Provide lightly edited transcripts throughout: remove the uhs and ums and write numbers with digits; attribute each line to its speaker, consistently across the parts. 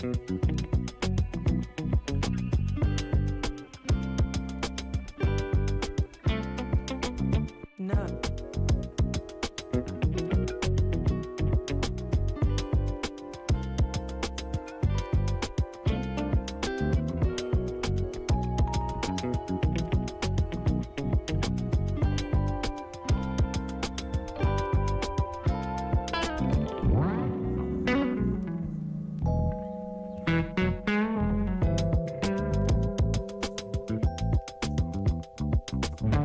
Speaker 1: No. No.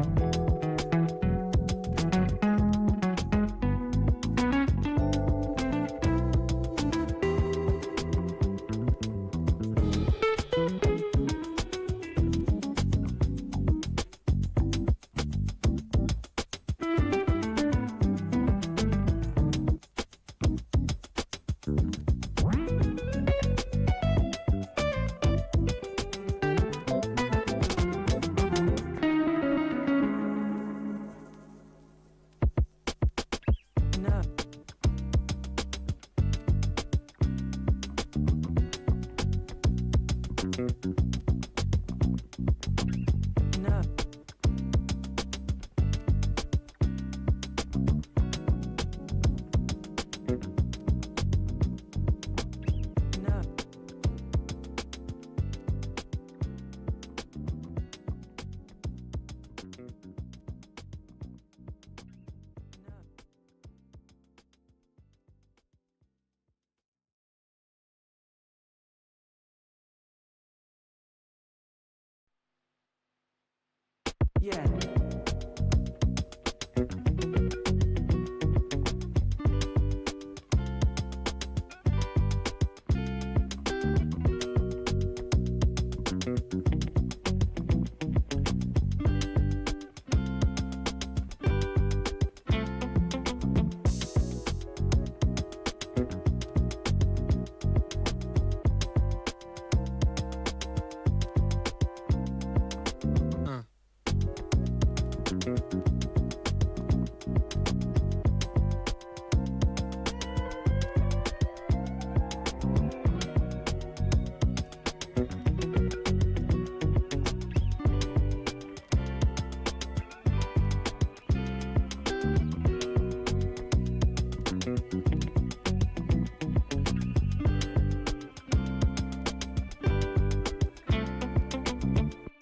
Speaker 1: No. No. Yeah.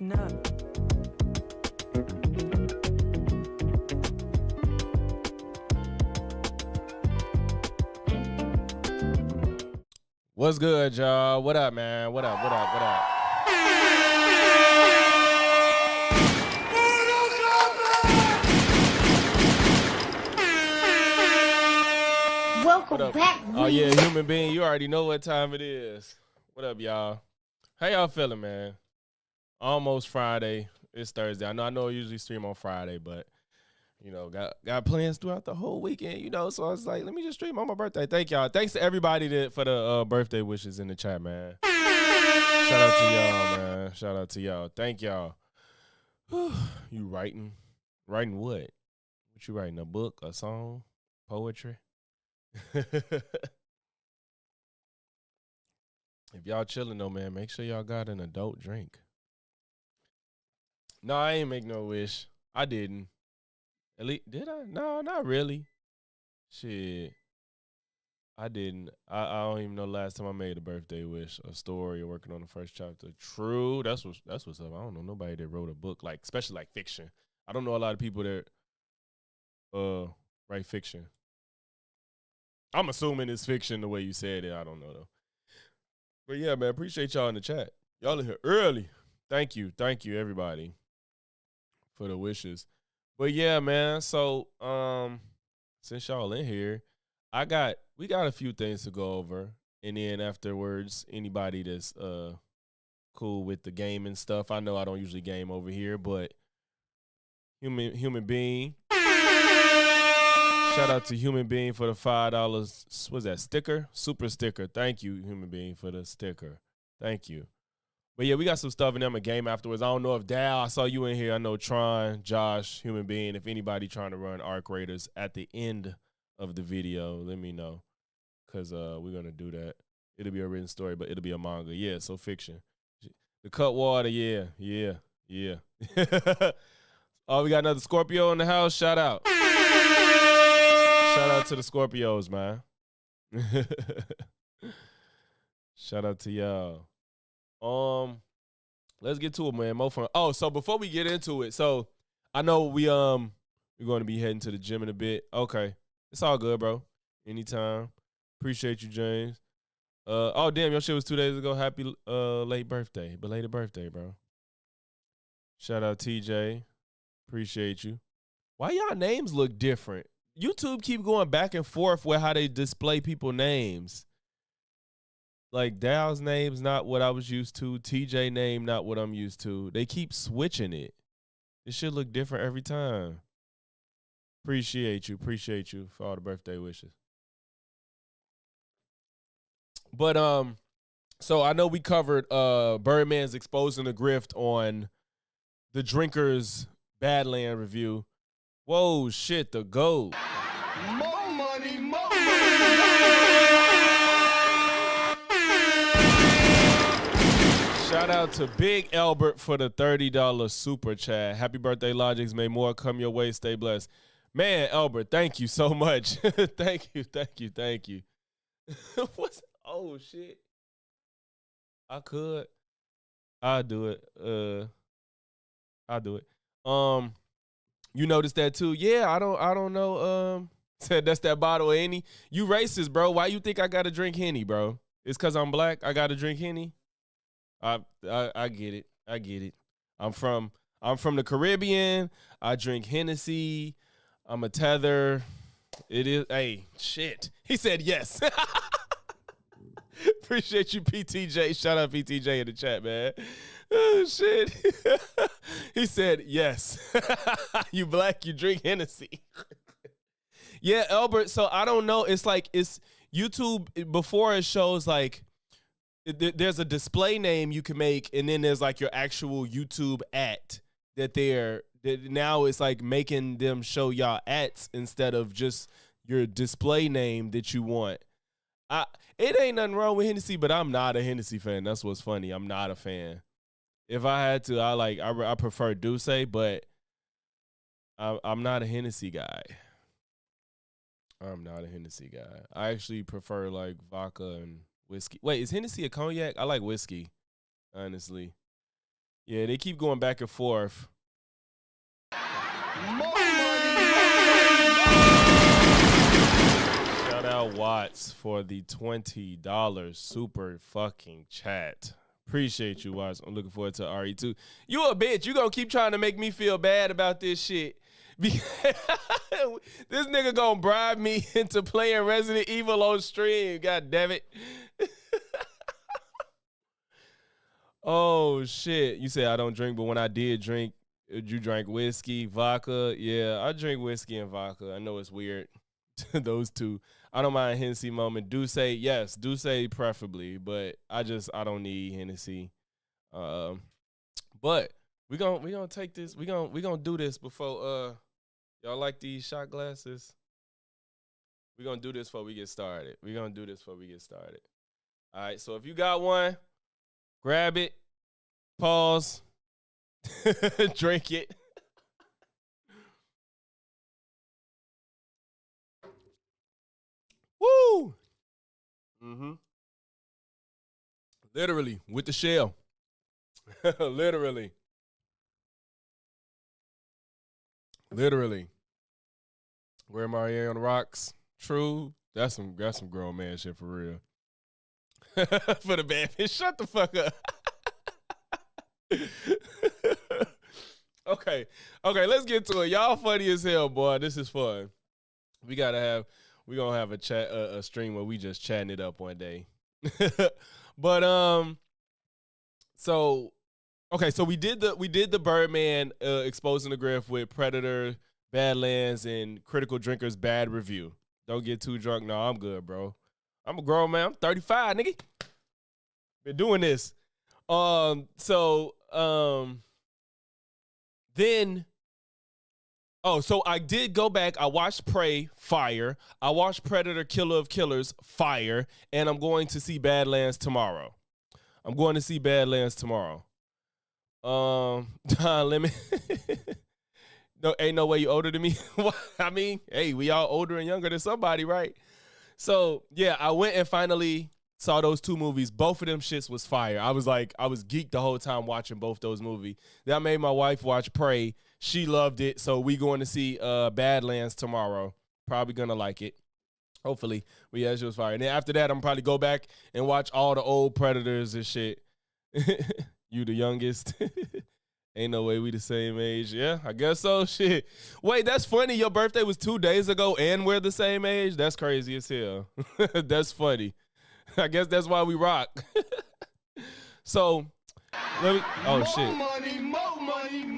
Speaker 1: No.
Speaker 2: What's good, y'all? What up, man? What up? What up? What up?
Speaker 3: Welcome
Speaker 2: What up?
Speaker 3: back.
Speaker 2: Oh yeah, human being. You already know what time it is. What up, y'all? How y'all feeling, man? Almost Friday. It's Thursday. I know I usually stream on Friday, but you know, got plans throughout the whole weekend, you know. So I was like, let me just stream on my birthday. Thank y'all. Thanks to everybody for the birthday wishes in the chat, man. Shout out to y'all, man. Shout out to y'all. Thank y'all. You writing? Writing what? What you writing? A book? A song? Poetry? If y'all chilling though, man, make sure y'all got an adult drink. No, I ain't make no wish. I didn't. At least, did I? No, not really. Shit. I didn't. I don't even know the last time I made a birthday wish, a story, or working on the first chapter. True. That's what's up. I don't know nobody that wrote a book, like, especially like fiction. I don't know a lot of people that write fiction. I'm assuming it's fiction the way you said it. I don't know though. But yeah, man, appreciate y'all in the chat. Y'all in here early. Thank you, everybody, for the wishes. But yeah, man. So since y'all in here, we got a few things to go over, and then afterwards, anybody that's cool with the gaming stuff. I know I don't usually game over here, but human being. Shout out to Human Being for the $5. What's that, sticker? Super sticker. Thank you, Human Being, for the sticker. Thank you. But yeah, we got some stuff in them a game afterwards. I don't know if Dal, I saw you in here. I know Tron, Josh, Human Being. If anybody trying to run Arc Raiders at the end of the video, let me know. Because we're going to do that It'll be a written story, but it'll be a manga. Yeah, so fiction. The Cutwater, yeah. Oh, we got another Scorpio in the house. Shout out. Shout out to the Scorpios, man. Shout out to y'all. Let's get to it, man. More fun. Oh, so before we get into it, so I know we're going to be heading to the gym in a bit. Okay, it's all good, bro. Anytime. Appreciate you, James. Oh damn, your shit was 2 days ago. Happy late birthday, belated birthday, bro. Shout out TJ. Appreciate you. Why y'all names look different? YouTube keep going back and forth with how they display people names. Like Dow's name's not what I was used to. TJ name not what I'm used to. They keep switching it. It should look different every time. Appreciate you for all the birthday wishes. But so I know we covered Birdman's exposing the grift on the Drinkers Badland review. Whoa, shit, the GOAT.
Speaker 3: More money, more money.
Speaker 2: Shout out to Big Albert for the $30 super chat. Happy birthday, Logics. May more come your way. Stay blessed. Man, Albert, thank you so much. Thank you. What's oh shit. I'll do it. I'll do it. You noticed that too? Yeah, I don't know. Said that's that bottle of Henny. You racist, bro. Why you think I gotta drink Henny, bro? It's cause I'm black. I gotta drink Henny. I get it. I'm from the Caribbean. I drink Hennessy. I'm a tether. It is. Hey, shit. He said yes. Appreciate you, PTJ. Shout out PTJ in the chat, man. Oh, shit. He said yes. You black, you drink Hennessy. Yeah, Albert. So I don't know. It's like it's YouTube before it shows like there's a display name you can make, and then there's like your actual YouTube @ that now it's like making them show y'all @ instead of just your display name that you want. It ain't nothing wrong with Hennessy, but I'm not a Hennessy fan. That's what's funny. I'm not a fan. If I had to, I prefer Douce, but I'm not a Hennessy guy. I'm not a Hennessy guy. I actually prefer like vodka and whiskey. Wait, is Hennessy a cognac? I like whiskey, honestly. Yeah, they keep going back and forth. Shout out Watts for the $20 super fucking chat. Appreciate you, Watts. I'm looking forward to RE2. You a bitch. You gonna keep trying to make me feel bad about this shit. This nigga gonna bribe me into playing Resident Evil on stream. God damn it. Oh, shit. You say I don't drink, but when I did drink, you drank whiskey, vodka. Yeah, I drink whiskey and vodka. I know it's weird. Those two. I don't mind Hennessy moment. Douce, yes. Douce preferably, but I don't need Hennessy. But we gonna take this. We gonna do this before y'all like these shot glasses. We gonna do this before we get started. All right, so if you got one, grab it, pause, drink it. Woo! Mm-hmm. Literally, with the shell. Literally. Where Mario on the rocks? True. That's some grown man shit for real. For the bad bitch. Shut the fuck up. Okay, let's get to it. Y'all funny as hell, boy. This is fun. We gonna have a stream where we just chatting it up one day. But so we did the Birdman exposing the grift with Predator, Badlands, and Critical Drinkers bad review. Don't get too drunk. No, I'm good, bro. I'm a grown man. I'm 35, nigga. Been doing this. Then Oh, so I did go back. I watched Prey, fire. I watched Predator, Killer of Killers, fire. And I'm going to see Badlands tomorrow. Let me. No, ain't no way you older than me. I mean, hey, we all older and younger than somebody, right? So yeah, I went and finally saw those two movies. Both of them shits was fire. I was geeked the whole time watching both those movies. That made my wife watch Prey. She loved it. So we going to see Badlands tomorrow. Probably gonna like it. Hopefully. But yeah, she was fire. And then after that, I'm probably go back and watch all the old Predators and shit. You the youngest. Ain't no way we the same age. Yeah, I guess so. Shit. Wait, that's funny. Your birthday was 2 days ago and we're the same age? That's crazy as hell. That's funny. I guess that's why we rock. So, oh, shit.
Speaker 3: More money.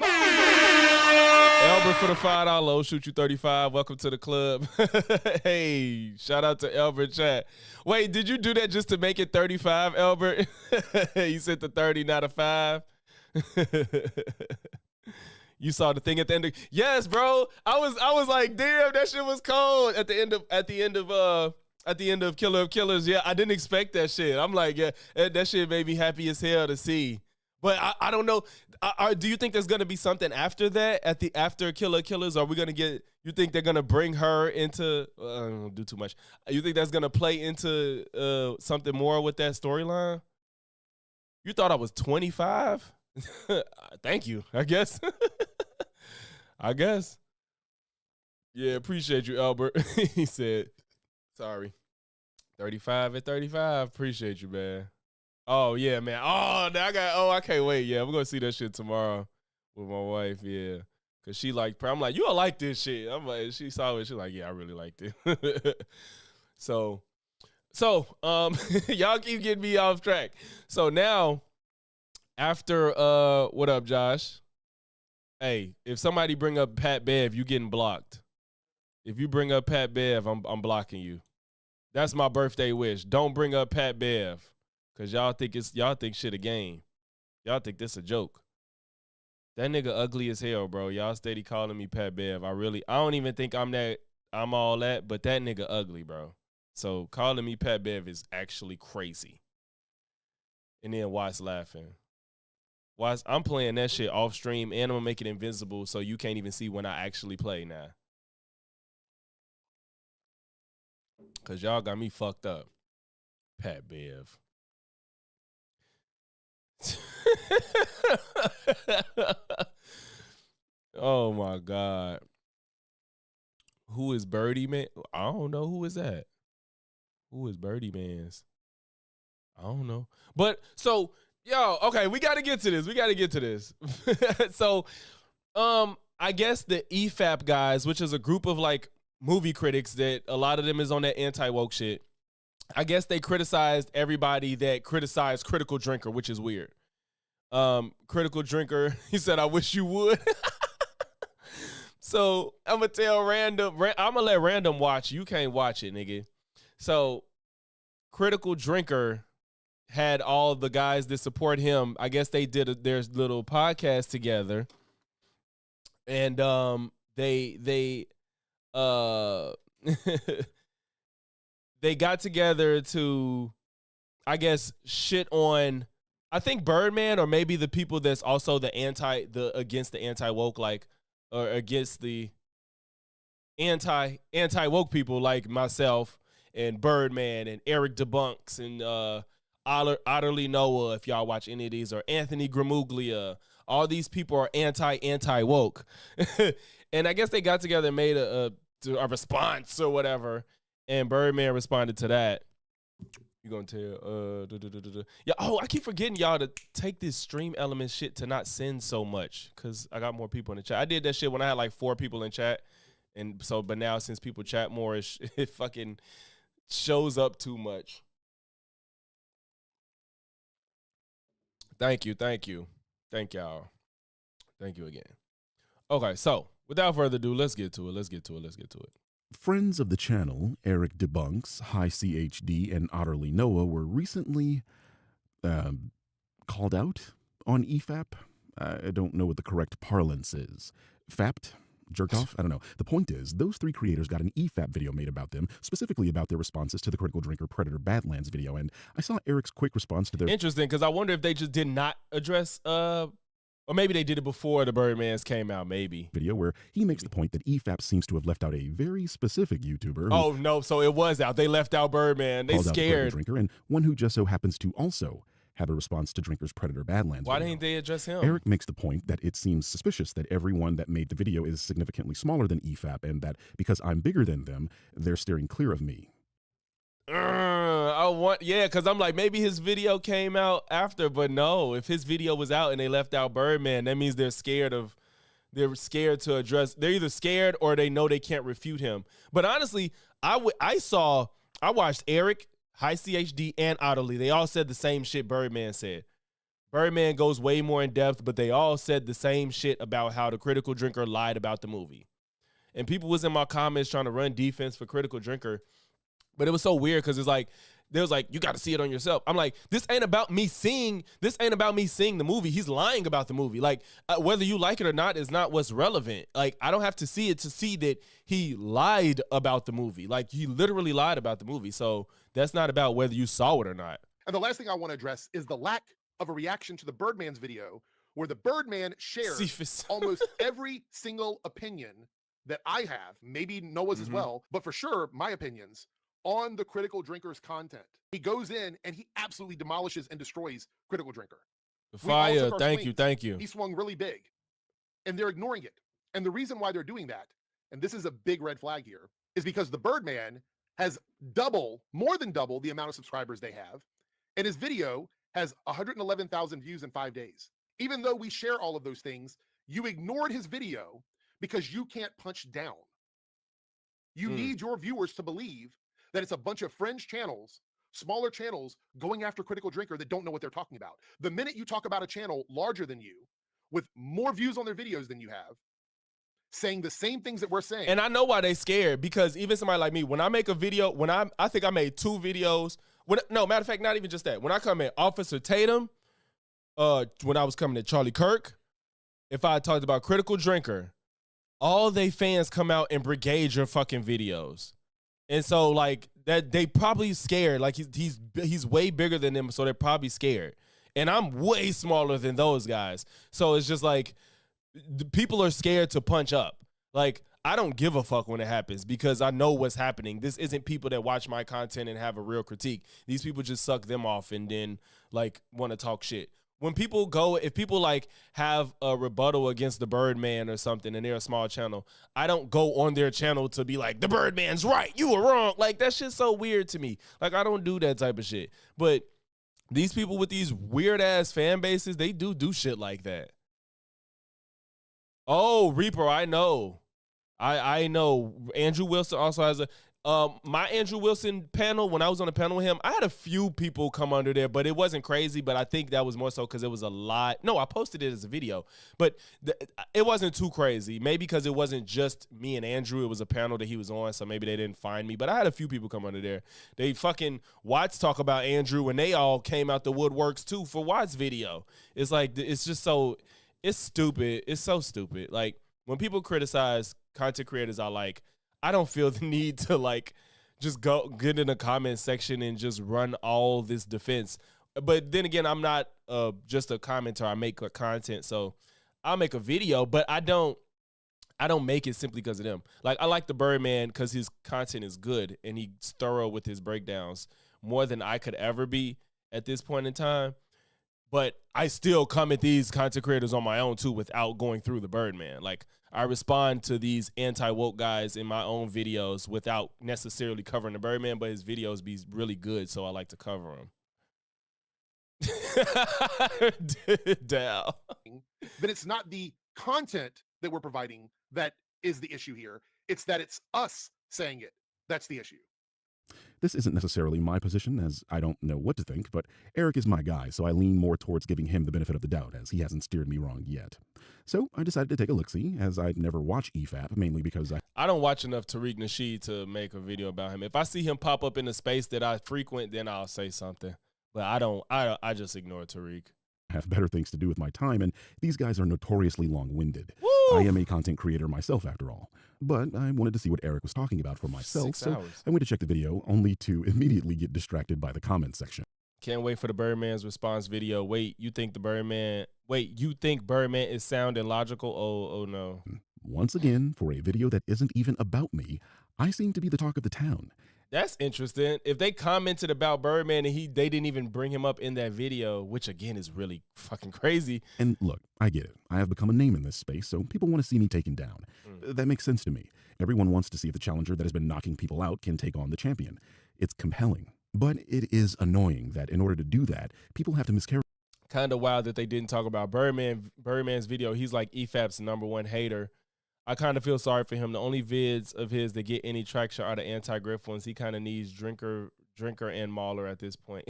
Speaker 2: Albert for the $5. Shoot you 35. Welcome to the club. Hey, shout out to Albert chat. Wait, did you do that just to make it 35, Albert? You said the 30, not a 5. You saw the thing at the end of yes, bro. I was like, damn, that shit was cold at the end of Killer of Killers. Yeah, I didn't expect that shit. I'm like, yeah, that shit made me happy as hell to see. But I don't know. Do you think there's gonna be something after that? After Killer of Killers, are we gonna get? You think they're gonna bring her into? I don't do too much. You think that's gonna play into something more with that storyline? You thought I was 25? Thank you. I guess. I guess. Yeah, appreciate you, Albert. He said, sorry. 35 at 35. Appreciate you, man. Oh, yeah, man. I can't wait. Yeah, we're going to see that shit tomorrow with my wife. Yeah. Because she like, I'm like, you don't like this shit. I'm like, she saw it. She's like, yeah, I really liked it. So, y'all keep getting me off track. So now, after, what up, Josh? Hey, if somebody bring up Pat Bev, you getting blocked. If you bring up Pat Bev, I'm blocking you. That's my birthday wish. Don't bring up Pat Bev, cause y'all think shit a game. Y'all think this a joke. That nigga ugly as hell, bro. Y'all steady calling me Pat Bev. I don't even think I'm all that, but that nigga ugly, bro. So calling me Pat Bev is actually crazy. And then Watts laughing. Watts, I'm playing that shit off stream and I'm gonna make it invisible so you can't even see when I actually play now. Cause y'all got me fucked up. Pat Bev. Oh my God. Who is Birdie Man? I don't know. Who is that? Who is Birdie Mans? I don't know. But so, yo, okay, we gotta get to this. So, I guess the EFAP guys, which is a group of like movie critics that a lot of them is on that anti-woke shit. I guess they criticized everybody that criticized Critical Drinker, which is weird. Critical Drinker, he said, I wish you would. So I'm gonna tell I'm gonna let Random watch. You can't watch it, nigga. So Critical Drinker had all the guys that support him. I guess they did their little podcast together. And they they got together to, I guess, shit on, I think Birdman, or maybe the people that's also against the anti-woke, like, or against the anti-woke people like myself and Birdman and Eric DeBunks and Otterly Noah, if y'all watch any of these, or Anthony Gramuglia. All these people are anti-woke. And I guess they got together and made a response or whatever. And Birdman responded to that. You gonna tell? Yeah. Oh, I keep forgetting y'all to take this stream element shit to not send so much because I got more people in the chat. I did that shit when I had like 4 people in chat, and so but now since people chat more, it fucking shows up too much. Thank you, thank y'all, thank you again. Okay, so without further ado, let's get to it.
Speaker 4: Friends of the channel, Eric Debunks, High CHD, and Otterly Noah were recently called out on EFAP. I don't know what the correct parlance is. Fapped? jerked off? I don't know. The point is, those three creators got an EFAP video made about them, specifically about their responses to the Critical Drinker Predator Badlands video, and I saw Eric's quick response to their—
Speaker 2: Interesting, because I wonder if they just did not address, or maybe they did it before the Birdmans came out, maybe.
Speaker 4: video where he makes the point that EFAP seems to have left out a very specific YouTuber.
Speaker 2: Oh, no, so it was out. They left out Birdman. They
Speaker 4: called out the Critical
Speaker 2: scared.
Speaker 4: Drinker, and one who just so happens to also have a response to Drinker's Predator Badlands
Speaker 2: Why
Speaker 4: video.
Speaker 2: didn't they address him?
Speaker 4: Eric makes the point that it seems suspicious that everyone that made the video is significantly smaller than EFAP, and that because I'm bigger than them, they're steering clear of me.
Speaker 2: Because I'm like, maybe his video came out after, but no, if his video was out and they left out Birdman, that means they're scared to address, they're either scared or they know they can't refute him. But honestly, I watched Eric, High CHD, and Otterly. They all said the same shit Birdman said. Birdman goes way more in depth, but they all said the same shit about how the Critical Drinker lied about the movie. And people was in my comments trying to run defense for Critical Drinker, but it was so weird because it's like, they was like, you got to see it on yourself. I'm like, this ain't about me seeing the movie. He's lying about the movie. Like, whether you like it or not is not what's relevant. Like, I don't have to see it to see that he lied about the movie. Like, he literally lied about the movie. So that's not about whether you saw it or not.
Speaker 5: And the last thing I want to address is the lack of a reaction to the Birdman's video, where the Birdman shares
Speaker 2: Cephas.
Speaker 5: almost every single opinion that I have, maybe Noah's as well, but for sure, my opinions on the Critical Drinker's content. He goes in and he absolutely demolishes and destroys Critical Drinker.
Speaker 2: Fire, thank you.
Speaker 5: He swung really big, and they're ignoring it. And the reason why they're doing that, and this is a big red flag here, is because the Birdman has more than double the amount of subscribers they have, and his video has 111,000 views in 5 days. Even though we share all of those things, you ignored his video because you can't punch down. You need your viewers to believe that it's a bunch of fringe channels, smaller channels, going after Critical Drinker that don't know what they're talking about. The minute you talk about a channel larger than you, with more views on their videos than you have, saying the same things that we're saying.
Speaker 2: And I know why they scared, because even somebody like me, when I make a video, I think I made 2 videos. No, matter of fact, not even just that. When I come at Officer Tatum, when I was coming at Charlie Kirk, if I talked about Critical Drinker, all they fans come out and brigade your fucking videos. And so, like, that they probably scared. Like, he's way bigger than them, so they're probably scared. And I'm way smaller than those guys. So it's just like, the people are scared to punch up. Like, I don't give a fuck when it happens because I know what's happening. This isn't people that watch my content and have a real critique. These people just suck them off and then, like, want to talk shit. When people if people like have a rebuttal against the Birdman or something and they're a small channel, I don't go on their channel to be like, the Birdman's right, you were wrong. Like, that shit's so weird to me. Like, I don't do that type of shit. But these people with these weird ass fan bases, they do shit like that. Oh, Reaper, I know. I know. Andrew Wilson also has my Andrew Wilson panel, when I was on the panel with him, I had a few people come under there, but it wasn't crazy. But I think that was more so because it was a lot. No, I posted it as a video, but it wasn't too crazy. Maybe because it wasn't just me and Andrew. It was a panel that he was on, so maybe they didn't find me. But I had a few people come under there. They fucking Watts talk about Andrew, and they all came out the woodworks too for Watts' video. It's like, it's just so, it's stupid. It's so stupid. Like, when people criticize content creators, I don't feel the need to, like, just go get in the comment section and just run all this defense. But then again, I'm not just a commenter. I make content, so I'll make a video, but I don't make it simply because of them. Like, I like the Birdman because his content is good and he's thorough with his breakdowns more than I could ever be at this point in time. But I still come at these content creators on my own too without going through the Birdman. Like, I respond to these anti-woke guys in my own videos without necessarily covering the Birdman, but his videos be really good, so I like to cover them. Down.
Speaker 5: Then it's not the content that we're providing that is the issue here. It's that it's us saying it. That's the issue.
Speaker 4: This isn't necessarily my position, as I don't know what to think, but Eric is my guy, so I lean more towards giving him the benefit of the doubt, as he hasn't steered me wrong yet. So I decided to take a look-see, as I'd never watch EFAP, mainly because
Speaker 2: I don't watch enough Tariq Nasheed to make a video about him. If I see him pop up in a space that I frequent, then I'll say something. But I just ignore Tariq.
Speaker 4: have better things to do with my time, and these guys are notoriously long-winded.
Speaker 2: Woo!
Speaker 4: I am a content creator myself, after all. But I wanted to see what Eric was talking about for myself,
Speaker 2: 6
Speaker 4: so
Speaker 2: hours.
Speaker 4: I went to check the video, only to immediately get distracted by the comment section.
Speaker 2: Can't wait for the Birdman's response video. Wait, you think Birdman is sound and logical? Oh no.
Speaker 4: Once again, for a video that isn't even about me, I seem to be the talk of the town.
Speaker 2: That's interesting. If they commented about Birdman and they didn't even bring him up in that video, which again is really fucking crazy.
Speaker 4: And look, I get it. I have become a name in this space, so people want to see me taken down. That makes sense to me. Everyone wants to see if the challenger that has been knocking people out can take on the champion. It's compelling. But it is annoying that in order to do that, people have to mischaracterize.
Speaker 2: Kind of wild that they didn't talk about Birdman's video. He's like EFAP's #1 hater. I kind of feel sorry for him. The only vids of his that get any traction are the anti-griff ones. He kind of needs Drinker and Mauler at this point.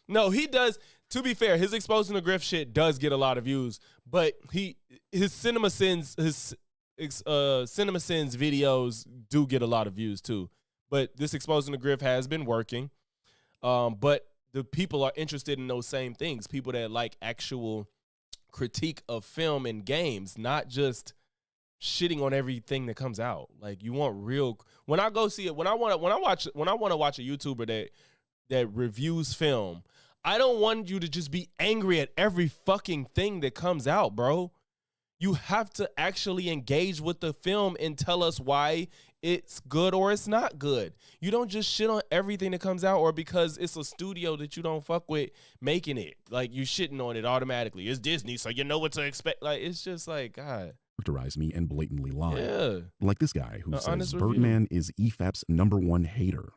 Speaker 2: No, he does. To be fair, his exposing the griff shit does get a lot of views, but his Cinema Sins videos do get a lot of views too. But this exposing the griff has been working. But the people are interested in those same things. People that like actual critique of film and games, not just shitting on everything that comes out. Like, you want real. When I go see it, when I want to watch a YouTuber that reviews film, I don't want you to just be angry at every fucking thing that comes out, bro. You have to actually engage with the film and tell us why it's good or it's not good. You don't just shit on everything that comes out, or because it's a studio that you don't fuck with making it. Like, you shitting on it automatically. It's Disney, so you know what to expect. Like, it's just like, God.
Speaker 4: Me and blatantly lie.
Speaker 2: Yeah.
Speaker 4: Like this guy who says
Speaker 2: honest review.
Speaker 4: Birdman is EFAP's #1 hater.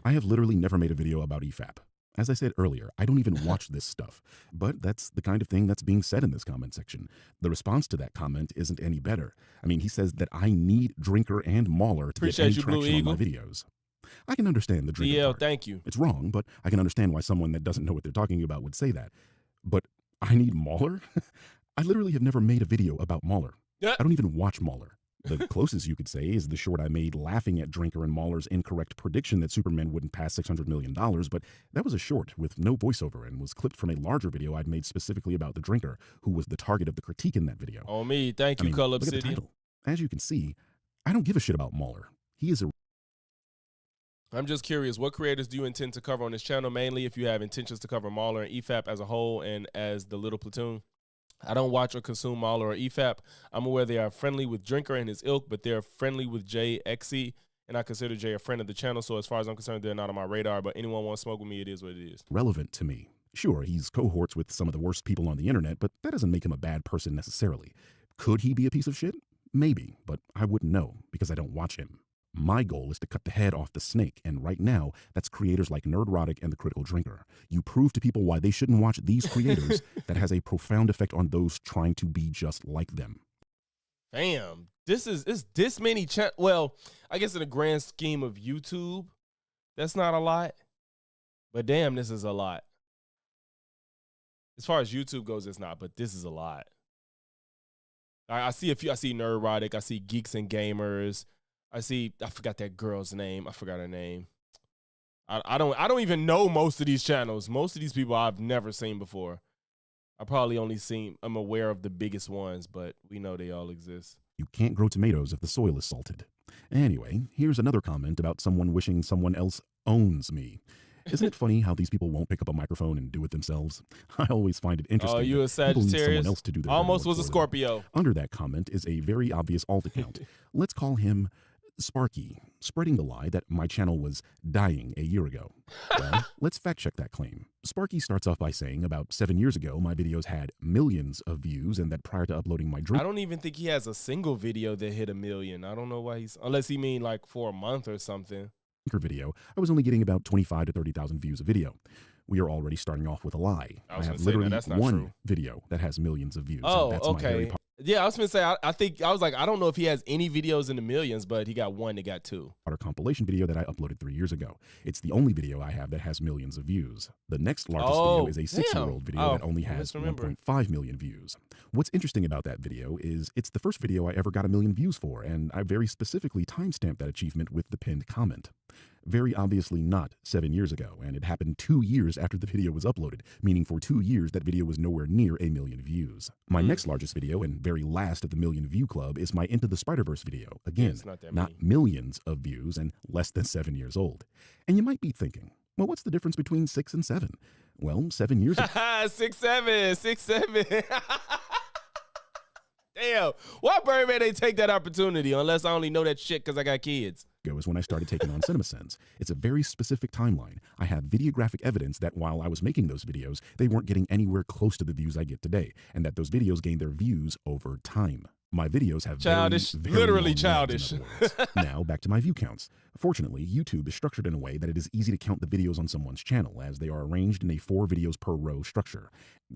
Speaker 4: I have literally never made a video about EFAP. As I said earlier, I don't even watch this stuff, but that's the kind of thing that's being said in this comment section. The response to that comment isn't any better. I mean, he says that I need Drinker and Mauler to get any traction on my videos. I can understand the Drinker part.
Speaker 2: Thank you.
Speaker 4: It's wrong, but I can understand why someone that doesn't know what they're talking about would say that. But I need Mauler? I literally have never made a video about Mauler.
Speaker 2: Yeah.
Speaker 4: I don't even watch Mauler. The closest you could say is the short I made laughing at Drinker and Mauler's incorrect prediction that Superman wouldn't pass $600 million, but that was a short with no voiceover and was clipped from a larger video I'd made specifically about the Drinker, who was the target of the critique in that video.
Speaker 2: Oh, me. Thank you, Cull
Speaker 4: look at the
Speaker 2: Obsidian.
Speaker 4: title. As you can see, I don't give a shit about Mauler. He is a...
Speaker 2: I'm just curious, what creators do you intend to cover on this channel, mainly if you have intentions to cover Mauler and EFAP as a whole and as the Little Platoon? I don't watch or consume Mauler or EFAP. I'm aware they are friendly with Drinker and his ilk, but they're friendly with Jay XE, and I consider Jay a friend of the channel, so as far as I'm concerned, they're not on my radar, but anyone wants to smoke with me, it is what it is.
Speaker 4: relevant to me. Sure, he's cohorts with some of the worst people on the internet, but that doesn't make him a bad person necessarily. Could he be a piece of shit? Maybe, but I wouldn't know because I don't watch him. My goal is to cut the head off the snake, and right now, that's creators like Nerdrotic and The Critical Drinker. You prove to people why they shouldn't watch these creators. That has a profound effect on those trying to be just like them.
Speaker 2: Damn, it's this many well, I guess in the grand scheme of YouTube, that's not a lot, but damn, this is a lot. As far as YouTube goes, it's not, but this is a lot. I see a few. I see Nerdrotic. I see Geeks and Gamers. I forgot that girl's name. I forgot her name. I don't even know most of these channels. Most of these people I've never seen before. I'm aware of the biggest ones, but we know they all exist.
Speaker 4: You can't grow tomatoes if the soil is salted. Anyway, here's another comment about someone wishing someone else owns me. Isn't it funny how these people won't pick up a microphone and do it themselves? I always find it interesting.
Speaker 2: Oh, you a
Speaker 4: that people need
Speaker 2: Sagittarius?
Speaker 4: someone else to do their
Speaker 2: Almost
Speaker 4: work
Speaker 2: was a
Speaker 4: for them.
Speaker 2: Scorpio.
Speaker 4: Under that comment is a very obvious alt account. Let's call him Sparky, spreading the lie that my channel was dying a year ago. Well, let's fact check that claim. Sparky starts off by saying about 7 years ago, my videos had millions of views, and that prior to uploading my
Speaker 2: I don't even think he has a single video that hit 1 million. I don't know why unless he mean like for a month or something.
Speaker 4: Video, I was only getting about 25 to 30,000 views a video. We are already starting off with a lie. I have literally one video that has millions of views.
Speaker 2: Oh,
Speaker 4: that's
Speaker 2: okay. Yeah, I was going to say, I don't know if he has any videos in the millions, but he got one that got 2.
Speaker 4: Our compilation video that I uploaded 3 years ago. It's the only video I have that has millions of views. The next largest video is a 6-year-old video that only has 1.5 million views. What's interesting about that video is it's the first video I ever got 1 million views for, and I very specifically timestamped that achievement with the pinned comment. Very obviously not 7 years ago, and it happened 2 years after the video was uploaded, meaning for 2 years that video was nowhere near a million views. My next largest video, and very last of the million view club, is my Into the Spider-Verse video. Again,
Speaker 2: it's not that
Speaker 4: not millions of views and less than 7 years old. And you might be thinking, well, what's the difference between 6 and 7? Well, 7 years ago.
Speaker 2: 6'7", 6'7". Damn, why Birdman they take that opportunity unless I only know that shit because I got kids?
Speaker 4: Is when I started taking on CinemaSins. It's a very specific timeline. I have videographic evidence that while I was making those videos, they weren't getting anywhere close to the views I get today, and that those videos gained their views over time. My videos have
Speaker 2: childish,
Speaker 4: very
Speaker 2: literally
Speaker 4: long legs,
Speaker 2: childish.
Speaker 4: in other words. Now back to my view counts. Fortunately, YouTube is structured in a way that it is easy to count the videos on someone's channel, as they are arranged in a 4 videos per row structure,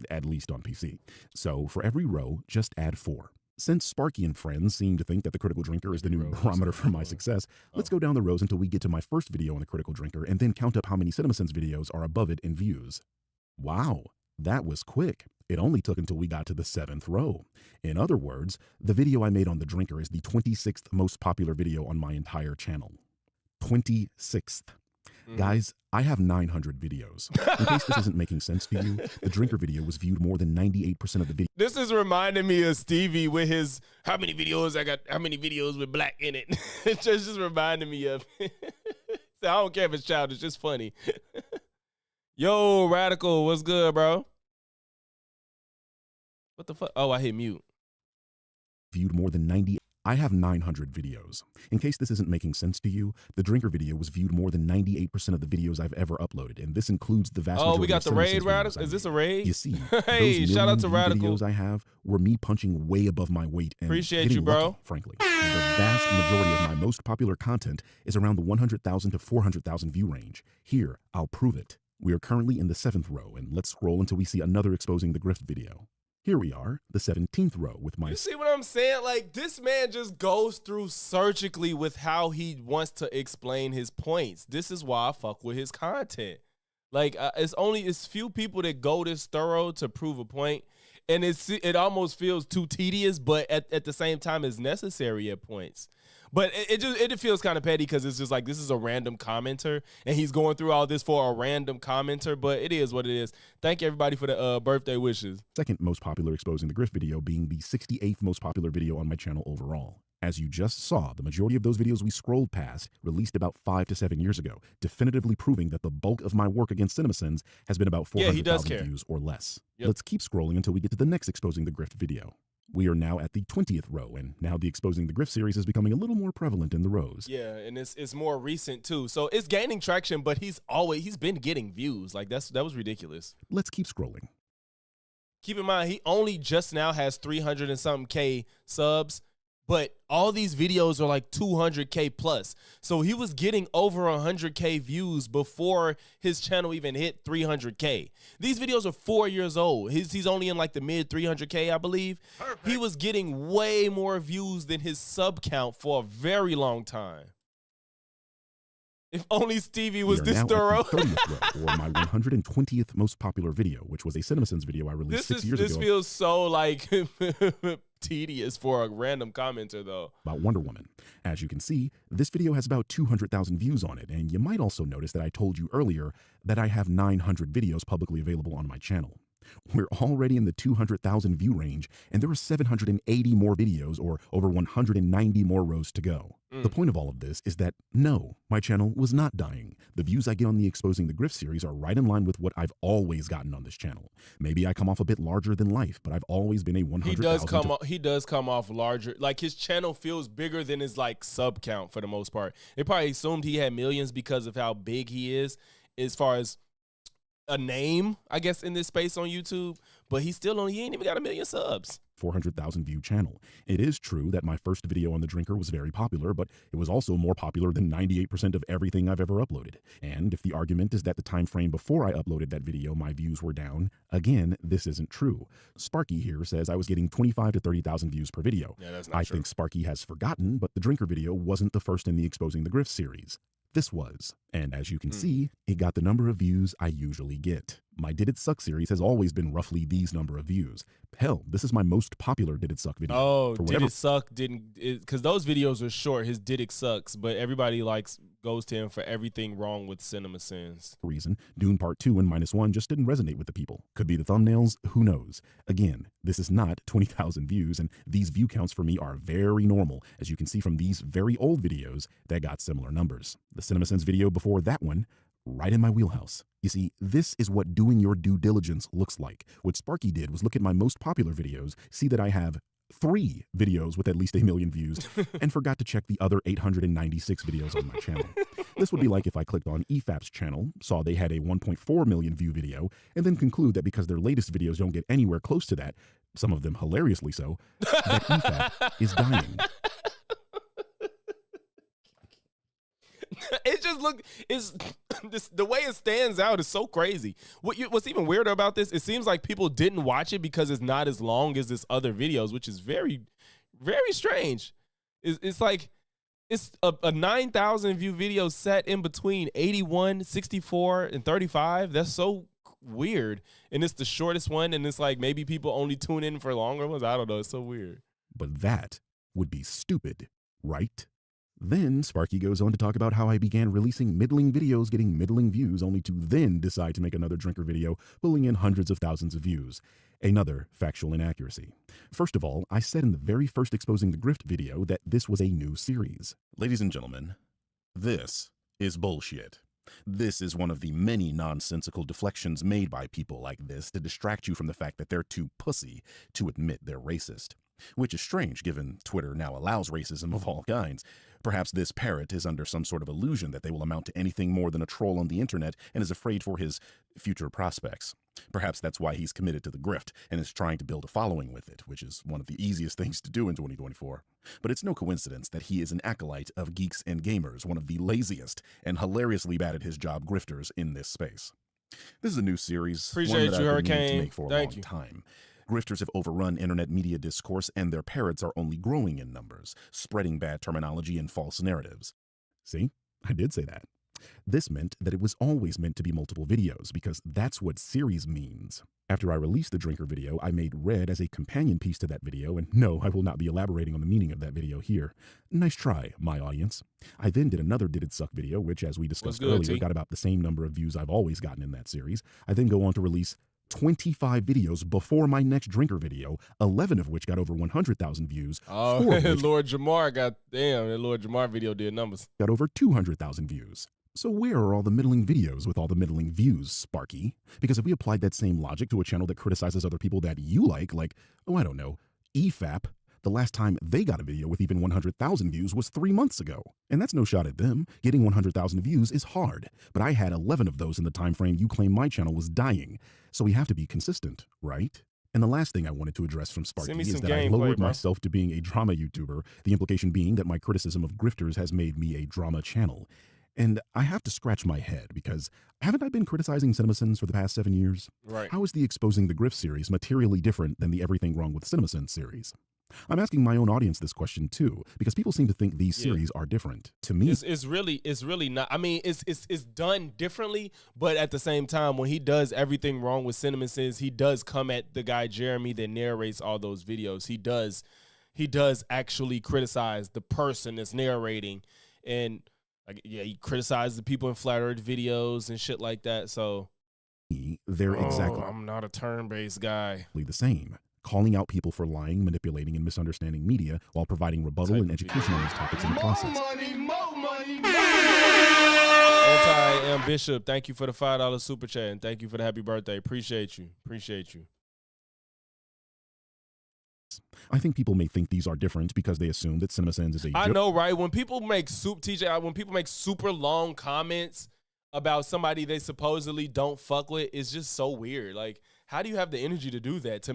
Speaker 4: at least on PC. So for every row, just add 4. Since Sparky and friends seem to think that the Critical Drinker is the new barometer for my success, let's go down the rows until we get to my first video on the Critical Drinker and then count up how many CinemaSins videos are above it in views. Wow, that was quick. It only took until we got to the 7th row. In other words, the video I made on the Drinker is the 26th most popular video on my entire channel. 26th. Guys, I have 900 videos. In case this isn't making sense to you, the Drinker video was viewed more than 98% of the video.
Speaker 2: This is reminding me of Stevie with his how many videos I got, how many videos with black in it. It just reminding me of so I don't care if it's childish, it's funny. Yo, Radical, what's good, bro? What the fuck? Oh, I hit mute.
Speaker 4: Viewed more than 90. I have 900 videos. In case this isn't making sense to you, the Drinker video was viewed more than 98% of the videos I've ever uploaded, and this includes the vast majority
Speaker 2: we got
Speaker 4: of
Speaker 2: the
Speaker 4: CinemaSins
Speaker 2: raid,
Speaker 4: videos
Speaker 2: Radical?
Speaker 4: I
Speaker 2: Is this a
Speaker 4: made.
Speaker 2: raid?
Speaker 4: You see,
Speaker 2: Hey,
Speaker 4: those
Speaker 2: shout out to
Speaker 4: million view
Speaker 2: Radical.
Speaker 4: videos I have were me punching way above my weight and
Speaker 2: Appreciate
Speaker 4: getting
Speaker 2: you, bro.
Speaker 4: lucky, frankly. The vast majority of my most popular content is around the 100,000 to 400,000 view range. Here, I'll prove it. We are currently in the 7th row, and let's scroll until we see another exposing the grift video. Here we are, the 17th row with my...
Speaker 2: You see what I'm saying? Like, this man just goes through surgically with how he wants to explain his points. This is why I fuck with his content. Like, it's few people that go this thorough to prove a point, and it almost feels too tedious, but at the same time, it's necessary at points. But it feels kind of petty because it's just like this is a random commenter, and he's going through all this for a random commenter. But it is what it is. Thank everybody for the birthday wishes.
Speaker 4: Second most popular exposing the grift video being the 68th most popular video on my channel overall. As you just saw, the majority of those videos we scrolled past released about 5 to 7 years ago, definitively proving that the bulk of my work against CinemaSins has been about 400,000 views or less.
Speaker 2: Yep.
Speaker 4: Let's keep scrolling until we get to the next exposing the grift video. We are now at the 20th row, and now the Exposing the Grift series is becoming a little more prevalent in the rows.
Speaker 2: Yeah, and it's more recent too. So it's gaining traction, but he's been getting views. Like that was ridiculous.
Speaker 4: Let's keep scrolling.
Speaker 2: Keep in mind, he only just now has 300 and something K subs, but all these videos are like 200K plus. So he was getting over 100K views before his channel even hit 300K. These videos are 4 years old. He's only in like the mid 300K, I believe. Perfect. He was getting way more views than his sub count for a very long time. If only Stevie was this thorough.
Speaker 4: We are now at the 30th row, or my 120th most popular video, which was a CinemaSins video I released 6 years ago.
Speaker 2: This feels so like tedious for a random commenter though.
Speaker 4: About Wonder Woman. As you can see, this video has about 200,000 views on it, and you might also notice that I told you earlier that I have 900 videos publicly available on my channel. We're already in the 200,000 view range, and there are 780 more videos, or over 190 more rows to go. The point of all of this is that, no, my channel was not dying. The views I get on the Exposing the Grift series are right in line with what I've always gotten on this channel. Maybe I come off a bit larger than life, but I've always been a 100,000.
Speaker 2: He does come off larger. Like his channel feels bigger than his like sub count for the most part. They probably assumed he had millions because of how big he is as far as a name, I guess, in this space on YouTube, but he ain't even got 1 million subs.
Speaker 4: 400,000 view channel. It is true that my first video on the Drinker was very popular, but it was also more popular than 98% of everything I've ever uploaded. And if the argument is that the time frame before I uploaded that video my views were down, again, this isn't true. Sparky here says I was getting 25 to 30,000 views per video.
Speaker 2: Yeah, that's not
Speaker 4: I
Speaker 2: true.
Speaker 4: think Sparky has forgotten, but the Drinker video wasn't the first in the Exposing the Grift series. This was, and as you can see, it got the number of views I usually get. My Did It Suck series has always been roughly these number of views. Hell, this is my most popular Did It Suck video.
Speaker 2: Oh, Did It Suck because those videos are short. His Did It Sucks, but everybody goes to him for everything wrong with Cinema Sins.
Speaker 4: reason, Dune Part 2 and -1 just didn't resonate with the people. Could be the thumbnails, who knows? Again, this is not 20,000 views, and these view counts for me are very normal, as you can see from these very old videos that got similar numbers. The CinemaSins video before that one, right in my wheelhouse. You see, this is what doing your due diligence looks like. What Sparky did was look at my most popular videos, see that I have 3 videos with at least 1 million views, and forgot to check the other 896 videos on my channel. This would be like if I clicked on EFAP's channel, saw they had a 1.4 million view video, and then conclude that because their latest videos don't get anywhere close to that, some of them hilariously so, that EFAP is dying.
Speaker 2: It just the way it stands out is so crazy. What's even weirder about this, it seems like people didn't watch it because it's not as long as this other videos, which is very, very strange. It's like it's a 9,000 view video set in between 81, 64, and 35. That's so weird. And it's the shortest one, and it's like maybe people only tune in for longer ones. I don't know. It's so weird.
Speaker 4: But that would be stupid, right? Then Sparky goes on to talk about how I began releasing middling videos getting middling views only to then decide to make another drinker video pulling in hundreds of thousands of views. Another factual inaccuracy. First of all, I said in the very first Exposing the Grift video that this was a new series. Ladies and gentlemen, this is bullshit. This is one of the many nonsensical deflections made by people like this to distract you from the fact that they're too pussy to admit they're racist. Which is strange given Twitter now allows racism of all kinds. Perhaps this parrot is under some sort of illusion that they will amount to anything more than a troll on the internet and is afraid for his future prospects. Perhaps that's why he's committed to the grift and is trying to build a following with it, which is one of the easiest things to do in 2024. But it's no coincidence that he is an acolyte of geeks and gamers, one of the laziest and hilariously bad at his job grifters in this space. This is a new series,
Speaker 2: Appreciate
Speaker 4: one that
Speaker 2: you,
Speaker 4: I've been meaning
Speaker 2: Hurricane.
Speaker 4: to make for a
Speaker 2: Thank
Speaker 4: long
Speaker 2: you.
Speaker 4: time. Grifters have overrun internet media discourse, and their parrots are only growing in numbers, spreading bad terminology and false narratives. See, I did say that. This meant that it was always meant to be multiple videos, because that's what series means. After I released the drinker video, I made Red as a companion piece to that video, and no, I will not be elaborating on the meaning of that video here. Nice try, my audience. I then did another Did It Suck video, which, as we discussed
Speaker 2: good,
Speaker 4: earlier,
Speaker 2: T?
Speaker 4: got about the same number of views I've always gotten in that series. I then go on to release 25 videos before my next drinker video, 11 of which got over 100,000 views.
Speaker 2: Oh,
Speaker 4: 4 of which
Speaker 2: Lord Jamar that Lord Jamar video did numbers.
Speaker 4: got over 200,000 views. So where are all the middling videos with all the middling views, Sparky? Because if we applied that same logic to a channel that criticizes other people that you like, oh, I don't know, EFAP, the last time they got a video with even 100,000 views was 3 months ago. And that's no shot at them. Getting 100,000 views is hard. But I had 11 of those in the time frame you claim my channel was dying. So we have to be consistent, right? And the last thing I wanted to address from Sparky
Speaker 2: Send me
Speaker 4: is
Speaker 2: some
Speaker 4: that I
Speaker 2: gameplay,
Speaker 4: lowered
Speaker 2: bro.
Speaker 4: myself to being a drama YouTuber, the implication being that my criticism of grifters has made me a drama channel. And I have to scratch my head because haven't I been criticizing CinemaSins for the past 7 years?
Speaker 2: Right.
Speaker 4: How is the Exposing the Grift series materially different than the Everything Wrong with CinemaSins series? I'm asking my own audience this question too, because people seem to think these
Speaker 2: Yeah.
Speaker 4: series are different. To me,
Speaker 2: It's really not. I mean, it's done differently, but at the same time, when he does Everything Wrong with Cinnamon Sins, he does come at the guy Jeremy that narrates all those videos. He does actually criticize the person that's narrating, and he criticizes the people in Flat Earth videos and shit like that. So
Speaker 4: they're exactly
Speaker 2: I'm not a turn-based guy.
Speaker 4: the same. Calling out people for lying, manipulating, and misunderstanding media while providing rebuttal and education on these topics in the process.
Speaker 3: More money.
Speaker 2: Anti-M Bishop, thank you for the $5 super chat, and thank you for the happy birthday. Appreciate you.
Speaker 4: I think people may think these are different because they assume that CinemaSins is a
Speaker 2: I know, right? When people make when people make super long comments about somebody they supposedly don't fuck with, it's just so weird. Like, how do you have the energy to do that?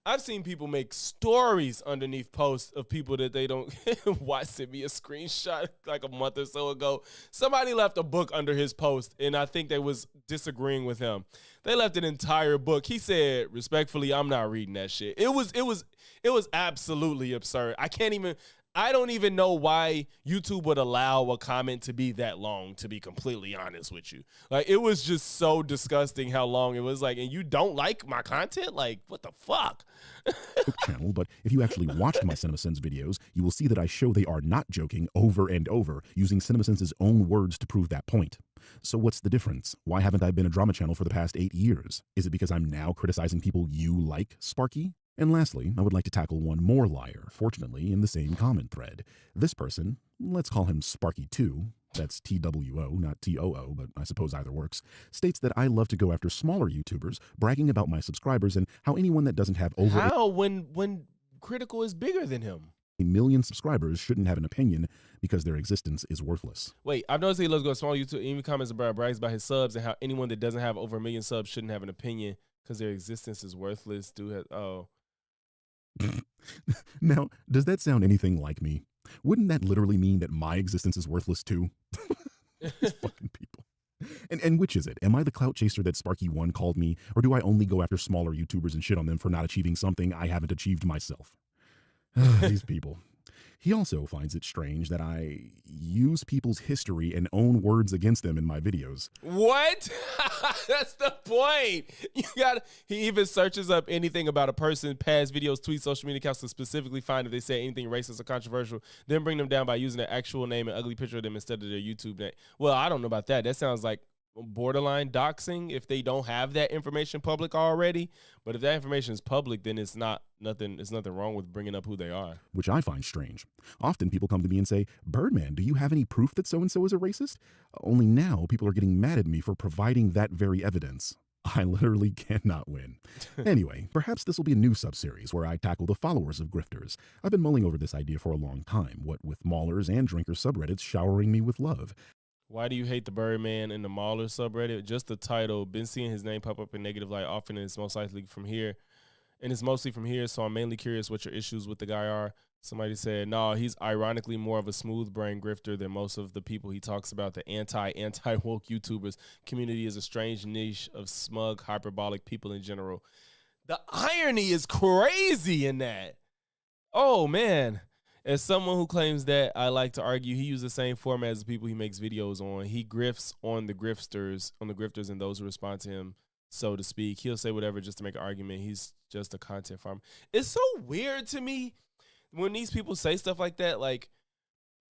Speaker 2: I've seen people make stories underneath posts of people that they don't watch. Sent me a screenshot like a month or so ago. Somebody left a book under his post, and I think they was disagreeing with him. They left an entire book. He said, respectfully, I'm not reading that shit. It was absolutely absurd. I can't even I don't even know why YouTube would allow a comment to be that long, to be completely honest with you. Like, it was just so disgusting how long it was. Like, and you don't like my content? Like, what the fuck?
Speaker 4: channel, but if you actually watched my CinemaSins videos, you will see that I show they are not joking over and over, using CinemaSins' own words to prove that point. So what's the difference? Why haven't I been a drama channel for the past 8 years? Is it because I'm now criticizing people you like, Sparky? And lastly, I would like to tackle one more liar, fortunately in the same comment thread. This person, let's call him Sparky2, that's TWO, not TOO, but I suppose either works, states that I love to go after smaller YouTubers, bragging about my subscribers and how anyone that doesn't have over
Speaker 2: How when Critical is bigger than him?
Speaker 4: 1 million subscribers shouldn't have an opinion because their existence is worthless.
Speaker 2: Wait, I've noticed he loves to go to small YouTube, even comments about brags about his subs and how anyone that doesn't have over 1 million subs shouldn't have an opinion because their existence is worthless.
Speaker 4: Now, does that sound anything like me? Wouldn't that literally mean that my existence is worthless too? These fucking people. And which is it? Am I the clout chaser that Sparky1 called me, or do I only go after smaller YouTubers and shit on them for not achieving something I haven't achieved myself? These people. He also finds it strange that I use people's history and own words against them in my videos.
Speaker 2: What? That's the point. He even searches up anything about a person, past videos, tweets, social media accounts to specifically find if they say anything racist or controversial, then bring them down by using their actual name and ugly picture of them instead of their YouTube name. Well, I don't know about that. That sounds like borderline doxing if they don't have that information public already. But if that information is public, then it's nothing wrong with bringing up who they are.
Speaker 4: Which I find strange. Often people come to me and say, Birdman, do you have any proof that so-and-so is a racist? Only now people are getting mad at me for providing that very evidence. I literally cannot win. Anyway, perhaps this will be a new subseries where I tackle the followers of grifters. I've been mulling over this idea for a long time, what with maulers and drinkers subreddits showering me with love.
Speaker 2: Why do you hate the Birdman in the Mauler subreddit? Just the title. Been seeing his name pop up in negative light often, and it's most likely from here. And it's mostly from here, so I'm mainly curious what your issues with the guy are. Somebody said, no, he's ironically more of a smooth brain grifter than most of the people he talks about. The anti-woke YouTubers community is a strange niche of smug, hyperbolic people in general. The irony is crazy in that. Oh, man. As someone who claims that, I like to argue he uses the same format as the people he makes videos on. He grifts on the grifters and those who respond to him, so to speak. He'll say whatever just to make an argument. He's just a content farmer. It's so weird to me when these people say stuff like that. Like,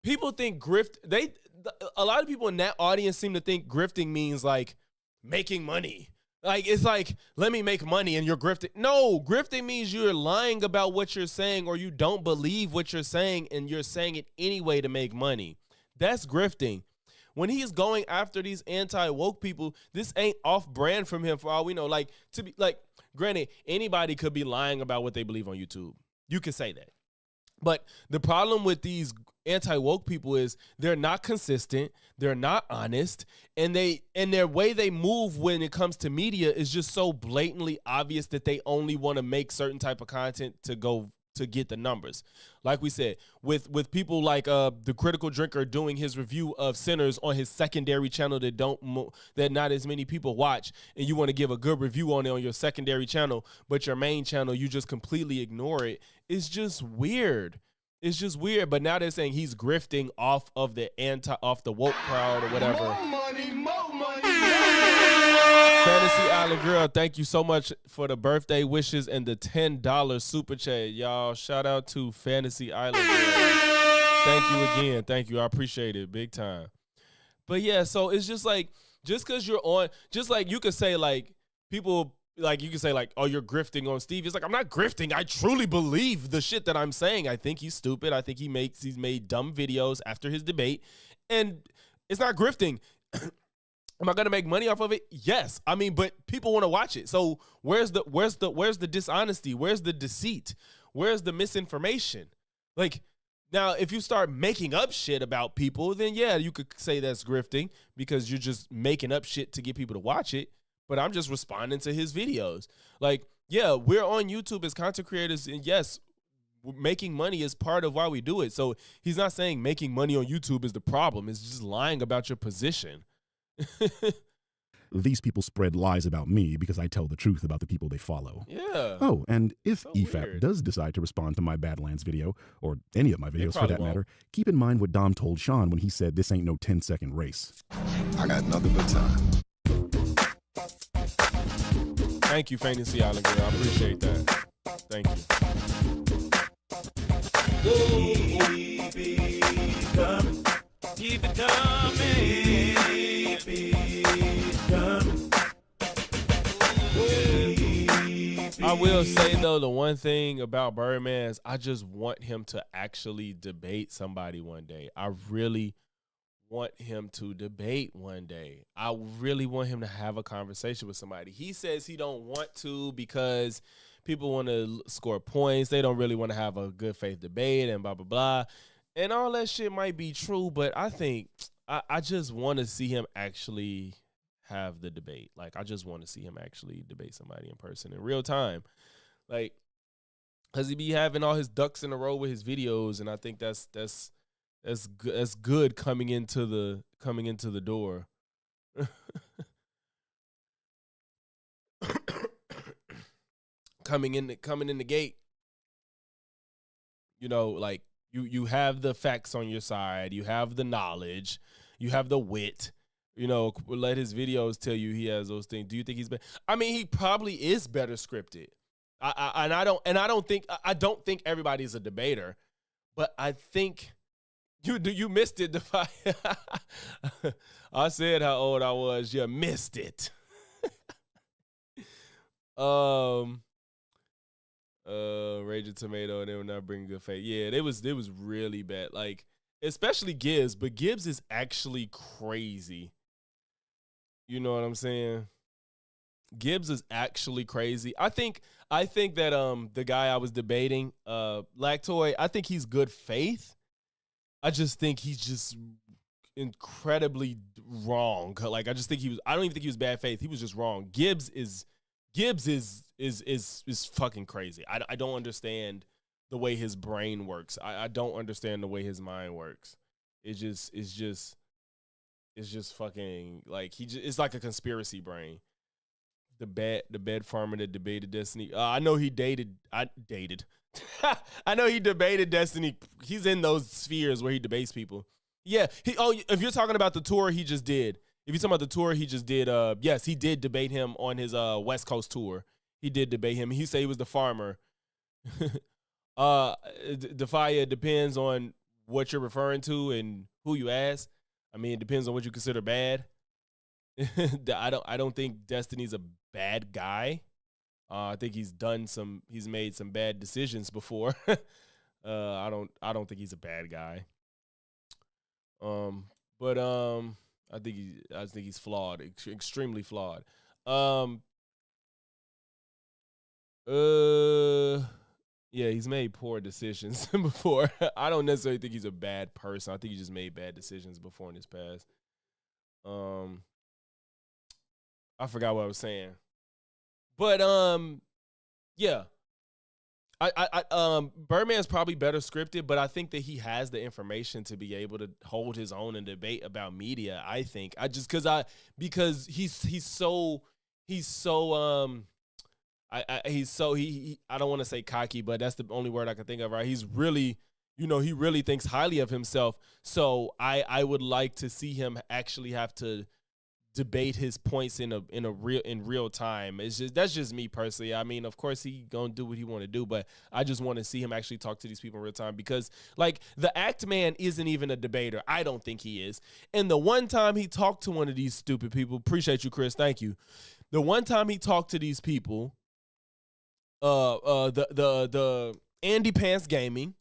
Speaker 2: people think a lot of people in that audience seem to think grifting means like making money. Like, it's like, let me make money and you're grifting. No, grifting means you're lying about what you're saying or you don't believe what you're saying and you're saying it anyway to make money. That's grifting. When he's going after these anti-woke people, this ain't off-brand from him for all we know. Like, to be like, granted, anybody could be lying about what they believe on YouTube. You can say that. But the problem with these anti-woke people is they're not consistent, they're not honest, and their way they move when it comes to media is just so blatantly obvious that they only want to make certain type of content to get the numbers. Like we said, with people like the Critical Drinker doing his review of Sinners on his secondary channel that not as many people watch, and you want to give a good review on it on your secondary channel, but your main channel you just completely ignore it. It's just weird. It's just weird. But now they're saying he's grifting off of the woke crowd or whatever.
Speaker 3: More money, more money.
Speaker 2: Fantasy Island Girl, thank you so much for the birthday wishes and the $10 super chat. Y'all, shout out to Fantasy Island Girl. Thank you again. Thank you. I appreciate it big time. But yeah, so it's just like, just because you're on, just like you could say like people, like you can say like, oh, you're grifting on Steve. It's like, I'm not grifting. I truly believe the shit that I'm saying. I think he's stupid. I think he's made dumb videos after his debate. And it's not grifting. Am I gonna make money off of it? Yes. I mean, but people want to watch it. So where's the dishonesty? Where's the deceit? Where's the misinformation? Like, now, if you start making up shit about people, then yeah, you could say that's grifting because you're just making up shit to get people to watch it. But I'm just responding to his videos. Like, yeah, we're on YouTube as content creators, and yes, making money is part of why we do it. So he's not saying making money on YouTube is the problem. It's just lying about your position.
Speaker 4: these people spread lies about me because I tell the truth about the people they follow.
Speaker 2: Yeah.
Speaker 4: Oh, and if
Speaker 2: So
Speaker 4: EFAP
Speaker 2: weird.
Speaker 4: does decide to respond to my Badlands video, or any of my videos for
Speaker 2: probably
Speaker 4: that
Speaker 2: won't.
Speaker 4: matter, keep in mind what Dom told Sean when he said this ain't no 10-second race.
Speaker 3: I got nothing but time.
Speaker 2: Thank you, Fantasy Island Girl. I appreciate that. Thank you.
Speaker 6: Keep it coming.
Speaker 2: I will say though, the one thing about Birdman is I just want him to actually debate somebody one day. I really want him to debate one day. I really want him to have a conversation with somebody. He says he don't want to because people want to score points. They don't really want to have a good faith debate and blah, blah, blah. And all that shit might be true, but I think I just want to see him actually have the debate. Like, I just want to see him actually debate somebody in person in real time. Like, because he be having all his ducks in a row with his videos, and I think that's good coming into the door. coming in the gate. You know, like you have the facts on your side, you have the knowledge, you have the wit. You know, let his videos tell you he has those things. Do you think he's better? I mean, he probably is better scripted. I don't think everybody's a debater, but I think you missed it. I said how old I was. You missed it. Raging Tomato, and they were not bringing good faith. Yeah, it was really bad. Like, especially Gibbs, but Gibbs is actually crazy. You know what I'm saying? Gibbs is actually crazy. I think that the guy I was debating, Lactoid, I think he's good faith. I just think he's just incredibly wrong. Like, I don't even think he was bad faith. He was just wrong. Gibbs is fucking crazy. I don't understand the way his brain works. I don't understand the way his mind works. It's just fucking like it's like a conspiracy brain. The bed farmer that debated Destiny. I know he dated. I know he debated Destiny. He's in those spheres where he debates people. Yeah. If you're talking about the tour he just did. If you're talking about the tour he just did, yes, he did debate him on his West Coast tour. He did debate him. He said he was the farmer. Defia, depends on what you're referring to and who you ask. I mean, it depends on what you consider bad. I don't think Destiny's a bad guy. I think he's made some bad decisions before. I don't think he's a bad guy. But I think he's flawed, extremely flawed. Yeah, he's made poor decisions before. I don't necessarily think he's a bad person. I think he just made bad decisions before in his past. I forgot what I was saying. But yeah. Birdman's probably better scripted, but I think that he has the information to be able to hold his own and debate about media. I think I don't want to say cocky, but that's the only word I can think of. Right? He's really, he really thinks highly of himself. So I would like to see him actually have to debate his points in real time. That's just me personally. I mean, of course he gonna do what he want to do, but I just want to see him actually talk to these people in real time, because like the Act Man isn't even a debater. I don't think he is. And the one time he talked to one of these stupid people, appreciate you, Chris, thank you. The one time he talked to these people, the Andy Pants Gaming,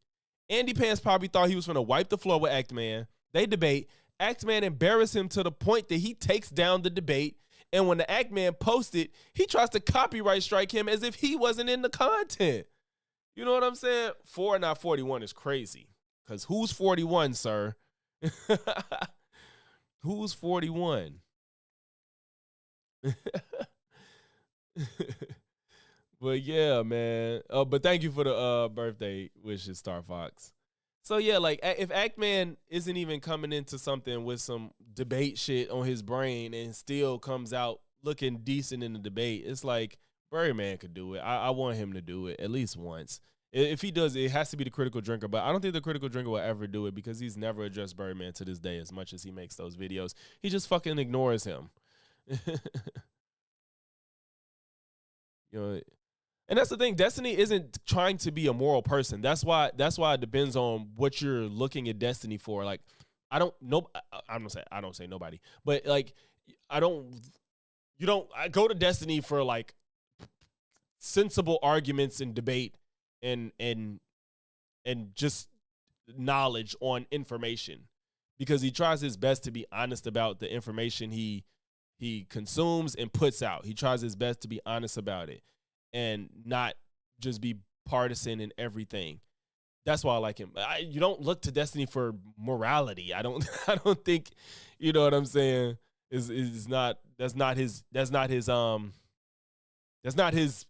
Speaker 2: Andy Pants probably thought he was gonna wipe the floor with Act Man. They debate. Act Man embarrassed him to the point that he takes down the debate. And when the Act Man posted, he tries to copyright strike him as if he wasn't in the content. You know what I'm saying? 4 not 41 is crazy. Because who's 41, sir? Who's 41? But yeah, man. But thank you for the birthday wishes, Star Fox. So yeah, like if Ackman isn't even coming into something with some debate shit on his brain and still comes out looking decent in the debate, it's like Birdman could do it. I want him to do it at least once. If he does, it has to be the critical drinker. But I don't think the critical drinker will ever do it because he's never addressed Birdman to this day as much as he makes those videos. He just fucking ignores him. You know, and that's the thing. Destiny isn't trying to be a moral person. That's why it depends on what you're looking at Destiny for. Like, I don't say nobody, but like, I go to Destiny for like sensible arguments and debate and just knowledge on information, because he tries his best to be honest about the information he consumes and puts out. He tries his best to be honest about it and not just be partisan in everything. That's why I like him. You don't look to Destiny for morality. I don't think, you know what I'm saying, that's not his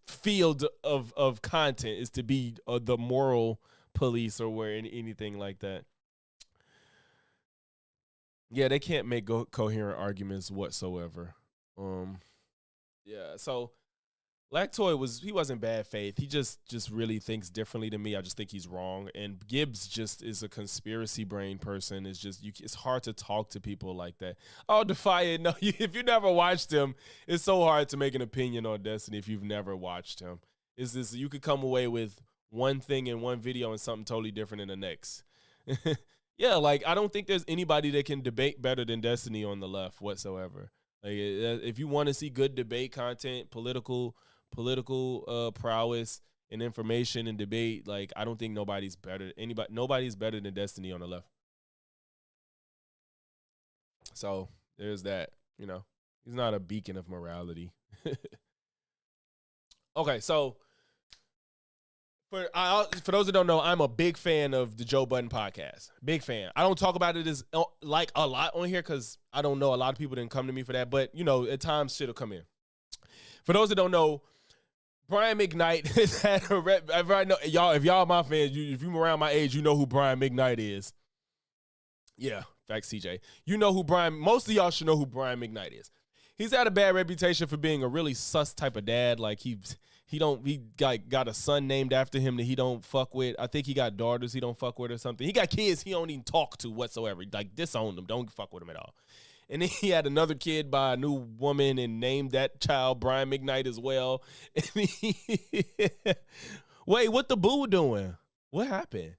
Speaker 2: field of content, is to be the moral police or anything like that. Yeah, they can't make coherent arguments whatsoever. Yeah, so Lactoid he wasn't bad faith. He just really thinks differently than me. I just think he's wrong. And Gibbs just is a conspiracy brain person. It's just it's hard to talk to people like that. Oh, Defiant, no, if you never watched him, it's so hard to make an opinion on Destiny if you've never watched him. It's this, you could come away with one thing in one video and something totally different in the next. Yeah, like I don't think there's anybody that can debate better than Destiny on the left whatsoever. Like if you want to see good debate content, political prowess and information and debate, like I don't think nobody's better than Destiny on the left. So there's that, you know. He's not a beacon of morality. Okay, so for those that don't know, I'm a big fan of the Joe Budden podcast. Big fan. I don't talk about it as like a lot on here because I don't know, a lot of people didn't come to me for that, but you know, at times shit'll come in. For those that don't know, Brian McKnight has had a rep. If y'all my fans, if you around my age, you know who Brian McKnight is. Yeah, facts, CJ. You know who most of y'all should know who Brian McKnight is. He's had a bad reputation for being a really sus type of dad. Like he got a son named after him that he don't fuck with. I think he got daughters he don't fuck with or something. He got kids he don't even talk to whatsoever. Like disown them. Don't fuck with them at all. And then he had another kid by a new woman and named that child Brian McKnight as well. Wait, what the boo doing? What happened?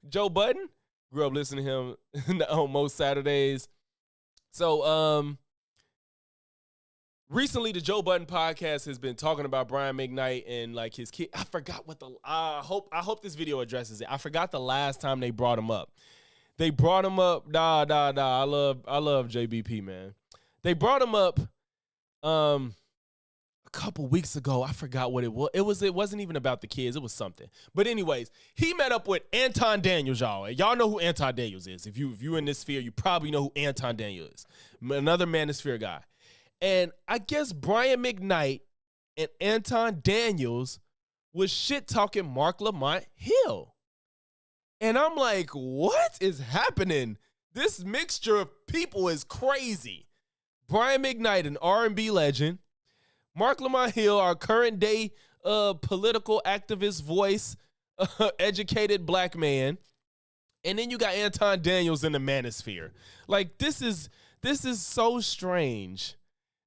Speaker 2: Joe Budden? Grew up listening to him on most Saturdays. So, recently the Joe Budden podcast has been talking about Brian McKnight and like his kid. I forgot what I hope this video addresses it. I forgot the last time they brought him up. They brought him up. Nah. I love JBP, man. They brought him up a couple weeks ago. I forgot what it was. It wasn't even about the kids. It was something. But anyways, he met up with Anton Daniels, y'all. Y'all know who Anton Daniels is. If you in this sphere, you probably know who Anton Daniels is. Another Manosphere guy. And I guess Brian McKnight and Anton Daniels was shit talking Mark Lamont Hill. And I'm like, what is happening? This mixture of people is crazy. Brian McKnight, an R&B legend. Mark Lamont Hill, our current day political activist voice, educated black man. And then you got Anton Daniels in the Manosphere. Like, this is so strange.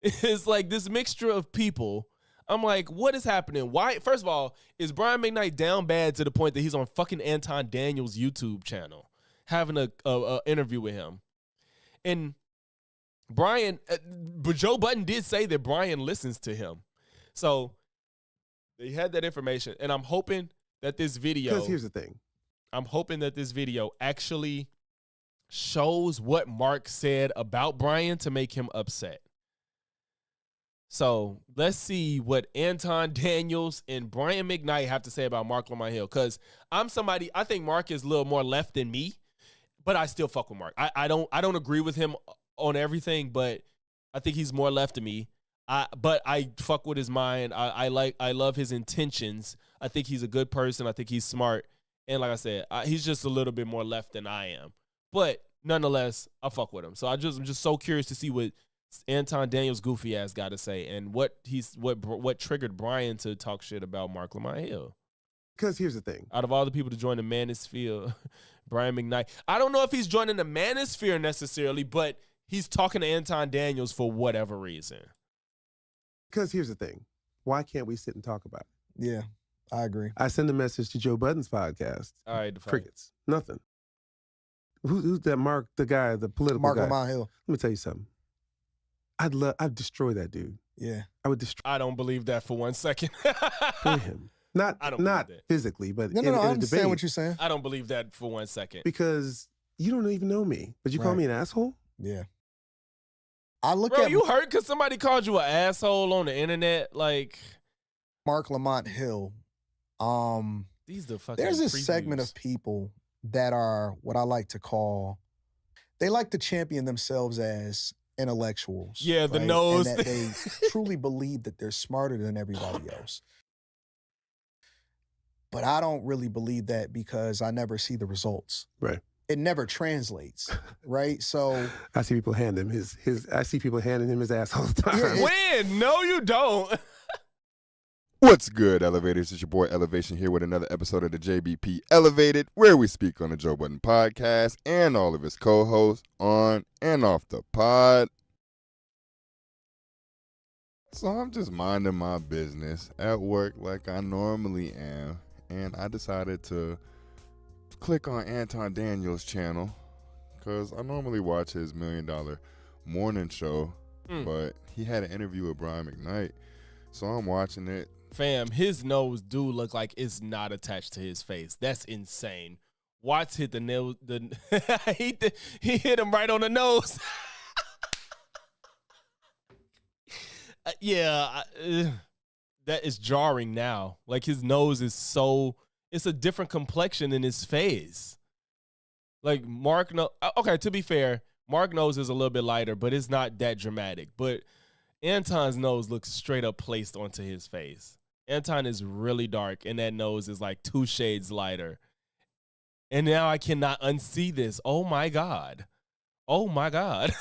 Speaker 2: It's like this mixture of people. I'm like, what is happening? Why? First of all, is Brian McKnight down bad to the point that he's on fucking Anton Daniels' YouTube channel having a interview with him? And Brian, but Joe Budden did say that Brian listens to him. So they had that information. And I'm hoping that this video.
Speaker 7: Because here's the thing.
Speaker 2: I'm hoping that this video actually shows what Mark said about Brian to make him upset. So let's see what Anton Daniels and Brian McKnight have to say about Mark Lamont Hill. Because I think Mark is a little more left than me, but I still fuck with Mark. I don't agree with him on everything, but I think he's more left than me. But I fuck with his mind. I love his intentions. I think he's a good person. I think he's smart. And like I said, he's just a little bit more left than I am. But nonetheless, I fuck with him. So I'm just so curious to see what Anton Daniels' goofy ass got to say and what triggered Brian to talk shit about Mark Lamont Hill.
Speaker 7: Because here's the thing.
Speaker 2: Out of all the people to join the Manosphere, Brian McKnight. I don't know if he's joining the Manosphere necessarily, but he's talking to Anton Daniels for whatever reason.
Speaker 7: Because here's the thing. Why can't we sit and talk about it?
Speaker 8: Yeah, I agree.
Speaker 7: I send a message to Joe Budden's podcast.
Speaker 2: All right,
Speaker 7: crickets. Nothing. Who's that Mark, the guy, the political
Speaker 8: Mark
Speaker 7: guy?
Speaker 8: Lamont Hill.
Speaker 7: Let me tell you something. I'd destroy that dude.
Speaker 8: Yeah.
Speaker 7: I would destroy
Speaker 2: I don't believe that for 1 second.
Speaker 7: him. Not physically, but
Speaker 8: No,
Speaker 7: in
Speaker 8: I
Speaker 7: a
Speaker 8: understand
Speaker 7: debate.
Speaker 8: what you're saying.
Speaker 2: I don't believe that for 1 second.
Speaker 7: Because you don't even know me, but you call
Speaker 8: Right.
Speaker 7: me an asshole?
Speaker 8: Yeah. I look
Speaker 2: Bro,
Speaker 8: at
Speaker 2: you hurt because somebody called you an asshole on the internet? Like,
Speaker 8: Mark Lamont Hill.
Speaker 2: these the fucking
Speaker 8: There's this
Speaker 2: previews.
Speaker 8: segment of people that are what I like to call, they like to champion themselves as intellectuals.
Speaker 2: Yeah, the
Speaker 8: right?
Speaker 2: nose.
Speaker 8: And that they truly believe that they're smarter than everybody else. But I don't really believe that because I never see the results.
Speaker 7: Right.
Speaker 8: It never translates, right? So
Speaker 7: I see people hand him his I see people handing him his ass all the time.
Speaker 8: Yeah,
Speaker 2: When? No, you don't.
Speaker 3: What's good, Elevators? It's your boy Elevation here with another episode of the JBP Elevated, where we speak on the Joe Budden podcast and all of his co-hosts on and off the pod. So I'm just minding my business at work like I normally am, and I decided to click on Anton Daniels' channel because I normally watch his $1 Million morning show, but he had an interview with Brian McKnight, so I'm watching it.
Speaker 2: Fam, his nose do look like it's not attached to his face. That's insane. Watts hit the nail. He hit him right on the nose. That is jarring now. Like his nose is so. It's a different complexion in his face. Like Mark, okay. To be fair, Mark nose is a little bit lighter, but it's not that dramatic. But Anton's nose looks straight up placed onto his face. Anton is really dark, and that nose is like 2 shades lighter. And now I cannot unsee this. Oh my God. Oh my God.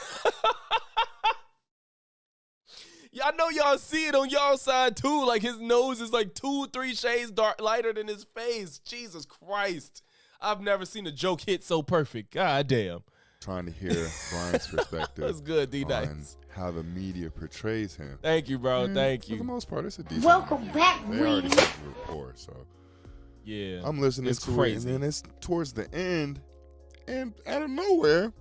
Speaker 2: Yeah, I know y'all see it on y'all side too. Like his nose is like 2-3 shades lighter than his face. Jesus Christ. I've never seen a joke hit so perfect. God damn.
Speaker 3: Trying to hear Brian's perspective.
Speaker 2: That's good,
Speaker 3: on
Speaker 2: D-Nice.
Speaker 3: how the media portrays him.
Speaker 2: Thank you, bro.
Speaker 3: And
Speaker 2: Thank
Speaker 3: For the
Speaker 2: you.
Speaker 3: most part, it's a decent.
Speaker 9: Welcome back,
Speaker 3: They already
Speaker 9: Weezy.
Speaker 3: said you were poor, so
Speaker 2: Yeah.
Speaker 3: I'm listening
Speaker 2: It's
Speaker 3: to
Speaker 2: crazy.
Speaker 3: it, and then it's towards the end, and out of nowhere,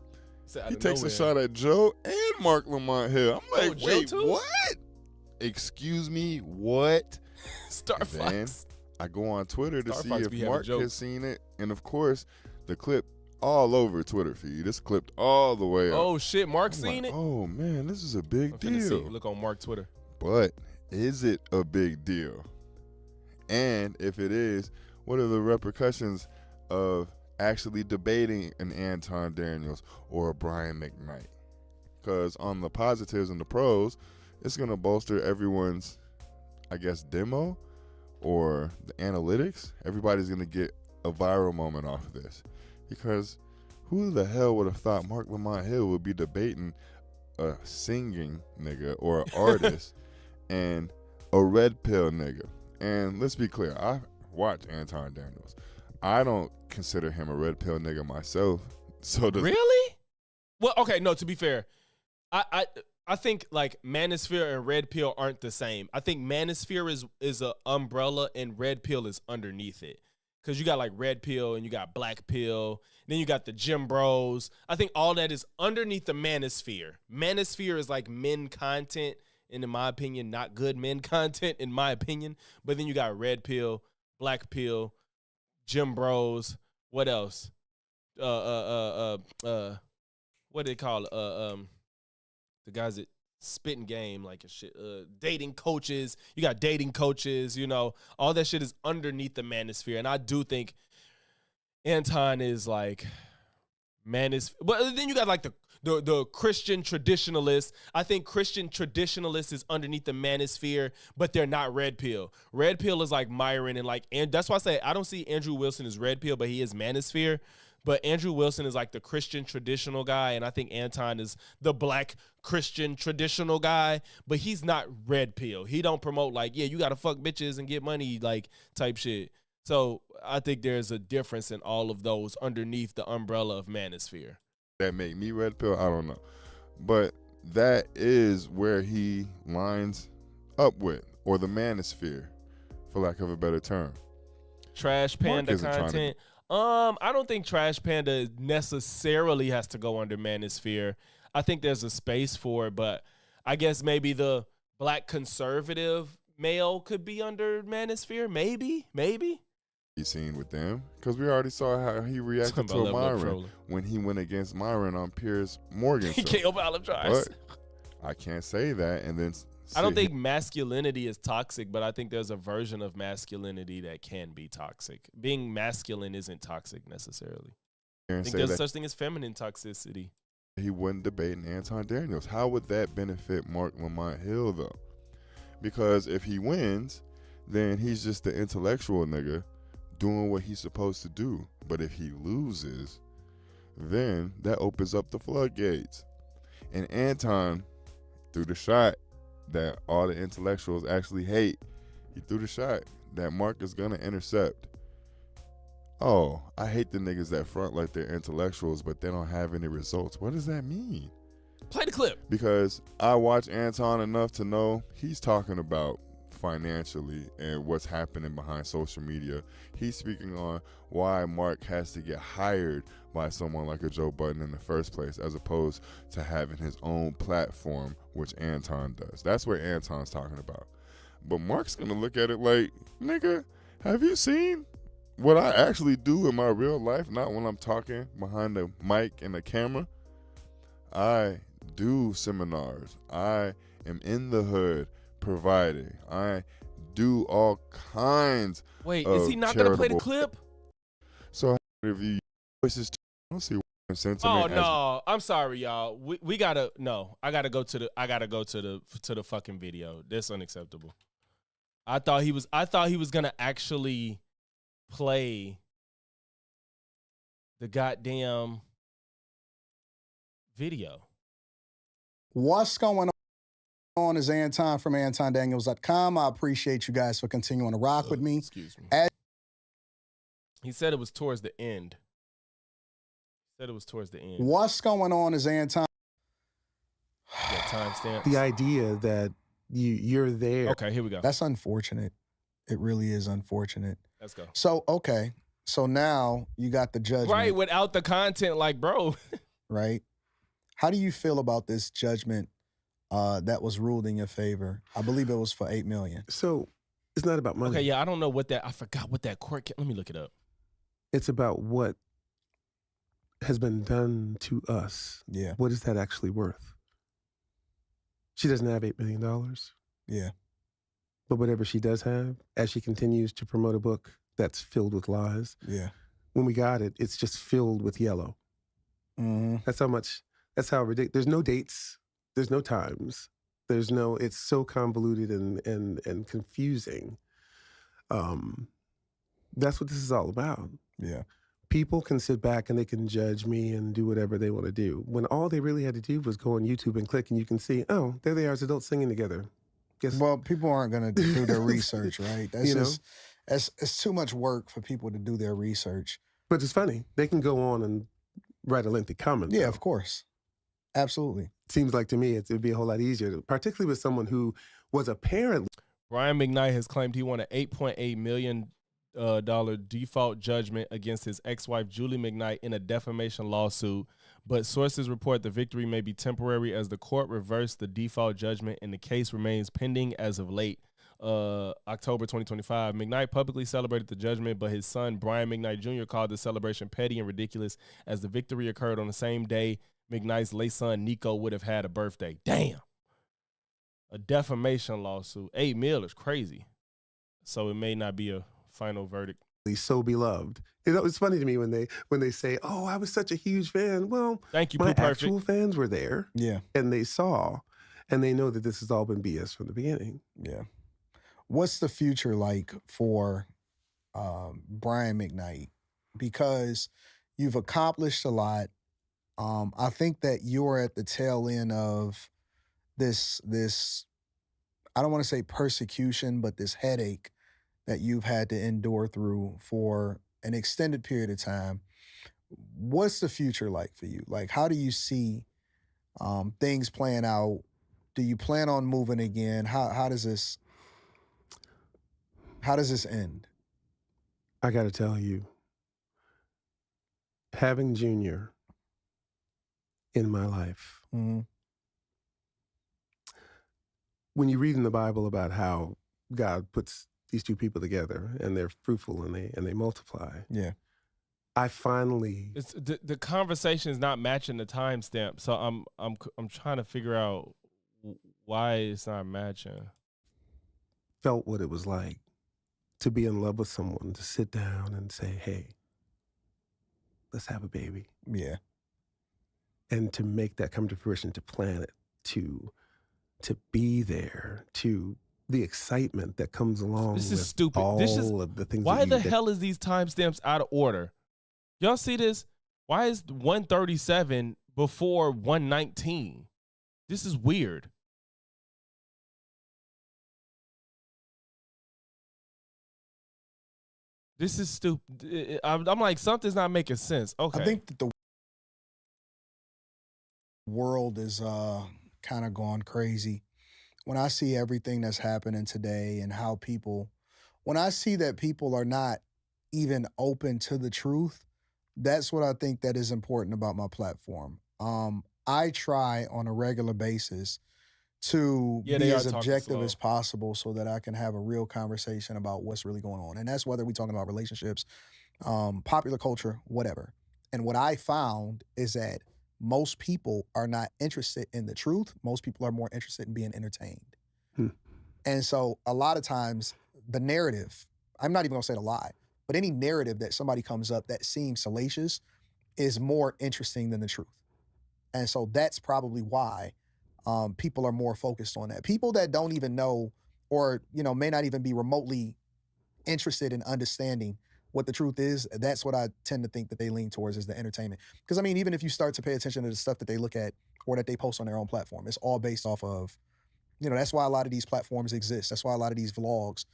Speaker 3: he takes a shot at Joe and Mark Lamont Hill. I'm like,
Speaker 2: Joe
Speaker 3: wait,
Speaker 2: too?
Speaker 3: what? Excuse me, what?
Speaker 2: Star
Speaker 3: And then
Speaker 2: Fox.
Speaker 3: I go on Twitter to
Speaker 2: Star
Speaker 3: see
Speaker 2: Fox
Speaker 3: if
Speaker 2: be having
Speaker 3: Mark
Speaker 2: jokes.
Speaker 3: has seen it, and of course, the clip all over Twitter feed. It's clipped all the way up.
Speaker 2: Oh shit, Mark
Speaker 3: I'm
Speaker 2: seen
Speaker 3: like,
Speaker 2: it?
Speaker 3: oh man, this is a big
Speaker 2: I'm finna see.
Speaker 3: deal.
Speaker 2: Look on Mark Twitter.
Speaker 3: But is it a big deal? And if it is, what are the repercussions of actually debating an Anton Daniels or a Brian McKnight? Because on the positives and the pros, it's going to bolster everyone's, I guess, demo or the analytics. Everybody's going to get a viral moment off of this. Because who the hell would have thought Mark Lamont Hill would be debating a singing nigga or an artist and a red pill nigga? And let's be clear, I watch Anton Daniels. I don't consider him a red pill nigga myself. So does
Speaker 2: Really? Well, okay, no, to be fair, I think like Manosphere and Red Pill aren't the same. I think Manosphere is a umbrella and Red Pill is underneath it. Cause you got like Red Pill and you got Black Pill, then you got the Gym Bros. I think all that is underneath the Manosphere. Manosphere is like men content, and in my opinion, not good men content, in my opinion. But then you got Red Pill, Black Pill, Gym Bros. What else? What do they call it? The guys that spitting game like a shit. Dating coaches. You got dating coaches. You know, all that shit is underneath the Manosphere, and I do think Anton is like Manosphere. But then you got like the Christian traditionalists. I think Christian traditionalists is underneath the manosphere, but they're not red pill. Red pill is like Myron and that's why I say I don't see Andrew Wilson as red pill, but he is manosphere. But Andrew Wilson is like the Christian traditional guy, and I think Anton is the black Christian traditional guy, but he's not red pill. He don't promote like, yeah, you got to fuck bitches and get money like type shit. So I think there's a difference in all of those underneath the umbrella of manosphere.
Speaker 3: That make me red pill, I don't know. But that is where he lines up with, or the manosphere, for lack of a better term.
Speaker 2: Trash Panda
Speaker 3: isn't trying to-
Speaker 2: content. I don't think Trash Panda necessarily has to go under manosphere. I think there's a space for it, but I guess maybe the black conservative male could be under manosphere. Maybe.
Speaker 3: He's seen with them, because we already saw how he reacted
Speaker 2: Talking
Speaker 3: to
Speaker 2: about level up
Speaker 3: Myron
Speaker 2: trolling.
Speaker 3: when he went against Myron on Piers Morgan
Speaker 2: He
Speaker 3: show.
Speaker 2: killed Olive Drive.
Speaker 3: But I can't say that and then
Speaker 2: I don't
Speaker 3: sit
Speaker 2: think masculinity is toxic, but I think there's a version of masculinity that can be toxic. Being masculine isn't toxic necessarily.
Speaker 3: here
Speaker 2: I
Speaker 3: and
Speaker 2: think
Speaker 3: say
Speaker 2: there's
Speaker 3: that
Speaker 2: such thing as feminine toxicity.
Speaker 3: he wouldn't debate Anton Daniels. How would that benefit Mark Lamont Hill, though? Because if he wins, then he's just the intellectual nigga doing what he's supposed to do. But if he loses, then that opens up the floodgates. And Anton threw the shot that all the intellectuals actually hate. He threw the shot that Mark is going to intercept. Oh, I hate the niggas that front like they're intellectuals, but they don't have any results. What does that mean?
Speaker 2: Play the clip.
Speaker 3: Because I watch Anton enough to know he's talking about financially and what's happening behind social media. He's speaking on why Mark has to get hired by someone like a Joe Budden in the first place, as opposed to having his own platform, which Anton does. That's what Anton's talking about. But Mark's gonna look at it like, nigga, have you seen what I actually do in my real life? Not when I'm talking behind the mic and the camera. I do seminars. I am in the hood providing. I do all kinds.
Speaker 2: Wait, is he not going to play the clip?
Speaker 3: So if you voices, I don't see what sentiment.
Speaker 2: Oh no, I'm sorry, y'all. We gotta I gotta go to the fucking video. That's unacceptable. I thought he was gonna actually play the goddamn video.
Speaker 8: What's going on is Anton from AntonDaniels.com. I appreciate you guys for continuing to rock with me.
Speaker 2: Excuse me. He said it was towards the end.
Speaker 8: What's going on is Anton.
Speaker 2: Yeah, timestamp.
Speaker 7: The idea that you're there.
Speaker 2: Okay, here we go.
Speaker 8: That's unfortunate. It really is unfortunate.
Speaker 2: Let's go.
Speaker 8: So, okay. So now you got the judgment.
Speaker 2: Right, without the content, like, bro.
Speaker 8: Right? How do you feel about this judgment that was ruled in your favor? I believe it was for $8 million.
Speaker 7: So it's not about money.
Speaker 2: Okay, yeah, I don't know I forgot what that court. Let me look it up.
Speaker 7: It's about what has been done to us.
Speaker 8: Yeah.
Speaker 7: What is that actually worth? She doesn't have $8 million.
Speaker 8: Yeah.
Speaker 7: But whatever she does have, as she continues to promote a book that's filled with lies,
Speaker 8: Yeah.
Speaker 7: when we got it, it's just filled with yellow.
Speaker 8: Mm-hmm.
Speaker 7: That's how ridiculous. There's no dates. There's no times. It's so convoluted and confusing. That's what this is all about.
Speaker 8: Yeah.
Speaker 7: People can sit back and they can judge me and do whatever they want to do, when all they really had to do was go on YouTube and click, and you can see, oh, there they are as adults singing together.
Speaker 8: Well, people aren't going to do their research, right? That's
Speaker 7: You know?
Speaker 8: just, it's too much work for people to do their research.
Speaker 7: But it's funny. They can go on and write a lengthy comment.
Speaker 8: Yeah,
Speaker 7: though.
Speaker 8: of course. Absolutely.
Speaker 7: Seems like to me it would be a whole lot easier, particularly with someone who was apparently.
Speaker 2: Brian McKnight has claimed he won an $8.8 million default judgment against his ex-wife Julie McKnight in a defamation lawsuit, but sources report the victory may be temporary as the court reversed the default judgment and the case remains pending as of late October 2025. McKnight publicly celebrated the judgment, but his son Brian McKnight Jr. called the celebration petty and ridiculous as the victory occurred on the same day McKnight's late son Nico would have had a birthday. Damn. A defamation lawsuit. $8 million is crazy. So it may not be a final verdict.
Speaker 7: so beloved. You know, it's funny to me when they say, "Oh, I was such a huge fan." Well,
Speaker 2: Thank you,
Speaker 7: my
Speaker 2: Pooh Perfect.
Speaker 7: actual fans were there,
Speaker 8: Yeah.
Speaker 7: and they saw, and they know that this has all been BS from the beginning.
Speaker 8: Yeah. What's the future like for Brian McKnight? Because you've accomplished a lot. I think that you're at the tail end of this I don't want to say persecution, but this headache that you've had to endure through for an extended period of time. What's the future like for you? Like, how do you see things playing out? Do you plan on moving again? How does this end?
Speaker 7: I got to tell you, having Junior in my life,
Speaker 8: Mhm.
Speaker 7: when you read in the Bible about how God puts these two people together and they're fruitful and they multiply,
Speaker 8: Yeah.
Speaker 7: I finally
Speaker 2: It's the conversation is not matching the timestamp, so I'm trying to figure out why it's not matching.
Speaker 7: felt what it was like to be in love with someone, to sit down and say, "Hey, let's have a baby,"
Speaker 8: Yeah.
Speaker 7: and to make that come to fruition, to plan it, to be there, to the excitement that comes along
Speaker 2: This
Speaker 7: with
Speaker 2: is stupid.
Speaker 7: all
Speaker 2: This is
Speaker 7: of the things.
Speaker 2: why the
Speaker 7: that
Speaker 2: hell is these timestamps out of order? Y'all see this? Why is 137 before 119? This is weird. This is stupid. I'm like, something's not making sense. Okay.
Speaker 8: I think that the world is kind of gone crazy. When I see everything that's happening today and how when I see that people are not even open to the truth, that's what I think that is important about my platform. I try on a regular basis to
Speaker 2: Yeah,
Speaker 8: be
Speaker 2: they are
Speaker 8: as
Speaker 2: talking
Speaker 8: objective
Speaker 2: slow.
Speaker 8: as possible so that I can have a real conversation about what's really going on. And that's whether we're talking about relationships, popular culture, whatever. And what I found is that most people are not interested in the truth. Most people are more interested in being entertained.
Speaker 7: Hmm.
Speaker 8: And so a lot of times the narrative, I'm not even gonna say the lie, but any narrative that somebody comes up that seems salacious is more interesting than the truth. And so that's probably why people are more focused on that. People that don't even know or, may not even be remotely interested in understanding what the truth is, that's what I tend to think that they lean towards is the entertainment. Because, I mean, even if you start to pay attention to the stuff that they look at or that they post on their own platform, it's all based off of, that's why a lot of these platforms exist. That's why a lot of these vlogs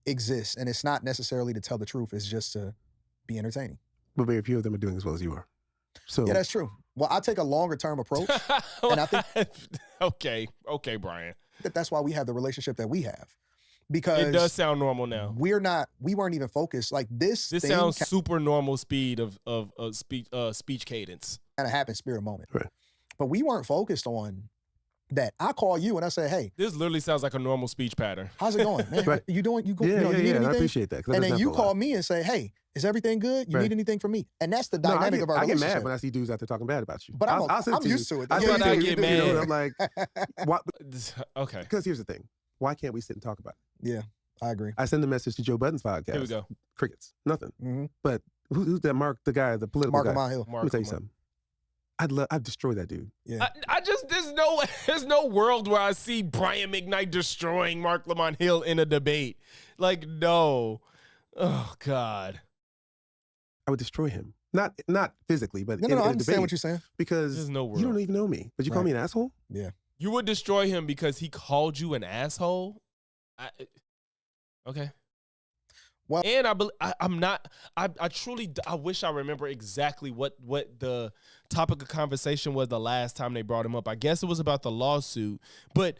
Speaker 8: exist. And it's not necessarily to tell the truth. It's just to be entertaining.
Speaker 7: But very few of them are doing as well as you are. So
Speaker 8: Yeah, that's true. Well, I take a longer term approach. And I think
Speaker 2: okay, Brian.
Speaker 8: that's why we have the relationship that we have. Because
Speaker 2: It does sound normal now.
Speaker 8: we weren't even focused. Like this
Speaker 2: This
Speaker 8: thing
Speaker 2: sounds super normal speed of speech cadence.
Speaker 8: kind of happened spirit moment.
Speaker 7: Right.
Speaker 8: But we weren't focused on that. I call you and I say, "Hey,
Speaker 2: This literally sounds like a normal speech pattern.
Speaker 8: how's it going, man?
Speaker 7: Right.
Speaker 8: You doing? You go?
Speaker 7: yeah,
Speaker 8: you
Speaker 7: yeah,
Speaker 8: need
Speaker 7: yeah.
Speaker 8: anything?"
Speaker 7: I appreciate that. 'cause that
Speaker 8: And
Speaker 7: doesn't
Speaker 8: then you
Speaker 7: happen a lot.
Speaker 8: call me and say, "Hey, is everything good? You
Speaker 7: Right.
Speaker 8: need anything from me?" And that's the
Speaker 7: No,
Speaker 8: dynamic of our
Speaker 7: I get
Speaker 8: relationship.
Speaker 7: mad when I see dudes out there talking bad about you.
Speaker 8: But
Speaker 7: I'll send it
Speaker 8: I'm
Speaker 7: to
Speaker 8: used
Speaker 7: you.
Speaker 8: to it.
Speaker 7: I
Speaker 2: That's
Speaker 7: send
Speaker 2: why
Speaker 7: it
Speaker 2: I
Speaker 7: to
Speaker 2: get
Speaker 7: you, you know,
Speaker 2: mad.
Speaker 7: and I'm like, what?
Speaker 2: Okay.
Speaker 7: Because here's the thing. Why can't we sit and talk about it?
Speaker 8: Yeah, I agree.
Speaker 7: I send a message to Joe Budden's podcast.
Speaker 2: Here we go.
Speaker 7: Crickets. Nothing.
Speaker 8: Mm-hmm.
Speaker 7: But who's that Mark, the guy, the political
Speaker 8: Mark
Speaker 7: guy?
Speaker 8: Lamont Hill.
Speaker 7: Let me tell you something. I'd destroy that dude.
Speaker 8: Yeah.
Speaker 2: I just there's no world where I see Brian McKnight destroying Mark Lamont Hill in a debate. Like, no. Oh God.
Speaker 7: I would destroy him. Not physically, but
Speaker 8: No,
Speaker 7: in
Speaker 8: I
Speaker 7: a
Speaker 8: understand
Speaker 7: debate.
Speaker 8: what you're saying.
Speaker 7: Because
Speaker 2: There's no
Speaker 7: you don't
Speaker 2: world.
Speaker 7: even know me. But you call
Speaker 8: Right.
Speaker 7: me an asshole?
Speaker 8: Yeah.
Speaker 2: You would destroy him because he called you an asshole? Okay.
Speaker 8: Well-
Speaker 2: and I'm not. I truly. I wish I remember exactly what the topic of conversation was the last time they brought him up. I guess it was about the lawsuit. But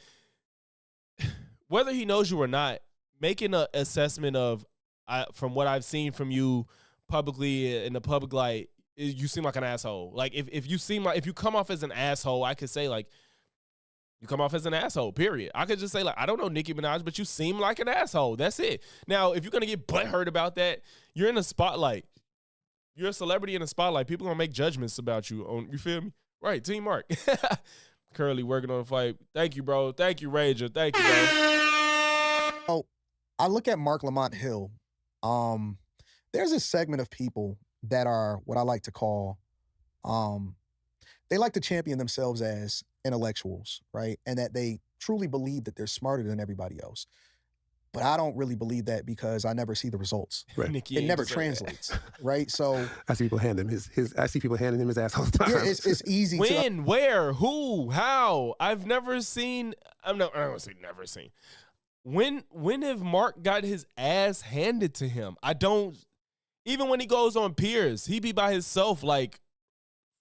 Speaker 2: whether he knows you or not, making an assessment of, from what I've seen from you publicly in the public light, you seem like an asshole. Like if you come off as an asshole, I could say like, you come off as an asshole, period. I could just say, like, I don't know Nicki Minaj, but you seem like an asshole. That's it. Now, if you're going to get butthurt about that, you're in the spotlight. You're a celebrity in the spotlight. People going to make judgments about you. You feel me? Right, Team Mark. Currently working on a fight. Thank you, bro. Thank you, Rager. Thank you, bro.
Speaker 8: I look at Mark Lamont Hill. There's a segment of people that are what I like to call, they like to champion themselves as intellectuals, right? And that they truly believe that they're smarter than everybody else. But I don't really believe that because I never see the results.
Speaker 7: Right.
Speaker 2: Nikki
Speaker 8: It
Speaker 2: ain't
Speaker 8: never
Speaker 2: deserve that.
Speaker 8: translates, right? So
Speaker 7: I see people hand him his I see people handing him his ass all the time.
Speaker 8: yeah, it's easy to
Speaker 2: When, where, who, how? I've never seen. I don't say never seen. When have Mark got his ass handed to him? I don't. Even when he goes on Piers, he be by himself, like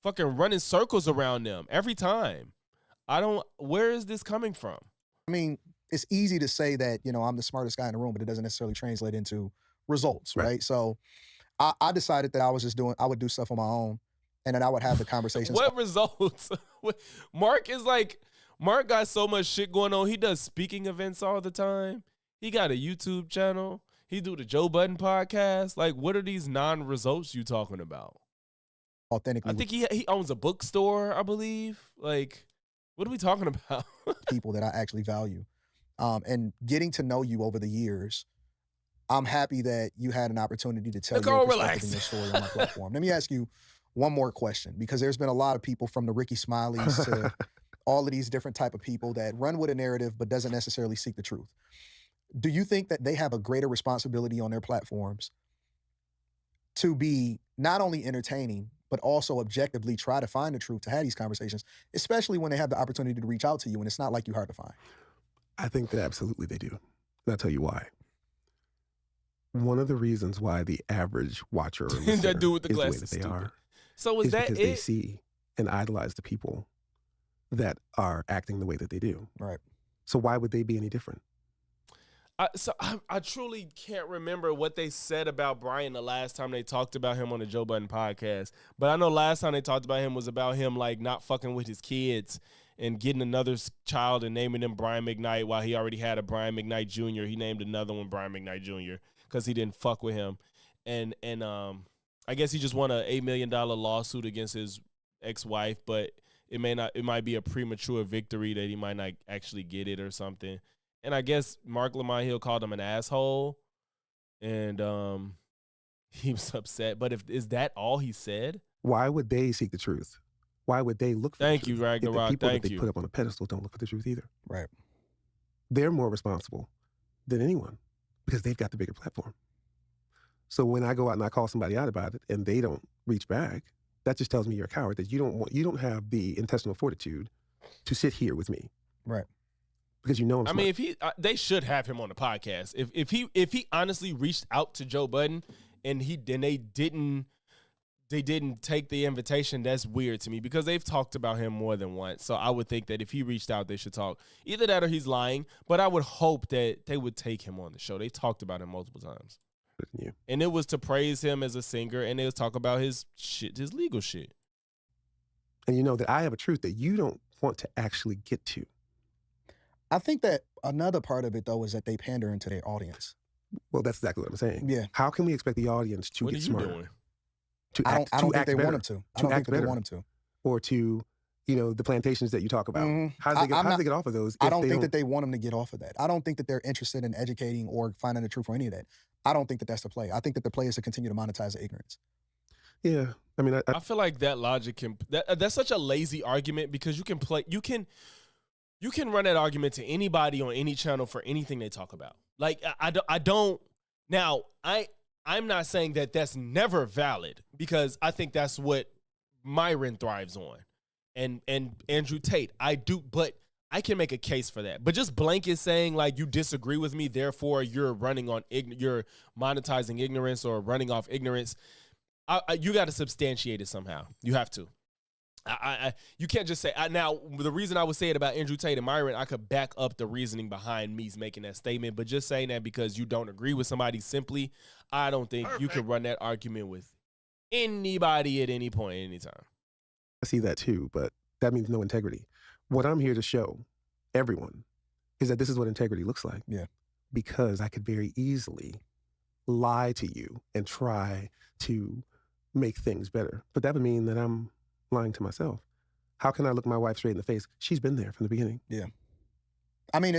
Speaker 2: fucking running circles around them every time. I don't. Where is this coming from?
Speaker 8: I mean, it's easy to say that, I'm the smartest guy in the room, but it doesn't necessarily translate into results, right? So I decided that I would do stuff on my own, and then I would have the conversations.
Speaker 2: What results? Mark got so much shit going on. He does speaking events all the time. He got a YouTube channel. He do the Joe Budden podcast. Like, what are these non-results you talking about?
Speaker 8: Authentically
Speaker 2: I think he owns a bookstore, I believe. Like, what are we talking about?
Speaker 8: people that I actually value. And getting to know you over the years, I'm happy that you had an opportunity to tell
Speaker 2: Nicole,
Speaker 8: your perspective
Speaker 2: relax.
Speaker 8: and your story on my platform. Let me ask you one more question, because there's been a lot of people from the Ricky Smileys to all of these different type of people that run with a narrative but doesn't necessarily seek the truth. Do you think that they have a greater responsibility on their platforms to be not only entertaining, but also objectively try to find the truth, to have these conversations, especially when they have the opportunity to reach out to you and it's not like you hard to find?
Speaker 7: I think that absolutely they do. And I'll tell you why. One of the reasons why the average watcher or listener
Speaker 2: That dude with the
Speaker 7: is the way
Speaker 2: glasses
Speaker 7: that they
Speaker 2: stupid.
Speaker 7: are
Speaker 2: So is that
Speaker 7: because they
Speaker 2: it?
Speaker 7: see and idolize the people that are acting the way that they do.
Speaker 8: Right.
Speaker 7: So why would they be any different?
Speaker 2: I truly can't remember what they said about Brian the last time they talked about him on the Joe Budden podcast. But I know last time they talked about him was about him like not fucking with his kids and getting another child and naming him Brian McKnight while he already had a Brian McKnight Jr. He named another one Brian McKnight Jr. because he didn't fuck with him. And I guess he just won a $8 million lawsuit against his ex-wife, but it might be a premature victory that he might not actually get it or something. And I guess Mark Lamont Hill called him an asshole, and he was upset. But is that all he said?
Speaker 7: Why would they seek the truth? Why would they look for
Speaker 2: Thank
Speaker 7: the
Speaker 2: you,
Speaker 7: truth? If the
Speaker 2: Ragnarok.
Speaker 7: people
Speaker 2: Thank
Speaker 7: that they
Speaker 2: you.
Speaker 7: put up on a pedestal don't look for the truth either.
Speaker 8: Right.
Speaker 7: They're more responsible than anyone because they've got the bigger platform. So when I go out and I call somebody out about it and they don't reach back, that just tells me you're a coward, that you don't have the intestinal fortitude to sit here with me.
Speaker 8: Right.
Speaker 7: Because you know I'm
Speaker 2: I
Speaker 7: smart.
Speaker 2: mean, if they should have him on the podcast. If he honestly reached out to Joe Budden and they didn't take the invitation, that's weird to me because they've talked about him more than once. So I would think that if he reached out, they should talk. Either that or he's lying. But I would hope that they would take him on the show. They talked about him multiple times.
Speaker 7: You.
Speaker 2: And it was to praise him as a singer, and they was talk about his shit, his legal shit.
Speaker 7: And you know that I have a truth that you don't want to actually get to.
Speaker 8: I think that another part of it, though, is that they pander into their audience.
Speaker 7: Well, that's exactly what I'm saying.
Speaker 8: Yeah.
Speaker 7: How can we expect the audience to
Speaker 2: What are
Speaker 7: get
Speaker 2: you
Speaker 7: smarter?
Speaker 2: doing?
Speaker 7: To
Speaker 8: I
Speaker 7: act,
Speaker 8: don't
Speaker 7: to
Speaker 8: think
Speaker 7: act
Speaker 8: they
Speaker 7: better,
Speaker 8: want them to. I
Speaker 7: to
Speaker 8: don't think
Speaker 7: act
Speaker 8: that they
Speaker 7: better.
Speaker 8: want them to.
Speaker 7: Or to, the plantations that you talk about.
Speaker 8: Mhm.
Speaker 7: How do they get off of those?
Speaker 8: I
Speaker 7: if
Speaker 8: don't
Speaker 7: they
Speaker 8: think that they want them to get off of that. I don't think that they're interested in educating or finding the truth or any of that. I don't think that that's the play. I think that the play is to continue to monetize the ignorance.
Speaker 7: Yeah. I mean,
Speaker 2: I feel like that logic that's such a lazy argument because you can run that argument to anybody on any channel for anything they talk about. Like I don't now I'm not saying that that's never valid because I think that's what Myron thrives on and Andrew Tate. I do, but I can make a case for that. But just blanket saying like you disagree with me, therefore you're running on you're monetizing ignorance or running off ignorance. You got to substantiate it somehow. You have to. You can't just say now. The reason I would say it about Andrew Tate and Myron, I could back up the reasoning behind me making that statement. But just saying that because you don't agree with somebody simply, I don't think you can run that argument with anybody at any point, anytime.
Speaker 7: I see that too, but that means no integrity. What I'm here to show everyone is that this is what integrity looks like.
Speaker 8: Yeah.
Speaker 7: Because I could very easily lie to you and try to make things better. But that would mean that I'm lying to myself. How can I look my wife straight in the face? She's been there from the beginning.
Speaker 8: Yeah. I mean,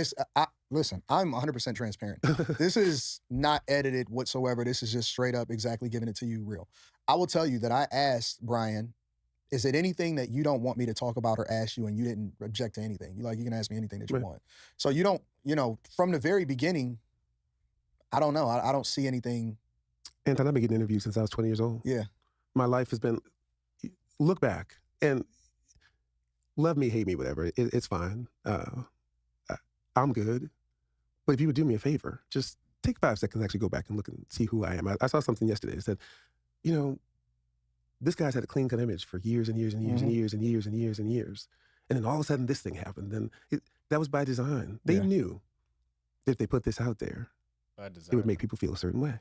Speaker 8: listen, I'm 100% transparent. This is not edited whatsoever. This is just straight up exactly giving it to you real. I will tell you that I asked Brian, is it anything that you don't want me to talk about or ask you and you didn't object to anything? You can ask me anything that you
Speaker 7: Right.
Speaker 8: want. So you don't, from the very beginning, I don't know. I don't see anything.
Speaker 7: Anton, I've been getting interviewed since I was 20 years old.
Speaker 8: Yeah.
Speaker 7: My life has been, look back and love me, hate me, whatever. It's fine. I'm good. But if you would do me a favor, just take 5 seconds and actually go back and look and see who I am. I saw something yesterday that said, this guy's had a clean cut image for years and years and years and years and years and years and years. And then all of a sudden this thing happened. And that was by design. They knew that if they put this out there, it would make people feel a certain way.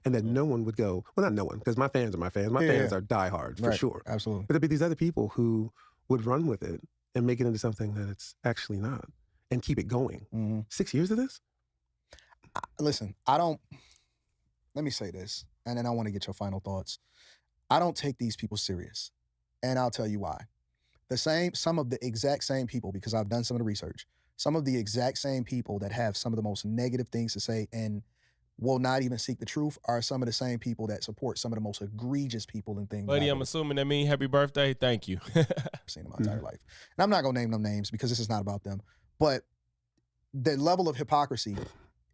Speaker 7: And that no one would go, well, not no one, because my fans are my fans. My fans are diehard for sure.
Speaker 8: Absolutely.
Speaker 7: But there'd be these other people who would run with it and make it into something that it's actually not and keep it going. 6 years of this?
Speaker 8: Listen, let me say this, and then I want to get your final thoughts. I don't take these people serious, and I'll tell you why. Some of the exact same people, because I've done some of the research, some of the exact same people that have some of the most negative things to say and will not even seek the truth are some of the same people that support some of the most egregious people and things.
Speaker 2: Buddy, I'm assuming that means happy birthday. Thank you.
Speaker 8: I've seen in my entire life. And I'm not going to name them names because this is not about them. But the level of hypocrisy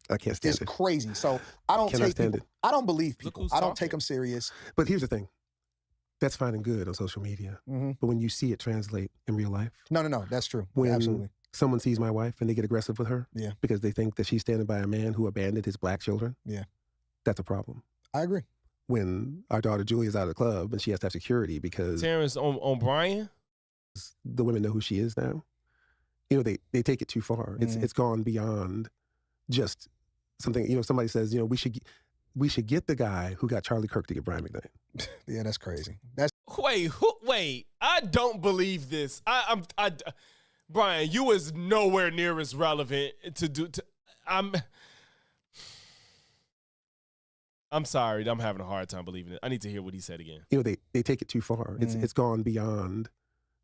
Speaker 7: I can't stand
Speaker 8: is
Speaker 7: it.
Speaker 8: crazy. So I don't
Speaker 7: Cannot
Speaker 8: take
Speaker 7: stand
Speaker 8: people. I don't believe people.
Speaker 2: who's
Speaker 8: I don't
Speaker 2: talking.
Speaker 8: take them serious.
Speaker 7: But here's the thing. That's fine and good on social media. But when you see it translate in real life,
Speaker 8: No. That's true.
Speaker 7: when
Speaker 8: Absolutely.
Speaker 7: someone sees my wife and they get aggressive with her
Speaker 8: Yeah.
Speaker 7: because they think that she's standing by a man who abandoned his black children,
Speaker 8: Yeah.
Speaker 7: that's a problem.
Speaker 8: I agree.
Speaker 7: When our daughter Julia's out of the club and she has to have security because
Speaker 2: Terrence on Brian.
Speaker 7: the women know who she is now, they take it too far. It's gone beyond just something. Somebody says, we should get the guy who got Charlie Kirk to get Brian McKnight.
Speaker 8: Yeah, that's crazy.
Speaker 2: Wait. I don't believe this. Brian, you was nowhere near as relevant I'm sorry. I'm having a hard time believing it. I need to hear what he said again.
Speaker 7: They take it too far. It's gone beyond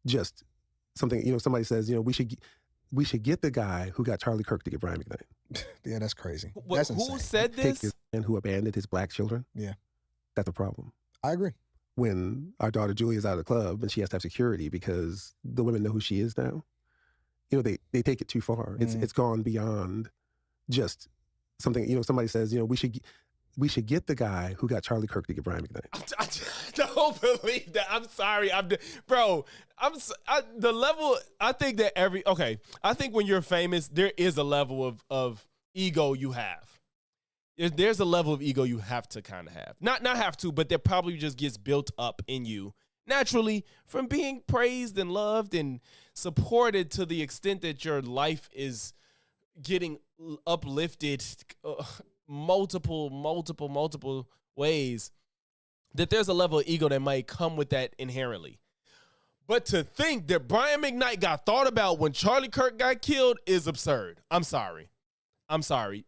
Speaker 7: just something. Somebody says, we should get the guy who got Charlie Kirk to get Brian McKnight.
Speaker 8: Yeah, that's crazy.
Speaker 2: Who
Speaker 8: That's insane.
Speaker 2: said
Speaker 7: Take
Speaker 2: this?
Speaker 7: this man who abandoned his black children.
Speaker 8: Yeah.
Speaker 7: That's a problem.
Speaker 8: I agree.
Speaker 7: When our daughter Julia's out of the club and she has to have security because the women know who she is now, they take it too far. It's gone beyond just something. Somebody says, we should get the guy who got Charlie Kirk to get Brian McKnight.
Speaker 2: I don't believe that. I'm sorry. The level, I think that I think when you're famous, there is a level of ego you have. There's a level of ego you have to kind of have. Not have to, but that probably just gets built up in you naturally from being praised and loved and supported to the extent that your life is getting uplifted multiple ways, that there's a level of ego that might come with that inherently. But to think that Brian McKnight got thought about when Charlie Kirk got killed is absurd. I'm sorry.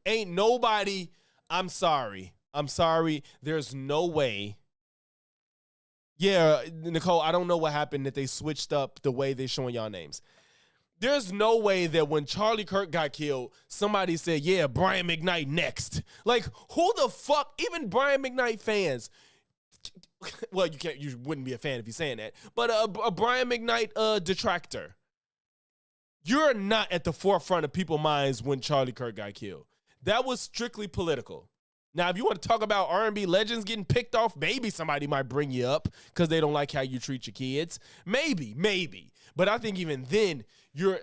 Speaker 2: Ain't nobody, I'm sorry. There's no way. Yeah, Nicole, I don't know what happened that they switched up the way they're showing y'all names. There's no way that when Charlie Kirk got killed, somebody said, yeah, Brian McKnight next. Like, who the fuck, even Brian McKnight fans, well, you wouldn't be a fan if you're saying that, but a Brian McKnight detractor, you're not at the forefront of people's minds when Charlie Kirk got killed. That was strictly political. Now, if you want to talk about R&B legends getting picked off, maybe somebody might bring you up because they don't like how you treat your kids. Maybe. But I think even then,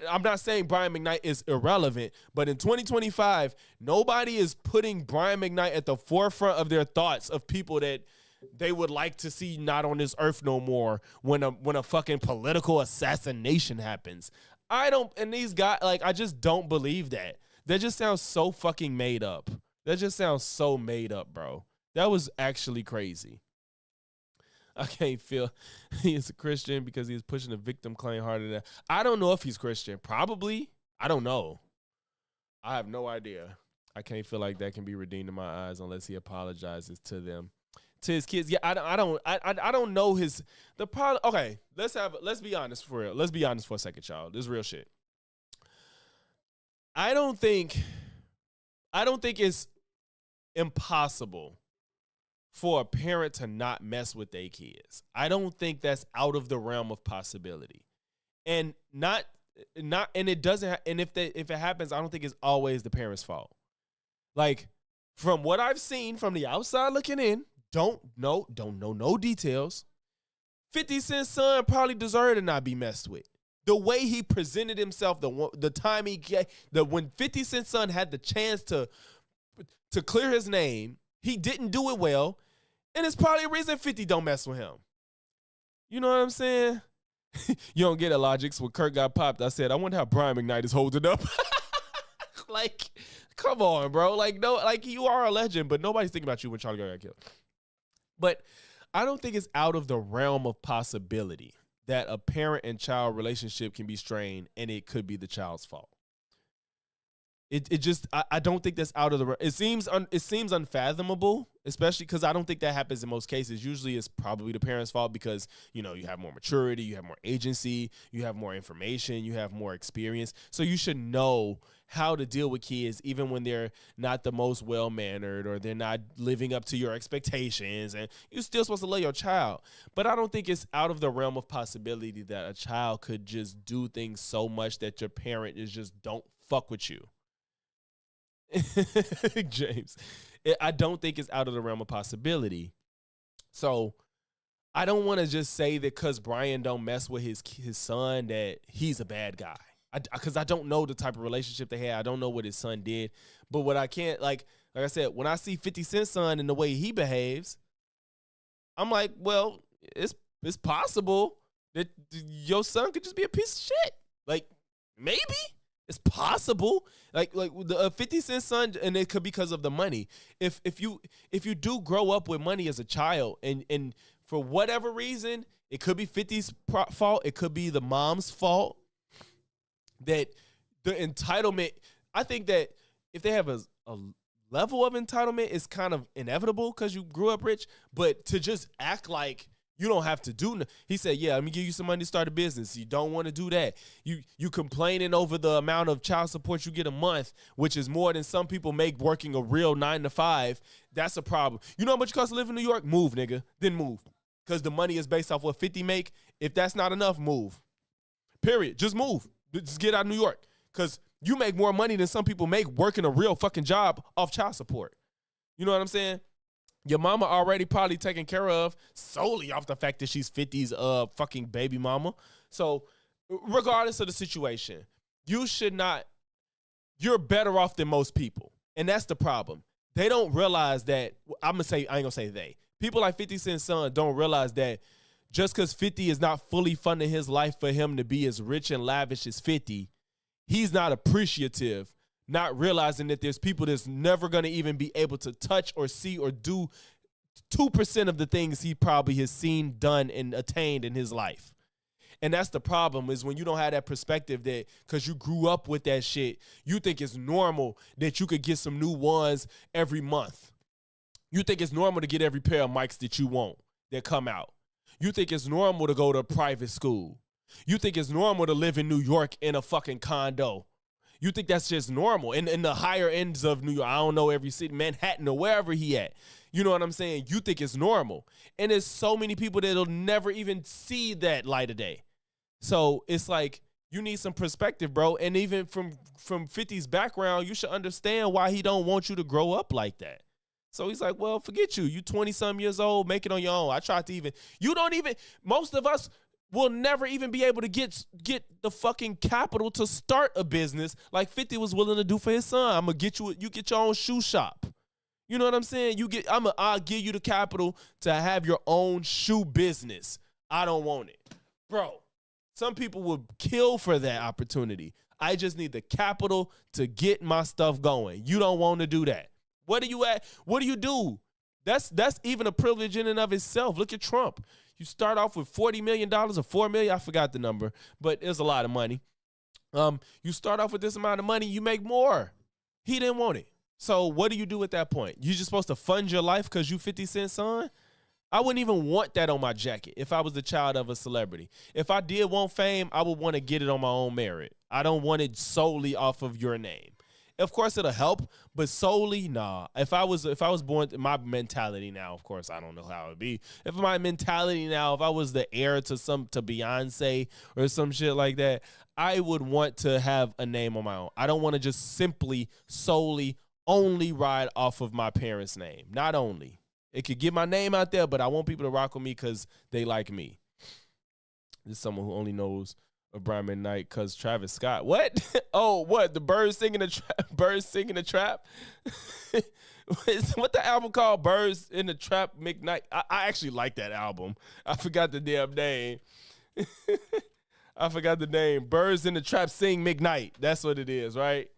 Speaker 2: I'm not saying Brian McKnight is irrelevant, but in 2025, nobody is putting Brian McKnight at the forefront of their thoughts of people that they would like to see not on this earth no more when a fucking political assassination happens. These guys, I just don't believe that. That just sounds so fucking made up. That just sounds so made up, bro. That was actually crazy. I can't feel he is a Christian because he is pushing a victim claim harder than. I don't know if he's Christian. Probably. I don't know. I have no idea. I can't feel like that can be redeemed in my eyes unless he apologizes to them, to his kids. Yeah, I don't know the problem. Okay, let's be honest for real. Let's be honest for a second, y'all. This is real shit. I don't think it's impossible for a parent to not mess with their kids. I don't think that's out of the realm of possibility. And it doesn't, and if it happens, I don't think it's always the parent's fault. Like, from what I've seen from the outside looking in, don't know no details. 50 Cent's son probably deserved to not be messed with. The way he presented himself, the time when 50 Cent's son had the chance to clear his name, he didn't do it well, and it's probably a reason 50 don't mess with him. You know what I'm saying? You don't get it, Logics. When Kirk got popped, I said, I wonder how Brian McKnight is holding up. Like, come on, bro. Like, no, like, you are a legend, but nobody's thinking about you when Charlie Garner got killed. But I don't think it's out of the realm of possibility that a parent and child relationship can be strained and it could be the child's fault. I don't think that's out of the. It seems unfathomable, especially because I don't think that happens in most cases. Usually, it's probably the parent's fault because you have more maturity, you have more agency, you have more information, you have more experience. So you should know how to deal with kids, even when they're not the most well mannered or they're not living up to your expectations. And you're still supposed to love your child. But I don't think it's out of the realm of possibility that a child could just do things so much that your parent is just don't fuck with you. James, I don't think it's out of the realm of possibility. So I don't want to just say that because Brian don't mess with his son that he's a bad guy. Because I don't know the type of relationship they had. I don't know what his son did. But what I can't, like I said, when I see 50 Cent's son and the way he behaves, I'm like, well, it's possible that your son could just be a piece of shit. Like, maybe. It's possible, like the 50 Cent's son, and it could be because of the money. If you do grow up with money as a child, and for whatever reason, it could be 50's fault, it could be the mom's fault. That the entitlement, I think that if they have a level of entitlement, it's kind of inevitable because you grew up rich. But to just act like you don't have to do. He said, "Yeah, let me give you some money to start a business." You don't want to do that. You complaining over the amount of child support you get a month, which is more than some people make working a real 9 to 5. That's a problem. You know how much it costs to live in New York? Move, nigga. Then move, because the money is based off what 50 make. If that's not enough, move. Period. Just move. Just get out of New York, because you make more money than some people make working a real fucking job off child support. You know what I'm saying? Your mama already probably taken care of solely off the fact that she's 50's fucking baby mama. So regardless of the situation, you're better off than most people. And that's the problem. They don't realize that, I ain't gonna say they. People like 50 Cent's son don't realize that just because 50 is not fully funding his life for him to be as rich and lavish as 50, he's not appreciative, not realizing that there's people that's never going to even be able to touch or see or do 2% of the things he probably has seen, done, and attained in his life. And that's the problem, is when you don't have that perspective, that because you grew up with that shit, you think it's normal that you could get some new ones every month. You think it's normal to get every pair of mics that you want that come out. You think it's normal to go to a private school. You think it's normal to live in New York in a fucking condo. You think that's just normal. In the higher ends of New York, I don't know, every city, Manhattan or wherever he at. You know what I'm saying? You think it's normal. And there's so many people that'll never even see that light of day. So it's like, you need some perspective, bro. And even from 50's background, you should understand why he don't want you to grow up like that. So he's like, well, forget you. You 20-some years old, make it on your own. I tried to most of us will never even be able to get the fucking capital to start a business like 50 was willing to do for his son. I'm going to you get your own shoe shop. You know what I'm saying? I'll give you the capital to have your own shoe business. I don't want it. Bro, some people would kill for that opportunity. I just need the capital to get my stuff going. You don't want to do that. What do you at? What do you do? That's even a privilege in and of itself. Look at Trump. You start off with $40 million or $4 million. I forgot the number, but it's a lot of money. You start off with this amount of money, you make more. He didn't want it. So what do you do at that point? You just supposed to fund your life because you 50 Cent's son? I wouldn't even want that on my jacket if I was the child of a celebrity. If I did want fame, I would want to get it on my own merit. I don't want it solely off of your name. Of course, it'll help, but solely, nah. If I was born, my mentality now, of course, I don't know how it'd be. If my mentality now, if I was the heir to Beyonce or some shit like that, I would want to have a name on my own. I don't want to just simply, solely, only ride off of my parents' name. Not only. It could get my name out there, but I want people to rock with me because they like me. This is someone who only knows of Brian McKnight because Travis Scott. What? Oh, what? The Birds singing the trap? Birds singing the trap? What the album called? Birds in the Trap McKnight. I actually like that album. I forgot the damn name. I forgot the name. Birds in the Trap sing McKnight. That's what it is, right?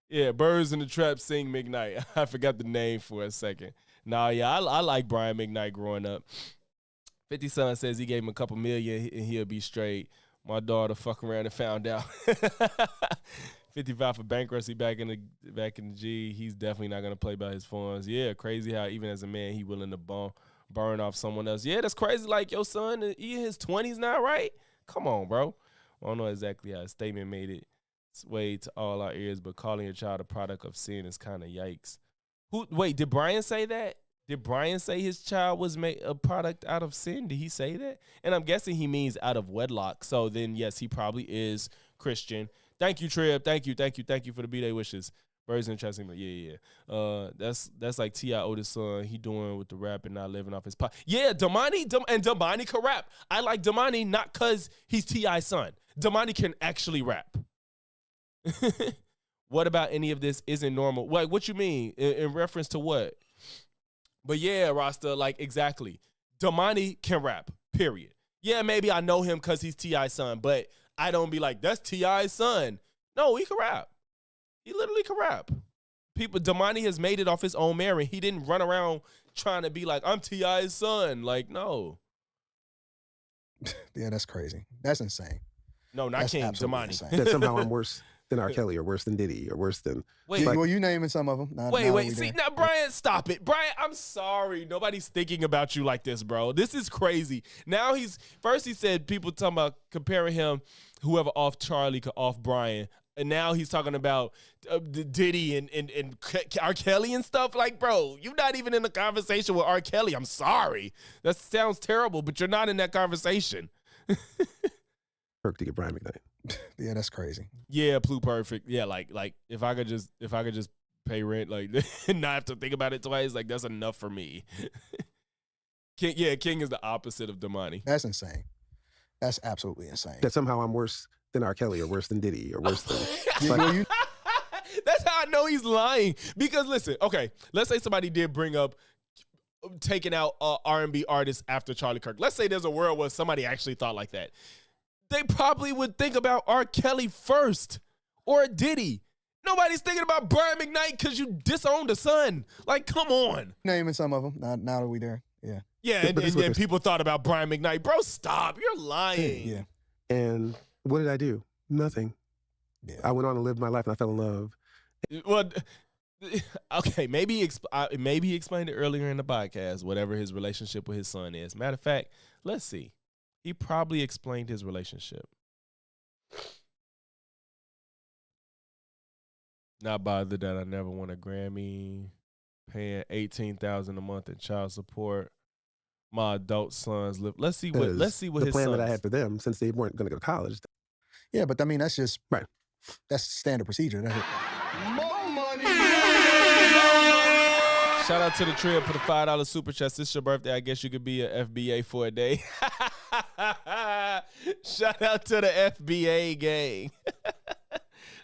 Speaker 2: Yeah, Birds in the Trap sing McKnight. I forgot the name for a second. Nah, yeah, I like Brian McKnight growing up. 50 Cent says he gave him a couple million and he'll be straight. My daughter fucking around and found out. 55 for bankruptcy back in the G. He's definitely not gonna play by his funds. Yeah, crazy how even as a man he willing to burn off someone else. Yeah, that's crazy. Like your son, he in his 20s now, right? Come on, bro. I don't know exactly how his statement made it way to all our ears, but calling your child a product of sin is kind of yikes. Wait, did Brian say that? Did Brian say his child was made a product out of sin? Did he say that? And I'm guessing he means out of wedlock. So then, yes, he probably is Christian. Thank you, Trib. Thank you for the B-Day wishes. Birds in the chat. Yeah. That's like T.I. oldest son. He doing with the rap and not living off his pot. Yeah, Damani can rap. I like Damani not because he's T.I.'s son. Damani can actually rap. What about any of this isn't normal? What you mean? In reference to what? But yeah, Rasta, like exactly. Damani can rap, period. Yeah, maybe I know him because he's T.I.'s son, but I don't be like, that's T.I.'s son. No, he can rap. He literally can rap. Damani has made it off his own merit. He didn't run around trying to be like, I'm T.I.'s son. Like, no.
Speaker 8: Yeah, that's crazy. That's insane.
Speaker 2: No, not King, Damani.
Speaker 7: That somehow I'm worse than R. Kelly or worse than Diddy or worse than...
Speaker 2: Wait,
Speaker 8: well, you naming some of them.
Speaker 2: Wait. See, now, Brian, stop it. Brian, I'm sorry. Nobody's thinking about you like this, bro. This is crazy. Now he said people talking about comparing him, whoever off Charlie off Brian. And now he's talking about Diddy and R. Kelly and stuff. Like, bro, you're not even in the conversation with R. Kelly. I'm sorry. That sounds terrible, but you're not in that conversation.
Speaker 7: To get Brian McKnight.
Speaker 8: Yeah, that's crazy.
Speaker 2: Yeah, Perfect. Yeah, like if I could just pay rent, like and not have to think about it twice, like that's enough for me. King is the opposite of Damani.
Speaker 8: That's insane. That's absolutely insane.
Speaker 7: That somehow I'm worse than R. Kelly or worse than Diddy or worse than...
Speaker 2: That's how I know he's lying. Because listen, okay, let's say somebody did bring up taking out R&B artists after Charlie Kirk. Let's say there's a world where somebody actually thought like that. They probably would think about R. Kelly first or Diddy. Nobody's thinking about Brian McKnight because you disowned a son. Like, come on.
Speaker 8: Naming some of them. Now that we there. Yeah.
Speaker 2: Yeah, and people thought about Brian McKnight. Bro, stop. You're lying.
Speaker 8: Yeah.
Speaker 7: And what did I do? Nothing.
Speaker 8: Yeah.
Speaker 7: I went on and lived my life and I fell in love.
Speaker 2: Well, okay, maybe he explained it earlier in the podcast, whatever his relationship with his son is. Matter of fact, let's see. He probably explained his relationship. Not bothered that I never won a Grammy. Paying $18,000 a month in child support. My adult sons live. Let's see what
Speaker 7: the
Speaker 2: his
Speaker 7: plan
Speaker 2: sons.
Speaker 7: that I had for them since they weren't going to go to college.
Speaker 8: Yeah, but I mean that's just
Speaker 7: right.
Speaker 8: That's standard procedure. That's it.
Speaker 6: More money.
Speaker 2: Shout out to the Trib for the $5 super chat. This your birthday. I guess you could be a FBA for a day. Shout out to the FBA gang.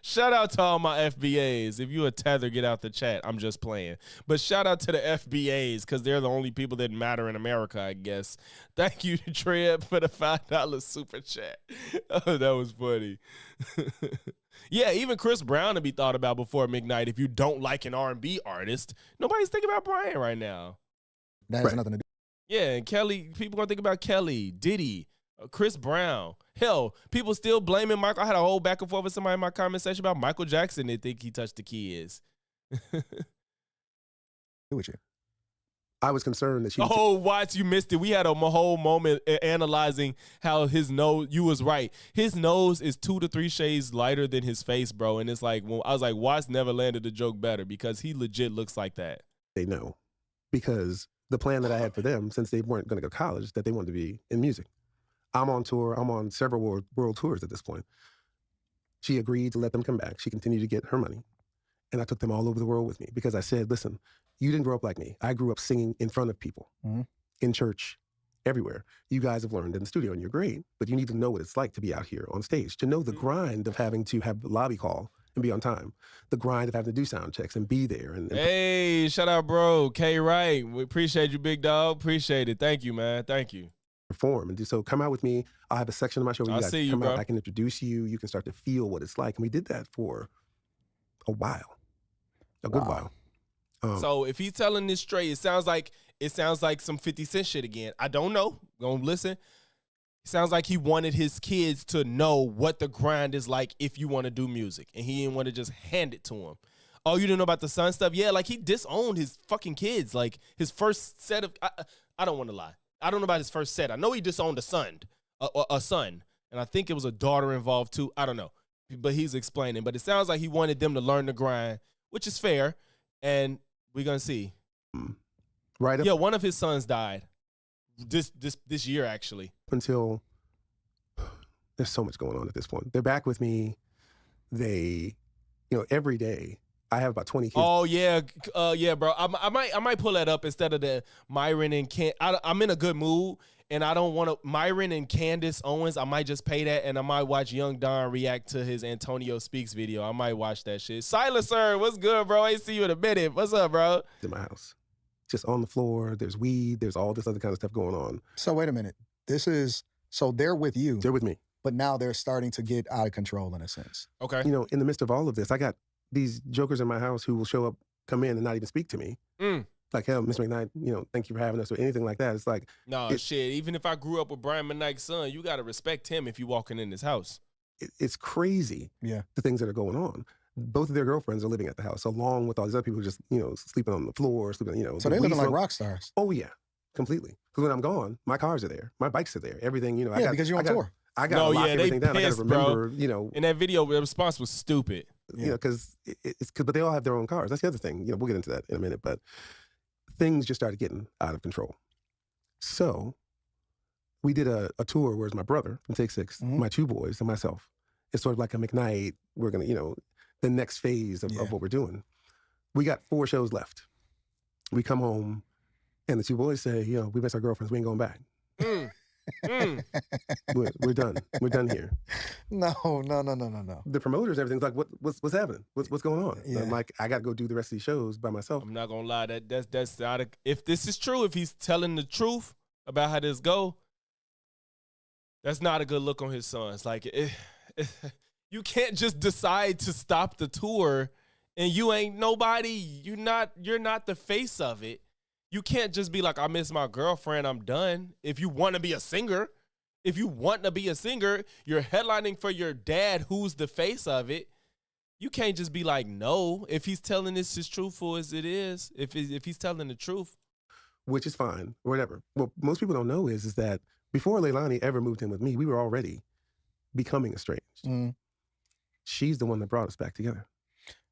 Speaker 2: Shout out to all my FBAs. If you a tether, get out the chat. I'm just playing. But shout out to the FBAs because they're the only people that matter in America, I guess. Thank you, Trib, for the $5 super chat. Oh, that was funny. Yeah, even Chris Brown to be thought about before McKnight. If you don't like an R&B artist, nobody's thinking about Brian right now.
Speaker 8: That has nothing to do.
Speaker 2: Yeah, and Kelly, people gonna think about Kelly, Diddy, Chris Brown. Hell, people still blaming Michael. I had a whole back and forth with somebody in my comment section about Michael Jackson. They think he touched the kids.
Speaker 8: Who with you?
Speaker 7: I was concerned that she would
Speaker 2: Oh, Watts, you missed it. We had a whole moment analyzing how his nose. You was right. His nose is 2 to 3 shades lighter than his face, bro. And it's like, well, I was like, Watts never landed the joke better because he legit looks like that.
Speaker 7: say no, because the plan that I had for them, since they weren't going to go to college, that they wanted to be in music. I'm on tour. I'm on several world tours at this point. She agreed to let them come back. She continued to get her money. And I took them all over the world with me because I said, listen, you didn't grow up like me. I grew up singing in front of people, in church, everywhere. You guys have learned in the studio and you're great, but you need to know what it's like to be out here on stage, to know the grind of having to have lobby call and be on time, the grind of having to do sound checks and be there. And
Speaker 2: Hey, shout out, bro. K. Wright. We appreciate you, big dog. Appreciate it. Thank you, man. Thank you.
Speaker 7: perform and do so. Come out with me. I'll have a section of my show where you
Speaker 2: I
Speaker 7: guys
Speaker 2: see you,
Speaker 7: come
Speaker 2: bro.
Speaker 7: out. I can introduce you. You can start to feel what it's like. And we did that for a while, a good while.
Speaker 2: So if he's telling this straight, it sounds like some 50 Cent shit again. I don't know. Gonna listen. It sounds like he wanted his kids to know what the grind is like if you want to do music, and he didn't want to just hand it to him. Oh, you didn't know about the son stuff? Yeah, like he disowned his fucking kids. Like his first set of, I don't want to lie. I don't know about his first set. I know he disowned a son, and I think it was a daughter involved too. I don't know, but he's explaining. But it sounds like he wanted them to learn the grind, which is fair, and we're gonna see.
Speaker 7: Right up
Speaker 2: Yeah, one of his sons died this year actually.
Speaker 7: until there's so much going on at this point. They're back with me. They, every day I have about 20 kids.
Speaker 2: Oh yeah, yeah, bro. I might pull that up instead of the Myron and I'm in a good mood, and I don't want to Myron and Candace Owens. I might just pay that, and I might watch Young Don react to his Antonio Speaks video. I might watch that shit. Silencer, what's good, bro? I ain't see you in a minute. What's up, bro?
Speaker 7: In my house, just on the floor. There's weed. There's all this other kind of stuff going on.
Speaker 8: So wait a minute. So they're with you,
Speaker 7: They're with me.
Speaker 8: but now they're starting to get out of control in a sense.
Speaker 2: Okay.
Speaker 7: In the midst of all of this, I got these jokers in my house who will show up, come in, and not even speak to me. Like, hell, Mr. McKnight, thank you for having us, or anything like that. It's like,
Speaker 2: No, shit. Even if I grew up with Brian McKnight's son, you gotta respect him if you walking in his house.
Speaker 7: it's crazy.
Speaker 8: Yeah.
Speaker 7: The things that are going on. Both of their girlfriends are living at the house, along with all these other people who just, sleeping on the floor, sleeping,
Speaker 8: So
Speaker 7: the
Speaker 8: they're living
Speaker 7: weed
Speaker 8: like
Speaker 7: smoke.
Speaker 8: rock stars.
Speaker 7: Oh yeah, completely. Because when I'm gone, my cars are there, my bikes are there, everything.
Speaker 8: Yeah, because you're on tour.
Speaker 7: I got
Speaker 2: No,
Speaker 7: to lock
Speaker 2: yeah, they
Speaker 7: everything down. I got
Speaker 2: pissed,
Speaker 7: to
Speaker 2: bro.
Speaker 7: remember,
Speaker 2: In that video, the response was stupid.
Speaker 7: because but they all have their own cars. That's the other thing. We'll get into that in a minute. But things just started getting out of control. So we did a tour where it's my brother from Take 6, my 2 boys, and myself. It's sort of like a McKnight. We're gonna, the next phase of what we're doing. We got 4 shows left. We come home, and the 2 boys say, we miss our girlfriends. We ain't going back. We're done. We're done here.
Speaker 8: No.
Speaker 7: The promoters, everything's like, what's happening? What's going on?
Speaker 8: Yeah.
Speaker 7: I'm like, I got to go do the rest of these shows by myself.
Speaker 2: I'm not gonna lie. That's not if this is true. If he's telling the truth about how this go, that's not a good look on his sons. Like, you can't just decide to stop the tour, and you ain't nobody. You're not the face of it. You can't just be like, I miss my girlfriend, I'm done. If you want to be a singer, you're headlining for your dad, who's the face of it. You can't just be like, no. If he's telling this as truthful as it is, if he's telling the truth.
Speaker 7: Which is fine, or whatever. What most people don't know is that before Leilani ever moved in with me, we were already becoming estranged. She's the one that brought us back together.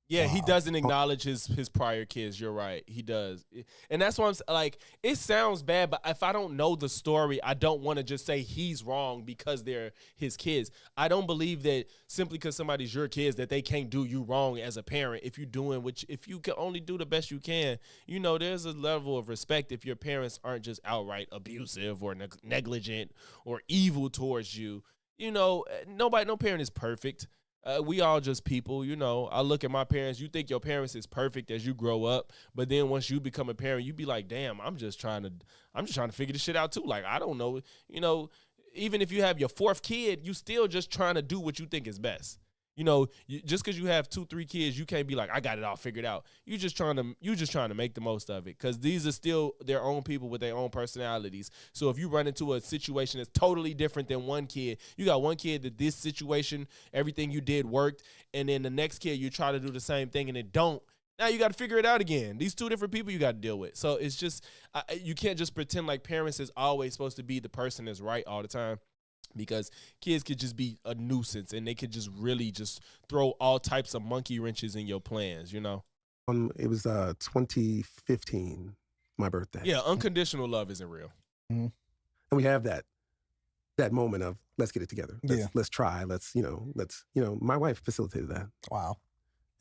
Speaker 2: Yeah, he doesn't acknowledge his prior kids. You're right. He does. And that's why I'm like, it sounds bad, but if I don't know the story, I don't want to just say he's wrong because they're his kids. I don't believe that simply because somebody's your kids that they can't do you wrong as a parent. If you can only do the best you can, there's a level of respect if your parents aren't just outright abusive or negligent or evil towards you. No parent is perfect. We all just people, I look at my parents. You think your parents is perfect as you grow up, but then once you become a parent, you be like, damn, I'm just trying to figure this shit out too. Like, I don't know, even if you have your 4th kid, you still just trying to do what you think is best. Just because you have 2-3 kids, you can't be like, I got it all figured out. You just trying to make the most of it, because these are still their own people with their own personalities. So if you run into a situation that's totally different than one kid, you got one kid that this situation, everything you did worked, and then the next kid you try to do the same thing and it don't. Now you got to figure it out again. These two different people you got to deal with. So it's just, you can't just pretend like parents is always supposed to be the person that's right all the time, because kids could just be a nuisance and they could just really just throw all types of monkey wrenches in your plans, you know?
Speaker 7: It was 2015, my birthday.
Speaker 2: Yeah, unconditional love isn't real.
Speaker 7: And we have that moment of, let's get it together. Let's try. My wife facilitated that.
Speaker 8: Wow.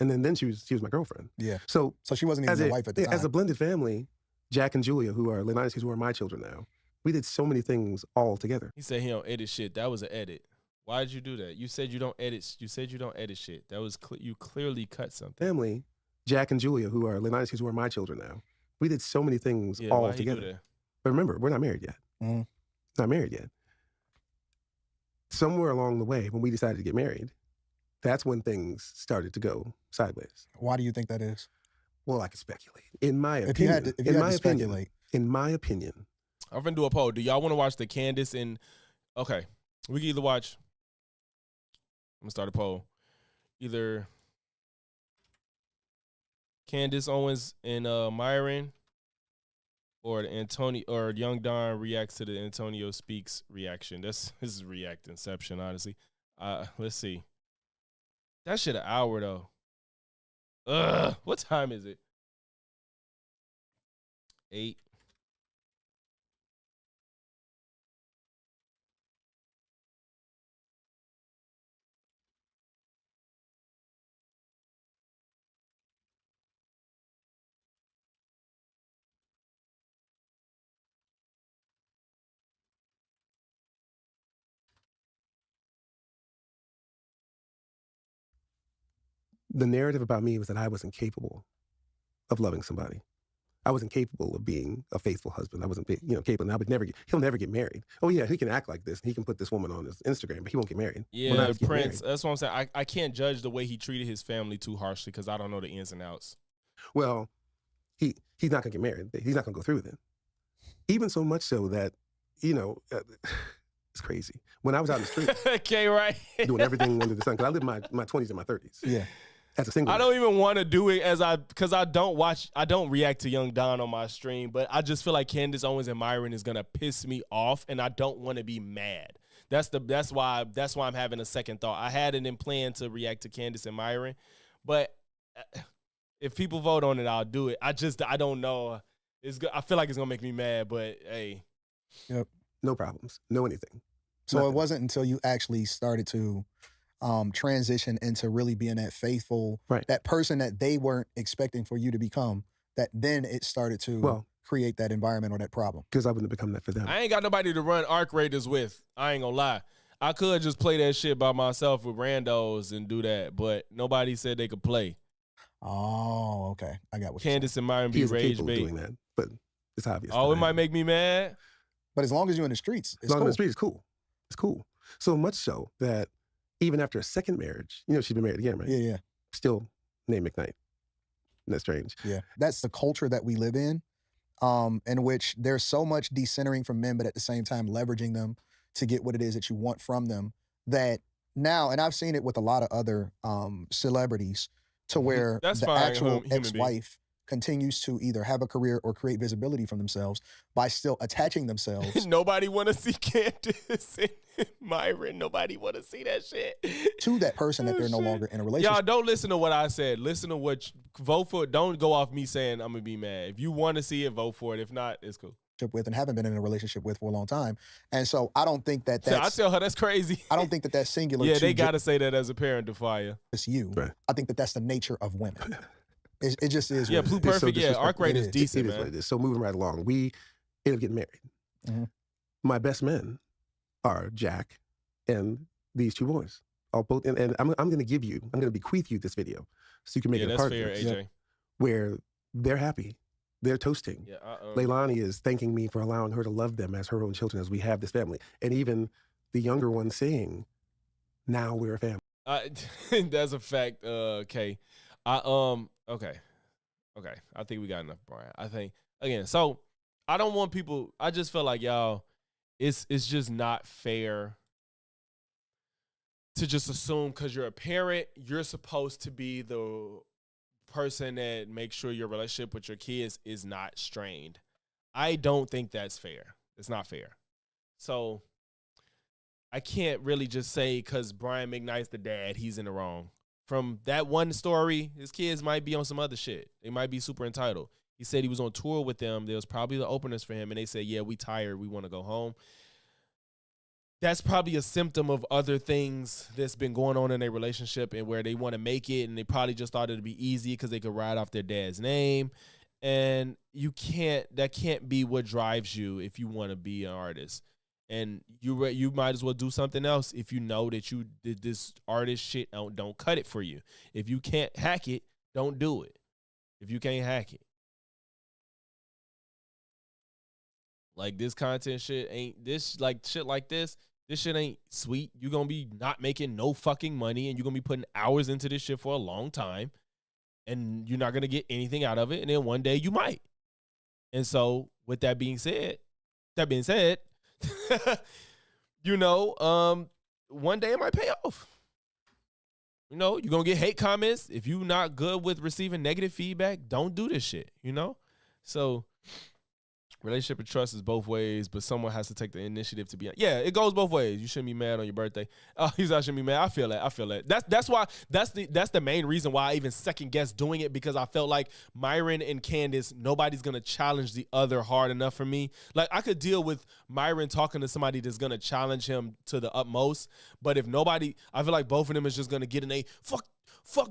Speaker 7: And then she was my girlfriend.
Speaker 8: Yeah.
Speaker 7: So
Speaker 8: she wasn't even your wife at the time.
Speaker 7: As a blended family, Jack and Julia, who are Leonidas, who are my children now, we did so many things all together.
Speaker 2: He said he don't edit shit. That was an edit. Why did you do that? You said you don't edit. You said you don't edit shit. That was you clearly cut something.
Speaker 7: Family, Jack and Julia, who are Leonidas, who are my children now, we did so many things all
Speaker 2: why he do
Speaker 7: together.
Speaker 2: that?
Speaker 7: But remember, we're not married yet. Not married yet. Somewhere along the way, when we decided to get married, that's when things started to go sideways.
Speaker 8: Why do you think that is?
Speaker 7: Well, I could speculate. In my opinion,
Speaker 8: If you had to speculate.
Speaker 7: In my opinion,
Speaker 2: I'm gonna do a poll. Do y'all want to watch the Candace and? Okay, we can either watch. I'm gonna start a poll. Either Candace Owens and Myron, or the Antonio or Young Don reacts to the Antonio Speaks reaction. This is react inception, honestly. Let's see. That shit an hour though. What time is it? 8.
Speaker 7: the narrative about me was that I wasn't capable of loving somebody. I wasn't capable of being a faithful husband. I wasn't, capable. And he'll never get married. Oh yeah, he can act like this. He can put this woman on his Instagram, but he won't get married.
Speaker 2: Yeah, Prince. That's what I'm saying. I can't judge the way he treated his family too harshly because I don't know the ins and outs.
Speaker 7: Well, he's not gonna get married. He's not gonna go through with it. Even so much so that, it's crazy. When I was out in the street,
Speaker 2: okay, right,
Speaker 7: doing everything under the sun, because I lived my 20s and my 30s.
Speaker 8: Yeah.
Speaker 7: As a single
Speaker 2: I don't even want to do it because I don't react to Young Don on my stream, but I just feel like Candace Owens and Myron is gonna piss me off, and I don't want to be mad. That's why I'm having a second thought. I had it in plan to react to Candace and Myron, but if people vote on it, I'll do it. I don't know. I feel like it's gonna make me mad, but hey.
Speaker 8: Yep.
Speaker 7: No problems. No anything.
Speaker 8: So
Speaker 7: Nothing.
Speaker 8: It wasn't until you actually started to transition into really being that faithful, that person that they weren't expecting for you to become, that then it started to create that environment or that problem.
Speaker 7: Because I wouldn't have become that for them.
Speaker 2: I ain't got nobody to run Arc Raiders with. I ain't gonna lie. I could just play that shit by myself with randos and do that, but nobody said they could play.
Speaker 8: Oh, okay. I got what
Speaker 2: Candace and Myron be rage bait.
Speaker 7: Doing that, but it's obvious.
Speaker 2: Oh, it might make me mad.
Speaker 8: But as long as you're in the streets, it's
Speaker 7: cool.
Speaker 8: In
Speaker 7: the street, it's cool. It's cool. So much so that even after a second marriage, she's been married again, right?
Speaker 8: Yeah, yeah.
Speaker 7: Still named McKnight. Isn't that strange?
Speaker 8: Yeah. That's the culture that we live in which there's so much decentering from men, but at the same time leveraging them to get what it is that you want from them, that now, and I've seen it with a lot of other celebrities, to where the actual ex-wife continues to either have a career or create visibility from themselves by still attaching themselves.
Speaker 2: Nobody want to see Candace and Myron. Nobody want to see that shit.
Speaker 8: To that person that they're no longer in a relationship.
Speaker 2: Y'all don't listen to what I said. Listen to vote for it. Don't go off me saying I'm going to be mad. If you want to see it, vote for it. If not, it's cool.
Speaker 8: With and haven't been in a relationship with for a long time. And so I don't think that's...
Speaker 2: I tell her that's crazy.
Speaker 8: I don't think that's singular.
Speaker 2: Yeah, they got to say that as a parent to fire.
Speaker 8: It's you. Right. I think that's the nature of women. It just is.
Speaker 2: Yeah, Blue Perfect. So Arc Rate is decent, man.
Speaker 7: What it is. So moving right along, we ended up getting married. Mm-hmm. My best men are Jack and these two boys. I'm going to bequeath you this video so you can make it a part of it.
Speaker 2: Fair, AJ.
Speaker 7: Where they're happy. They're toasting. Yeah, Leilani is thanking me for allowing her to love them as her own children as we have this family. And even the younger one saying, now we're a family.
Speaker 2: That's a fact, Kay. Okay. I think we got enough, Brian. I think, again, so I don't want people, I just feel like, y'all, it's just not fair to just assume because you're a parent, you're supposed to be the person that makes sure your relationship with your kids is not strained. I don't think that's fair. It's not fair. So I can't really just say because Brian McKnight's the dad, he's in the wrong. From that one story, his kids might be on some other shit. They might be super entitled. He said he was on tour with them. There was probably the openers for him, and they said, yeah, we tired. We want to go home. That's probably a symptom of other things that's been going on in their relationship and where they want to make it, and they probably just thought it'd be easy because they could ride off their dad's name. And that can't be what drives you if you want to be an artist. And you might as well do something else if you know that you did this artist shit. Don't cut it for you. If you can't hack it, don't do it. If you can't hack it. Like this content shit ain't this like shit like this. This shit ain't sweet. You're going to be not making no fucking money and you're going to be putting hours into this shit for a long time and you're not going to get anything out of it. And then one day you might. And so with that being said, you know, one day it might pay off. You know, you're going to get hate comments. If you're not good with receiving negative feedback, don't do this shit, you know? So relationship and trust is both ways, but someone has to take the initiative to be. Yeah, it goes both ways. You shouldn't be mad on your birthday. Oh, I shouldn't be mad. I feel that. That's why that's the main reason why I even second guess doing it, because I felt like Myron and Candace, nobody's gonna challenge the other hard enough for me. Like I could deal with Myron talking to somebody that's gonna challenge him to the utmost, but if nobody, I feel like both of them is just gonna get in a fuck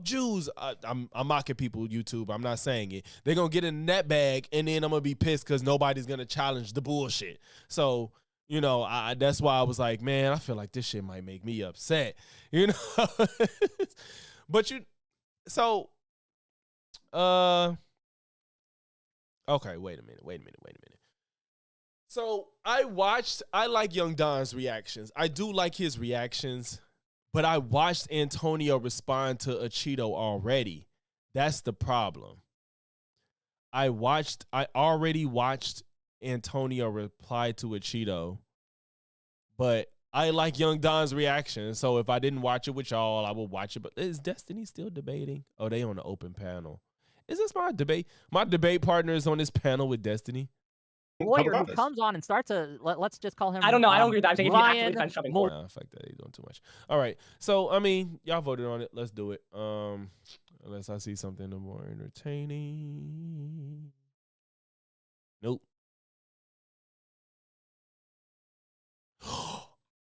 Speaker 2: Jews. I'm mocking people, YouTube. I'm not saying it. They're going to get in that bag, and then I'm going to be pissed because nobody's going to challenge the bullshit. So, you know, that's why I was like, man, I feel like this shit might make me upset. You know? But okay, wait a minute. So I like Young Don's reactions. I do like his reactions. But I watched Antonio respond to a Cheeto already. That's the problem. I already watched Antonio reply to a Cheeto, but I like Young Don's reaction. So if I didn't watch it with y'all, I would watch it. But is Destiny still debating? Oh, they on the open panel. Is this my debate? My debate partner is on this panel with Destiny.
Speaker 9: Lawyer who comes on and starts let's just call him.
Speaker 10: I don't know. I don't agree with that. I think if he
Speaker 9: Ryan
Speaker 10: actively finds something
Speaker 9: Moore.
Speaker 2: Nah, fuck that. He's doing too much. All right. So, I mean, y'all voted on it. Let's do it. Unless I see something more entertaining. Nope.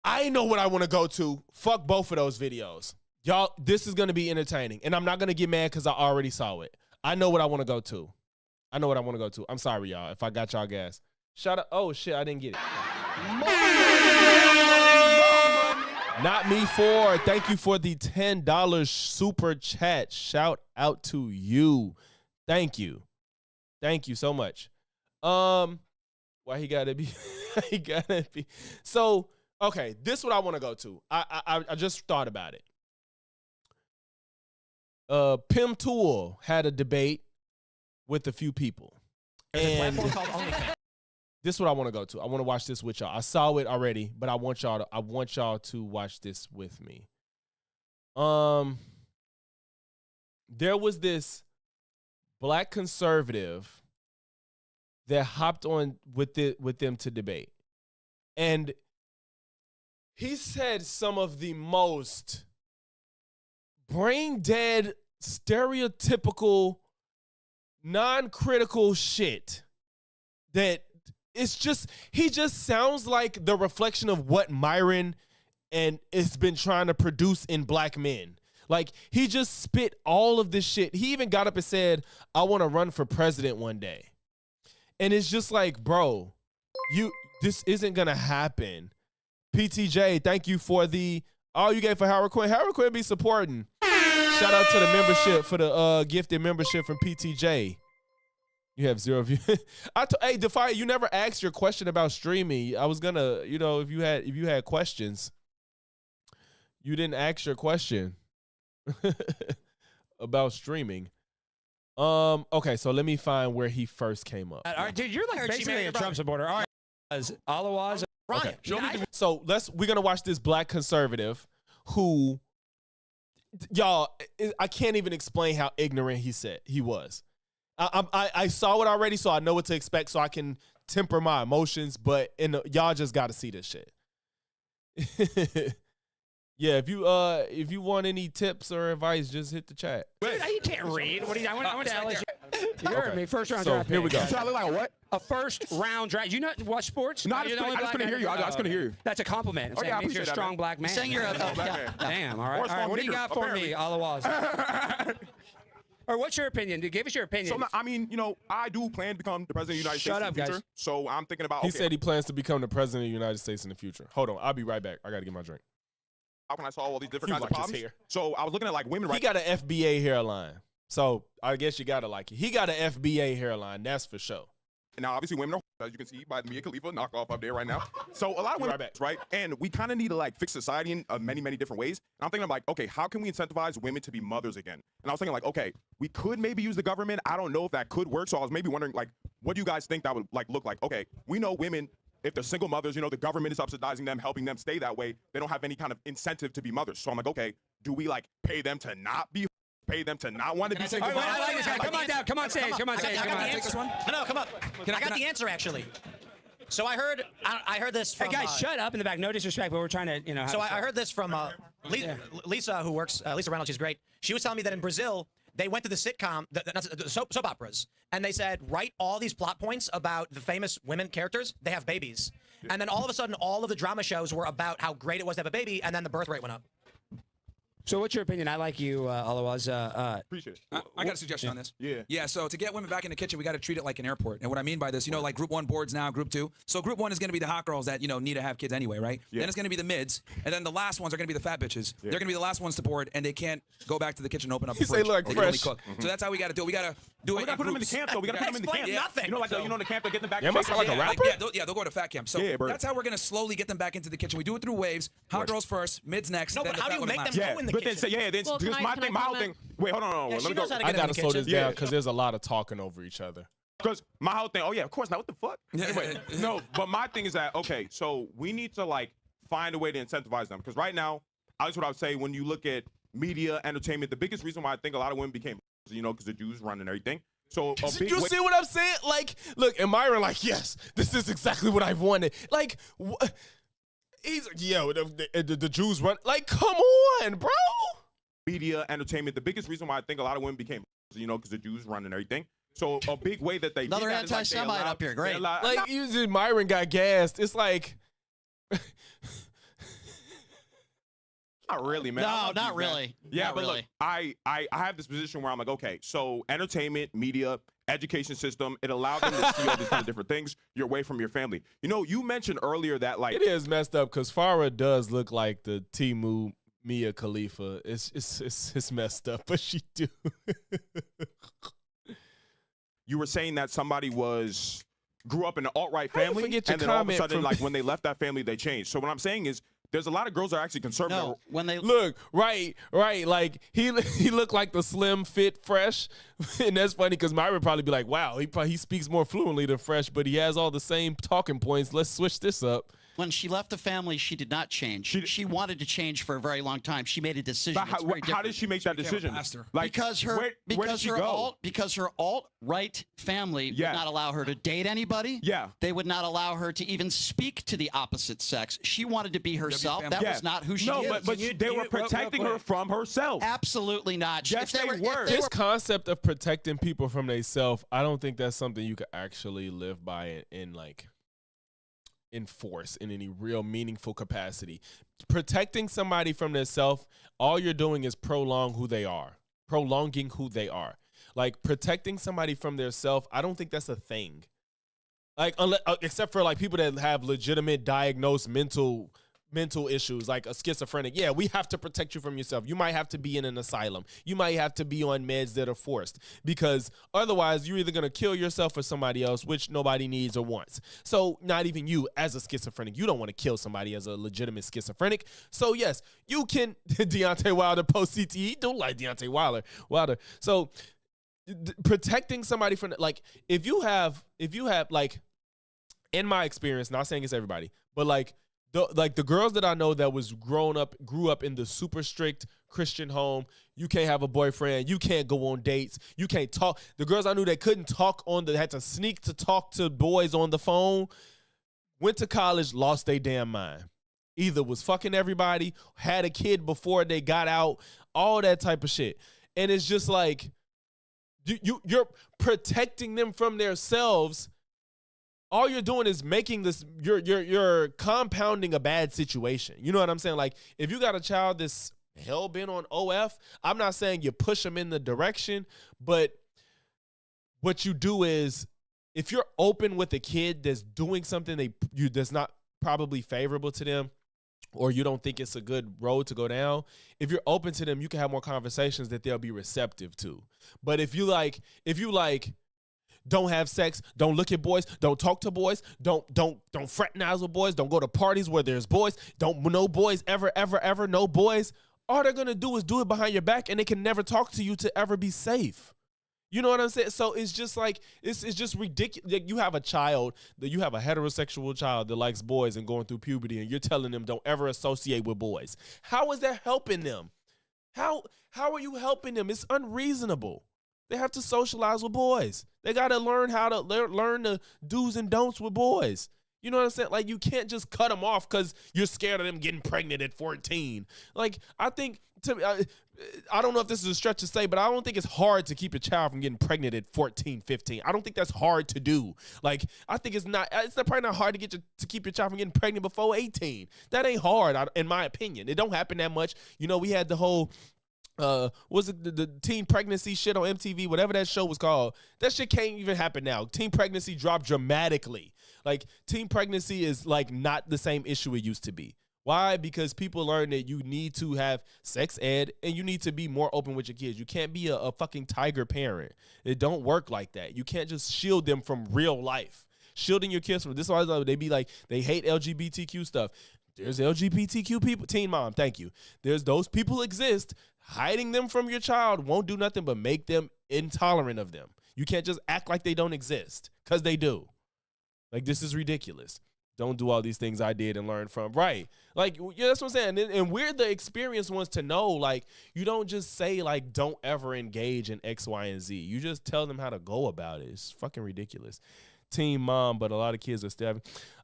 Speaker 2: I know what I want to go to. Fuck both of those videos. Y'all, this is going to be entertaining. And I'm not going to get mad because I already saw it. I know what I want to go to. I'm sorry, y'all, if I got y'all gas. Shout out. Oh, shit, I didn't get it. Not me for. Thank you for the $10 super chat. Shout out to you. Thank you. Thank you so much. Why he gotta be? He gotta be. So, okay, this is what I want to go to. I just thought about it. Pim Tool had a debate with a few people. And this is what I want to go to. I want to watch this with y'all. I saw it already, but I want y'all to watch this with me. There was this black conservative that hopped on with them to debate. And he said some of the most brain dead, stereotypical, non-critical shit that he just sounds like the reflection of what Myron and it's been trying to produce in black men. Like, he just spit all of this shit. He even got up and said, I want to run for president one day. And it's just like, bro, this isn't going to happen. PTJ, thank you for you gave for Howard Quinn. Howard Quinn be supporting. Shout out to the membership for the gifted membership from PTJ. You have 0 views. Hey, Defy, you never asked your question about streaming. I was gonna, if you had questions, you didn't ask your question about streaming. Okay, so let me find where he first came up.
Speaker 11: All right, dude, you're like basically a Trump supporter. All right, Alawaz.
Speaker 2: Okay. So we're gonna watch this black conservative who y'all, I can't even explain how ignorant he was. I saw it already, so I know what to expect, so I can temper my emotions. But y'all just got to see this shit. Yeah, if you want any tips or advice, just hit the chat.
Speaker 11: Dude, you can't read. What do you? I want to LSU. You heard me. First round
Speaker 2: So,
Speaker 11: draft.
Speaker 2: here we
Speaker 11: pick.
Speaker 2: go.
Speaker 5: So I look like a what?
Speaker 11: A first round draft. You not watch sports?
Speaker 5: No, I
Speaker 11: You're
Speaker 5: just
Speaker 11: the only
Speaker 5: couldn't
Speaker 11: black
Speaker 5: hear you.
Speaker 11: guy?
Speaker 5: I just couldn't hear you.
Speaker 11: That's a compliment. I'm
Speaker 5: Oh,
Speaker 11: saying
Speaker 5: yeah, I
Speaker 11: it means you're a
Speaker 5: appreciate that,
Speaker 11: strong
Speaker 5: man.
Speaker 11: black man.
Speaker 10: Saying you're
Speaker 11: Damn. All right.
Speaker 5: Or a small
Speaker 11: What do you
Speaker 5: nigger,
Speaker 11: got for me, Alawaz? Or what's your opinion? Dude, give us your opinion.
Speaker 12: So, I mean, I do plan to become the president of the United
Speaker 11: Shut
Speaker 12: States
Speaker 11: up,
Speaker 12: in the future.
Speaker 11: guys.
Speaker 12: So I'm thinking about,
Speaker 2: He said he plans to become the president of the United States in the future. Hold on, I'll be right back. I got to get my drink.
Speaker 12: how can I solve all these different
Speaker 2: He
Speaker 12: kinds of
Speaker 2: like his
Speaker 12: problems?
Speaker 2: hair.
Speaker 12: So I was looking at like women
Speaker 2: He got an FBA hairline, so I guess you got to like it. He got an FBA hairline, that's for sure.
Speaker 12: Now, obviously, women are, as you can see by the Mia Khalifa knockoff up there right now. So a lot of women, right? And we kind of need to like fix society in many, many different ways. And I'm thinking like, okay, how can we incentivize women to be mothers again? And I was thinking like, okay, we could maybe use the government. I don't know if that could work. So I was maybe wondering like, what do you guys think that would like look like? Okay, we know women, if they're single mothers, the government is subsidizing them, helping them stay that way. They don't have any kind of incentive to be mothers. So I'm like, okay, do we like pay them to not want to be single mothers?
Speaker 11: I like this guy. Come on down. Come on stage. Come on stage.
Speaker 10: I
Speaker 11: Come
Speaker 10: got
Speaker 11: on.
Speaker 10: the answer. No, come up. I got the answer actually. So I heard this from.
Speaker 11: Hey guys, shut up in the back. No disrespect, but we're trying to,
Speaker 10: So I heard this from Lisa, who works. Lisa Reynolds, she's great. She was telling me that in Brazil, they went to the sitcom, the soap operas, and they said, write all these plot points about the famous women characters. They have babies. And then all of a sudden, all of the drama shows were about how great it was to have a baby, and then the birth rate went up.
Speaker 11: So what's your opinion? I like you, Alawaz.
Speaker 12: Appreciate
Speaker 13: it. I got a suggestion on this.
Speaker 12: Yeah.
Speaker 13: Yeah, so to get women back in the kitchen, we got to treat it like an airport. And what I mean by this, like group 1 boards now, group 2. So group 1 is going to be the hot girls that, need to have kids anyway, right?
Speaker 12: Yeah.
Speaker 13: Then it's going to be the mids. And then the last ones are going to be the fat bitches.
Speaker 12: Yeah.
Speaker 13: They're going to be the last ones to board, and they can't go back to the kitchen and open up the
Speaker 2: You say
Speaker 13: fridge.
Speaker 2: look
Speaker 13: They can only
Speaker 2: fresh.
Speaker 13: cook. So that's how we got to do it. We got to do it
Speaker 12: We got to put them in the camp, though. We got to put them in the camp.
Speaker 10: Nothing.
Speaker 12: The camp, they get them back.
Speaker 2: Yeah, must sound like a rapper.
Speaker 13: Yeah, they'll go to fat camp. So
Speaker 12: Yeah, bro.
Speaker 13: that's how we're going to slowly get them back into the kitchen. We do it through waves. Hot girls first, mids next.
Speaker 10: No,
Speaker 13: then
Speaker 10: but
Speaker 13: the
Speaker 10: how do
Speaker 13: fat
Speaker 10: you
Speaker 13: women
Speaker 10: make
Speaker 13: last.
Speaker 10: them go in the
Speaker 12: But
Speaker 10: kitchen?
Speaker 12: then
Speaker 14: Well,
Speaker 12: because
Speaker 14: can
Speaker 12: my
Speaker 14: I
Speaker 12: thing, my whole
Speaker 14: comment?
Speaker 12: thing. Wait, hold on.
Speaker 10: Yeah,
Speaker 12: Let
Speaker 10: she
Speaker 12: me
Speaker 10: knows
Speaker 12: go.
Speaker 10: how to
Speaker 2: I
Speaker 10: get in
Speaker 2: gotta
Speaker 10: the
Speaker 2: slow
Speaker 10: kitchen.
Speaker 2: this down because there's a lot of talking over each other.
Speaker 12: Because my whole thing, of course, now what the fuck? Anyway, no, but my thing is that, okay, so we need to like find a way to incentivize them. Because right now, that's what I would say when you look at media, entertainment, the biggest reason why I think a lot of women became, because the Jews run and everything. So a big
Speaker 2: You see what I'm saying? Like, look, and Myron, like, yes, this is exactly what I've wanted. Like, he's like, the Jews run. Like, come on, bro.
Speaker 12: Media, entertainment, the biggest reason why I think a lot of women became, because the Jews run and everything. So a big way that they
Speaker 10: Another
Speaker 12: did that is, like, they
Speaker 10: anti-Semite
Speaker 12: allowed-
Speaker 10: up here.
Speaker 12: they
Speaker 10: Great.
Speaker 12: allowed-
Speaker 2: Like, you just Myron got gassed. It's like,
Speaker 12: Not really, man.
Speaker 10: No,
Speaker 12: I love
Speaker 10: not
Speaker 12: you, man.
Speaker 10: really.
Speaker 12: Yeah,
Speaker 10: Not
Speaker 12: but
Speaker 10: really.
Speaker 12: look, I have this position where I'm like, okay, so entertainment, media, education system, it allowed them to see all these kind of different things. You're away from your family. You mentioned earlier that like
Speaker 2: it is messed up because Farrah does look like the Timu Mia Khalifa. It's messed up, but she do.
Speaker 12: you were saying that somebody grew up in an alt-right
Speaker 2: How you
Speaker 12: family,
Speaker 2: forget your
Speaker 12: and then all of a
Speaker 2: comment
Speaker 12: sudden,
Speaker 2: from-
Speaker 12: like when they left that family, they changed. So what I'm saying is, there's a lot of girls that are actually conservative.
Speaker 10: No, when they
Speaker 2: Look, right. Like he looked like the slim fit Fresh, and that's funny because Myron would probably be like, "Wow, he speaks more fluently than Fresh, but he has all the same talking points. Let's switch this up."
Speaker 10: when she left the family, she did not change. She wanted to change for a very long time. She made a decision.
Speaker 12: But
Speaker 10: It's very
Speaker 12: how
Speaker 10: different.
Speaker 12: did she make that decision? Like
Speaker 10: because her
Speaker 12: where did she go?
Speaker 10: alt-right family
Speaker 12: Yeah.
Speaker 10: would not allow her to date anybody.
Speaker 12: Yeah.
Speaker 10: They would not allow her to even speak to the opposite sex. She wanted to be herself. That
Speaker 12: Yeah.
Speaker 10: was not who she
Speaker 12: No,
Speaker 10: is.
Speaker 12: but they were protecting her from herself.
Speaker 10: Absolutely not.
Speaker 12: Yes,
Speaker 10: If
Speaker 12: they were.
Speaker 2: This concept of protecting people from themselves, I don't think that's something you could actually live by and like enforce in any real meaningful capacity. Protecting somebody from themselves, all you're doing is prolonging who they are. Like protecting somebody from their self, I don't think that's a thing. Like except for like people that have legitimate diagnosed mental issues, like a schizophrenic. Yeah, we have to protect you from yourself. You might have to be in an asylum. You might have to be on meds that are forced because otherwise you're either going to kill yourself or somebody else, which nobody needs or wants. So not even you as a schizophrenic. You don't want to kill somebody as a legitimate schizophrenic. So yes, you can. Deontay Wilder post CTE. Don't like Deontay Wilder. So protecting somebody from like if you have like in my experience, not saying it's everybody, but like the girls that I know that grew up in the super strict Christian home. You can't have a boyfriend. You can't go on dates. You can't talk. The girls I knew that couldn't talk had to sneak to talk to boys on the phone, went to college, lost their damn mind. Either was fucking everybody, had a kid before they got out, all that type of shit. And it's just like, you're protecting them from themselves. All you're doing is making this, you're compounding a bad situation. You know what I'm saying? Like, if you got a child that's hell-bent on OF, I'm not saying you push them in the direction, but what you do is, if you're open with a kid that's doing something that's not probably favorable to them, or you don't think it's a good road to go down, if you're open to them, you can have more conversations that they'll be receptive to. But if you don't have sex, don't look at boys, don't talk to boys, don't fraternize with boys, don't go to parties where there's boys, no boys ever, no boys, all they're gonna do is do it behind your back, and they can never talk to you to ever be safe. You know what I'm saying? So it's just like, it's just ridiculous. Like, you have a child, that you have a heterosexual child that likes boys and going through puberty, and you're telling them don't ever associate with boys. How is that helping them? How are you helping them? It's unreasonable. They have to socialize with boys. They got to learn learn the do's and don'ts with boys. You know what I'm saying? Like, you can't just cut them off because you're scared of them getting pregnant at 14. Like, I think, I don't know if this is a stretch to say, but I don't think it's hard to keep a child from getting pregnant at 14, 15. I don't think that's hard to do. Like, I think it's probably not hard to keep your child from getting pregnant before 18. That ain't hard, in my opinion. It don't happen that much. You know, we had the whole, was it the teen pregnancy shit on MTV, whatever that show was called. That shit can't even happen now. Teen pregnancy dropped dramatically. Like, teen pregnancy is like not the same issue it used to be. Why? Because people learn that you need to have sex ed and you need to be more open with your kids. You can't be a fucking tiger parent. It don't work like that. You can't just shield them from real life. Shielding your kids from this, they be like, they hate LGBTQ stuff. There's LGBTQ people. Teen mom, thank you. There's those people exist. Hiding them from your child won't do nothing but make them intolerant of them. You can't just act like they don't exist, because they do. Like, this is ridiculous. Don't do all these things I did and learn from. Right. Like, yeah, that's what I'm saying. And we're the experienced ones to know, like, you don't just say, like, don't ever engage in X, Y, and Z. You just tell them how to go about it. It's fucking ridiculous. Teen mom, but a lot of kids are stabbing.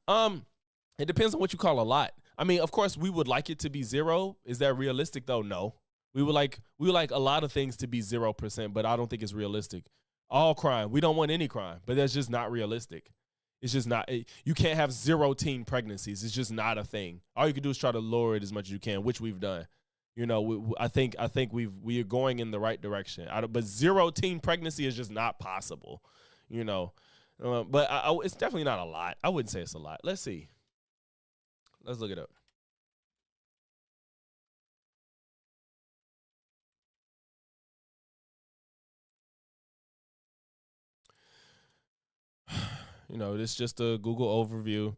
Speaker 2: It depends on what you call a lot. I mean, of course, we would like it to be 0. Is that realistic, though? No. We would like a lot of things to be 0%, but I don't think it's realistic. All crime. We don't want any crime, but that's just not realistic. It's just not. You can't have 0 teen pregnancies. It's just not a thing. All you can do is try to lower it as much as you can, which we've done. You know, I think we are going in the right direction. But 0 teen pregnancy is just not possible. You know, but it's definitely not a lot. I wouldn't say it's a lot. Let's see. Let's look it up. You know, this is just a Google overview.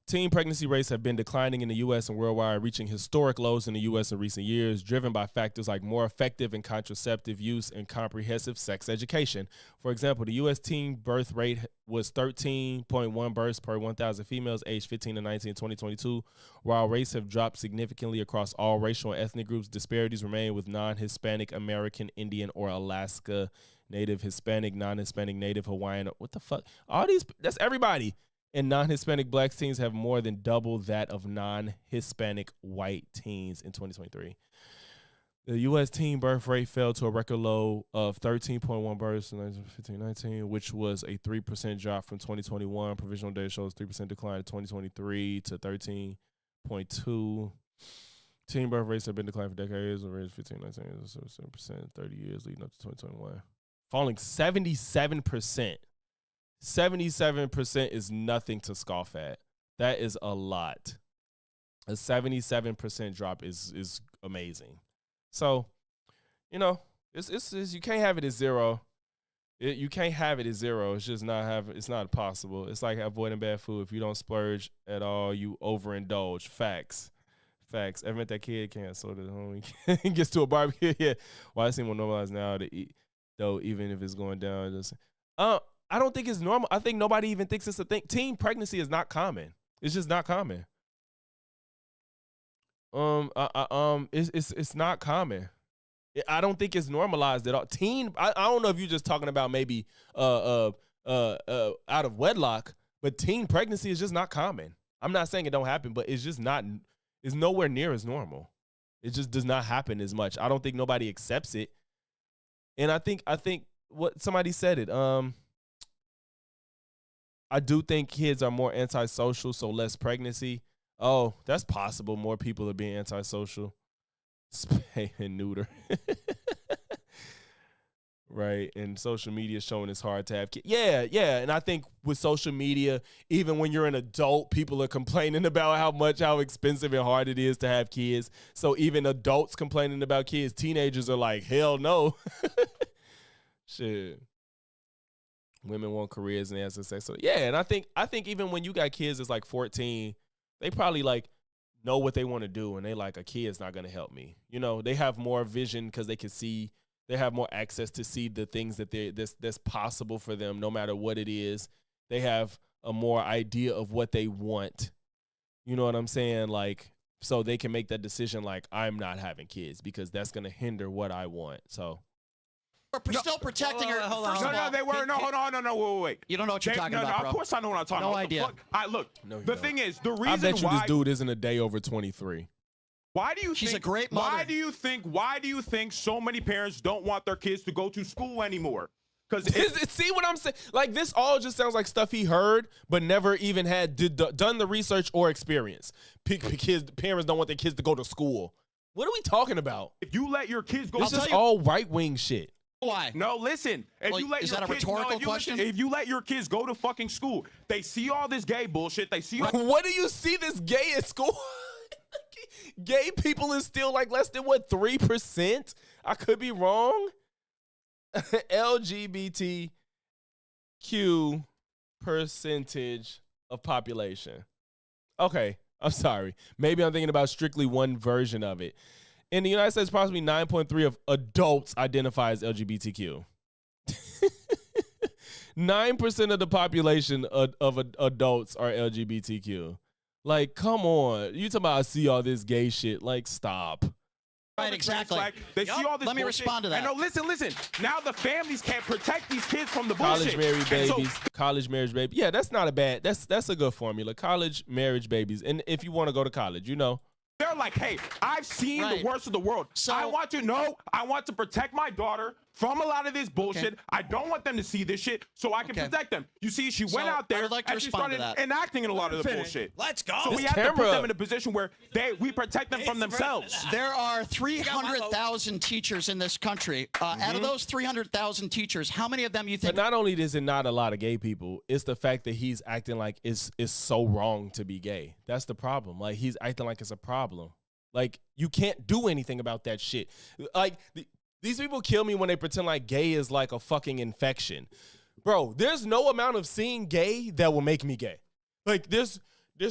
Speaker 2: Teen pregnancy rates have been declining in the U.S. and worldwide, reaching historic lows in the U.S. in recent years, driven by factors like more effective and contraceptive use and comprehensive sex education. For example, the U.S. teen birth rate was 13.1 births per 1,000 females aged 15 to 19 in 2022. While rates have dropped significantly across all racial and ethnic groups, disparities remain with non-Hispanic American, Indian, or Alaska Native, Hispanic, non-Hispanic, Native, Hawaiian. What the fuck? All these, that's everybody. And non-Hispanic black teens have more than double that of non-Hispanic white teens in 2023. The U.S. teen birth rate fell to a record low of 13.1 births in 2015-19, which was a 3% drop from 2021. Provisional data shows 3% decline in 2023 to 13.2. Teen birth rates have been declining for decades, range 15-19, 7%, 30 years leading up to 2021. Falling 77%. 77% is nothing to scoff at. That is a lot. A 77% drop is amazing. So, you know, it's you can't have it at 0. You can't have it at 0. It's just it's not possible. It's like avoiding bad food. If you don't splurge at all, you overindulge. Facts. Ever met that kid can't so the homie gets to a barbecue. Yeah. Well, I seem more normalized now to eat, though, even if it's going down. Just I don't think it's normal. I think nobody even thinks it's a thing. Teen pregnancy is not common. It's just not common. It's not common. I don't think it's normalized at all. I don't know if you're just talking about maybe out of wedlock, but teen pregnancy is just not common. I'm not saying it don't happen, but it's just not. It's nowhere near as normal. It just does not happen as much. I don't think nobody accepts it. And I think what somebody said it. I do think kids are more antisocial, so less pregnancy. Oh, that's possible. More people are being antisocial. Spay and neuter. Right. And social media showing it's hard to have kids. Yeah. And I think with social media, even when you're an adult, people are complaining about how expensive and hard it is to have kids. So even adults complaining about kids, teenagers are like, hell no. Shit. Women want careers and they have sex. So yeah, and I think even when you got kids that's like 14, they probably like know what they want to do, and they like, a kid's not gonna help me. You know, they have more vision because they can see. They have more access to see the things that that's possible for them, no matter what it is. They have a more idea of what they want. You know what I'm saying? Like, so they can make that decision. Like, I'm not having kids because that's gonna hinder what I want. So.
Speaker 14: We're still protecting her.
Speaker 12: Hold on. They were hold on. Wait.
Speaker 14: You don't know what you're talking about, bro.
Speaker 12: Of course I know what I'm talking about.
Speaker 14: No idea.
Speaker 12: Look. The thing is, the reason
Speaker 2: I bet you
Speaker 12: why
Speaker 2: this dude isn't a day over 23.
Speaker 12: Why do you
Speaker 14: She's
Speaker 12: think,
Speaker 14: a great mother.
Speaker 12: Why do you think so many parents don't want their kids to go to school anymore? Because
Speaker 2: see what I'm saying? Like, this all just sounds like stuff he heard, but never even had done the research or experience. Parents don't want their kids to go to school. What are we talking about?
Speaker 12: If you let your kids go,
Speaker 2: this is all right wing shit.
Speaker 14: Why?
Speaker 12: No, listen.
Speaker 14: Is that a rhetorical question?
Speaker 12: If you let your kids go to fucking school, they see all this gay bullshit. They see all
Speaker 2: What do you see this gay at school? Gay people is still like less than 3%? I could be wrong. LGBTQ percentage of population. Okay, I'm sorry. Maybe I'm thinking about strictly one version of it. In the United States, approximately 9.3% of adults identify as LGBTQ. 9% of the population of adults are LGBTQ. Like, come on. You talking about I see all this gay shit. Like, stop.
Speaker 14: Right, exactly.
Speaker 12: They see all this
Speaker 14: Let me
Speaker 12: bullshit.
Speaker 14: respond to that.
Speaker 12: And no, listen. Now the families can't protect these kids from the
Speaker 2: College
Speaker 12: bullshit.
Speaker 2: married babies, college marriage babies. Yeah, that's not a bad. That's a good formula. College marriage babies, and if you want to go to college, you know.
Speaker 12: They're like, hey, I've seen the worst of the world.
Speaker 14: So,
Speaker 12: I want to protect my daughter from a lot of this bullshit.
Speaker 14: Okay.
Speaker 12: I don't want them to see this shit, so I can protect them. You see, she went out there and she started enacting a lot of the bullshit.
Speaker 10: Let's go.
Speaker 12: So we have to put them in a position where we protect them from themselves.
Speaker 14: There are 300,000 teachers in this country. Out of those 300,000 teachers, how many of them you think?
Speaker 2: But not only is it not a lot of gay people, it's the fact that he's acting like it's so wrong to be gay. That's the problem. Like, he's acting like it's a problem. Like, you can't do anything about that shit. Like, these people kill me when they pretend like gay is like a fucking infection. Bro, there's no amount of seeing gay that will make me gay. Like, there's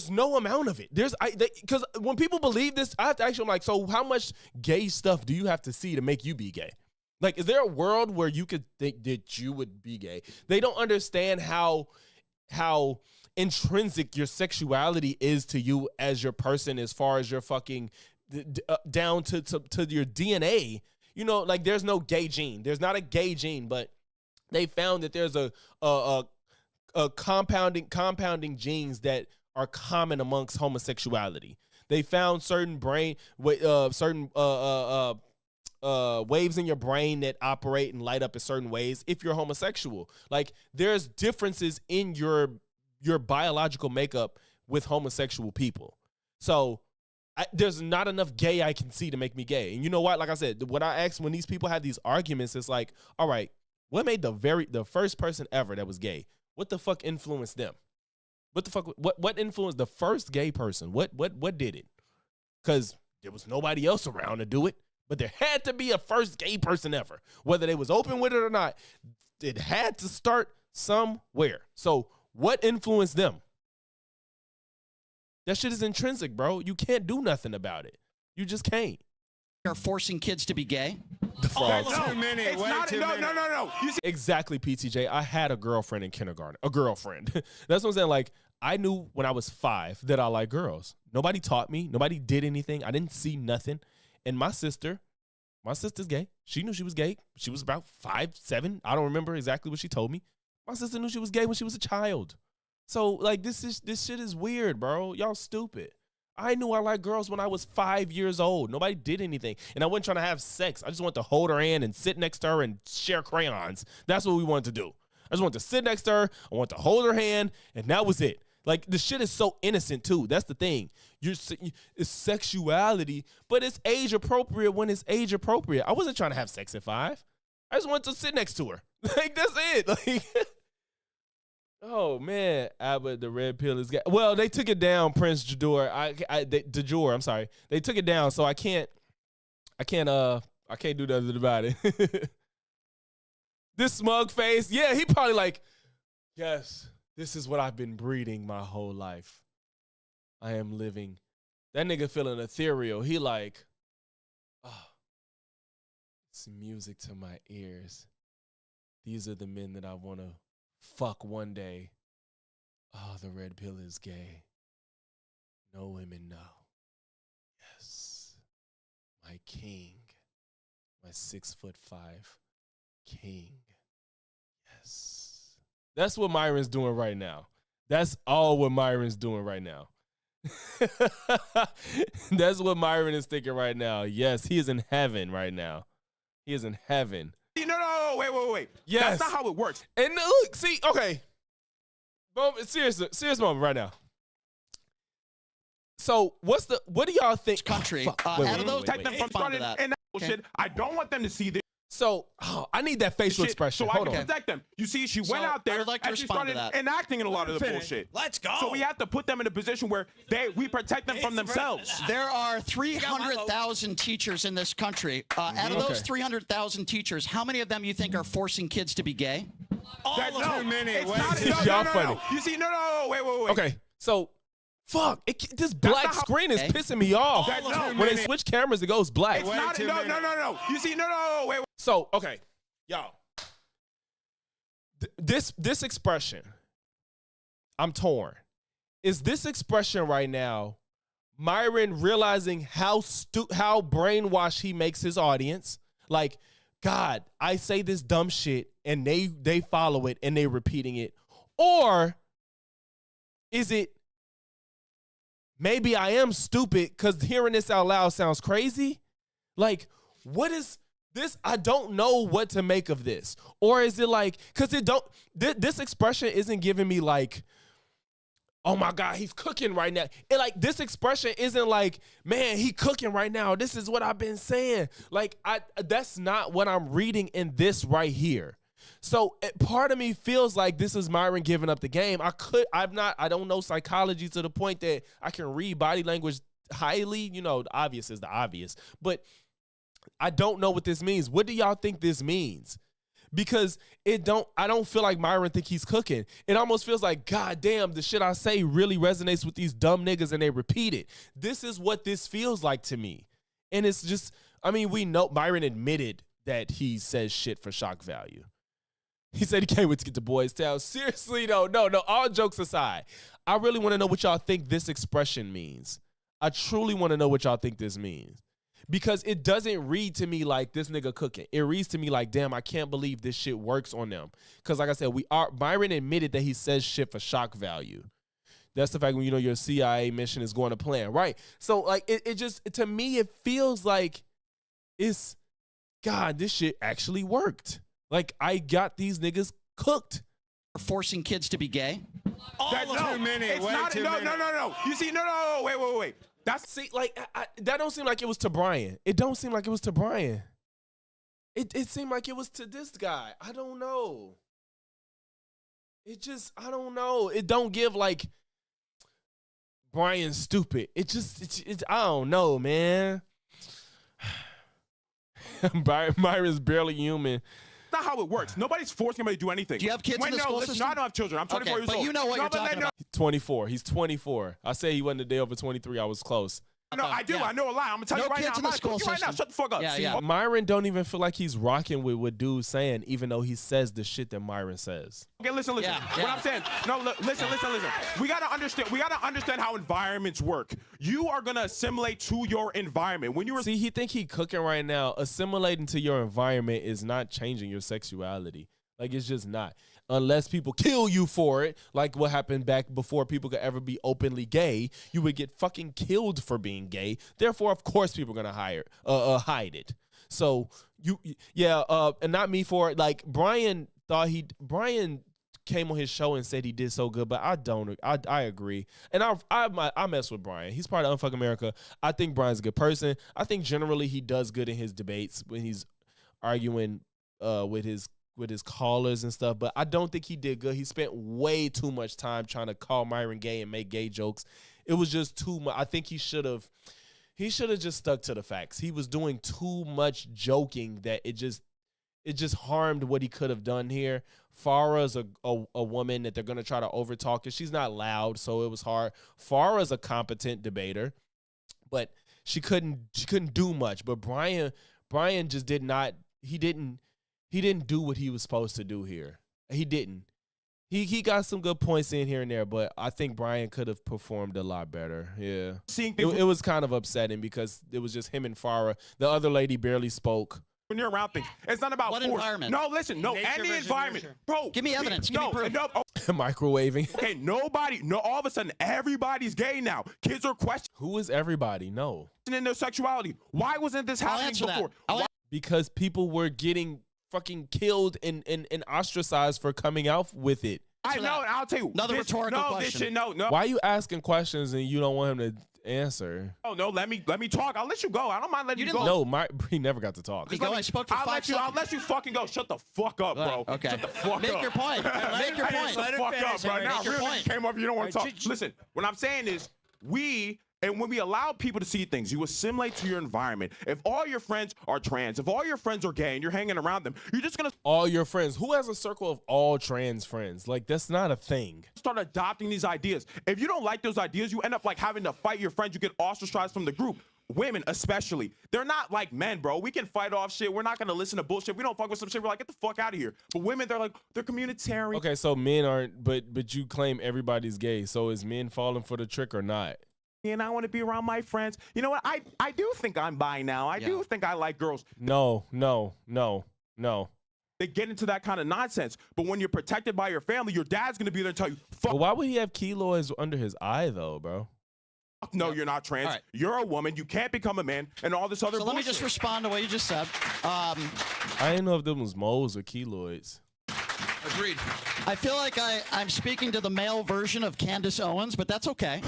Speaker 2: no amount of it. Because when people believe this, I have to ask them, like, so how much gay stuff do you have to see to make you be gay? Like, is there a world where you could think that you would be gay? They don't understand how intrinsic your sexuality is to you as your person, as far as your fucking down to your DNA. You know, like, there's no gay gene. There's not a gay gene, but they found that there's a compounding genes that are common amongst homosexuality. They found certain waves in your brain that operate and light up in certain ways if you're homosexual. Like, there's differences in your biological makeup with homosexual people. So there's not enough gay I can see to make me gay. And you know what? Like I said, when I ask, when these people have these arguments, it's like, all right, what made the first person ever that was gay? What the fuck influenced them? What influenced the first gay person? What did it? Because there was nobody else around to do it, but there had to be a first gay person ever. Whether they was open with it or not, it had to start somewhere. So what influenced them? That shit is intrinsic, bro. You can't do nothing about it. You just can't.
Speaker 14: Are forcing kids to be gay?
Speaker 2: The frogs.
Speaker 11: Too many.
Speaker 12: It's
Speaker 11: Way
Speaker 12: not,
Speaker 11: too
Speaker 12: no,
Speaker 11: many.
Speaker 12: no, no, no. You see,
Speaker 2: Exactly, PTJ. I had a girlfriend in kindergarten. A girlfriend. That's what I'm saying. Like, I knew when I was 5 that I like girls. Nobody taught me. Nobody did anything. I didn't see nothing. And my sister's gay. She knew she was gay. She was about 5, 7. I don't remember exactly what she told me. My sister knew she was gay when she was a child. So, like, this shit is weird, bro. Y'all stupid. I knew I liked girls when I was 5 years old. Nobody did anything. And I wasn't trying to have sex. I just wanted to hold her hand and sit next to her and share crayons. That's what we wanted to do. I just wanted to sit next to her. I wanted to hold her hand, and that was it. Like, the shit is so innocent, too. That's the thing. It's sexuality, but it's age appropriate when it's age appropriate. I wasn't trying to have sex at 5. I just wanted to sit next to her. Like, that's it. Like, oh, man. Abbott, the red pill is gay. Well, they took it down, Prince Jador. DeJour, I'm sorry. They took it down, so I can't do nothing about it. This smug face, yeah, he probably like, yes, this is what I've been breeding my whole life. I am living. That nigga feeling ethereal. He like, oh, it's music to my ears. These are the men that I want to fuck one day. Oh, the red pill is gay. No women know. Yes. My king. My 6'5" king. Yes. That's what Myron's doing right now. That's all what Myron's doing right now. That's what Myron is thinking right now. Yes, he is in heaven right now. He is in heaven.
Speaker 12: No, wait.
Speaker 2: Yes.
Speaker 12: That's not how it works.
Speaker 2: And look, see, okay. Serious moment right now. So what do y'all think?
Speaker 14: Country.
Speaker 12: Out of those, protect them from starting and that bullshit. I don't want them to see this.
Speaker 2: So I need that facial expression.
Speaker 12: So
Speaker 2: Hold
Speaker 12: I can
Speaker 2: on.
Speaker 12: protect them. You see, she went out there
Speaker 14: I would like to
Speaker 12: and she
Speaker 14: respond to
Speaker 12: started
Speaker 14: that.
Speaker 12: enacting in a lot of the bullshit.
Speaker 10: Let's go.
Speaker 12: So we have to put them in a position where we protect them from themselves.
Speaker 14: There are 300,000 teachers in this country. Out of those 300,000 teachers, how many of them you think are forcing kids to be gay?
Speaker 11: Too many.
Speaker 12: It's
Speaker 11: Way
Speaker 12: not,
Speaker 11: too
Speaker 2: Y'all
Speaker 12: no.
Speaker 2: funny.
Speaker 12: You see, no, wait.
Speaker 2: Okay, so fuck. This black
Speaker 12: not how-
Speaker 2: screen is pissing me off. When they switch cameras, it goes black.
Speaker 12: It's not, no. You see, no, wait.
Speaker 2: So, okay, y'all. This expression, I'm torn. Is this expression right now Myron realizing how brainwashed he makes his audience? Like, God, I say this dumb shit and they follow it and they repeating it. Or is it maybe I am stupid because hearing this out loud sounds crazy? Like, what is this? I don't know what to make of this. Or is it like, because this expression isn't giving me like, oh my God, he's cooking right now. This expression isn't like, man, he cooking right now. This is what I've been saying. Like, that's not what I'm reading in this right here. So part of me feels like this is Myron giving up the game. I don't know psychology to the point that I can read body language highly. You know, the obvious is the obvious. But I don't know what this means. What do y'all think this means? Because I don't feel like Myron think he's cooking. It almost feels like, God damn, the shit I say really resonates with these dumb niggas and they repeat it. This is what this feels like to me. And it's just, I mean, we know Myron admitted that he says shit for shock value. He said he can't wait to get to Boys Town. Seriously, no, all jokes aside. I really want to know what y'all think this expression means. I truly want to know what y'all think this means. Because it doesn't read to me like this nigga cooking. It reads to me like, damn, I can't believe this shit works on them. Because like I said, Myron admitted that he says shit for shock value. That's the fact when you know your CIA mission is going to plan, right? So like it just, to me, it feels like it's, God, this shit actually worked. Like I got these niggas cooked.
Speaker 14: Forcing kids to be gay?
Speaker 11: Too many.
Speaker 12: It's
Speaker 11: Way
Speaker 12: not,
Speaker 11: too many.
Speaker 12: no. You see, no, wait.
Speaker 2: That don't seem like it was to Brian. It don't seem like it was to Brian. It seemed like it was to this guy. I don't know. I don't know. It don't give like Brian stupid. I don't know, man. Myron's barely human.
Speaker 12: That's not how it works. Nobody's forcing anybody to do anything.
Speaker 14: Do you have kids in the school system?
Speaker 12: No, I don't have children. I'm 24 years old.
Speaker 14: But you know what you're talking about.
Speaker 2: 24. He's 24. I say he wasn't a day over 23. I was close.
Speaker 12: No, I do.
Speaker 14: Yeah.
Speaker 12: I know a lot. I'm gonna tell
Speaker 14: No
Speaker 12: you right
Speaker 14: kids
Speaker 12: now. I'm
Speaker 14: in the
Speaker 12: not
Speaker 14: school
Speaker 12: you right now.
Speaker 14: system.
Speaker 12: Shut the fuck up.
Speaker 14: Yeah,
Speaker 12: See,
Speaker 14: yeah.
Speaker 2: Myron don't even feel like he's rocking with what dude's saying, even though he says the shit that Myron says.
Speaker 12: Okay, listen.
Speaker 14: Yeah,
Speaker 12: What
Speaker 14: yeah.
Speaker 12: I'm saying. No, listen. We gotta understand how environments work. You are gonna assimilate to your environment. When you
Speaker 2: See, he think he cooking right now. Assimilating to your environment is not changing your sexuality. Like, it's just not. Unless people kill you for it, like what happened back before people could ever be openly gay, you would get fucking killed for being gay. Therefore, of course, people are gonna hide it. So and not me for it. Like Brian came on his show and said he did so good, but I don't. I agree, and I mess with Brian. He's part of Unfuck America. I think Brian's a good person. I think generally he does good in his debates when he's arguing with his callers and stuff, but I don't think he did good. He spent way too much time trying to call Myron gay and make gay jokes. It was just too much. I think he should have just stuck to the facts. He was doing too much joking that it just harmed what he could have done here. Farah's a woman that they're going to try to overtalk, and she's not loud, so it was hard. Farah's a competent debater, but she couldn't do much. But Brian just he didn't do what he was supposed to do here. He didn't. He got some good points in here and there, but I think Brian could have performed a lot better. Yeah. It was kind of upsetting because it was just him and Farah. The other lady barely spoke.
Speaker 12: when you're around things, it's not about
Speaker 14: What
Speaker 12: force.
Speaker 14: environment?
Speaker 12: No, listen, no,
Speaker 14: Nature
Speaker 12: any
Speaker 14: versus
Speaker 12: environment,
Speaker 14: nurture.
Speaker 12: bro.
Speaker 14: Give me evidence. Give me proof.
Speaker 2: Microwaving.
Speaker 12: Okay, all of a sudden, everybody's gay now. Kids are questioning.
Speaker 2: Who is everybody? No.
Speaker 12: Their sexuality. Why wasn't this happening before?
Speaker 2: Because people were getting fucking killed and ostracized for coming out with it.
Speaker 12: I know, and I'll tell you.
Speaker 14: Another rhetorical question.
Speaker 12: No.
Speaker 2: Why are you asking questions and you don't want him to answer?
Speaker 12: Oh no, let me talk. I'll let you go. I don't mind letting you go.
Speaker 2: No, he never got to talk.
Speaker 14: I spoke for 5 seconds.
Speaker 12: I'll let you fucking go. Shut the fuck up, bro.
Speaker 14: Okay.
Speaker 12: Shut the fuck
Speaker 14: Make
Speaker 12: up.
Speaker 14: your point. Make your point.
Speaker 12: Shut the fuck up, bro. Now
Speaker 14: Make your
Speaker 12: really
Speaker 14: point.
Speaker 12: came up. You don't want to talk. Listen, what I'm saying is and when we allow people to see things, you assimilate to your environment. If all your friends are trans, if all your friends are gay and you're hanging around them, you're just going to
Speaker 2: all your friends. Who has a circle of all trans friends? Like, that's not a thing.
Speaker 12: start adopting these ideas. If you don't like those ideas, you end up like having to fight your friends. You get ostracized from the group. Women especially. They're not like men, bro. We can fight off shit. We're not going to listen to bullshit. We don't fuck with some shit. We're like, get the fuck out of here. But women, they're like, they're communitarian.
Speaker 2: Okay, so men aren't, but you claim everybody's gay. So is men falling for the trick or not?
Speaker 12: And I want to be around my friends. You know what? I do think I'm bi now. I do think I like girls.
Speaker 2: No.
Speaker 12: They get into that kind of nonsense. But when you're protected by your family, your dad's going to be there and tell you, fuck.
Speaker 2: But why would he have keloids under his eye, though, bro?
Speaker 12: No, you're not trans.
Speaker 14: All right.
Speaker 12: You're a woman. You can't become a man and all this other
Speaker 14: So
Speaker 12: bullshit.
Speaker 14: let me just respond to what you just said.
Speaker 2: I didn't know if them was moles or keloids.
Speaker 13: Agreed.
Speaker 14: I feel like I'm speaking to the male version of Candace Owens, but that's okay.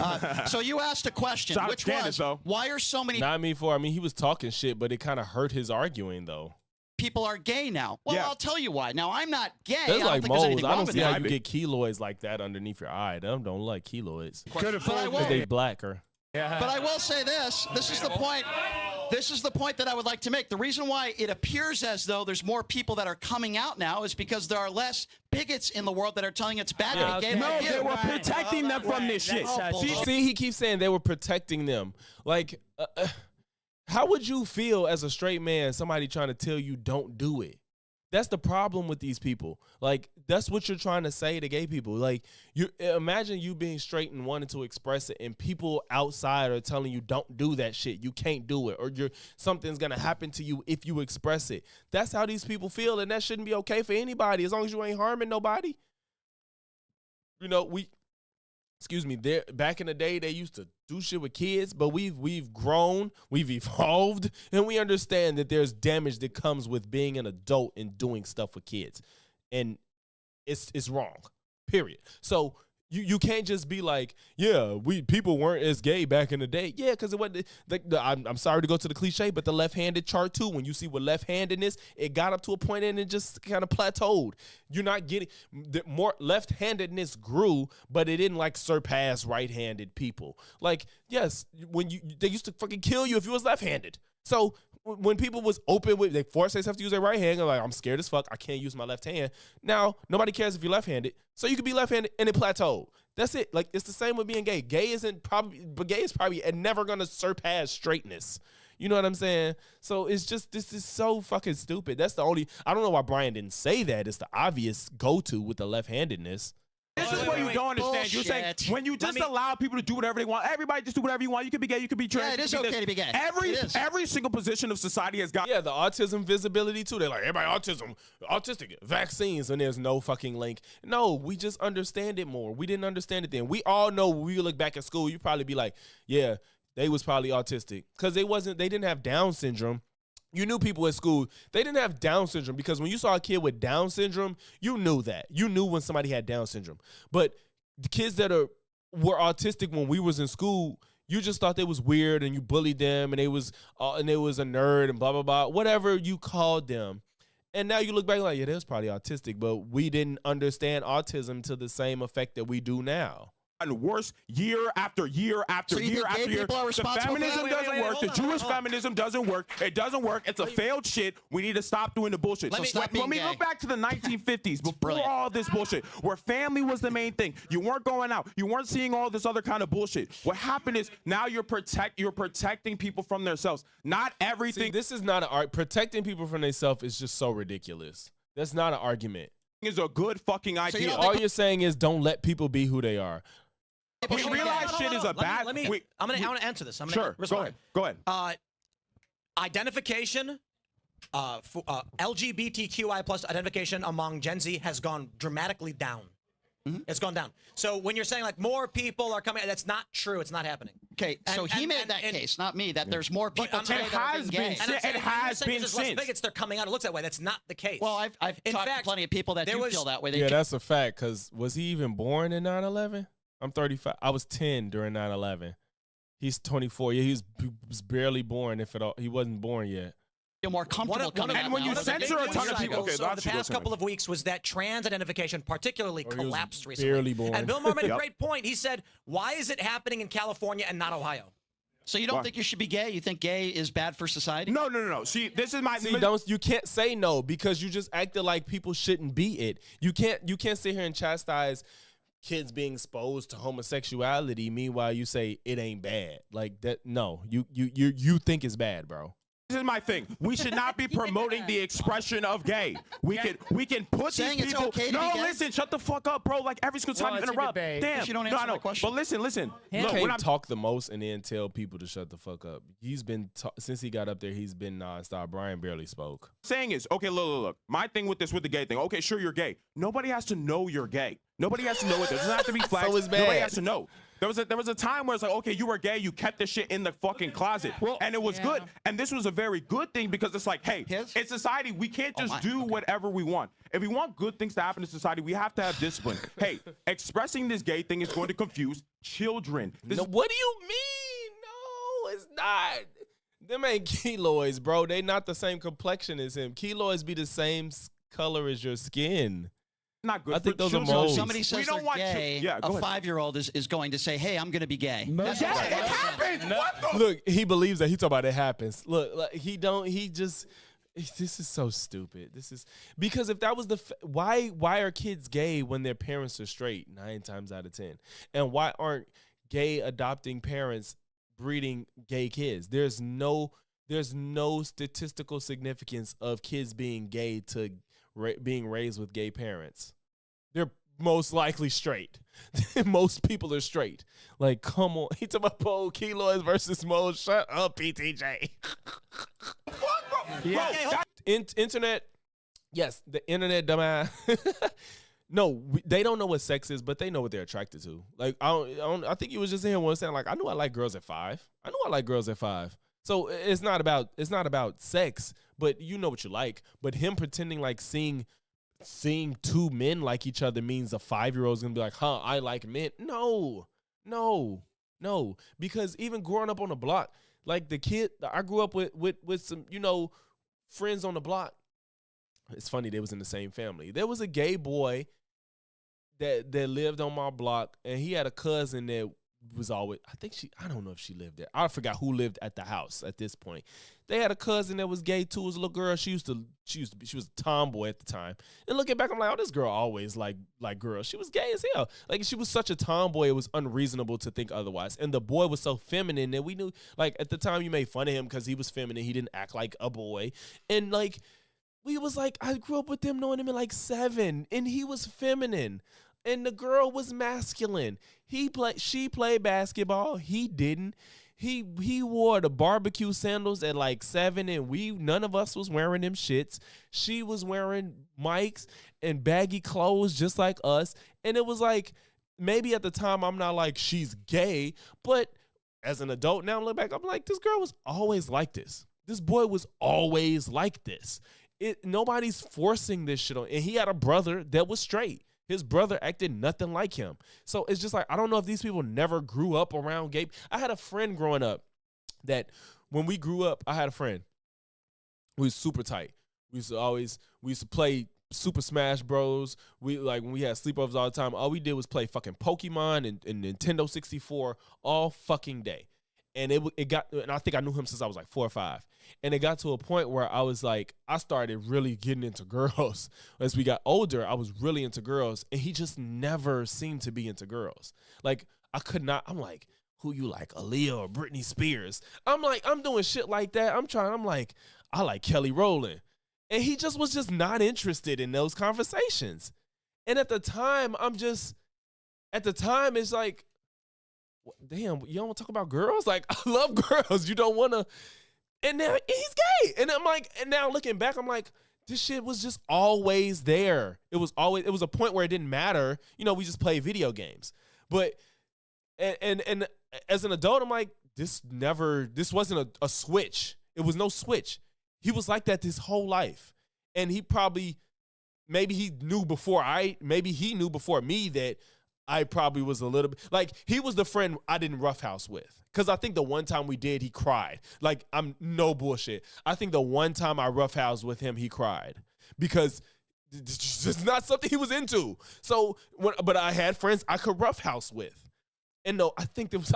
Speaker 14: So you asked a question,
Speaker 12: Shout out
Speaker 14: which
Speaker 12: to Candace,
Speaker 14: was,
Speaker 12: though.
Speaker 14: why are so many
Speaker 2: Not me for. I mean, he was talking shit, but it kind of hurt his arguing, though.
Speaker 14: people are gay now? Well,
Speaker 12: Yeah.
Speaker 14: I'll tell you why. Now, I'm not gay. I
Speaker 2: That's
Speaker 14: don't
Speaker 2: like
Speaker 14: think there's
Speaker 2: moles.
Speaker 14: anything
Speaker 2: I
Speaker 14: wrong
Speaker 2: don't
Speaker 14: with
Speaker 2: see how
Speaker 14: that.
Speaker 2: you get keloids like that underneath your eye. Them don't like keloids.
Speaker 14: But I will,
Speaker 2: Because they blacker.
Speaker 14: but I will say this. This is the point. This is the point that I would like to make. The reason why it appears as though there's more people that are coming out now is because there are less bigots in the world that are telling it's bad to be gay.
Speaker 12: No,
Speaker 14: like you.
Speaker 12: they were protecting them from this shit.
Speaker 2: See, he keeps saying they were protecting them. Like, how would you feel as a straight man, somebody trying to tell you don't do it? That's the problem with these people. Like, that's what you're trying to say to gay people. Like, you imagine you being straight and wanting to express it, and people outside are telling you don't do that shit. You can't do it, or something's gonna happen to you if you express it. That's how these people feel, and that shouldn't be okay for anybody as long as you ain't harming nobody. You know, back in the day, they used to do shit with kids, but we've grown, we've evolved, and we understand that there's damage that comes with being an adult and doing stuff with kids, and it's wrong. Period. So you can't just be like, yeah, people weren't as gay back in the day. Yeah, because it wasn't. I'm sorry to go to the cliche, but the left-handed chart too. When you see what left-handedness, it got up to a point and it just kind of plateaued. You're not getting more left-handedness grew, but it didn't like surpass right-handed people. Like, yes, they used to fucking kill you if you was left-handed. So when people was open with, they forced themselves to use their right hand, they're like, I'm scared as fuck, I can't use my left hand. Now, nobody cares if you're left-handed, so you can be left-handed, and it plateaued. That's it. Like, it's the same with being gay. But gay is probably never gonna surpass straightness. You know what I'm saying? So it's just, this is so fucking stupid. That's the only, I don't know why Brian didn't say that. It's the obvious go-to with the left-handedness.
Speaker 12: This is what you don't understand. You're saying when you just allow people to do whatever they want, everybody just do whatever you want. You can be gay, you can be trans.
Speaker 14: Yeah, it is okay to be gay.
Speaker 12: Every single position of society has got.
Speaker 2: Yeah, the autism visibility too. They're like, everybody autistic, vaccines, and there's no fucking link. No, we just understand it more. We didn't understand it then. We all know when we look back at school, you probably be like, yeah, they was probably autistic because they didn't have Down syndrome. You knew people at school, they didn't have Down syndrome because when you saw a kid with Down syndrome, you knew that. You knew when somebody had Down syndrome. But the kids that were autistic when we was in school, you just thought they was weird and you bullied them and they was a nerd and blah, blah, blah, whatever you called them. And now you look back like, yeah, they was probably autistic, but we didn't understand autism to the same effect that we do now.
Speaker 12: And worse year after year after year after year. The feminism doesn't work. The Jewish feminism doesn't work. It doesn't work. It's a failed shit. We need to stop doing the bullshit. When we look back to the 1950s, before all this bullshit, where family was the main thing, you weren't going out. You weren't seeing all this other kind of bullshit. What happened is now you're protecting people from themselves. Not everything.
Speaker 2: See, this is not an art. Protecting people from themselves is just so ridiculous. That's not an argument.
Speaker 12: Is a good fucking idea.
Speaker 2: All you're saying is don't let people be who they are.
Speaker 12: We realize shit is a bad.
Speaker 10: I'm gonna answer this. I'm gonna
Speaker 12: sure.
Speaker 10: respond.
Speaker 12: Go ahead.
Speaker 10: Identification, LGBTQI plus identification among Gen Z has gone dramatically down. It's gone down. So when you're saying like more people are coming, that's not true. It's not happening.
Speaker 14: Okay, so he made that case, not me, that there's more people today that are being gay.
Speaker 12: It has been since.
Speaker 10: Bigots, they're coming out. It looks that way. That's not the case.
Speaker 14: Well, I've talked to plenty of people that do feel that way.
Speaker 2: Yeah, that's a fact. Because was he even born in 9/11? I'm 35. I was 10 during 9/11. He's 24. Yeah, he was barely born, if at all. He wasn't born yet.
Speaker 14: Feel more comfortable coming out.
Speaker 12: And when you censor a ton of people, okay,
Speaker 10: the past couple of weeks was that trans identification particularly collapsed recently.
Speaker 2: Barely born.
Speaker 10: And Bill Maher made a great point. He said, "Why is it happening in California and not Ohio?"
Speaker 14: So you don't think you should be gay? You think gay is bad for society?
Speaker 12: No. See, this is my.
Speaker 2: You can't say no because you just acted like people shouldn't be it. You can't sit here and chastise kids being exposed to homosexuality. Meanwhile, you say it ain't bad. Like that. No, you think it's bad, bro.
Speaker 12: This is my thing. We should not be promoting the expression of gay. We can put
Speaker 14: saying
Speaker 12: these people.
Speaker 14: It's okay to be gay?
Speaker 12: Listen, shut the fuck up, bro. Like every single time you interrupt. Damn.
Speaker 14: You don't answer my question.
Speaker 12: But listen.
Speaker 2: He
Speaker 12: Look,
Speaker 2: can't talk the most and then tell people to shut the fuck up. He's been since he got up there. He's been nonstop. Brian barely spoke.
Speaker 12: Saying is, okay, look. My thing with the gay thing. Okay, sure, you're gay. Nobody has to know you're gay. Nobody has to know it. There doesn't have to be flags.
Speaker 2: So it's bad.
Speaker 12: Nobody has to know. There was a time where it's like, okay, you were gay, you kept this shit in the fucking closet, and it was good. And this was a very good thing because it's like, hey, in society, we can't just do whatever we want. If we want good things to happen in society, we have to have discipline. Hey, expressing this gay thing is going to confuse children.
Speaker 2: What do you mean? No, it's not. Them ain't keloids, bro. They not the same complexion as him. Keloids be the same color as your skin.
Speaker 12: Not good.
Speaker 2: I think those
Speaker 14: children.
Speaker 2: are moles.
Speaker 14: So somebody says they're gay, a 5-year-old is going to say, hey, I'm going to be gay.
Speaker 12: It happens.
Speaker 2: Look, he believes that. He talk about it happens. Look, this is so stupid. This is because if that was why are kids gay when their parents are straight 9 times out of 10? And why aren't gay adopting parents breeding gay kids? There's no statistical significance of kids being gay to being raised with gay parents. They're most likely straight. Most people are straight. Like, come on. He talking about keloids versus moles. Shut up, PTJ. Internet. Yes, the internet, dumbass. No, they don't know what sex is, but they know what they're attracted to. Like, I think he was just in here once saying, like, I knew I like girls at 5. I knew I like girls at 5. So it's not about sex, but you know what you like. But him pretending like seeing 2 men like each other means a 5-year-old is gonna be like, huh, I like men. No. Because even growing up on the block, like the kid I grew up with some, friends on the block. It's funny, they was in the same family. There was a gay boy that lived on my block, and he had a cousin that was always, I don't know if she lived there. I forgot who lived at the house at this point. They had a cousin that was gay too. It was a little girl. She was a tomboy at the time. And looking back, I'm like, oh, this girl always like girls. She was gay as hell. Like, she was such a tomboy, it was unreasonable to think otherwise. And the boy was so feminine that we knew, like, at the time you made fun of him because he was feminine. He didn't act like a boy. And like, we was like, I grew up with them knowing him at like 7, and he was feminine. And the girl was masculine. She played basketball. He didn't. He wore the barbecue sandals at like 7, and none of us was wearing them shits. She was wearing mics and baggy clothes just like us. And it was like, maybe at the time I'm not like she's gay, but as an adult now, look back, I'm like, this girl was always like this. This boy was always like this. Nobody's forcing this shit on. And he had a brother that was straight. His brother acted nothing like him. So it's just like, I don't know if these people never grew up around gay. I had a friend growing up that when we grew up, I had a friend who was super tight. We used to play Super Smash Bros. When we had sleepovers all the time, all we did was play fucking Pokemon and Nintendo 64 all fucking day. And and I think I knew him since I was like 4 or 5. And it got to a point where I was like, I started really getting into girls. As we got older, I was really into girls, and he just never seemed to be into girls. Like, I'm like, who you like, Aaliyah or Britney Spears? I'm like, I'm doing shit like that. I'm like, I like Kelly Rowland. And he just was just not interested in those conversations. And at the time, it's like, damn, you don't want to talk about girls? Like, I love girls. You don't want to. And now he's gay. And I'm like, and now looking back, I'm like, this shit was just always there. It was a point where it didn't matter. You know, we just play video games. But, and as an adult, I'm like, this wasn't a switch. It was no switch. He was like that this whole life. And maybe he knew before me that I probably was a little bit, like, he was the friend I didn't roughhouse with. Because I think the one time we did, he cried. Like, I'm no bullshit. I think the one time I roughhoused with him, he cried. Because it's just not something he was into. So, but I had friends I could roughhouse with. And no, I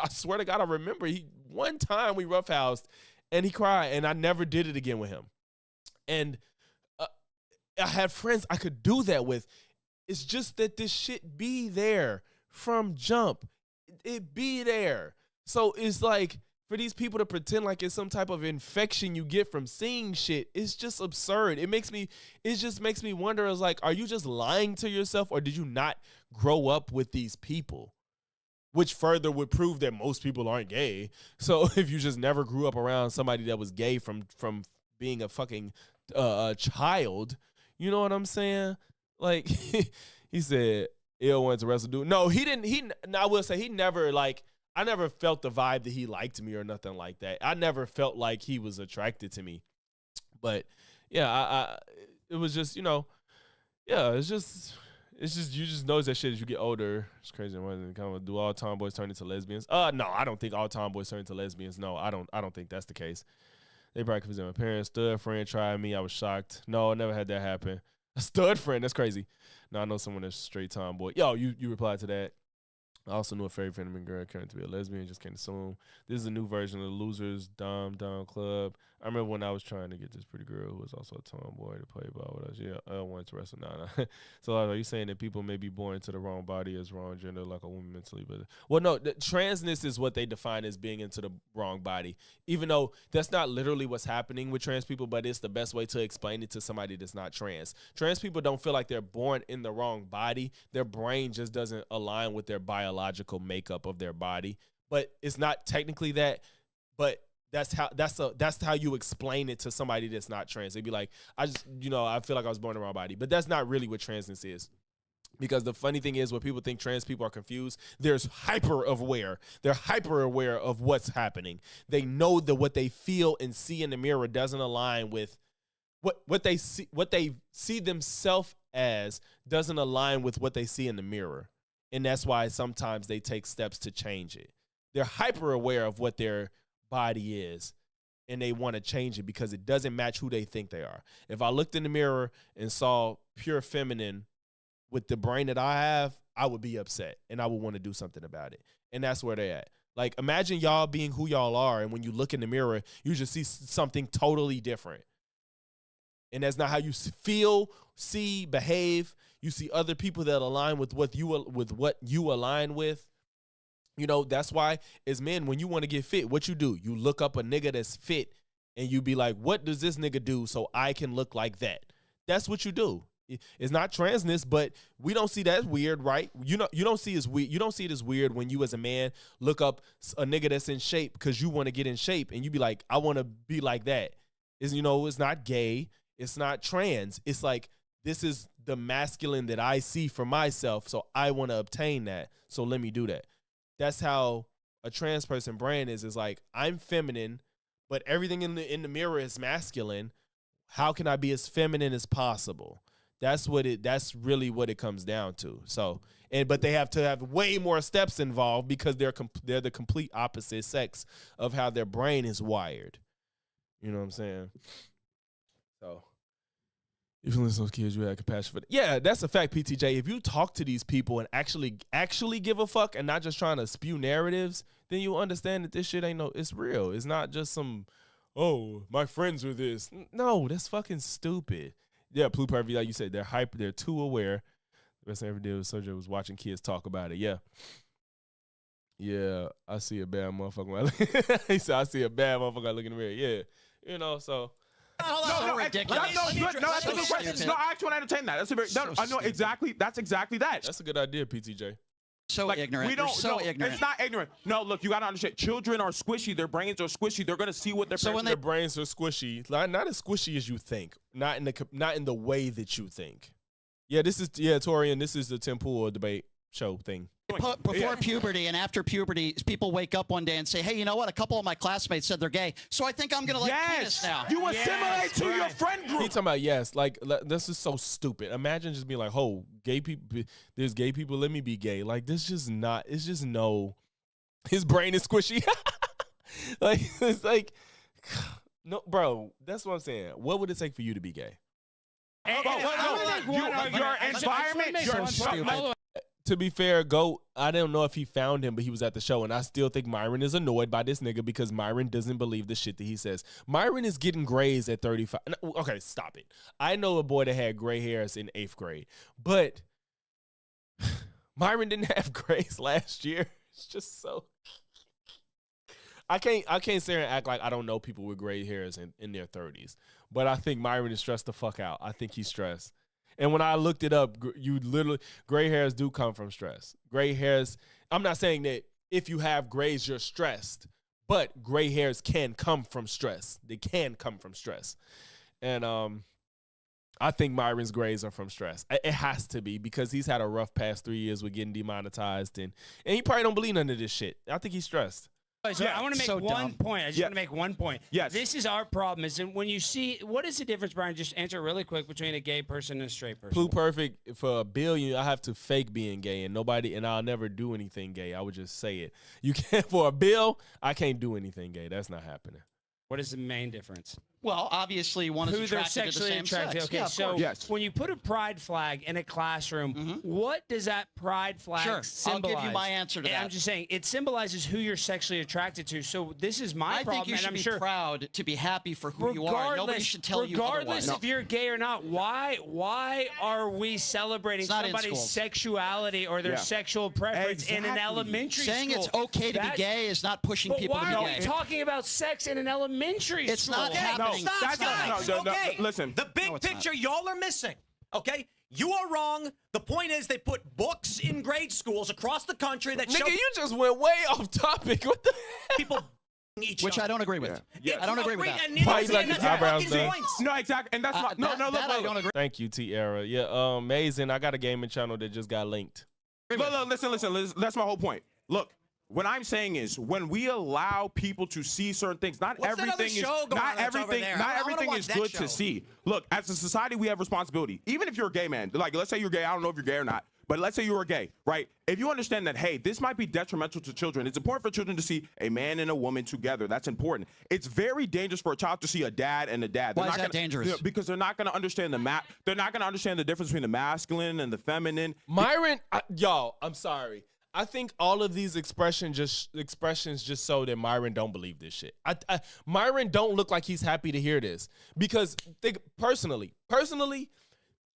Speaker 2: swear to God, I remember one time we roughhoused and he cried, and I never did it again with him. And I had friends I could do that with. It's just that this shit be there from jump. It be there. So it's like, for these people to pretend like it's some type of infection you get from seeing shit, it's just absurd. It just makes me wonder, is like, are you just lying to yourself, or did you not grow up with these people? Which further would prove that most people aren't gay. So if you just never grew up around somebody that was gay from being a fucking child, you know what I'm saying? Like, he said, Ill wanted to wrestle dude. No, he didn't. I will say, he never, like, I never felt the vibe that he liked me or nothing like that. I never felt like he was attracted to me. But yeah, it was just, you know, yeah, it's just you just notice that shit as you get older. It's crazy. Do all tomboys turn into lesbians? No, I don't think all tomboys turn into lesbians. No, I don't think that's the case. They probably confused my parents. Stud friend tried me. I was shocked. No, I never had that happen. A stud friend, that's crazy. No, I know someone that's straight tomboy. Yo, you replied to that. I also knew a very feminine girl currently to be a lesbian, just can't assume. This is a new version of the Losers Dom Club. I remember when I was trying to get this pretty girl who was also a tomboy to play ball with us. Yeah, I wanted to wrestle. Nah. So are you saying that people may be born into the wrong body as wrong gender, like a woman mentally? But well, no, transness is what they define as being into the wrong body. Even though that's not literally what's happening with trans people, but it's the best way to explain it to somebody that's not trans. Trans people don't feel like they're born in the wrong body. Their brain just doesn't align with their biological makeup of their body. But it's not technically that, but that's how you explain it to somebody that's not trans. They'd be like, I feel like I was born in the wrong body. But that's not really what transness is. Because the funny thing is, when people think trans people are confused, they're hyper aware. They're hyper aware of what's happening. They know that what they feel and see in the mirror doesn't align with what they see themselves as, doesn't align with what they see in the mirror. And that's why sometimes they take steps to change it. They're hyper aware of what their body is, and they want to change it because it doesn't match who they think they are. If I looked in the mirror and saw pure feminine with the brain that I have, I would be upset and I would want to do something about it. And that's where they're at. Like, imagine y'all being who y'all are, and when you look in the mirror, you just see something totally different. And that's not how you feel, see, behave. You see other people that align with what you align with. You know, that's why as men, when you want to get fit, what you do? You look up a nigga that's fit, and you be like, what does this nigga do so I can look like that? That's what you do. It's not transness, but we don't see that as weird, right? You don't see it as weird when you as a man look up a nigga that's in shape because you want to get in shape, and you be like, I want to be like that. It's not gay, it's not trans. It's like, this is the masculine that I see for myself, so I want to obtain that. So let me do that. That's how a trans person brain is. Is like, I'm feminine, but everything in the mirror is masculine. How can I be as feminine as possible? That's really what it comes down to. So, but they have to have way more steps involved because they're the complete opposite sex of how their brain is wired. You know what I'm saying? So, if you listen to those kids, you have compassion for them. Yeah, that's a fact, PTJ. If you talk to these people and actually give a fuck and not just trying to spew narratives, then you understand that this shit it's real. It's not just some, oh, my friends are this. No, that's fucking stupid. Yeah, Blue Perfect, like you said, they're hyper, they're too aware. The best thing I ever did was Sojo was watching kids talk about it. Yeah. Yeah, I see a bad motherfucker. He said, I see a bad motherfucker. I look in the mirror. Yeah. You know, so.
Speaker 14: No, ridiculous.
Speaker 12: No, that's a good question. No, I actually want to entertain that. That's a very, I know exactly. That's exactly that.
Speaker 2: That's a good idea, PTJ.
Speaker 14: So ignorant. Ignorant.
Speaker 12: It's not ignorant. No, look, you got to understand. Children are squishy. Their brains are squishy. They're going to see what
Speaker 2: their brains are squishy. Not as squishy as you think. Not in the way that you think. Yeah, Torian, this is the Tim Pool debate show thing.
Speaker 14: Before puberty and after puberty, people wake up one day and say, hey, you know what? A couple of my classmates said they're gay, so I think I'm going to like penis now.
Speaker 12: You assimilate to your friend group.
Speaker 2: He talking about, yes, like, this is so stupid. Imagine just being like, oh, gay people, there's gay people, let me be gay. Like, this just not, it's just no, his brain is squishy. Like, it's like, no, bro, that's what I'm saying. What would it take for you to be gay?
Speaker 12: Your environment,
Speaker 2: to be fair, GOAT, I don't know if he found him, but he was at the show, and I still think Myron is annoyed by this nigga because Myron doesn't believe the shit that he says. Myron is getting grays at 35. Okay, stop it. I know a boy that had gray hairs in 8th grade, but Myron didn't have grays last year. It's just so... I can't sit here and act like I don't know people with gray hairs in their 30s, but I think Myron is stressed the fuck out. I think he's stressed. And when I looked it up, gray hairs do come from stress. Gray hairs, I'm not saying that if you have grays, you're stressed, but gray hairs can come from stress. They can come from stress. And I think Myron's grays are from stress. It has to be because he's had a rough past 3 years with getting demonetized. And he probably don't believe none of this shit. I think he's stressed.
Speaker 11: So I want to make one point. I just want to make one point.
Speaker 12: Yes.
Speaker 11: This is our problem. Is when you see, what is the difference, Brian? Just answer really quick between a gay person and a straight person.
Speaker 2: Blue Perfect, for $1 billion, I have to fake being gay, and I'll never do anything gay. I would just say it. You can't, for $1 billion, I can't do anything gay. That's not happening.
Speaker 11: What is the main difference?
Speaker 14: Well, obviously, one is
Speaker 11: who they're
Speaker 14: attracted to the
Speaker 11: sexually
Speaker 14: same
Speaker 11: attracted.
Speaker 14: sex.
Speaker 11: Okay,
Speaker 14: Yeah,
Speaker 11: so when you put a pride flag in a classroom, what does that pride flag symbolize?
Speaker 14: I'll give you my answer to that.
Speaker 11: I'm just saying it symbolizes who you're sexually attracted to. So this is my problem.
Speaker 14: I think you should be proud to be happy for who you are.
Speaker 11: Regardless,
Speaker 14: Nobody should tell you otherwise.
Speaker 11: Regardless if you're gay or not, why are we celebrating somebody's sexuality or their sexual preference in an elementary school?
Speaker 14: Saying it's okay to be gay is not pushing people to be gay.
Speaker 11: Why are we talking about sex in an elementary school?
Speaker 14: It's not happening.
Speaker 10: Okay.
Speaker 12: Listen.
Speaker 10: The big picture y'all are missing. Okay? You are wrong. The point is they put books in grade schools across the country that show...
Speaker 2: Nigga, you just went way off topic. What the hell?
Speaker 10: People each
Speaker 14: Which
Speaker 10: other.
Speaker 14: I don't agree with.
Speaker 12: Yeah.
Speaker 14: I don't agree with that.
Speaker 2: Why you like his eyebrows done?
Speaker 12: No, exactly. And that's why... No, look.
Speaker 14: I don't agree.
Speaker 2: Thank you, T-Era. Yeah, amazing. I got a gaming channel that just got linked.
Speaker 12: Look, listen. That's my whole point. Look. What I'm saying is, when we allow people to see certain things, not everything is good to see. Look, as a society, we have responsibility. Even if you're a gay man, like let's say you're gay, I don't know if you're gay or not, But let's say you were gay, right? If you understand that, hey, this might be detrimental to children, it's important for children to see a man and a woman together. That's important. It's very dangerous for a child to see a dad and a dad.
Speaker 14: Why is that dangerous?
Speaker 12: Because they're not going to understand they're not going to understand the difference between the masculine and the feminine.
Speaker 2: Myron, y'all, I'm sorry. I think all of these expressions just show that Myron don't believe this shit. Myron don't look like he's happy to hear this, because personally,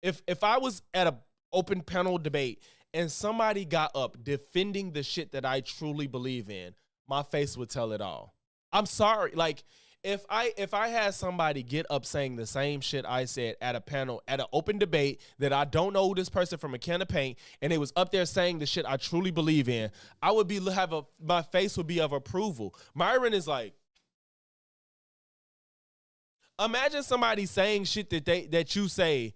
Speaker 2: if I was at a open panel debate and somebody got up defending the shit that I truly believe in, my face would tell it all. I'm sorry, like if I had somebody get up saying the same shit I said at a panel, at an open debate, that I don't know this person from a can of paint, and they was up there saying the shit I truly believe in, I would my face would be of approval. Myron is like, imagine somebody saying shit that you say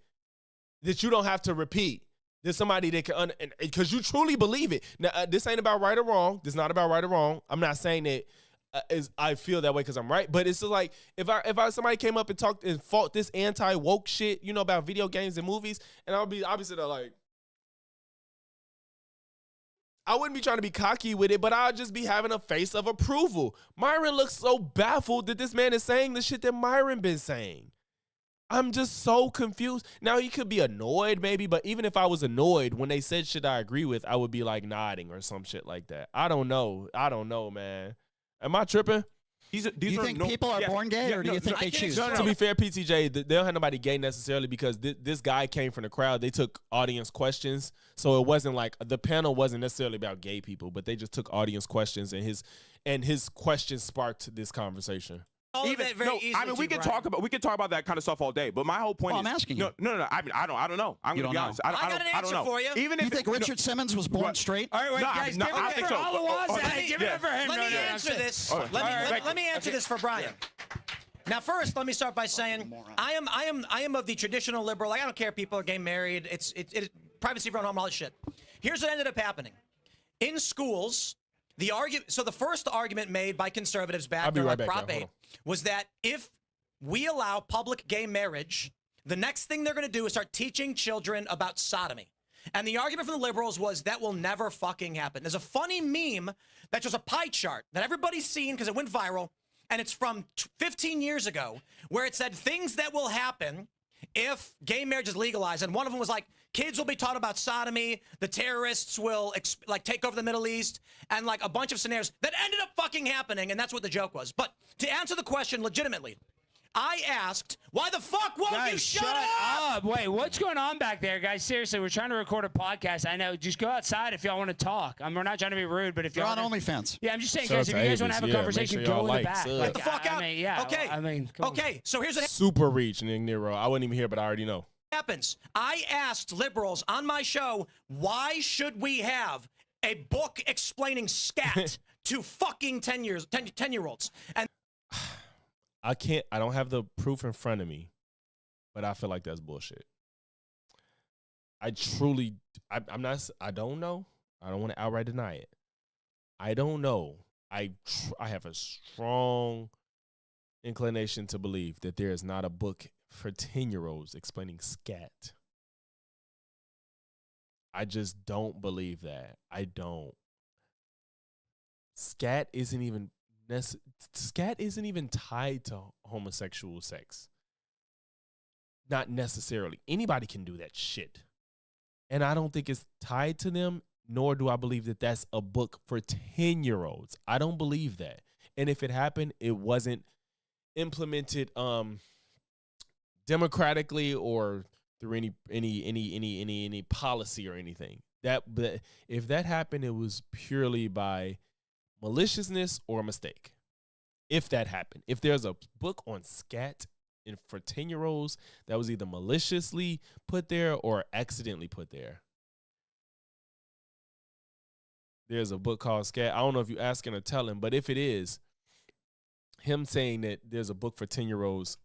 Speaker 2: that you don't have to repeat. There's somebody that can, because you truly believe it. Now, this ain't about right or wrong. This is not about right or wrong. I'm not saying that I feel that way because I'm right, but it's just like if somebody came up and talked and fought this anti-woke shit, you know, about video games and movies, and I'll be sitting there like, I wouldn't be trying to be cocky with it, but I'll just be having a face of approval. Myron looks so baffled that this man is saying the shit that Myron been saying. I'm just so confused. Now, he could be annoyed maybe, but even if I was annoyed, when they said shit I agree with, I would be like nodding or some shit like that. I don't know, man. Am I tripping?
Speaker 14: Do you think people are born gay, or do you think they choose?
Speaker 2: To be fair, PTJ, they don't have nobody gay necessarily, because this guy came from the crowd. They took audience questions, so it wasn't like the panel wasn't necessarily about gay people, but they just took audience questions, and his questions sparked this conversation.
Speaker 12: I mean, we can talk about that kind of stuff all day. But my whole point is,
Speaker 14: I'm asking
Speaker 12: you. No. I mean, I don't know. I'm gonna be honest. I
Speaker 14: got an answer for you.
Speaker 12: Even
Speaker 14: you think Richard Simmons was born straight?
Speaker 11: All right, wait, guys, give it up for him.
Speaker 10: Let me answer this. Let me answer this for Brian. Now, first, let me start by saying I am of the traditional liberal. Like, I don't care if people are getting married. It's privacy for home, all this shit. Here's what ended up happening in schools. The first argument made by conservatives back there, like Prop 8, was that if we allow public gay marriage, the next thing they're going to do is start teaching children about sodomy. And the argument from the liberals was that will never fucking happen. There's a funny meme that's just a pie chart that everybody's seen because it went viral, and it's from 15 years ago, where it said things that will happen if gay marriage is legalized, and one of them was like, kids will be taught about sodomy, the terrorists will take over the Middle East, and like a bunch of scenarios that ended up fucking happening, and that's what the joke was. But to answer the question legitimately, I asked, why the fuck won't you shut up?
Speaker 11: Wait, what's going on back there, guys? Seriously, we're trying to record a podcast. I know. Just go outside if y'all want to talk. We're not trying to be rude, but if
Speaker 14: you're
Speaker 11: y'all
Speaker 14: on OnlyFans.
Speaker 11: Yeah, I'm just saying, guys, if you guys want to have a conversation, go in the back.
Speaker 10: Get the fuck out.
Speaker 11: Okay.
Speaker 10: Okay, so here's what
Speaker 2: super reach, Nick Nero. I wasn't even here, but I already know.
Speaker 10: Happens. I asked liberals on my show, why should we have a book explaining scat to fucking 10-year-olds? And
Speaker 2: I don't have the proof in front of me, but I feel like that's bullshit. I don't know. I don't want to outright deny it. I don't know. I have a strong inclination to believe that there is not a book for 10-year-olds explaining scat. I just don't believe that. I don't. Scat isn't even tied to homosexual sex. Not necessarily. Anybody can do that shit. And I don't think it's tied to them, nor do I believe that that's a book for 10-year-olds. I don't believe that. And if it happened, it wasn't implemented democratically or through any policy or anything. But if that happened, it was purely by maliciousness or a mistake. If that happened, if there's a book on scat for 10-year-olds that was either maliciously put there or accidentally put there. There's a book called Scat. I don't know if you're asking or telling, but if it is, him saying that there's a book for 10-year-olds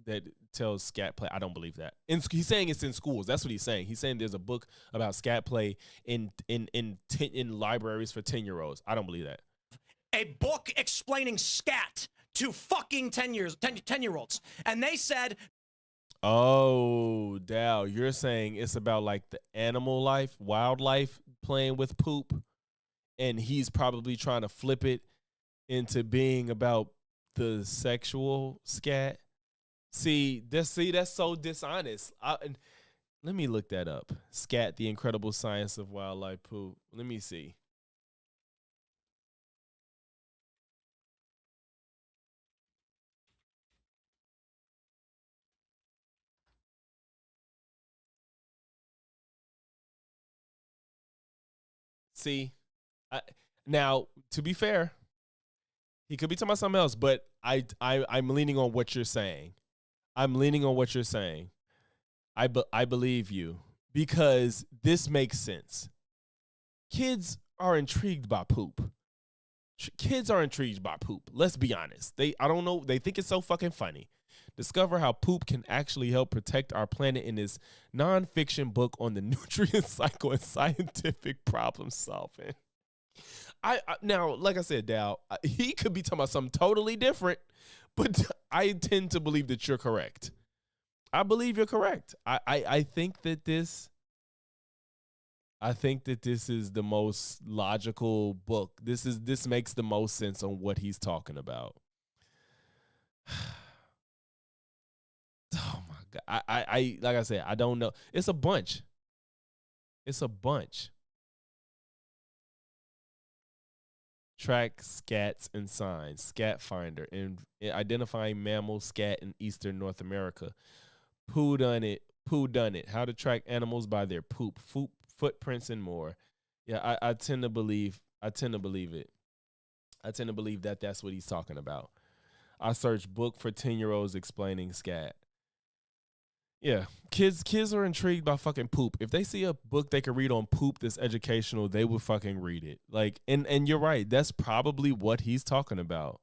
Speaker 2: that tells scat play, I don't believe that. He's saying it's in schools. That's what he's saying. He's saying there's a book about scat play in libraries for 10-year-olds. I don't believe that.
Speaker 10: A book explaining scat to fucking 10-year-olds. And they said,
Speaker 2: Oh, Dow, you're saying it's about like the animal life, wildlife playing with poop, and he's probably trying to flip it into being about the sexual scat. That's so dishonest. Let me look that up. Scat, the incredible science of wildlife poop. Let me see. See, now to be fair, he could be talking about something else, but I'm leaning on what you're saying. I'm leaning on what you're saying. I believe you because this makes sense. Kids are intrigued by poop. Kids are intrigued by poop. Let's be honest. I don't know. They think it's so fucking funny. Discover how poop can actually help protect our planet in this nonfiction book on the nutrient cycle and scientific problem solving. Now, like I said, Dow, he could be talking about something totally different, but I tend to believe that you're correct. I believe you're correct. I think that this is the most logical book. This makes the most sense on what he's talking about. Oh my God. I like I said, I don't know. It's a bunch. Track scats and signs. Scat finder in identifying mammal scat in eastern North America. Who done it? How to track animals by their poop, footprints, and more. Yeah, I tend to believe it. I tend to believe that that's what he's talking about. I searched book for 10-year-olds explaining scat. Yeah, kids are intrigued by fucking poop. If they see a book they can read on poop that's educational, they would fucking read it. Like, and you're right. That's probably what he's talking about.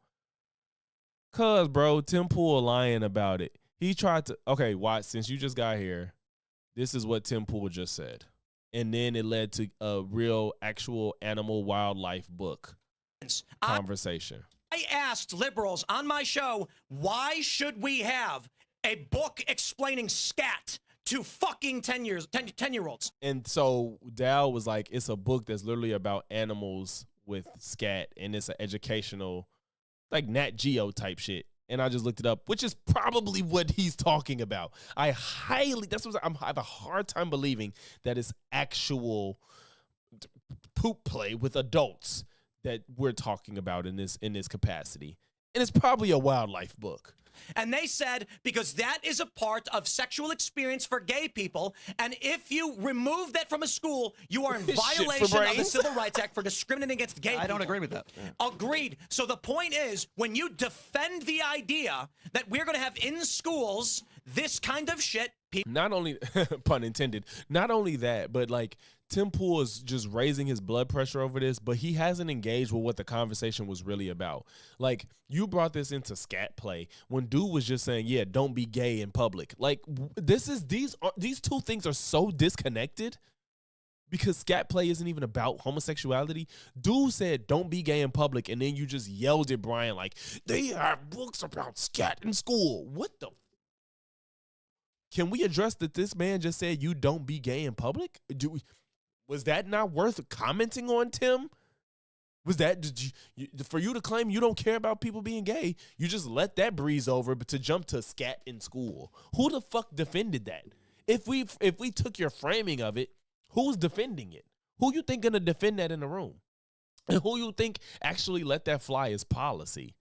Speaker 2: Cause, bro, Tim Pool lying about it. He tried to. Okay, Watts, since you just got here, this is what Tim Pool just said, and then it led to a real, actual animal wildlife book conversation.
Speaker 10: I asked liberals on my show, why should we have a book explaining scat to fucking 10-year-olds?
Speaker 2: And so Dow was like, it's a book that's literally about animals with scat, and it's an educational, like Nat Geo type shit. And I just looked it up, which is probably what he's talking about. I have a hard time believing that it's actual poop play with adults that we're talking about in this capacity. And it's probably a wildlife book.
Speaker 10: And they said, because that is a part of sexual experience for gay people, and if you remove that from a school, you are in violation of the Civil Rights Act for discriminating against gay people.
Speaker 14: I don't agree with that.
Speaker 10: Agreed. So the point is, when you defend the idea that we're going to have in schools this kind of shit,
Speaker 2: not only, pun intended, not only that, but like Tim Pool is just raising his blood pressure over this, but he hasn't engaged with what the conversation was really about. Like, you brought this into scat play when dude was just saying, yeah, don't be gay in public. Like, these two things are so disconnected because scat play isn't even about homosexuality. Dude said, don't be gay in public, and then you just yelled at Brian like, they have books about scat in school. What the? Can we address that this man just said you don't be gay in public? Was that not worth commenting on, Tim? Was that for you to claim you don't care about people being gay? You just let that breeze over, but to jump to scat in school, who the fuck defended that? If we took your framing of it, who's defending it? Who you think gonna defend that in the room? And who you think actually let that fly as policy?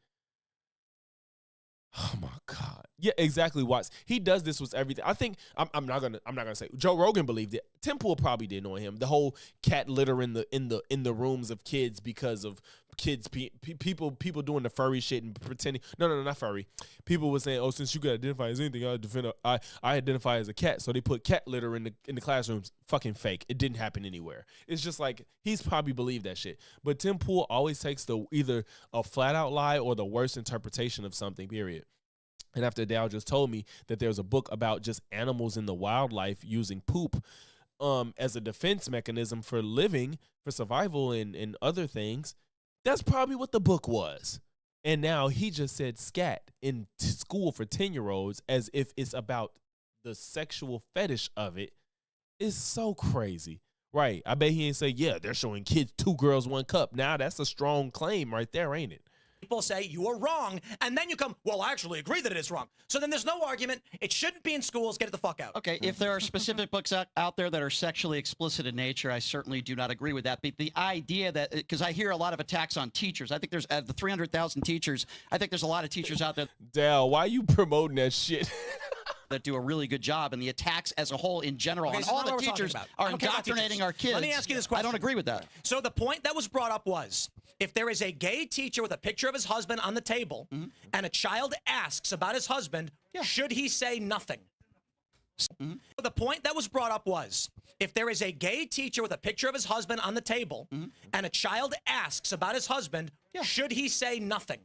Speaker 2: Oh my God. Yeah, exactly. Watts. He does this with everything. I think I'm not gonna say Joe Rogan believed it. Tim Pool probably didn't on him. The whole cat litter in the rooms of kids because of kids people doing the furry shit and pretending. No, not furry. People were saying, oh, since you could identify as anything, I identify as a cat. So they put cat litter in the classrooms. Fucking fake. It didn't happen anywhere. It's just like he's probably believed that shit. But Tim Pool always takes either a flat out lie or the worst interpretation of something. Period. And after Dow just told me that there's a book about just animals in the wildlife using poop as a defense mechanism for living, for survival, and other things, that's probably what the book was. And now he just said scat in school for 10-year-olds as if it's about the sexual fetish of it is so crazy. Right. I bet he ain't say, yeah, they're showing kids 2 girls, 1 cup. Now that's a strong claim right there, ain't it?
Speaker 10: People say you are wrong, and then you come, well, I actually agree that it is wrong. So then there's no argument. It shouldn't be in schools. Get it the fuck out.
Speaker 14: Okay, if there are specific books out there that are sexually explicit in nature, I certainly do not agree with that. But the idea that, because I hear a lot of attacks on teachers. I think there's the 300,000 teachers. I think there's a lot of teachers out there.
Speaker 2: Dal, why you promoting that shit?
Speaker 14: That do a really good job, and the attacks as a whole in general, and all the teachers are indoctrinating our kids.
Speaker 10: Let me ask you this question.
Speaker 14: I don't agree with that.
Speaker 10: So the point that was brought up was, if there is a gay teacher with a picture of his husband on the table, and a child asks about his husband, should he say nothing? The point that was brought up was, if there is a gay teacher with a picture of his husband on the table, and a child asks about his husband, should he say nothing?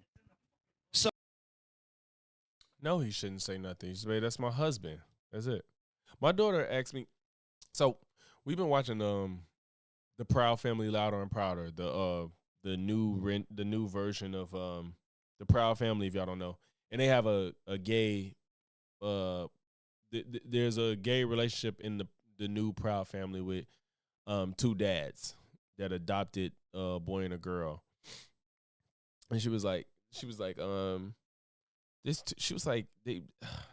Speaker 2: No, he shouldn't say nothing. He should say, that's my husband. That's it. My daughter asked me, so we've been watching the Proud Family Louder and Prouder, the new version of the Proud Family, if y'all don't know. And they have a gay there's a gay relationship in the new Proud Family with 2 dads that adopted a boy and a girl. And she was like she was like,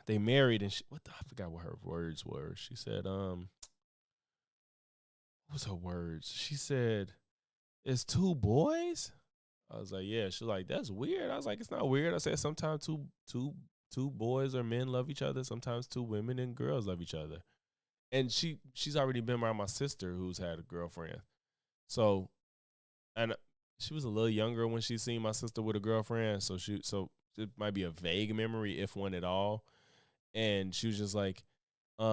Speaker 2: they married and I forgot what her words were. She said, what was her words? She said, it's 2 boys? I was like, yeah. She was like, that's weird. I was like, it's not weird. I said, sometimes two boys or men love each other. Sometimes 2 women and girls love each other. And she's already been around my sister who's had a girlfriend. So, and she was a little younger when she seen my sister with a girlfriend. So it might be a vague memory, if one at all. And she was just like, she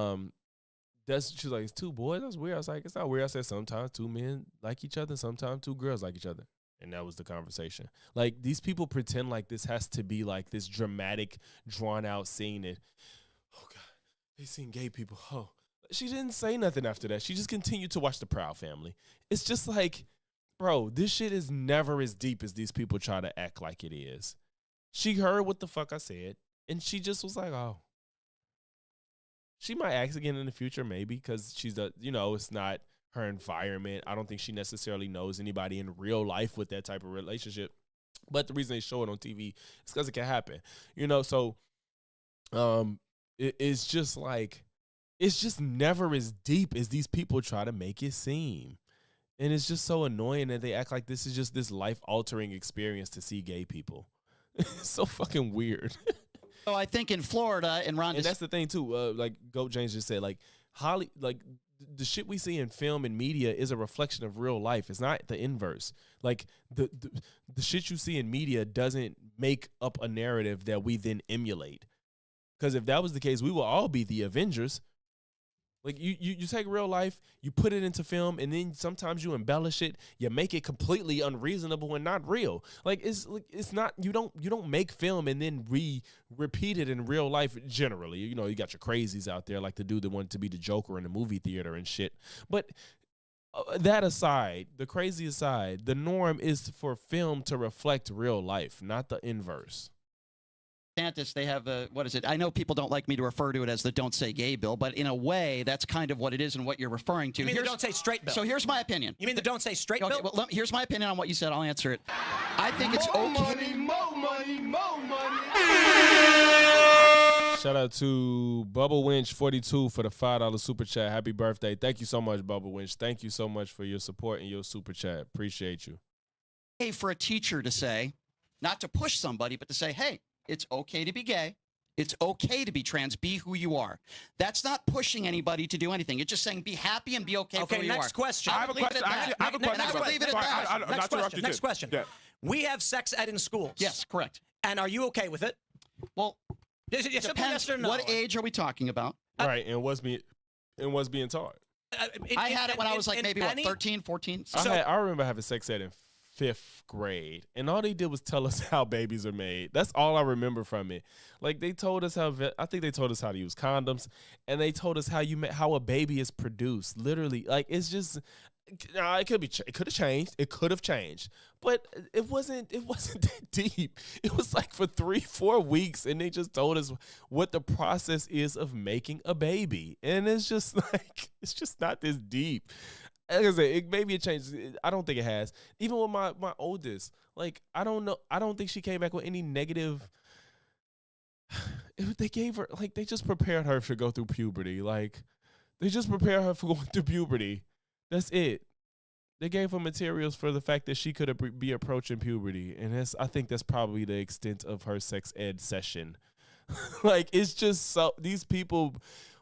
Speaker 2: was like, it's 2 boys? That's weird. I was like, it's not weird. I said, sometimes 2 men like each other, sometimes 2 girls like each other. And that was the conversation. Like, these people pretend like this has to be like this dramatic, drawn out scene. And, oh God, they seen gay people. Oh, she didn't say nothing after that. She just continued to watch the Proud Family. It's just like, bro, this shit is never as deep as these people try to act like it is. She heard what the fuck I said, and she just was like, oh. She might ask again in the future, maybe, because it's not her environment. I don't think she necessarily knows anybody in real life with that type of relationship. But the reason they show it on TV is because it can happen. So it's just like, it's just never as deep as these people try to make it seem. And it's just so annoying that they act like this is just this life-altering experience to see gay people. It's so fucking weird.
Speaker 14: So I think in Florida, and Ron,
Speaker 2: and that's the thing too. Like Goat James just said, like the shit we see in film and media is a reflection of real life. It's not the inverse. Like the shit you see in media doesn't make up a narrative that we then emulate. Because if that was the case, we will all be the Avengers. Like you take real life, you put it into film, and then sometimes you embellish it, you make it completely unreasonable and not real. Like it's not, you don't make film and then repeat it in real life generally. You got your crazies out there like the dude that wanted to be the Joker in the movie theater and shit. But that aside, the crazy aside, the norm is for film to reflect real life, not the inverse.
Speaker 14: Candace, they have what is it? I know people don't like me to refer to it as the "Don't Say Gay" bill, but in a way, that's kind of what it is and what you're referring to.
Speaker 10: You mean the "Don't Say Straight" bill?
Speaker 14: So here's my opinion.
Speaker 10: You mean the "Don't Say Straight" bill?
Speaker 14: Well, here's my opinion on what you said. I'll answer it. I think it's okay.
Speaker 6: More money.
Speaker 2: Shout out to Bubba Winch 42 for the $5 super chat. Happy birthday! Thank you so much, Bubba Winch. Thank you so much for your support and your super chat. Appreciate you.
Speaker 14: Hey, for a teacher to say, not to push somebody, but to say, hey, it's okay to be gay. It's okay to be trans. Be who you are. That's not pushing anybody to do anything. It's just saying be happy and be okay for who you are.
Speaker 10: Next question.
Speaker 14: I have a question. I have a question.
Speaker 10: And I would leave it at that. Next question.
Speaker 12: Yeah.
Speaker 10: We have sex ed in schools.
Speaker 14: Yes, correct.
Speaker 10: And are you okay with it?
Speaker 14: Well,
Speaker 10: simple
Speaker 14: depends.
Speaker 10: Yes or no.
Speaker 14: What age are we talking about?
Speaker 2: Right, and what's being taught?
Speaker 14: I had it when I was like maybe 13, 14.
Speaker 2: I remember having sex ed in 5th grade, and all they did was tell us how babies are made. That's all I remember from it. Like, they told us I think they told us how to use condoms, and they told us how a baby is produced. Literally, like, it's just, It could be. It could have changed. It could have changed, but it wasn't. It wasn't that deep. It was like for 3-4 weeks, and they just told us what the process is of making a baby, and it's just like it's just not this deep. Like I said, maybe it changed. I don't think it has. Even with my oldest, like I don't know. I don't think she came back with any negative. They gave her like they just prepared her to go through puberty. Like they just prepared her for going through puberty. That's it. They gave her materials for the fact that she could be approaching puberty, and I think that's probably the extent of her sex ed session. Like it's just so these people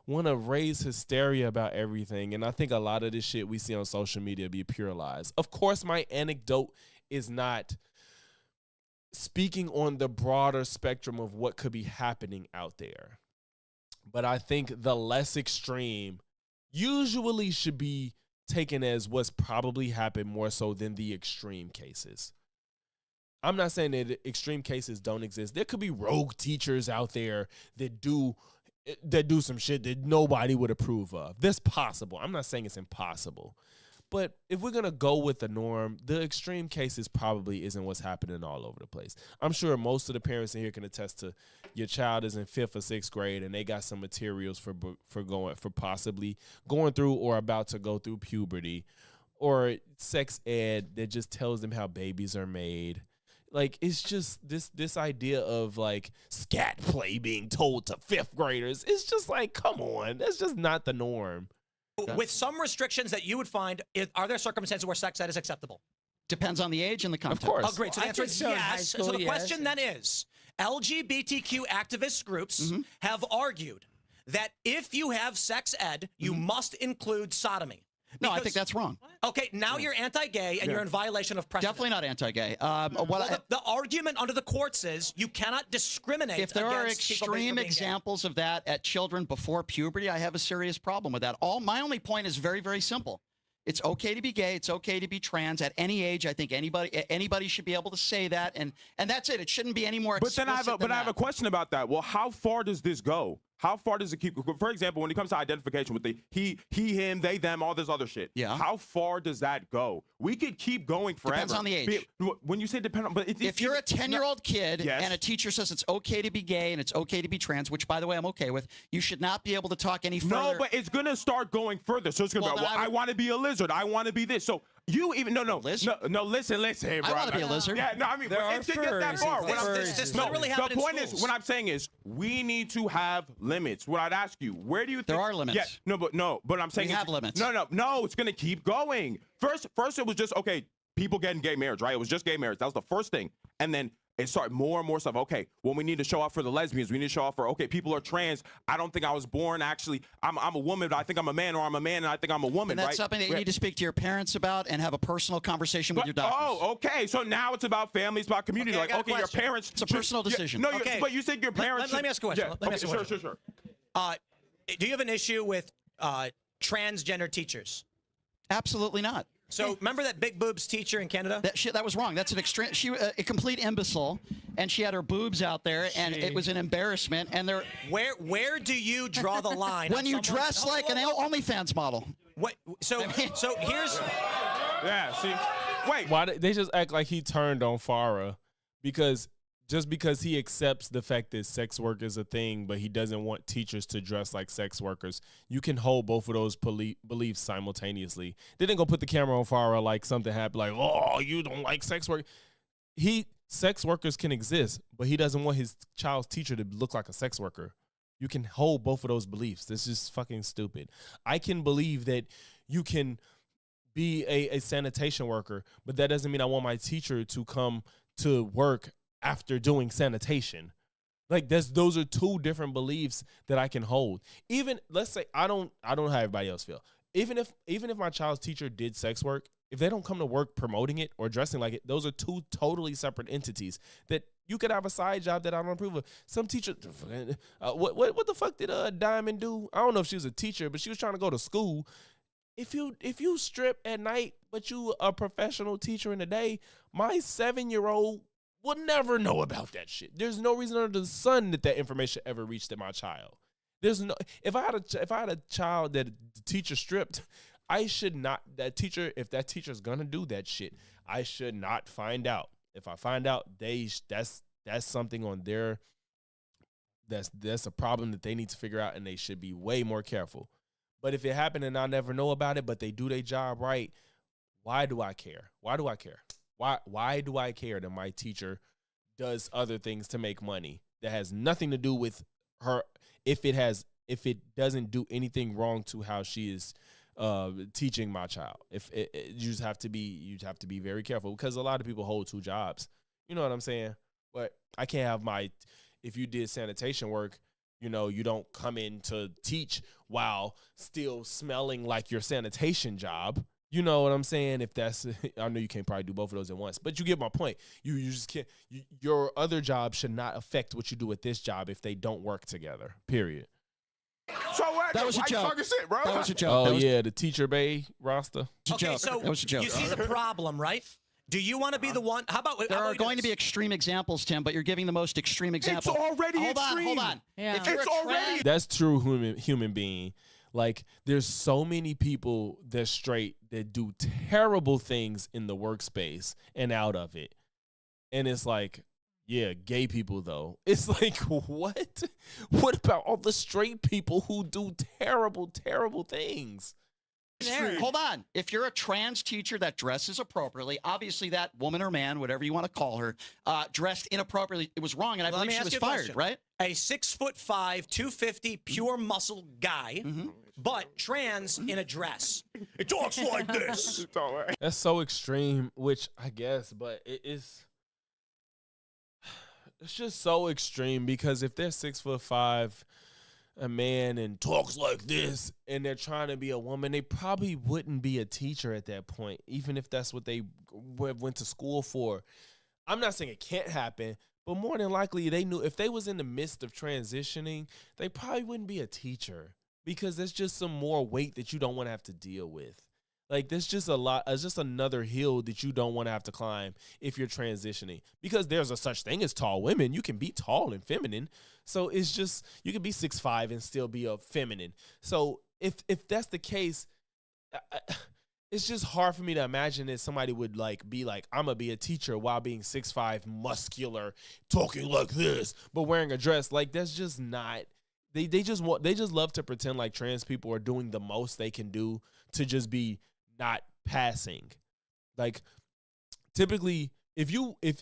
Speaker 2: want to raise hysteria about everything, and I think a lot of this shit we see on social media be pure lies. Of course, my anecdote is not speaking on the broader spectrum of what could be happening out there, but I think the less extreme usually should be taken as what's probably happened more so than the extreme cases. I'm not saying that extreme cases don't exist. There could be rogue teachers out there that do some shit that nobody would approve of. That's possible. I'm not saying it's impossible. But if we're going to go with the norm, the extreme cases probably isn't what's happening all over the place. I'm sure most of the parents in here can attest to your child is in 5th or 6th grade and they got some materials for possibly going through or about to go through puberty, or sex ed that just tells them how babies are made. Like, it's just this idea of like scat play being told to 5th graders. It's just like, come on, that's just not the norm.
Speaker 10: With some restrictions that you would find, are there circumstances where sex ed is acceptable?
Speaker 14: Depends on the age and the context.
Speaker 2: Of course.
Speaker 10: Oh, great. So the answer is yes. So the question then is, LGBTQ activist groups have argued that if you have sex ed, you must include sodomy.
Speaker 14: No, I think that's wrong.
Speaker 10: Okay, now you're anti-gay and you're in violation of precedent.
Speaker 14: Definitely not anti-gay.
Speaker 10: The argument under the courts is you cannot discriminate.
Speaker 14: If there are
Speaker 10: against people based on
Speaker 14: extreme
Speaker 10: being gay.
Speaker 14: examples of that at children before puberty, I have a serious problem with that. My only point is very, very simple. It's okay to be gay. It's okay to be trans at any age. I think anybody should be able to say that, and that's it. It shouldn't be any more explicit.
Speaker 12: But I have a question about that. Well, how far does this go? How far does it keep? For example, when it comes to identification with the he, him, they, them, all this other shit.
Speaker 14: Yeah.
Speaker 12: How far does that go? We could keep going forever.
Speaker 14: Depends on the age.
Speaker 12: When you say depend on, but
Speaker 14: if you're a 10-year-old kid and a teacher says it's okay to be gay and it's okay to be trans, which by the way I'm okay with, you should not be able to talk any further.
Speaker 12: No, but it's gonna start going further. So it's gonna be, I want to be a lizard. I want to be this. So you even no, listen, hey, bro.
Speaker 14: I want to be a lizard.
Speaker 12: Yeah, no, I mean, to get that far. The point is, what I'm saying is, we need to have limits. What I'd ask you, where do you think
Speaker 14: there are limits?
Speaker 12: Yeah, but I'm saying
Speaker 14: we have limits.
Speaker 12: No, it's gonna keep going. First it was just okay, people getting gay marriage, right? It was just gay marriage. That was the first thing, and then it started more and more stuff. Okay, well, we need to show up for the lesbians. We need to show up for, okay, people are trans. I don't think I was born, actually, I'm a woman, but I think I'm a man, or I'm a man and I think I'm a woman,
Speaker 14: and that's
Speaker 12: right?
Speaker 14: something that you need to speak to your parents about and have a personal conversation with your doctors.
Speaker 12: Oh, okay. So now it's about family, it's about community.
Speaker 14: Okay,
Speaker 12: like, okay, your parents.
Speaker 14: It's a personal decision.
Speaker 12: No, but you said your parents.
Speaker 10: Let me ask a question.
Speaker 12: Yeah, sure.
Speaker 10: Do you have an issue with transgender teachers?
Speaker 14: Absolutely not.
Speaker 10: So remember that big boobs teacher in Canada?
Speaker 14: That was wrong. That's an extreme. She a complete imbecile, and she had her boobs out there, and it was an embarrassment. And there.
Speaker 10: Where do you draw the line?
Speaker 14: When you dress like an OnlyFans model.
Speaker 10: What? So here's.
Speaker 2: Yeah. See. Wait. Why they just act like he turned on Farrah because he accepts the fact that sex work is a thing, but he doesn't want teachers to dress like sex workers. You can hold both of those beliefs simultaneously. They didn't go put the camera on Farrah like something happened, like, oh, you don't like sex work. Sex workers can exist, but he doesn't want his child's teacher to look like a sex worker. You can hold both of those beliefs. This is fucking stupid. I can believe that you can be a sanitation worker, but that doesn't mean I want my teacher to come to work after doing sanitation. Like those are two different beliefs that I can hold. Even let's say I don't know how everybody else feel. Even if my child's teacher did sex work, if they don't come to work promoting it or dressing like it, those are two totally separate entities that you could have a side job that I don't approve of. Some teacher, what the fuck did Diamond do? I don't know if she was a teacher, but she was trying to go to school. If you strip at night, but you a professional teacher in the day, my 7-year-old will never know about that shit. There's no reason under the sun that information ever reached my child. There's no. If I had a child that the teacher stripped, I should not, if that teacher's gonna do that shit, I should not find out. If I find out, that's something on their, that's a problem that they need to figure out, and they should be way more careful. But if it happened and I never know about it, but they do their job right, why do I care? Why do I care? Why do I care that my teacher does other things to make money that has nothing to do with her, if it doesn't do anything wrong to how she is teaching my child? You just have to be very careful, because a lot of people hold two jobs. You know what I'm saying? But I can't have if you did sanitation work, you know, you don't come in to teach while still smelling like your sanitation job. You know what I'm saying? If that's, I know you can't probably do both of those at once, but you get my point. You just can't, your other job should not affect what you do at this job if they don't work together, period.
Speaker 12: So what?
Speaker 14: That was a joke.
Speaker 12: Shit, bro.
Speaker 14: That was a joke.
Speaker 2: Oh, yeah, the teacher bay roster.
Speaker 10: Okay, so
Speaker 14: That was a joke.
Speaker 10: you see the problem, right? Do you want to be the one? How about
Speaker 14: There are going to be extreme examples, Tim, but you're giving the most extreme example.
Speaker 12: It's already extreme.
Speaker 14: Hold on.
Speaker 9: Yeah.
Speaker 14: If you're
Speaker 12: It's
Speaker 14: a
Speaker 12: already-
Speaker 2: That's true human being. Like, there's so many people that's straight that do terrible things in the workspace and out of it. And it's like, yeah, gay people, though. It's like, what? What about all the straight people who do terrible, terrible things?
Speaker 14: Hold on. If you're a trans teacher that dresses appropriately, obviously that woman or man, whatever you want to call her, dressed inappropriately. It was wrong, and I
Speaker 10: Let me
Speaker 14: believe she
Speaker 10: ask
Speaker 14: was
Speaker 10: you a
Speaker 14: fired,
Speaker 10: question.
Speaker 14: right?
Speaker 10: A 6'5", 250, pure muscle guy, but trans in a dress. It talks like this.
Speaker 12: It's all right.
Speaker 2: That's so extreme, which I guess, but it's just so extreme, because if they're 6'5", a man, and talks like this, and they're trying to be a woman, they probably wouldn't be a teacher at that point, even if that's what they went to school for. I'm not saying it can't happen, but more than likely, they knew if they was in the midst of transitioning, they probably wouldn't be a teacher, because there's just some more weight that you don't want to have to deal with. Like, there's just a lot, it's just another hill that you don't want to have to climb if you're transitioning, because there's a such thing as tall women. You can be tall and feminine. So it's just, you can be 6'5" and still be a feminine. So if that's the case, it's just hard for me to imagine that somebody would be like, I'm gonna be a teacher while being 6'5", muscular, talking like this, but wearing a dress. Like, that's just not. They just love to pretend like trans people are doing the most they can do to just be not passing. Like, typically, if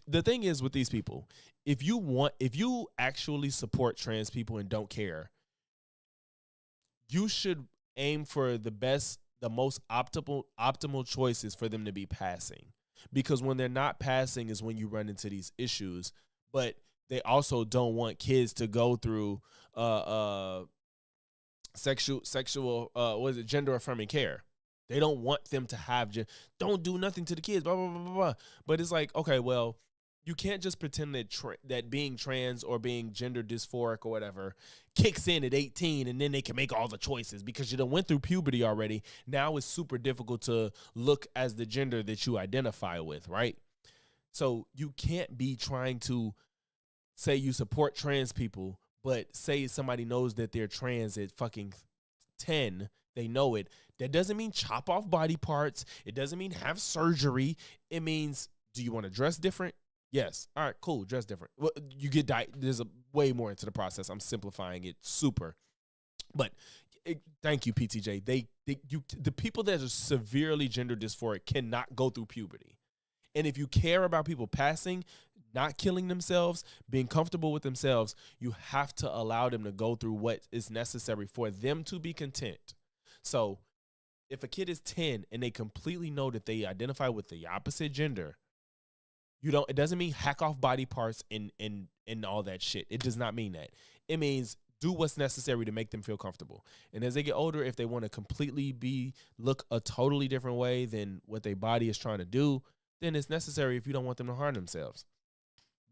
Speaker 2: the thing is with these people, if you actually support trans people and don't care, you should aim for the most optimal choices for them to be passing. Because when they're not passing is when you run into these issues. But they also don't want kids to go through gender affirming care. They don't want them to have don't do nothing to the kids, blah blah blah blah blah. But it's like, okay, well, you can't just pretend that being trans or being gender dysphoric or whatever kicks in at 18 and then they can make all the choices, because you done went through puberty already. Now it's super difficult to look as the gender that you identify with, right? So you can't be trying to say you support trans people, but say somebody knows that they're trans at fucking 10, they know it. That doesn't mean chop off body parts. It doesn't mean have surgery. It means, do you want to dress different? Yes. All right, cool. Dress different. Well, you get there's way more into the process. I'm simplifying it super. But thank you, PTJ. The people that are severely gender dysphoric cannot go through puberty. And if you care about people passing, not killing themselves, being comfortable with themselves, you have to allow them to go through what is necessary for them to be content. So if a kid is 10 and they completely know that they identify with the opposite gender, it doesn't mean hack off body parts and all that shit. It does not mean that. It means do what's necessary to make them feel comfortable. And as they get older, if they want to completely look a totally different way than what their body is trying to do, then it's necessary if you don't want them to harm themselves.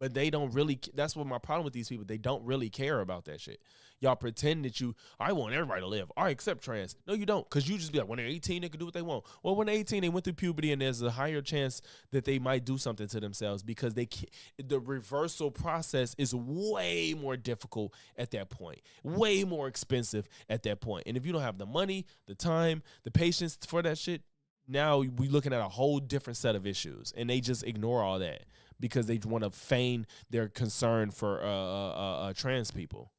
Speaker 2: But they don't really. That's what my problem with these people. They don't really care about that shit. Y'all pretend that I want everybody to live. All right, except trans. No, you don't, because you just be like, when they're 18, they can do what they want. Well, when they're 18, they went through puberty, and there's a higher chance that they might do something to themselves because the reversal process is way more difficult at that point, way more expensive at that point. And if you don't have the money, the time, the patience for that shit, now we looking at a whole different set of issues, and they just ignore all that because they want to feign their concern for trans people.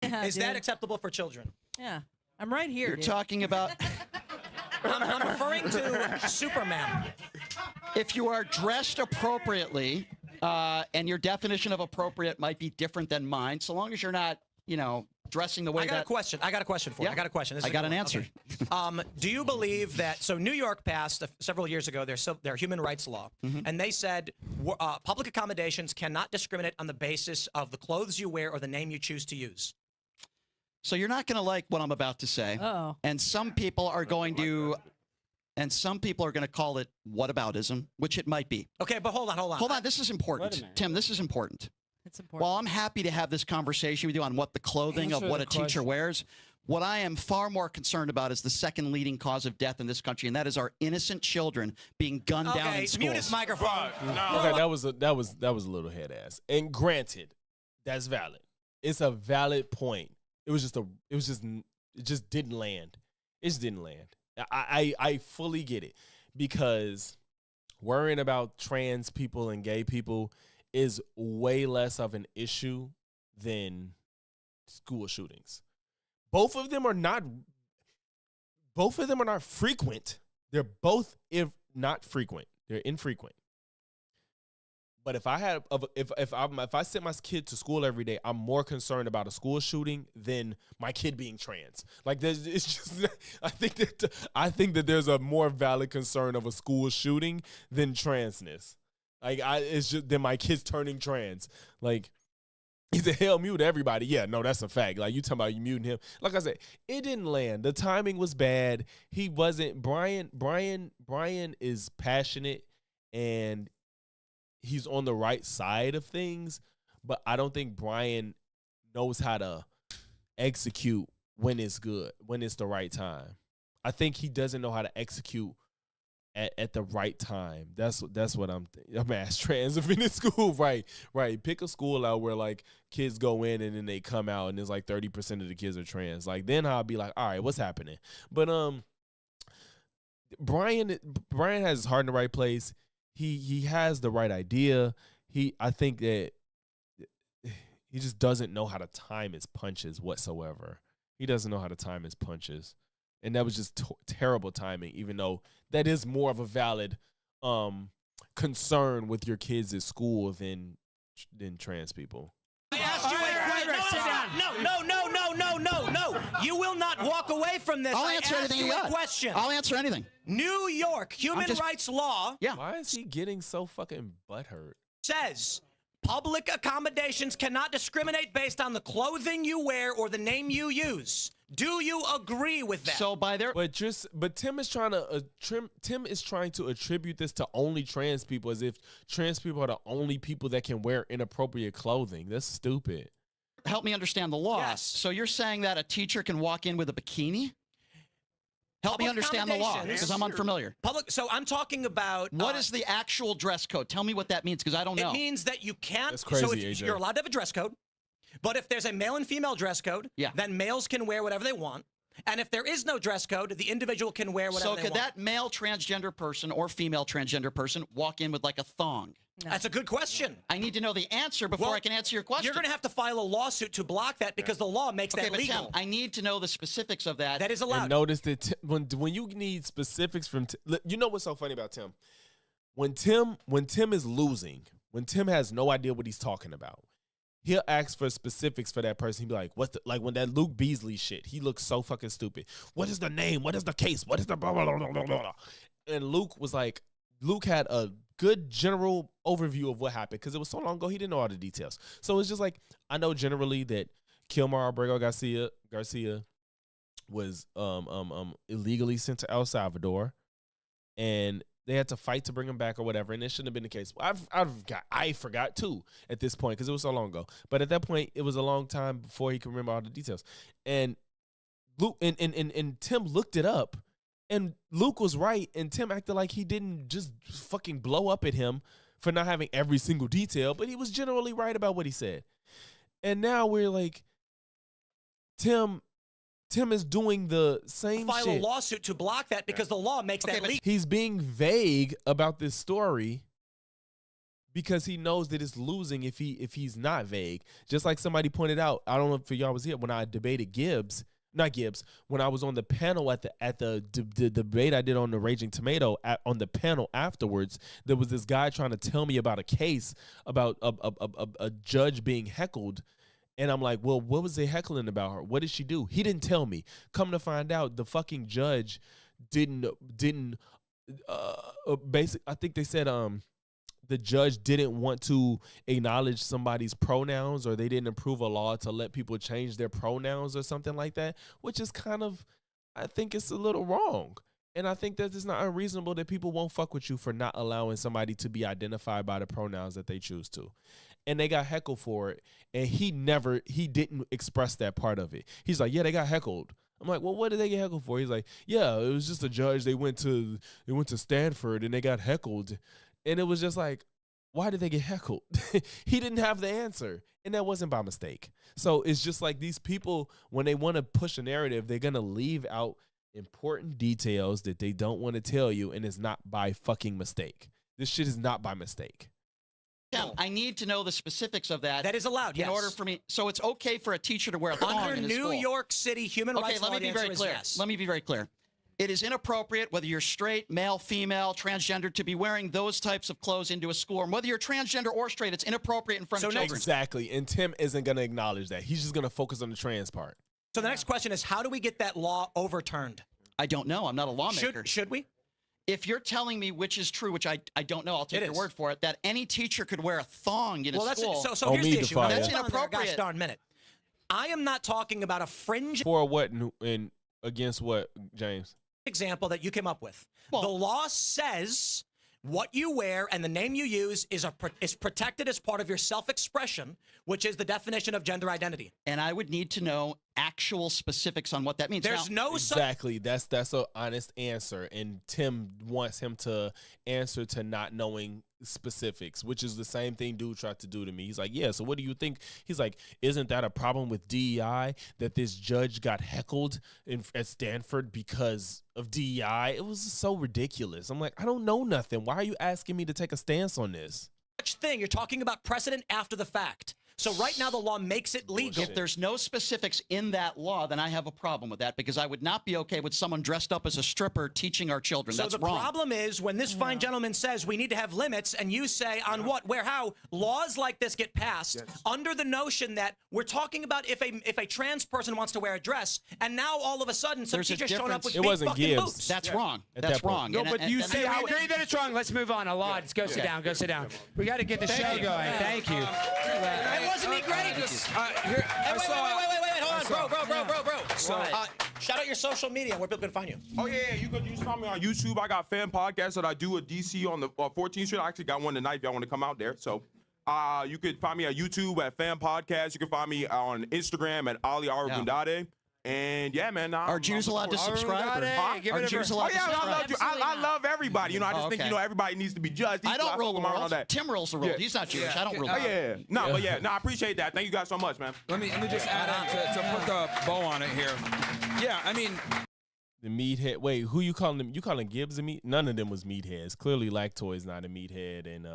Speaker 10: Yeah, is that acceptable for children?
Speaker 15: Yeah, I'm right here.
Speaker 14: You're
Speaker 15: dude.
Speaker 14: talking about.
Speaker 10: I'm referring to Superman.
Speaker 14: If you are dressed appropriately, and your definition of appropriate might be different than mine, so long as you're not, dressing the way
Speaker 10: I got a question for you. I got a question. This
Speaker 14: I
Speaker 10: is a
Speaker 14: got
Speaker 10: good
Speaker 14: an
Speaker 10: one.
Speaker 14: answer.
Speaker 10: Okay. Do you believe that? So New York passed several years ago their human rights law, and they said public accommodations cannot discriminate on the basis of the clothes you wear or the name you choose to use.
Speaker 14: So you're not going to like what I'm about to say.
Speaker 15: Uh-oh.
Speaker 14: And some people are going to call it whataboutism, which it might be.
Speaker 10: Okay, but hold on.
Speaker 14: Hold on, this is important. Tim, this is important.
Speaker 15: It's important.
Speaker 14: While I'm happy to have this conversation with you on what the clothing of what a teacher wears, what I am far more concerned about is the second leading cause of death in this country, and that is our innocent children being gunned down in schools.
Speaker 10: Mute his microphone.
Speaker 2: Okay, that was a little head ass. And granted, that's valid. It's a valid point. It just didn't land. It just didn't land. I fully get it, because worrying about trans people and gay people is way less of an issue than school shootings. Both of them are not frequent. They're both not frequent. They're infrequent. But if I sent my kid to school every day, I'm more concerned about a school shooting than my kid being trans. Like I think that there's a more valid concern of a school shooting than transness. It's just than my kids turning trans. Like, he said, hell, mute everybody. Yeah, no, that's a fact. Like, you talking about you muting him. Like I said, it didn't land. The timing was bad. He wasn't. Brian is passionate, and he's on the right side of things, but I don't think Brian knows how to execute when it's good, when it's the right time. I think he doesn't know how to execute at the right time. That's what I'm thinking. I'm asked trans if in school, right. Pick a school out where like kids go in and then they come out and there's like 30% of the kids are trans. Like, then I'll be like, all right, what's happening? But Brian has his heart in the right place. He has the right idea. I think that he just doesn't know how to time his punches whatsoever. He doesn't know how to time his punches. And that was just terrible timing, even though that is more of a valid concern with your kids at school than trans people.
Speaker 10: I asked you No. You will not walk away from this.
Speaker 14: I'll answer anything you got.
Speaker 10: Question.
Speaker 14: I'll answer anything.
Speaker 10: New York human rights law.
Speaker 14: Yeah.
Speaker 2: Why is he getting so fucking butthurt?
Speaker 10: Says public accommodations cannot discriminate based on the clothing you wear or the name you use. Do you agree with that?
Speaker 14: So by their
Speaker 2: but Tim is trying to attribute this to only trans people, as if trans people are the only people that can wear inappropriate clothing. That's stupid.
Speaker 14: Help me understand the law.
Speaker 10: Yes.
Speaker 14: So you're saying that a teacher can walk in with a bikini? Help me understand the law, because I'm unfamiliar.
Speaker 10: So I'm talking about
Speaker 14: what is the actual dress code? Tell me what that means, because I don't know.
Speaker 10: It means that you can't.
Speaker 2: That's crazy,
Speaker 10: so
Speaker 2: AJ.
Speaker 10: You're allowed to have a dress code, but if there's a male and female dress code, then males can wear whatever they want. And if there is no dress code, the individual can wear whatever they want.
Speaker 14: So could that male transgender person or female transgender person walk in with like a thong?
Speaker 10: No. That's a good question.
Speaker 14: I need to know the answer before I can answer your question.
Speaker 10: You're going to have to file a lawsuit to block that because the law makes that legal.
Speaker 14: Tim, I need to know the specifics of that.
Speaker 10: That is allowed.
Speaker 2: And notice that when you need specifics from you know what's so funny about Tim? When Tim is losing, when Tim has no idea what he's talking about, he'll ask for specifics for that person. He'll be like, "What's the, like when that Luke Beasley shit? He looks so fucking stupid. What is the name? What is the case? What is the blah blah blah blah blah blah?" And Luke had a good general overview of what happened because it was so long ago he didn't know all the details. So it's just like, I know generally that Kilmar Abrego Garcia was illegally sent to El Salvador, and they had to fight to bring him back or whatever, and it shouldn't have been the case. I forgot too at this point because it was so long ago. But at that point, it was a long time before he could remember all the details. And Luke and Tim looked it up, and Luke was right, and Tim acted like he didn't just fucking blow up at him for not having every single detail, but he was generally right about what he said. And now we're like, Tim is doing the same
Speaker 10: File
Speaker 2: shit.
Speaker 10: a lawsuit to block that because the law makes that legal.
Speaker 2: He's being vague about this story because he knows that it's losing if he's not vague. Just like somebody pointed out, I don't know if y'all was here when I debated when I was on the panel at the debate I did on the Raging Tomato on the panel afterwards, there was this guy trying to tell me about a case about a judge being heckled. And I'm like, well, what was they heckling about her? What did she do? He didn't tell me. Come to find out, the fucking judge didn't basically, I think they said the judge didn't want to acknowledge somebody's pronouns, or they didn't approve a law to let people change their pronouns or something like that, which is kind of, I think it's a little wrong. And I think that it's not unreasonable that people won't fuck with you for not allowing somebody to be identified by the pronouns that they choose to. And they got heckled for it. And he didn't express that part of it. He's like, yeah, they got heckled. I'm like, well, what did they get heckled for? He's like, yeah, it was just a judge. They went to Stanford and they got heckled. And it was just like, why did they get heckled? He didn't have the answer. And that wasn't by mistake. So it's just like these people, when they want to push a narrative, they're going to leave out important details that they don't want to tell you, and it's not by fucking mistake. This shit is not by mistake.
Speaker 14: Tim, I need to know the specifics of that.
Speaker 10: That is allowed,
Speaker 14: in order for me. So it's okay for a teacher to wear a thong
Speaker 10: Under
Speaker 14: in his
Speaker 10: New
Speaker 14: school.
Speaker 10: York City human rights law,
Speaker 14: let me be
Speaker 10: the
Speaker 14: very
Speaker 10: answer is
Speaker 14: clear.
Speaker 10: yes.
Speaker 14: Let me be very clear. It is inappropriate, whether you're straight, male, female, transgender, to be wearing those types of clothes into a school. And whether you're transgender or straight, it's inappropriate in front of children.
Speaker 2: Exactly. And Tim isn't going to acknowledge that. He's just going to focus on the trans part.
Speaker 10: So the next question is, how do we get that law overturned?
Speaker 14: I don't know. I'm not a lawmaker.
Speaker 10: Should we?
Speaker 14: If you're telling me which is true, which I don't know, I'll take your word for it, that any teacher could wear a thong in a school.
Speaker 10: So here's the issue.
Speaker 14: That's
Speaker 10: Hold on there,
Speaker 14: inappropriate.
Speaker 10: gosh darn minute. I am not talking about a fringe
Speaker 2: For what and against what, James?
Speaker 10: example that you came up with. The law says what you wear and the name you use is protected as part of your self-expression, which is the definition of gender identity.
Speaker 14: And I would need to know actual specifics on what that means.
Speaker 10: There's no
Speaker 2: exactly. That's an honest answer, and Tim wants him to answer to not knowing specifics, which is the same thing dude tried to do to me. He's like, yeah, so what do you think? He's like, isn't that a problem with DEI that this judge got heckled at Stanford because of DEI? It was so ridiculous. I'm like, I don't know nothing. Why are you asking me to take a stance on this?
Speaker 10: Such thing. You're talking about precedent after the fact. So right now the law makes it legal.
Speaker 14: If there's no specifics in that law, then I have a problem with that, because I would not be okay with someone dressed up as a stripper teaching our children.
Speaker 10: So
Speaker 14: That's
Speaker 10: the
Speaker 14: wrong.
Speaker 10: problem is when this fine gentleman says we need to have limits, and you say on what, where, how, laws like this get passed under the notion that we're talking about if a trans person wants to wear a dress, and now all of a sudden some
Speaker 14: There's a
Speaker 10: teacher's showing up with
Speaker 14: difference.
Speaker 10: big fucking boobs.
Speaker 14: That's wrong.
Speaker 2: At
Speaker 14: That's
Speaker 2: that point.
Speaker 14: wrong.
Speaker 11: No,
Speaker 14: And-
Speaker 11: but
Speaker 14: and-
Speaker 11: you
Speaker 14: and
Speaker 11: say
Speaker 14: that's-
Speaker 11: we agree that it's wrong. Let's move on. Alad, go sit down. Go sit down. We got to get the show going. Thank you.
Speaker 10: Hey, wasn't he great? Hey, wait, hold on, bro.
Speaker 12: So-
Speaker 10: Shout out your social media. Where people can find you.
Speaker 12: Oh yeah, you can find me on YouTube. I got fan podcasts that I do at DC on the 14th Street. I actually got one tonight if y'all want to come out there. So you could find me on YouTube at fan podcast. You can find me on Instagram at Ali Arugundade. And yeah, man.
Speaker 14: Are Jews allowed to subscribe? Are Jews allowed to subscribe?
Speaker 12: I love everybody. You know, I just think,
Speaker 14: okay.
Speaker 12: you know, everybody needs to be judged.
Speaker 14: I don't rule the
Speaker 12: on
Speaker 14: world.
Speaker 12: that.
Speaker 14: Tim rules the world. He's not Jewish. I don't rule the world.
Speaker 12: Yeah. No, but yeah. No, I appreciate that. Thank you guys so much, man.
Speaker 13: Let me just add in to put the bow on it here. Yeah, I mean,
Speaker 2: The meathead. Wait, who you calling them? You calling Gibbs a meat? None of them was meatheads. Clearly, Lactoy's not a meathead, and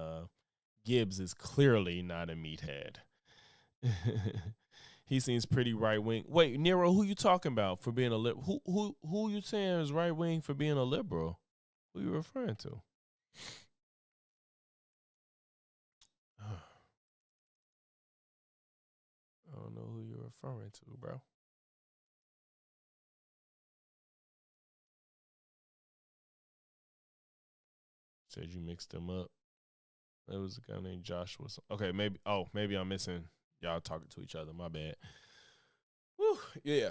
Speaker 2: Gibbs is clearly not a meathead. He seems pretty right wing. Wait, Nero, who you talking about for being a liberal? Who you saying is right wing for being a liberal? Who you referring to? I don't know who you're referring to, bro. Said you mixed them up. That was a guy named Joshua. Okay, maybe. Oh, maybe I'm missing y'all talking to each other. My bad. Whew, yeah.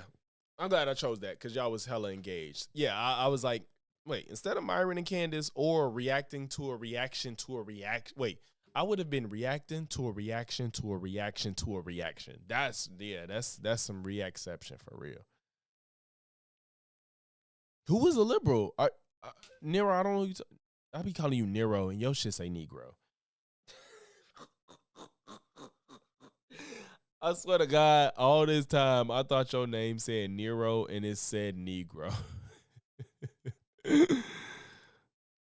Speaker 2: I'm glad I chose that because y'all was hella engaged. Yeah, I was like, Wait, instead of Myron and Candace or reacting to a reaction to a reaction. Wait, I would have been reacting to a reaction to a reaction to a reaction. That's some reacception for real. Who was a liberal? Nero, I don't know. I be calling you Nero and your shit say Negro. I swear to God, all this time I thought your name said Nero and it said Negro.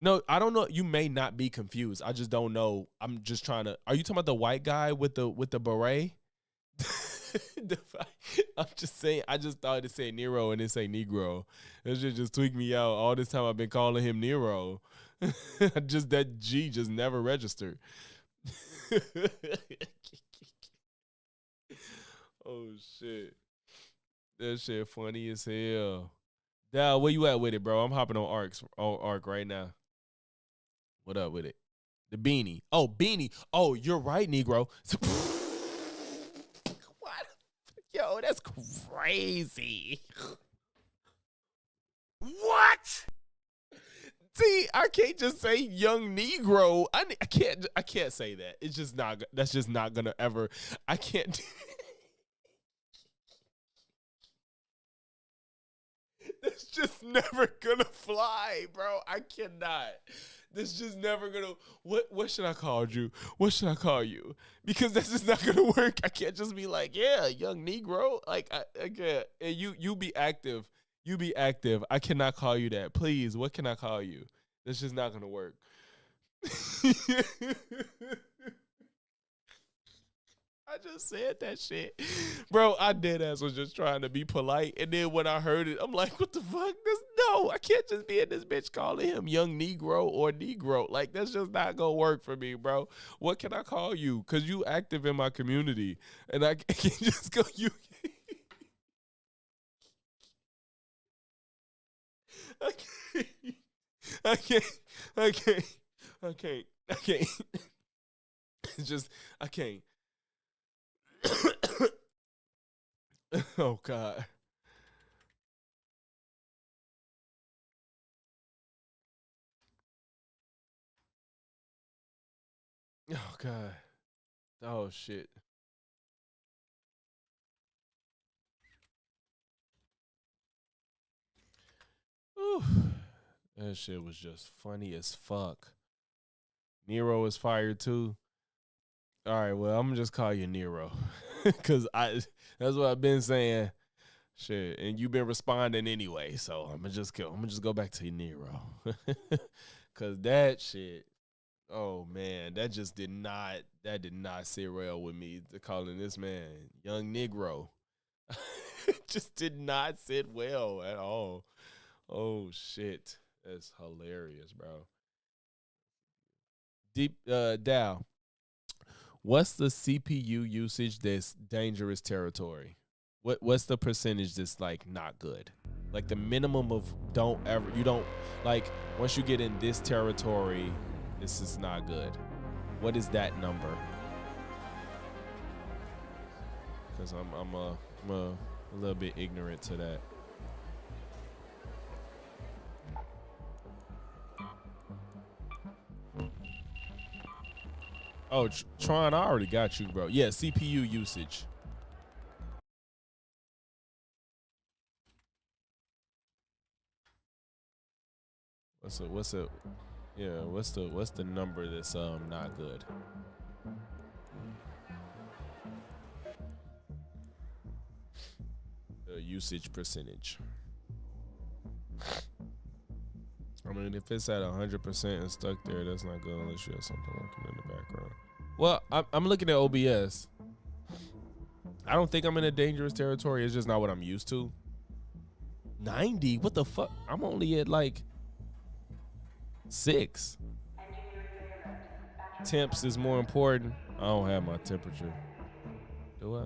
Speaker 2: No, I don't know. You may not be confused. I just don't know. I'm just trying to. Are you talking about the white guy with the beret? I'm just saying. I just thought it said Nero and it say Negro. That shit just tweaked me out. All this time I've been calling him Nero. Just that G just never registered. Oh shit, that shit funny as hell. Dal, where you at with it, bro? I'm hopping on Arc right now. What up with it? The beanie. Oh, beanie. Oh, you're right, Negro. What? Yo, that's crazy. What? See, I can't just say young Negro. I can't say that. It's just not. That's just not gonna ever. I can't. That's just never gonna fly, bro. I cannot. This just never gonna. What should I call you? What should I call you? Because that's just not gonna work. I can't just be like, yeah, young Negro. Like I can't. And you be active. You be active. I cannot call you that. Please, what can I call you? That's just not gonna work. I just said that shit. Bro, I deadass was just trying to be polite. And then when I heard it, I'm like, what the fuck? No, I can't just be in this bitch calling him young Negro or Negro. Like, that's just not gonna work for me, bro. What can I call you? Because you active in my community. And I can't just go, you. I can't. It's just, I can't. Oh God. Oh God. Oh shit. Ooh. That shit was just funny as fuck. Nero is fired too. All right, well, I'm gonna just call you Nero. Cause that's what I've been saying. Shit. And you've been responding anyway. So I'm gonna just go back to Nero. Cause that shit, oh man, that did not sit well with me, calling this man young Negro. It just did not sit well at all. Oh shit. That's hilarious, bro. Dow, what's the CPU usage that's dangerous territory? What's the percentage that's like not good? Like the minimum of you don't like once you get in this territory, this is not good. What is that number? Because I'm a little bit ignorant to that. Oh, Tron, I already got you, bro. Yeah, CPU usage. What's the number that's not good? The usage percentage. I mean, if it's at 100% and stuck there, that's not good unless you have something working in the background. Well, I'm looking at OBS. I don't think I'm in a dangerous territory. It's just not what I'm used to. 90? What the fuck? I'm only at like 6. Temps is more important. I don't have my temperature. Do I?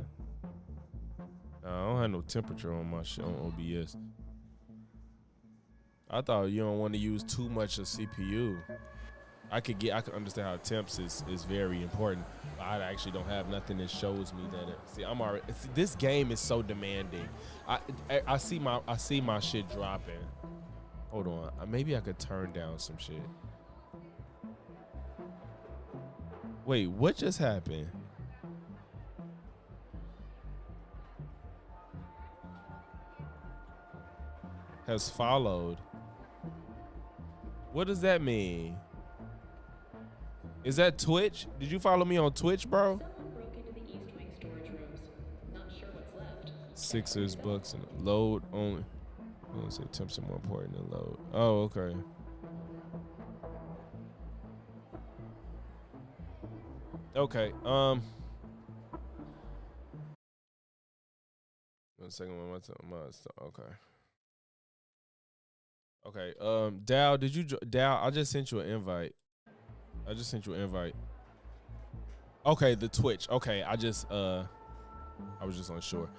Speaker 2: No, I don't have no temperature on my shit on OBS. I thought you don't want to use too much of CPU. I could understand how temps is very important. But I actually don't have nothing that shows me that. This game is so demanding. I see my shit dropping. Hold on. Maybe I could turn down some shit. Wait, what just happened? Has followed. What does that mean? Is that Twitch? Did you follow me on Twitch, bro? Sixers, Bucks, and load only. Let's say temps are more important than load. Oh, okay. Okay. 1 second. Okay. Okay. Dow, did you? Dow, I just sent you an invite. Okay, the Twitch. Okay, I was just unsure.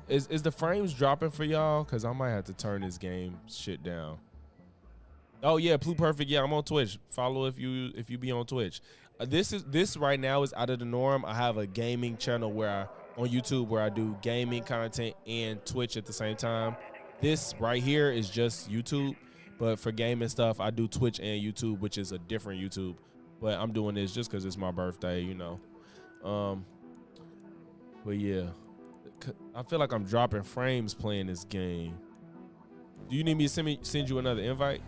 Speaker 2: Is the frames dropping for y'all? Cause I might have to turn this game shit down. Oh yeah, Blue Perfect. Yeah, I'm on Twitch. Follow if you be on Twitch. This right now is out of the norm. I have a gaming channel on YouTube where I do gaming content and Twitch at the same time. This right here is just YouTube, but for gaming stuff, I do Twitch and YouTube, which is a different YouTube. But I'm doing this just because it's my birthday, you know. But yeah, I feel like I'm dropping frames playing this game. Do you need me to send you another invite?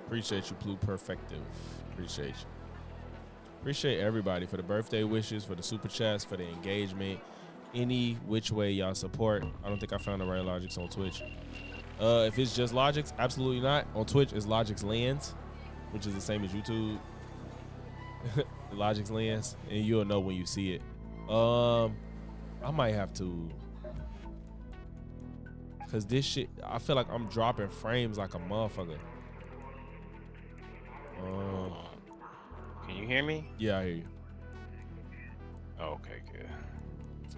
Speaker 2: Appreciate you, Blue Perfective. Appreciate you. Appreciate everybody for the birthday wishes, for the super chats, for the engagement. Any which way y'all support. I don't think I found the right Logics on Twitch. If it's just Logics, absolutely not. On Twitch, it's Logics Lens, which is the same as YouTube. Logics Lens, and you'll know when you see it. I might have to, cause this shit, I feel like I'm dropping frames like a motherfucker.
Speaker 16: Can you hear me?
Speaker 2: Yeah, I hear you.
Speaker 16: Oh, okay, good.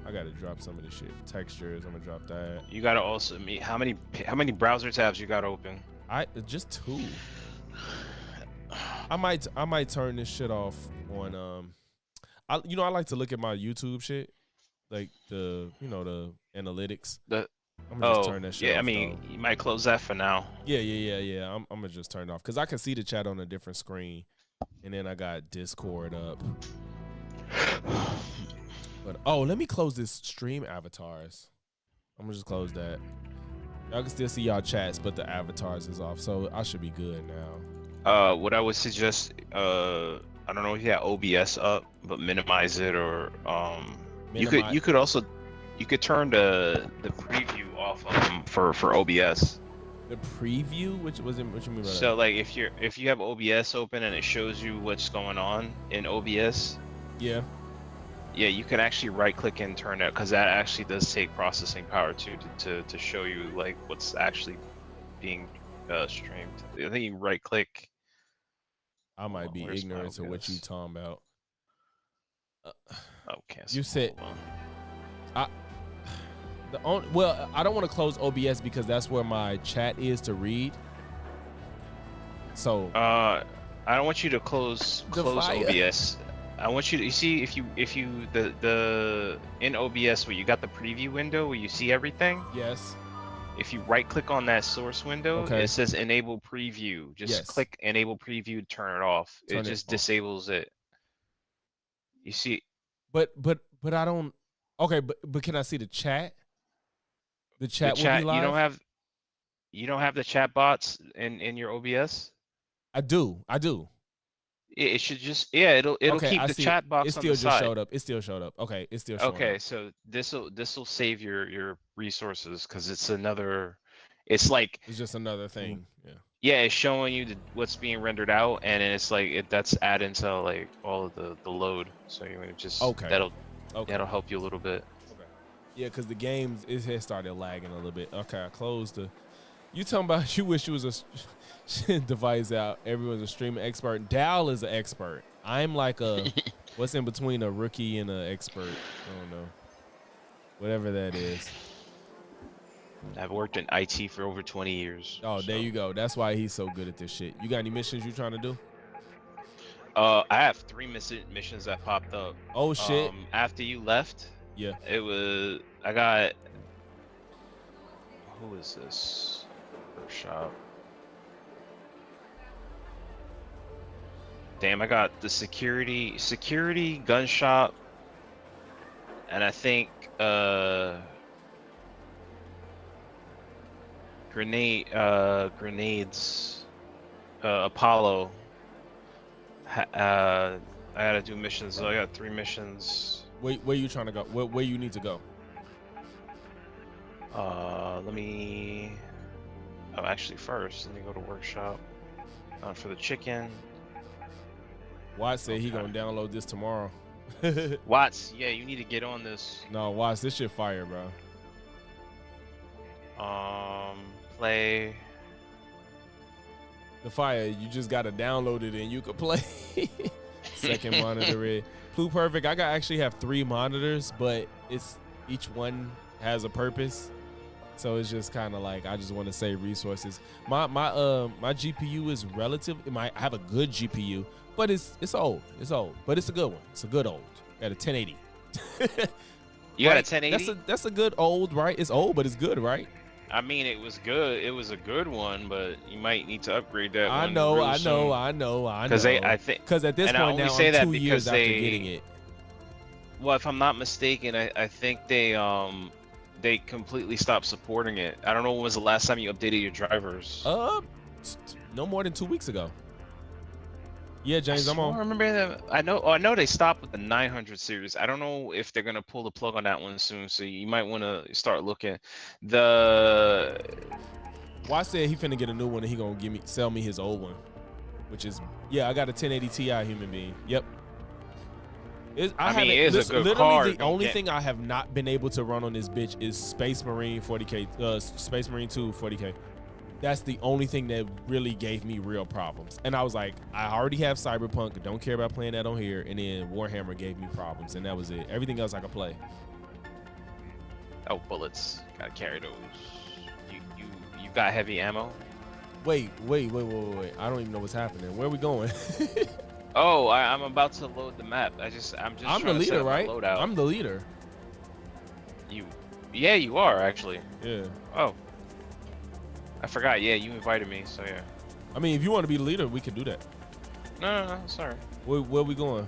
Speaker 2: I gotta drop some of this shit. Textures, I'm gonna drop that.
Speaker 16: You gotta also meet how many browser tabs you got open?
Speaker 2: Just 2. I might turn this shit off on I like to look at my YouTube shit, like the analytics. I'm gonna just turn that shit off.
Speaker 16: I mean, you might close that for now.
Speaker 2: Yeah. I'm gonna just turn it off because I can see the chat on a different screen, and then I got Discord up. But let me close this stream avatars. I'm gonna just close that. Y'all can still see y'all chats, but the avatars is off, so I should be good now.
Speaker 16: What I would suggest, I don't know if you have OBS up, but minimize it, or you could turn the preview off for OBS.
Speaker 2: The preview, what you mean by that?
Speaker 16: So like if you have OBS open and it shows you what's going on in OBS.
Speaker 2: Yeah.
Speaker 16: Yeah, you can actually right click and turn it, because that actually does take processing power too to show you like what's actually being streamed. I think you right click.
Speaker 2: I might be ignorant to what you talking about.
Speaker 16: Cancel.
Speaker 2: You said I don't want to close OBS because that's where my chat is to read. So
Speaker 16: I don't want you to close OBS. I want you to see if you the in OBS where you got the preview window where you see everything.
Speaker 2: Yes.
Speaker 16: If you right click on that source window, it says enable preview. Just click enable preview to turn it off. It just disables it. You see.
Speaker 2: But I don't. Okay, but can I see the chat? The chat will be live.
Speaker 16: You don't have the chat bots in your OBS?
Speaker 2: I do.
Speaker 16: It should just it'll keep the chat box on the side.
Speaker 2: It still showed up. Okay, it's still showing up.
Speaker 16: Okay, so this will save your resources, because it's just another
Speaker 2: thing.
Speaker 16: Yeah, it's showing you what's being rendered out, and then it's like that's adding to like all of the load. So you just that'll help you a little bit.
Speaker 2: Okay. Yeah, because the games it started lagging a little bit. Okay, I closed the. You talking about you wish you was a device out. Everyone's a streaming expert. Dal is an expert. I'm like what's in between a rookie and an expert. I don't know. Whatever that is.
Speaker 16: I've worked in IT for over 20 years.
Speaker 2: Oh, so. There you go. That's why he's so good at this shit. You got any missions you trying to do?
Speaker 16: I have 3 missions that popped up.
Speaker 2: Oh shit!
Speaker 16: After you left,
Speaker 2: yeah,
Speaker 16: it was. I got. Who is this? Workshop. Damn, I got the security gun shop, and I think grenades. Apollo. I gotta do missions. So I got 3 missions.
Speaker 2: Where you trying to go? Where you need to go?
Speaker 16: Let me. Oh, actually, first let me go to workshop. For the chicken.
Speaker 2: Watts said he gonna download this tomorrow.
Speaker 16: Watts, yeah, you need to get on this.
Speaker 2: No, Watts, this shit fire, bro.
Speaker 16: Play.
Speaker 2: The fire, you just gotta download it and you can play. Second monitor it. Pluperfect, I actually have 3 monitors, but it's each one has a purpose. So it's just kind of like I just want to save resources. My GPU is relative. I have a good GPU, but it's old. It's old, but it's a good one. It's a good old. Got a 1080.
Speaker 16: You got a
Speaker 2: Right?
Speaker 16: 1080?
Speaker 2: That's a good old, right? It's old, but it's good, right?
Speaker 16: I mean, it was good. It was a good one, but you might need to upgrade that.
Speaker 2: I
Speaker 16: one
Speaker 2: know.
Speaker 16: real soon.
Speaker 2: Because
Speaker 16: I think
Speaker 2: because at this
Speaker 16: and
Speaker 2: point
Speaker 16: I only
Speaker 2: now
Speaker 16: say
Speaker 2: I'm
Speaker 16: that
Speaker 2: 2 years
Speaker 16: because
Speaker 2: after getting it.
Speaker 16: Well, if I'm not mistaken, I think they completely stopped supporting it. I don't know when was the last time you updated your drivers.
Speaker 2: No more than 2 weeks ago. Yeah, James, I'm on.
Speaker 16: I remember that. I know they stopped with the 900 series. I don't know if they're gonna pull the plug on that one soon. So you might want to start looking.
Speaker 2: Watts said he finna get a new one and he gonna sell me his old one, which is I got a 1080 Ti human being. Yep.
Speaker 16: I mean, it is a good
Speaker 2: literally
Speaker 16: card.
Speaker 2: The only thing I have not been able to run on this bitch is Space Marine 40K, Space Marine 2 40K. That's the only thing that really gave me real problems. And I was like, I already have Cyberpunk. Don't care about playing that on here. And then Warhammer gave me problems, and that was it. Everything else I could play.
Speaker 16: Oh, bullets. Gotta carry those. You got heavy ammo?
Speaker 2: Wait. I don't even know what's happening. Where are we going?
Speaker 16: Oh, I'm about to load the map. I'm
Speaker 2: the leader, right? I'm the leader.
Speaker 16: Yeah, you are actually.
Speaker 2: Yeah.
Speaker 16: Oh. I forgot. Yeah, you invited me, so yeah.
Speaker 2: I mean, if you want to be the leader, we can do that.
Speaker 16: No, sorry.
Speaker 2: Where are we going?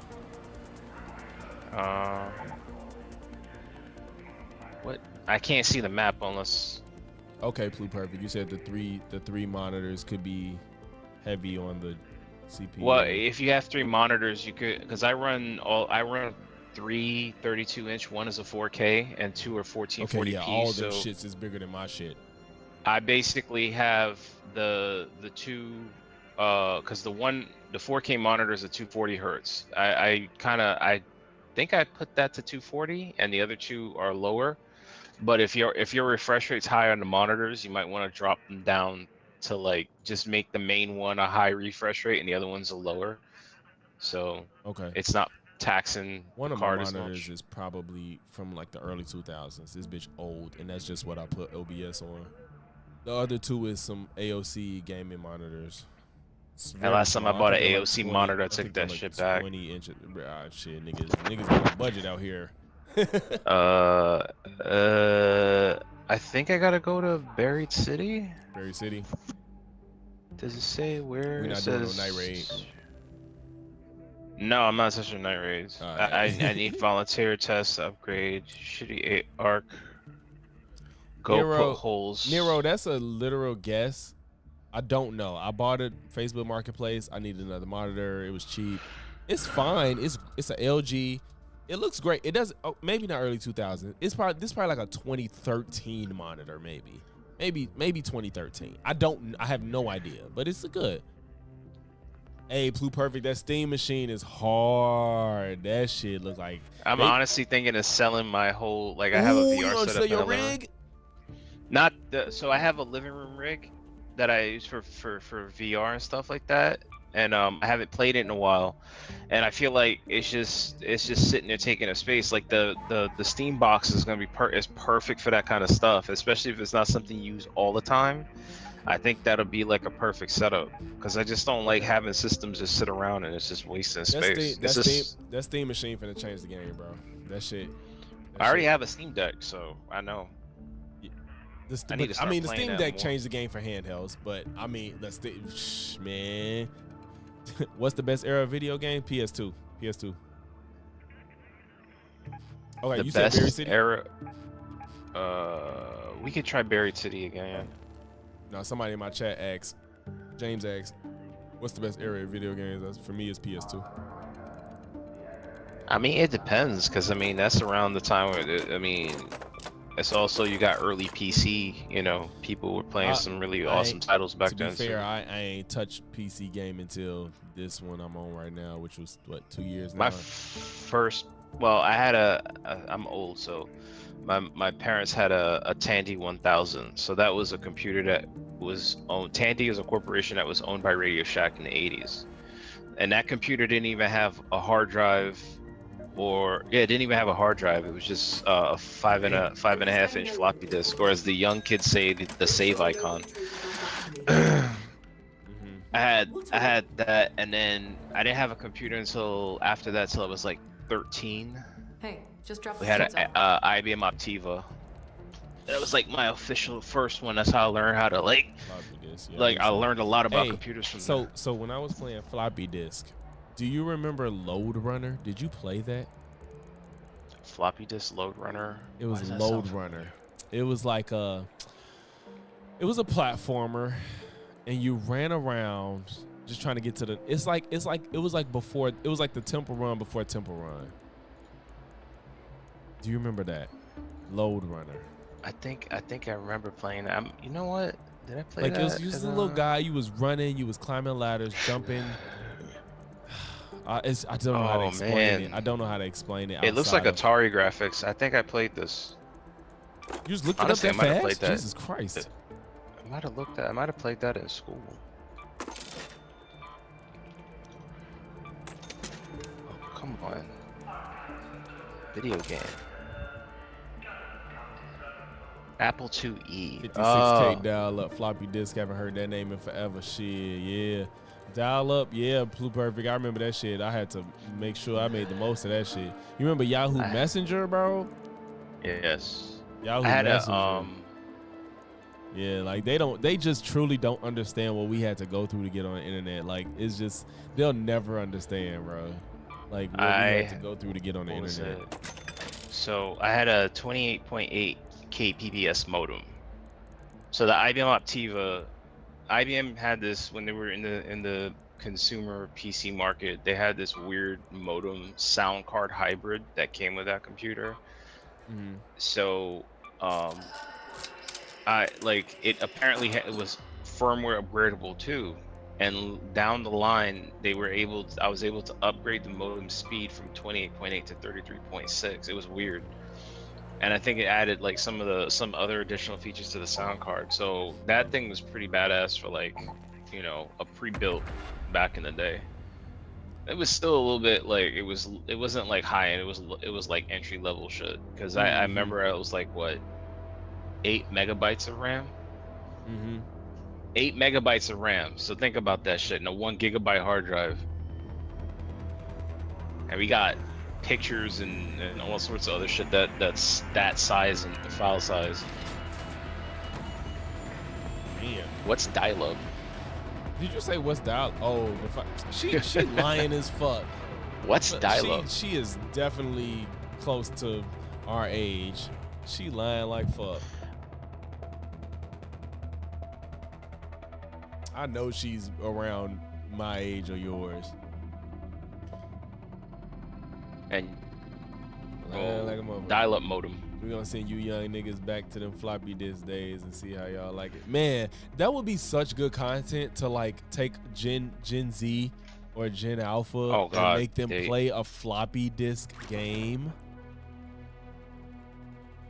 Speaker 16: What? I can't see the map unless.
Speaker 2: Okay, Pluperfect. You said the three monitors could be heavy on the CPU.
Speaker 16: Well, if you have 3 monitors, you could, because I run 3 32-inch. One is a 4K and 2 are 1440p.
Speaker 2: Okay, yeah, all
Speaker 16: so
Speaker 2: them shits is bigger than my shit.
Speaker 16: I basically have the 2, because the 4K monitor is a 240 hertz. I think I put that to 240, and the other 2 are lower. But if your refresh rate's high on the monitors, you might want to drop them down to like just make the main one a high refresh rate and the other one's a lower. So it's not taxing
Speaker 2: one
Speaker 16: the
Speaker 2: of my
Speaker 16: card as
Speaker 2: monitors
Speaker 16: much.
Speaker 2: is probably from like the early 2000s. This bitch old, and that's just what I put OBS on. The other 2 is some AOC gaming monitors.
Speaker 16: And last time I bought an AOC monitor, I took that shit back.
Speaker 2: 20 inches. Shit, niggas got a budget out here.
Speaker 16: I think I gotta go to Buried City.
Speaker 2: Buried City.
Speaker 16: Does it say where?
Speaker 2: We're not
Speaker 16: it
Speaker 2: doing
Speaker 16: says...
Speaker 2: no night raid.
Speaker 16: No, I'm not touching night raids.
Speaker 2: Right.
Speaker 16: I need volunteer tests, upgrade, shitty 8 arc. Go put holes.
Speaker 2: Nero, that's a literal guess. I don't know. I bought it Facebook Marketplace. I needed another monitor. It was cheap. It's fine. It's an LG. It looks great. It does. Oh, maybe not early 2000s. This is probably like a 2013 monitor, maybe 2013. I have no idea, but it's good. Hey, Pluperfect, that Steam machine is hard. That shit looks like.
Speaker 16: I'm honestly thinking of selling my whole. Like I have a VR setup.
Speaker 2: Your rig?
Speaker 16: So I have a living room rig that I use for VR and stuff like that. and I haven't played it in a while, and I feel like it's just sitting there taking up space. Like the Steam box is gonna be is perfect for that kind of stuff, especially if it's not something you use all the time. I think that'll be like a perfect setup because I just don't like having systems just sit around and it's just wasting space.
Speaker 2: That Steam machine finna change the game, bro. That shit.
Speaker 16: I already have a Steam Deck, so I know.
Speaker 2: I mean, the Steam Deck changed the game for handhelds, but I mean, man. What's the best era of video game? PS2. PS2. Okay,
Speaker 16: The
Speaker 2: you said
Speaker 16: best
Speaker 2: Berry City?
Speaker 16: era. We could try Buried City again.
Speaker 2: No, somebody in my chat asked, James asked, what's the best era of video games? For me, it's PS2.
Speaker 16: I mean, it depends, because I mean that's around the time where I mean, it's also you got early PC. You know, people were playing some really awesome titles back then.
Speaker 2: To be fair, I ain't touched PC game until this one I'm on right now, which was what 2 years now.
Speaker 16: My first, well, I had I'm old, so my parents had a Tandy 1000. So that was a computer that was owned. Tandy is a corporation that was owned by Radio Shack in the 80s, and that computer didn't even have a hard drive. It didn't even have a hard drive. It was just a 5.5 inch floppy disk, or as the young kids say, the save icon. I had that, and then I didn't have a computer until after that, till I was like 13.
Speaker 17: Hey, just drop.
Speaker 16: We had an IBM Optiva. That was like my official first one. That's how I learned how to I learned a lot about computers from there.
Speaker 2: So when I was playing floppy disk, do you remember Load Runner? Did you play that?
Speaker 16: Floppy disk Load Runner?
Speaker 2: It was Load Runner. It was like it was a platformer, and you ran around just trying to get to the. It was like the Temple Run before Temple Run. Do you remember that? Load Runner.
Speaker 16: I think I remember playing that. You know what? Did I play that?
Speaker 2: Like it was just a little guy. You was running. You was climbing ladders, jumping. I don't know how to explain it. I don't know how to explain it.
Speaker 16: It looks like Atari graphics. I think I played this.
Speaker 2: You just looked it up that fast? Jesus Christ!
Speaker 16: I might have played that in school. Oh, come on. Video game. Apple IIe.
Speaker 2: 56K dial-up floppy disk. Haven't heard that name in forever. Shit, yeah. Dial-up, yeah, Blue Perfect. I remember that shit. I had to make sure I made the most of that shit. You remember Yahoo Messenger, bro?
Speaker 16: Yes.
Speaker 2: Yahoo Messenger. Yeah, like they just truly don't understand what we had to go through to get on the internet. Like it's just they'll never understand, bro. Like what we had to go through to get on the internet.
Speaker 16: So I had a 28.8 kbps modem. So the IBM Optiva, IBM had this when they were in the consumer PC market. They had this weird modem sound card hybrid that came with that computer.
Speaker 2: Mm-hmm.
Speaker 16: So it apparently it was firmware upgradable too, and down the line I was able to upgrade the modem speed from 28.8 to 33.6. It was weird, and I think it added like some other additional features to the sound card. So that thing was pretty badass for like, you know, a pre-built back in the day. It was still a little bit like it wasn't like high end. It was like entry level shit, because I remember it was like what, 8 megabytes of RAM. 8 megabytes of RAM. So think about that shit in a 1 gigabyte hard drive, and we got pictures and all sorts of other shit that's that size and file size.
Speaker 2: Man,
Speaker 16: what's dial-up?
Speaker 2: Did you say what's dial-up? Oh, she lying as fuck.
Speaker 16: What's dial-up?
Speaker 2: She is definitely close to our age. She lying like fuck. I know she's around my age or yours.
Speaker 16: And
Speaker 2: like a
Speaker 16: dial-up modem.
Speaker 2: We're gonna send you young niggas back to them floppy disk days and see how y'all like it. Man, that would be such good content to like take Gen Z or Gen Alpha and make them play a floppy disk game.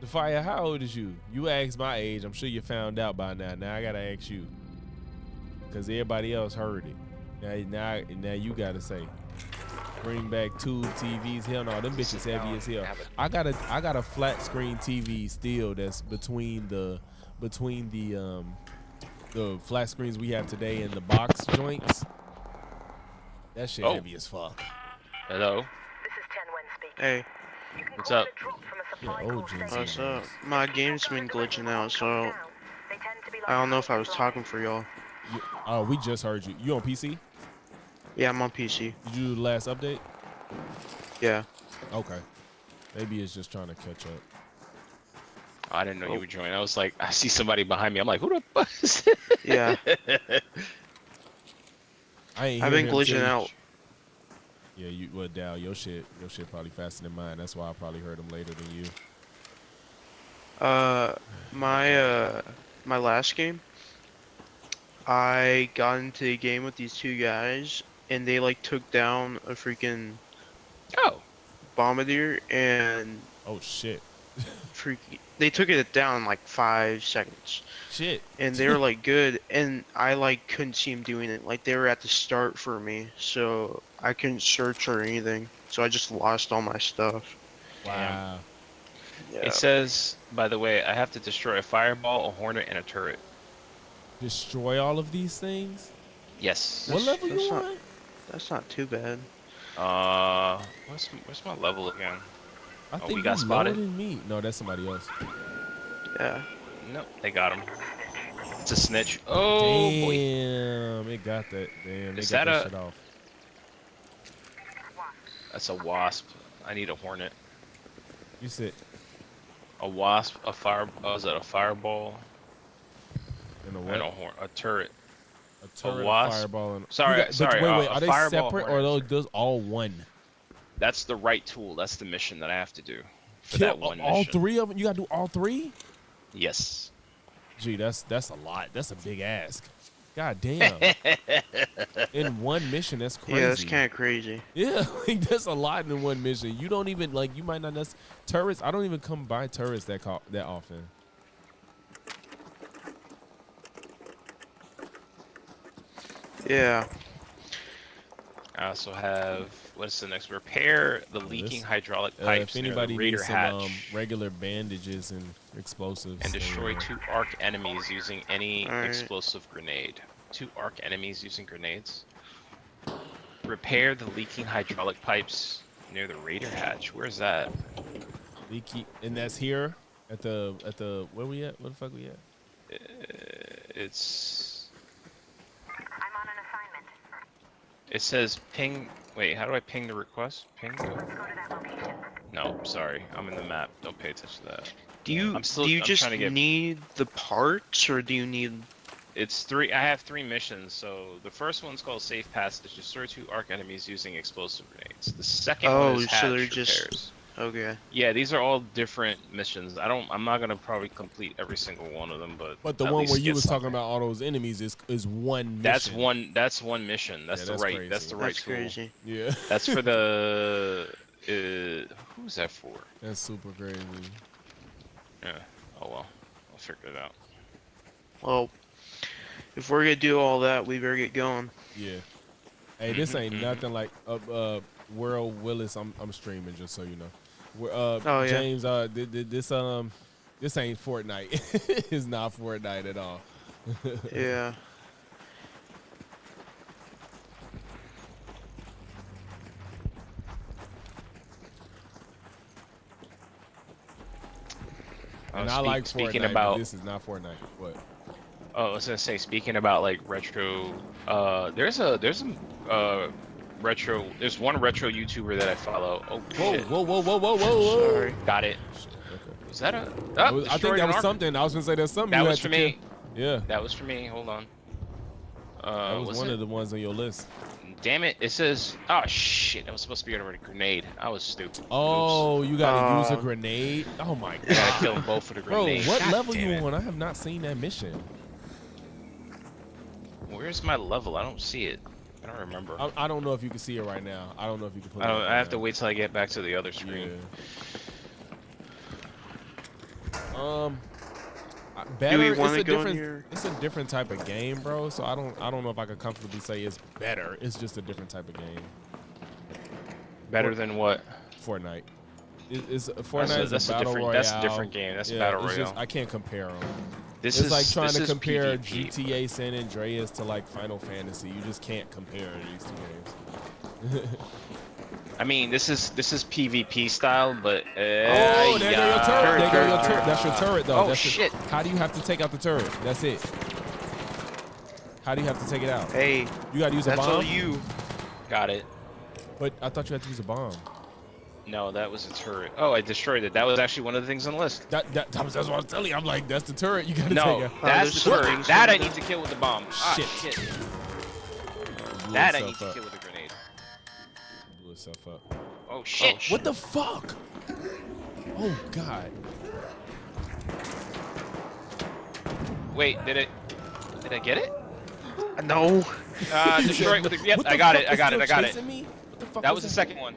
Speaker 2: Defia, how old is you? You asked my age. I'm sure you found out by now. Now I gotta ask you, because everybody else heard it. Now you gotta say. Bring back tube TVs. Hell no, them bitches heavy as hell. I got a flat screen TV still that's between the flat screens we have today and the box joints. That shit heavy as fuck.
Speaker 17: Hello. Hey. What's up?
Speaker 2: Yeah, old Gen Z
Speaker 17: What's
Speaker 2: games.
Speaker 17: up? My game's been glitching out, so I don't know if I was talking for y'all.
Speaker 2: Oh, we just heard you. You on PC?
Speaker 17: Yeah, I'm on PC.
Speaker 2: Did you do the last update?
Speaker 17: Yeah.
Speaker 2: Okay. Maybe it's just trying to catch up.
Speaker 16: I didn't know you were joining. I was like, I see somebody behind me. I'm like, who the fuck is this?
Speaker 17: Yeah.
Speaker 2: I've
Speaker 17: been glitching out.
Speaker 2: Yeah, Dow, your shit probably faster than mine. That's why I probably heard him later than you.
Speaker 17: My last game, I got into a game with these two guys, and they like took down a freaking bombardier, and
Speaker 2: oh shit,
Speaker 17: they took it down in like 5 seconds.
Speaker 2: Shit.
Speaker 17: And they were like good, and I like couldn't see them doing it. Like they were at the start for me, so I couldn't search or anything. So I just lost all my stuff.
Speaker 2: Wow.
Speaker 17: Yeah.
Speaker 16: It says, by the way, I have to destroy a fireball, a hornet, and a turret.
Speaker 2: Destroy all of these things?
Speaker 16: Yes.
Speaker 2: What level you
Speaker 17: not,
Speaker 2: on?
Speaker 17: That's not too bad.
Speaker 16: What's my level again?
Speaker 2: I
Speaker 16: Oh,
Speaker 2: think
Speaker 16: we got
Speaker 2: you lower
Speaker 16: spotted.
Speaker 2: than me. No, that's somebody else.
Speaker 17: Yeah.
Speaker 16: Nope, they got him. It's a snitch. Oh boy.
Speaker 2: Damn, it got that. Damn,
Speaker 16: Is
Speaker 2: they got
Speaker 16: that
Speaker 2: that
Speaker 16: a-
Speaker 2: shit off.
Speaker 16: That's a wasp. I need a hornet.
Speaker 2: You said
Speaker 16: a wasp, a fire. Oh, is that a fireball?
Speaker 2: And a
Speaker 16: And
Speaker 2: what?
Speaker 16: a turret.
Speaker 2: A turret, a
Speaker 16: wasp.
Speaker 2: fireball, and
Speaker 16: Sorry,
Speaker 2: you got,
Speaker 16: sorry.
Speaker 2: But wait,
Speaker 16: a
Speaker 2: are they
Speaker 16: fireball,
Speaker 2: separate
Speaker 16: hornet.
Speaker 2: or are those all one?
Speaker 16: That's the right tool. That's the mission that I have to do for
Speaker 2: Kill
Speaker 16: that one
Speaker 2: all
Speaker 16: mission.
Speaker 2: three of them? You gotta do all three?
Speaker 16: Yes.
Speaker 2: Gee, that's a lot. That's a big ask. God damn. In one mission, that's crazy.
Speaker 17: Yeah, that's kind of crazy.
Speaker 2: Yeah, like that's a lot in one mission. You don't even like. You might not necessarily turrets. I don't even come by turrets that often.
Speaker 17: Yeah.
Speaker 16: I also have, what's the next? Repair the leaking hydraulic pipes
Speaker 2: If
Speaker 16: near
Speaker 2: anybody
Speaker 16: the Raider
Speaker 2: needs
Speaker 16: hatch.
Speaker 2: some regular bandages and explosives,
Speaker 16: And destroy
Speaker 2: then,
Speaker 16: 2 arc enemies using any
Speaker 17: Alright.
Speaker 16: explosive grenade. 2 arc enemies using grenades. Repair the leaking hydraulic pipes near the Raider hatch. Where's that?
Speaker 2: leaky, and that's here at the where we at? Where the fuck we at?
Speaker 16: It's. It says ping. Wait, how do I ping the request? Ping. No, sorry, I'm in the map. Don't pay attention to that.
Speaker 17: Do you
Speaker 16: I'm
Speaker 17: just
Speaker 16: trying to get.
Speaker 17: need the parts, or do you need?
Speaker 16: It's 3. I have 3 missions. So the first one's called Safe Passage. Destroy 2 arc enemies using explosive grenades. The second one is hatch
Speaker 17: so they're
Speaker 16: repairs.
Speaker 17: just okay.
Speaker 16: Yeah, these are all different missions. I'm not gonna probably complete every single one of them, but
Speaker 2: the
Speaker 16: at
Speaker 2: one
Speaker 16: least
Speaker 2: where you
Speaker 16: get
Speaker 2: was
Speaker 16: something.
Speaker 2: talking about all those enemies is one mission.
Speaker 16: That's one mission. That's
Speaker 2: Yeah,
Speaker 16: the
Speaker 2: that's
Speaker 16: right.
Speaker 2: crazy.
Speaker 16: That's the right
Speaker 17: That's
Speaker 16: tool.
Speaker 17: crazy.
Speaker 2: Yeah.
Speaker 16: That's for the. Who's that for?
Speaker 2: That's super crazy.
Speaker 16: Yeah. Oh well. I'll figure it out.
Speaker 17: Well, if we're gonna do all that, we better get going.
Speaker 2: Yeah. Hey, this ain't nothing like World Willis. I'm streaming, just so you know.
Speaker 17: Yeah.
Speaker 2: James, this ain't Fortnite. It's not Fortnite at all.
Speaker 17: Yeah.
Speaker 2: And I like
Speaker 16: speaking
Speaker 2: Fortnite,
Speaker 16: about
Speaker 2: but this is not Fortnite. What?
Speaker 16: Oh, I was gonna say, speaking about like retro, there's retro. There's one retro YouTuber that I follow. Oh shit!
Speaker 2: Whoa!
Speaker 16: Sorry, got it.
Speaker 2: Okay.
Speaker 16: Was that a?
Speaker 2: I think that was something. I was gonna say there's something.
Speaker 16: That
Speaker 2: you
Speaker 16: was
Speaker 2: had
Speaker 16: for
Speaker 2: to
Speaker 16: me.
Speaker 2: kill. Yeah.
Speaker 16: That was for me. Hold on.
Speaker 2: That was one
Speaker 16: it?
Speaker 2: of the ones on your list.
Speaker 16: Damn it! It says. Oh shit! That was supposed to be a grenade. I was stupid.
Speaker 2: Oh,
Speaker 16: Oops.
Speaker 2: you gotta use a grenade. Oh my god!
Speaker 16: I gotta kill them both with a grenade.
Speaker 2: Bro, what
Speaker 16: God
Speaker 2: level
Speaker 16: damn
Speaker 2: you
Speaker 16: it.
Speaker 2: on? I have not seen that mission.
Speaker 16: Where's my level? I don't see it. I don't remember.
Speaker 2: I don't know if you can see it right now. I don't know if you can put it.
Speaker 16: I have to wait till I get back to the other screen.
Speaker 2: Yeah. Better.
Speaker 17: Do we want to
Speaker 2: It's a
Speaker 17: go in
Speaker 2: different.
Speaker 17: here?
Speaker 2: It's a different type of game, bro. So I don't know if I could comfortably say it's better. It's just a different type of game.
Speaker 16: Better than what?
Speaker 2: Fortnite. Fortnite
Speaker 16: That's
Speaker 2: is a battle royale.
Speaker 16: That's a different game. That's a battle royale.
Speaker 2: Just, I can't compare them.
Speaker 16: This
Speaker 2: it's
Speaker 16: is
Speaker 2: like trying to compare
Speaker 16: PvP,
Speaker 2: GTA San Andreas to like Final Fantasy. You just can't compare these two games.
Speaker 16: I mean, this is PvP style, but
Speaker 2: oh, there go your turret. There go your turret. That's your turret, though.
Speaker 16: Oh
Speaker 2: That's
Speaker 16: shit!
Speaker 2: How do you have to take out the turret? That's it. How do you have to take it out?
Speaker 17: Hey,
Speaker 2: you gotta use a bomb.
Speaker 17: That's all you.
Speaker 16: Got it.
Speaker 2: But I thought you had to use a bomb.
Speaker 16: No, that was a turret. Oh, I destroyed it. That was actually one of the things on the list.
Speaker 2: That's what I was telling you. I'm like, that's the turret. You gotta take
Speaker 16: No,
Speaker 2: it.
Speaker 16: that's the turret. That I need to kill with the bomb.
Speaker 2: Shit.
Speaker 16: Ah, shit. That I need to kill with a grenade.
Speaker 2: Blew itself up.
Speaker 16: Oh shit!
Speaker 2: What the fuck? Oh god.
Speaker 16: Wait, did I get it?
Speaker 17: No.
Speaker 16: Destroy it with the. Yep, I got it. I got it.
Speaker 2: Me? What the fuck
Speaker 16: That was the second one.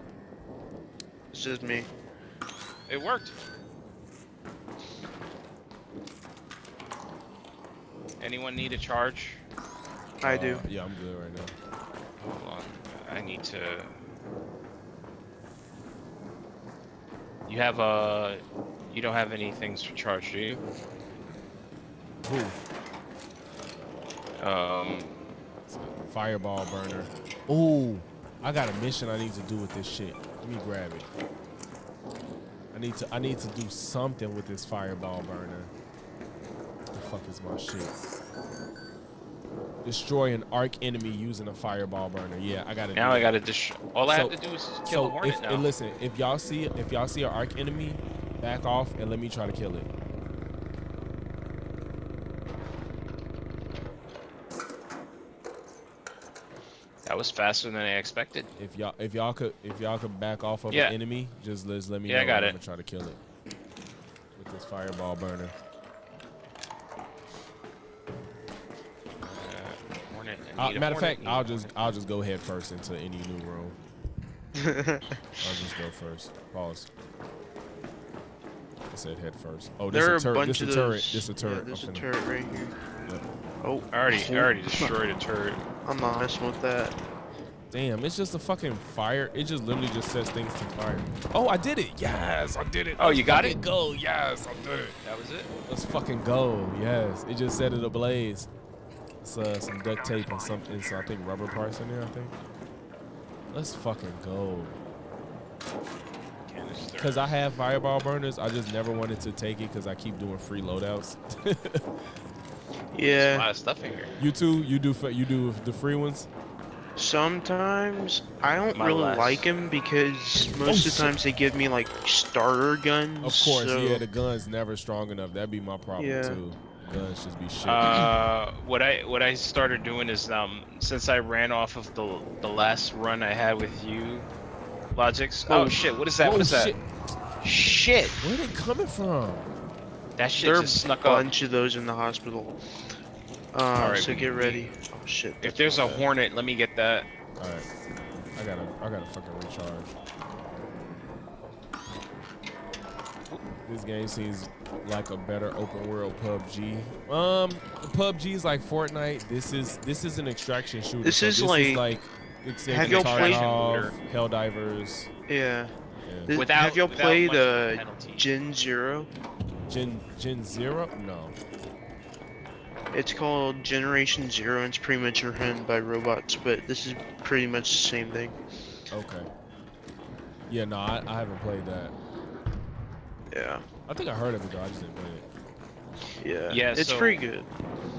Speaker 17: It's just me.
Speaker 16: It worked. Anyone need a charge?
Speaker 17: I do.
Speaker 2: Yeah, I'm good right now.
Speaker 16: Hold on. I need to. You have you don't have any things for charge, do you?
Speaker 2: Who? Fireball burner. Ooh, I got a mission I need to do with this shit. Let me grab it. I need to do something with this fireball burner. What the fuck is my shit? Destroy an arc enemy using a fireball burner. Yeah, I gotta.
Speaker 16: Now I gotta all I have to do is kill a hornet now.
Speaker 2: Listen, if y'all see an arc enemy, back off and let me try to kill it.
Speaker 16: That was faster than I expected.
Speaker 2: If y'all could back off of an enemy, just let me know.
Speaker 16: I got it.
Speaker 2: I'm gonna try to kill it with this fireball burner. Matter of fact, I'll just go head first into any new room. I'll just go first. Pause. I said head first. Oh, this is a turret. This is a turret. This is a turret.
Speaker 17: Yeah, there's a turret right here.
Speaker 2: Yep.
Speaker 17: Oh,
Speaker 16: I already destroyed a turret.
Speaker 17: I'm not messing with that.
Speaker 2: Damn, it's just a fucking fire. It just literally just sets things to fire. Oh, I did it. Yes, I did it.
Speaker 16: Oh, you got it?
Speaker 2: Go. Yes, I did it.
Speaker 16: That was it?
Speaker 2: Let's fucking go. Yes, it just set it ablaze. It's some duct tape and something. So I think rubber parts in there, I think. Let's fucking go. Because I have fireball burners. I just never wanted to take it because I keep doing free loadouts.
Speaker 17: Yeah.
Speaker 16: There's a lot of stuff in here.
Speaker 2: You too? You do the free ones?
Speaker 17: Sometimes I don't really like them because most of the times they give me like starter guns.
Speaker 2: Of course,
Speaker 17: so...
Speaker 2: yeah. The gun's never strong enough. That'd be my problem too. The guns just be shit.
Speaker 16: What I started doing is since I ran off of the last run I had with you, Logix. Oh shit! What is that? What is that? Shit!
Speaker 2: Where are they coming from?
Speaker 16: That shit
Speaker 17: There are
Speaker 16: just snuck
Speaker 17: a
Speaker 16: up.
Speaker 17: bunch of those in the hospital.
Speaker 16: Alright,
Speaker 17: so get ready. Oh shit.
Speaker 16: If there's a hornet, let me get that.
Speaker 2: Alright. I gotta fucking recharge. This game seems like a better open world PUBG. PUBG is like Fortnite. This is an extraction shooter.
Speaker 17: This is like
Speaker 2: have y'all played Helldivers?
Speaker 17: Yeah.
Speaker 16: Without,
Speaker 17: have y'all played
Speaker 16: penalty.
Speaker 17: Gen Zero?
Speaker 2: Gen Zero? No.
Speaker 17: It's called Generation Zero, and it's pretty much run by robots, but this is pretty much the same thing.
Speaker 2: Okay. Yeah, no, I haven't played that.
Speaker 17: Yeah.
Speaker 2: I think I heard of it though. I just didn't play it.
Speaker 17: Yeah.
Speaker 16: Yeah,
Speaker 17: it's
Speaker 16: so
Speaker 17: pretty good.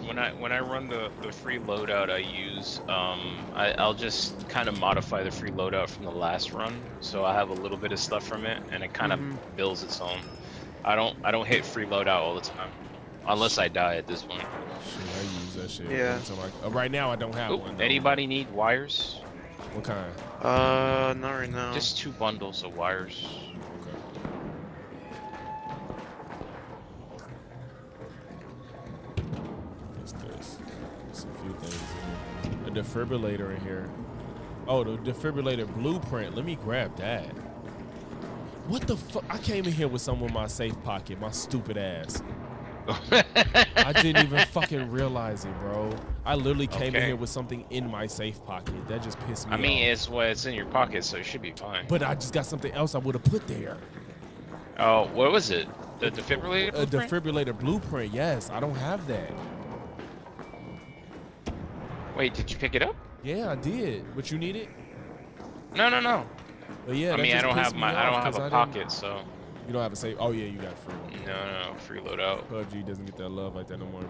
Speaker 16: When I run the free loadout, I use I'll just kind of modify the free loadout from the last run, so I have a little bit of stuff from it, and it kind of builds its own. I don't hit free loadout all the time, unless I die at this point.
Speaker 2: Shit, I use that shit.
Speaker 17: Yeah.
Speaker 2: Right now I don't have one. Though.
Speaker 16: Anybody need wires?
Speaker 2: What kind?
Speaker 17: Not right now.
Speaker 16: Just 2 bundles of wires.
Speaker 2: What's this? There's a few things in here. A defibrillator in here. Oh, the defibrillator blueprint. Let me grab that. What the fuck? I came in here with some in my safe pocket. My stupid ass. I didn't even fucking realize it, bro. I literally came in
Speaker 16: Okay.
Speaker 2: here with something in my safe pocket. That just pissed me
Speaker 16: I mean,
Speaker 2: off.
Speaker 16: it's in your pocket, so it should be fine.
Speaker 2: But I just got something else I would have put there.
Speaker 16: Oh, what was it? The defibrillator
Speaker 2: A
Speaker 16: blueprint?
Speaker 2: defibrillator blueprint, yes. I don't have that.
Speaker 16: Wait, did you pick it up?
Speaker 2: Yeah, I did. But you need it?
Speaker 16: No, no, no.
Speaker 2: But yeah,
Speaker 16: I
Speaker 2: that
Speaker 16: mean, I
Speaker 2: just
Speaker 16: don't
Speaker 2: pissed
Speaker 16: have
Speaker 2: me
Speaker 16: my, I don't
Speaker 2: off
Speaker 16: have
Speaker 2: 'cause
Speaker 16: a
Speaker 2: I
Speaker 16: pocket, so.
Speaker 2: You don't have a safe. Oh yeah, you got free.
Speaker 16: No, free loadout.
Speaker 2: PUBG doesn't get that love like that no more.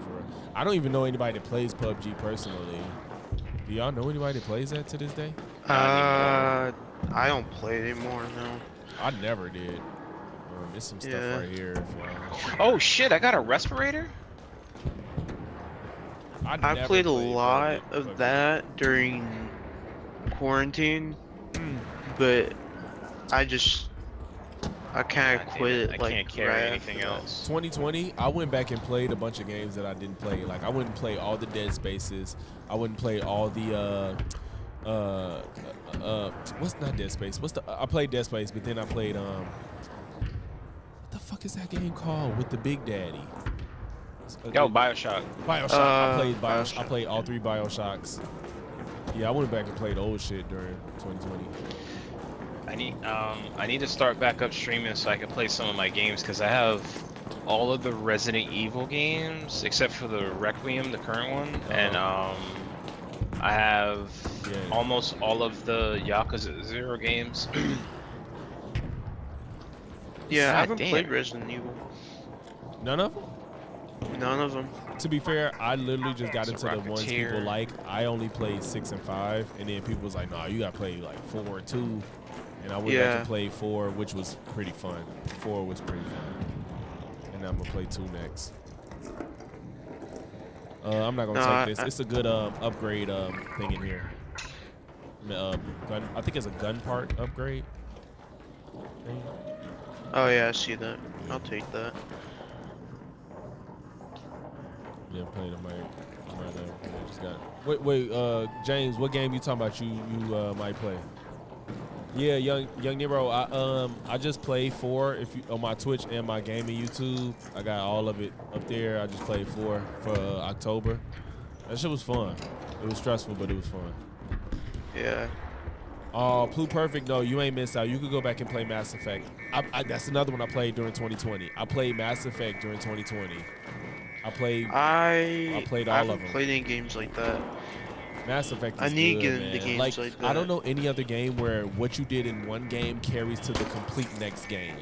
Speaker 2: I don't even know anybody that plays PUBG personally. Do y'all know anybody that plays that to this day?
Speaker 17: I don't play anymore. No.
Speaker 2: I never did. There's some stuff
Speaker 17: Yeah.
Speaker 2: right here.
Speaker 16: Oh shit! I got a respirator.
Speaker 17: I
Speaker 2: never
Speaker 17: played a
Speaker 2: played
Speaker 17: lot of that during quarantine, but I kind of quit it.
Speaker 16: I can't carry
Speaker 17: right
Speaker 16: anything
Speaker 17: after that.
Speaker 16: else.
Speaker 2: 2020, I went back and played a bunch of games that I didn't play. Like I wouldn't play all the Dead Spaces. I wouldn't play all the what's not Dead Space? I played Dead Space, but then I played what the fuck is that game called with the Big Daddy?
Speaker 16: Yo, BioShock.
Speaker 2: I played BioShock. I played all 3 BioShocks. Yeah, I went back and played old shit during 2020.
Speaker 16: I need to start back up streaming so I can play some of my games because I have all of the Resident Evil games except for the Requiem, the current one, and I have almost all of the Yakuza 0 games.
Speaker 17: Yeah, I
Speaker 16: God
Speaker 17: haven't
Speaker 16: damn.
Speaker 17: played Resident Evil.
Speaker 2: None of them?
Speaker 17: None of them.
Speaker 2: To be fair, I literally just got
Speaker 16: It's
Speaker 2: into
Speaker 16: a
Speaker 2: the ones people
Speaker 16: Rocketeer.
Speaker 2: like. I only played 6 and 5, and then people was like, "Nah, you gotta play like 4 or 2." And I went back
Speaker 17: Yeah.
Speaker 2: and played 4, which was pretty fun. 4 was pretty fun. And I'm gonna play 2 next. I'm not gonna
Speaker 17: No,
Speaker 2: take this. It's a good upgrade thing in here. Gun. I think it's a gun part upgrade thing.
Speaker 17: Oh yeah, I see that. I'll take that.
Speaker 2: Yeah, playing it might just got. Wait, James, what game you talking about? You might play. Yeah, young Nero. I just played 4 on my Twitch and my gaming YouTube. I got all of it up there. I just played 4 for October. That shit was fun. It was stressful, but it was fun.
Speaker 17: Yeah.
Speaker 2: Oh, Blue Perfect. No, you ain't missed out. You could go back and play Mass Effect. That's another one I played during 2020. I played Mass Effect during 2020. I played all
Speaker 17: I
Speaker 2: of them.
Speaker 17: haven't played any games like that.
Speaker 2: Mass Effect is
Speaker 17: I need to
Speaker 2: good,
Speaker 17: get into
Speaker 2: man.
Speaker 17: games like
Speaker 2: I don't
Speaker 17: that.
Speaker 2: know any other game where what you did in one game carries to the complete next game.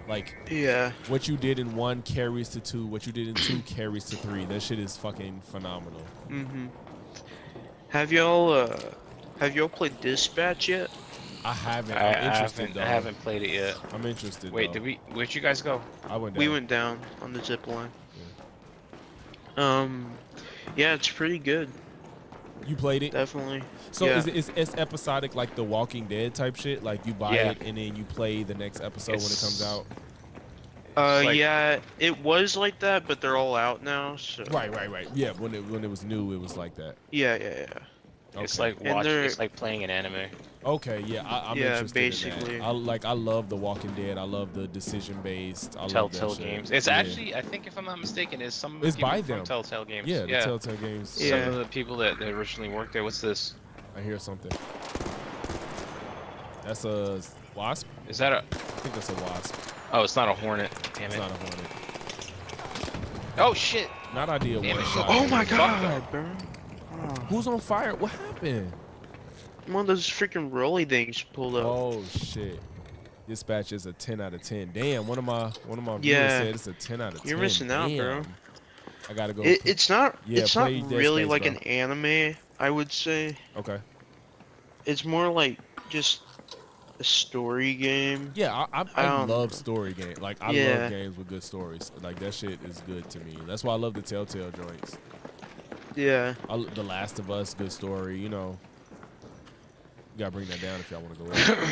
Speaker 2: Like,
Speaker 17: Yeah.
Speaker 2: what you did in 1 carries to 2. What you did in 2 carries to 3. That shit is fucking phenomenal.
Speaker 17: Mhm. Have y'all played Dispatch yet?
Speaker 2: I haven't. I'm interested, though.
Speaker 16: I haven't played it yet.
Speaker 2: I'm interested.
Speaker 16: Wait,
Speaker 2: though.
Speaker 16: where'd you guys go?
Speaker 2: I went down.
Speaker 17: We went down on the zip line. Yeah, it's pretty good.
Speaker 2: You played it?
Speaker 17: Definitely.
Speaker 2: So
Speaker 17: yeah.
Speaker 2: it's episodic like The Walking Dead type shit? Like you buy
Speaker 16: Yeah.
Speaker 2: it and then you play the next episode when it comes out?
Speaker 17: Yeah, it was like that, but they're all out now. So.
Speaker 2: Right. Yeah, when it was new, it was like that.
Speaker 17: Yeah.
Speaker 16: It's
Speaker 2: Okay.
Speaker 16: like it's like playing an anime.
Speaker 2: Okay, yeah, I'm
Speaker 17: Yeah,
Speaker 2: interested
Speaker 17: basically.
Speaker 2: in that. I love The Walking Dead. I love the decision based. I love
Speaker 16: Telltale
Speaker 2: that shit.
Speaker 16: games. It's
Speaker 2: Yeah.
Speaker 16: actually, I think if I'm not mistaken, it's some of the
Speaker 2: It's
Speaker 16: people
Speaker 2: by
Speaker 16: from
Speaker 2: them.
Speaker 16: Telltale Games.
Speaker 2: Yeah, the Telltale Games.
Speaker 16: Some of the people that originally worked there. What's this?
Speaker 2: I hear something. That's a wasp.
Speaker 16: Is that a?
Speaker 2: I think that's a wasp.
Speaker 16: Oh, it's not a hornet. Damn
Speaker 2: It's
Speaker 16: it.
Speaker 2: not a hornet.
Speaker 16: Oh shit.
Speaker 2: Not ideal.
Speaker 16: Damn
Speaker 2: One
Speaker 16: it.
Speaker 2: shot.
Speaker 17: Oh my
Speaker 16: Fuck
Speaker 17: god, bro.
Speaker 2: Who's on fire? What happened?
Speaker 17: One of those freaking rolly things pulled up.
Speaker 2: Oh shit. Dispatch is a 10 out of 10. Damn, one of my viewers
Speaker 17: Yeah.
Speaker 2: said it's a 10 out of 10.
Speaker 17: You're missing out, bro.
Speaker 2: Damn. I gotta go.
Speaker 17: It's not.
Speaker 2: Yeah,
Speaker 17: it's not
Speaker 2: play Dead
Speaker 17: really
Speaker 2: Space,
Speaker 17: like
Speaker 2: bro.
Speaker 17: an anime. I would say.
Speaker 2: Okay.
Speaker 17: It's more like just a story game.
Speaker 2: Yeah, I
Speaker 17: don't
Speaker 2: love
Speaker 17: know.
Speaker 2: story games. Like I
Speaker 17: Yeah.
Speaker 2: love games with good stories. Like that shit is good to me. That's why I love the Telltale joints.
Speaker 17: Yeah.
Speaker 2: The Last of Us, good story. You know, you gotta bring that down if y'all want to go. Over.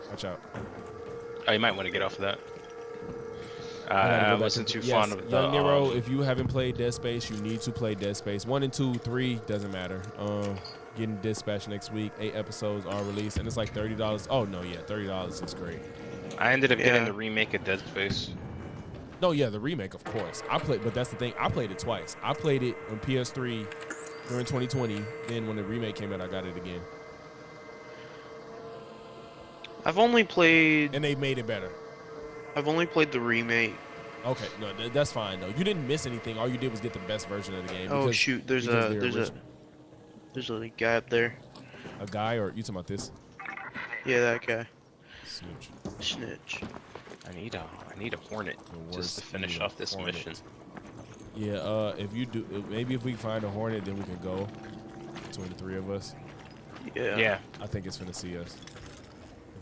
Speaker 2: Watch out.
Speaker 16: Oh, you might want to get off of that.
Speaker 2: I gotta go
Speaker 16: I
Speaker 2: back
Speaker 16: wasn't
Speaker 2: to-
Speaker 16: too
Speaker 2: yes,
Speaker 16: fond of the.
Speaker 2: Young Nero, if you haven't played Dead Space, you need to play Dead Space. 1 and 2, 3 doesn't matter. Getting Dispatch next week. 8 episodes are released, and it's like $30. Oh no, yeah, $30 is great.
Speaker 16: I ended up
Speaker 17: Yeah.
Speaker 16: getting the remake of Dead Space.
Speaker 2: No, yeah, the remake, of course. But that's the thing. I played it twice. I played it on PS3 during 2020. Then when the remake came out, I got it again.
Speaker 17: I've only played.
Speaker 2: And they made it better.
Speaker 17: I've only played the remake.
Speaker 2: Okay, no, that's fine though. You didn't miss anything. All you did was get the best version of the game.
Speaker 17: Oh shoot, there's a guy up there.
Speaker 2: A guy, or you talking about this?
Speaker 17: Yeah, that guy.
Speaker 2: Snitch.
Speaker 16: I need a hornet just to finish off this mission.
Speaker 2: Yeah, if you do, maybe if we find a hornet, then we can go between the three of us.
Speaker 17: Yeah.
Speaker 16: Yeah.
Speaker 2: I think it's gonna see us.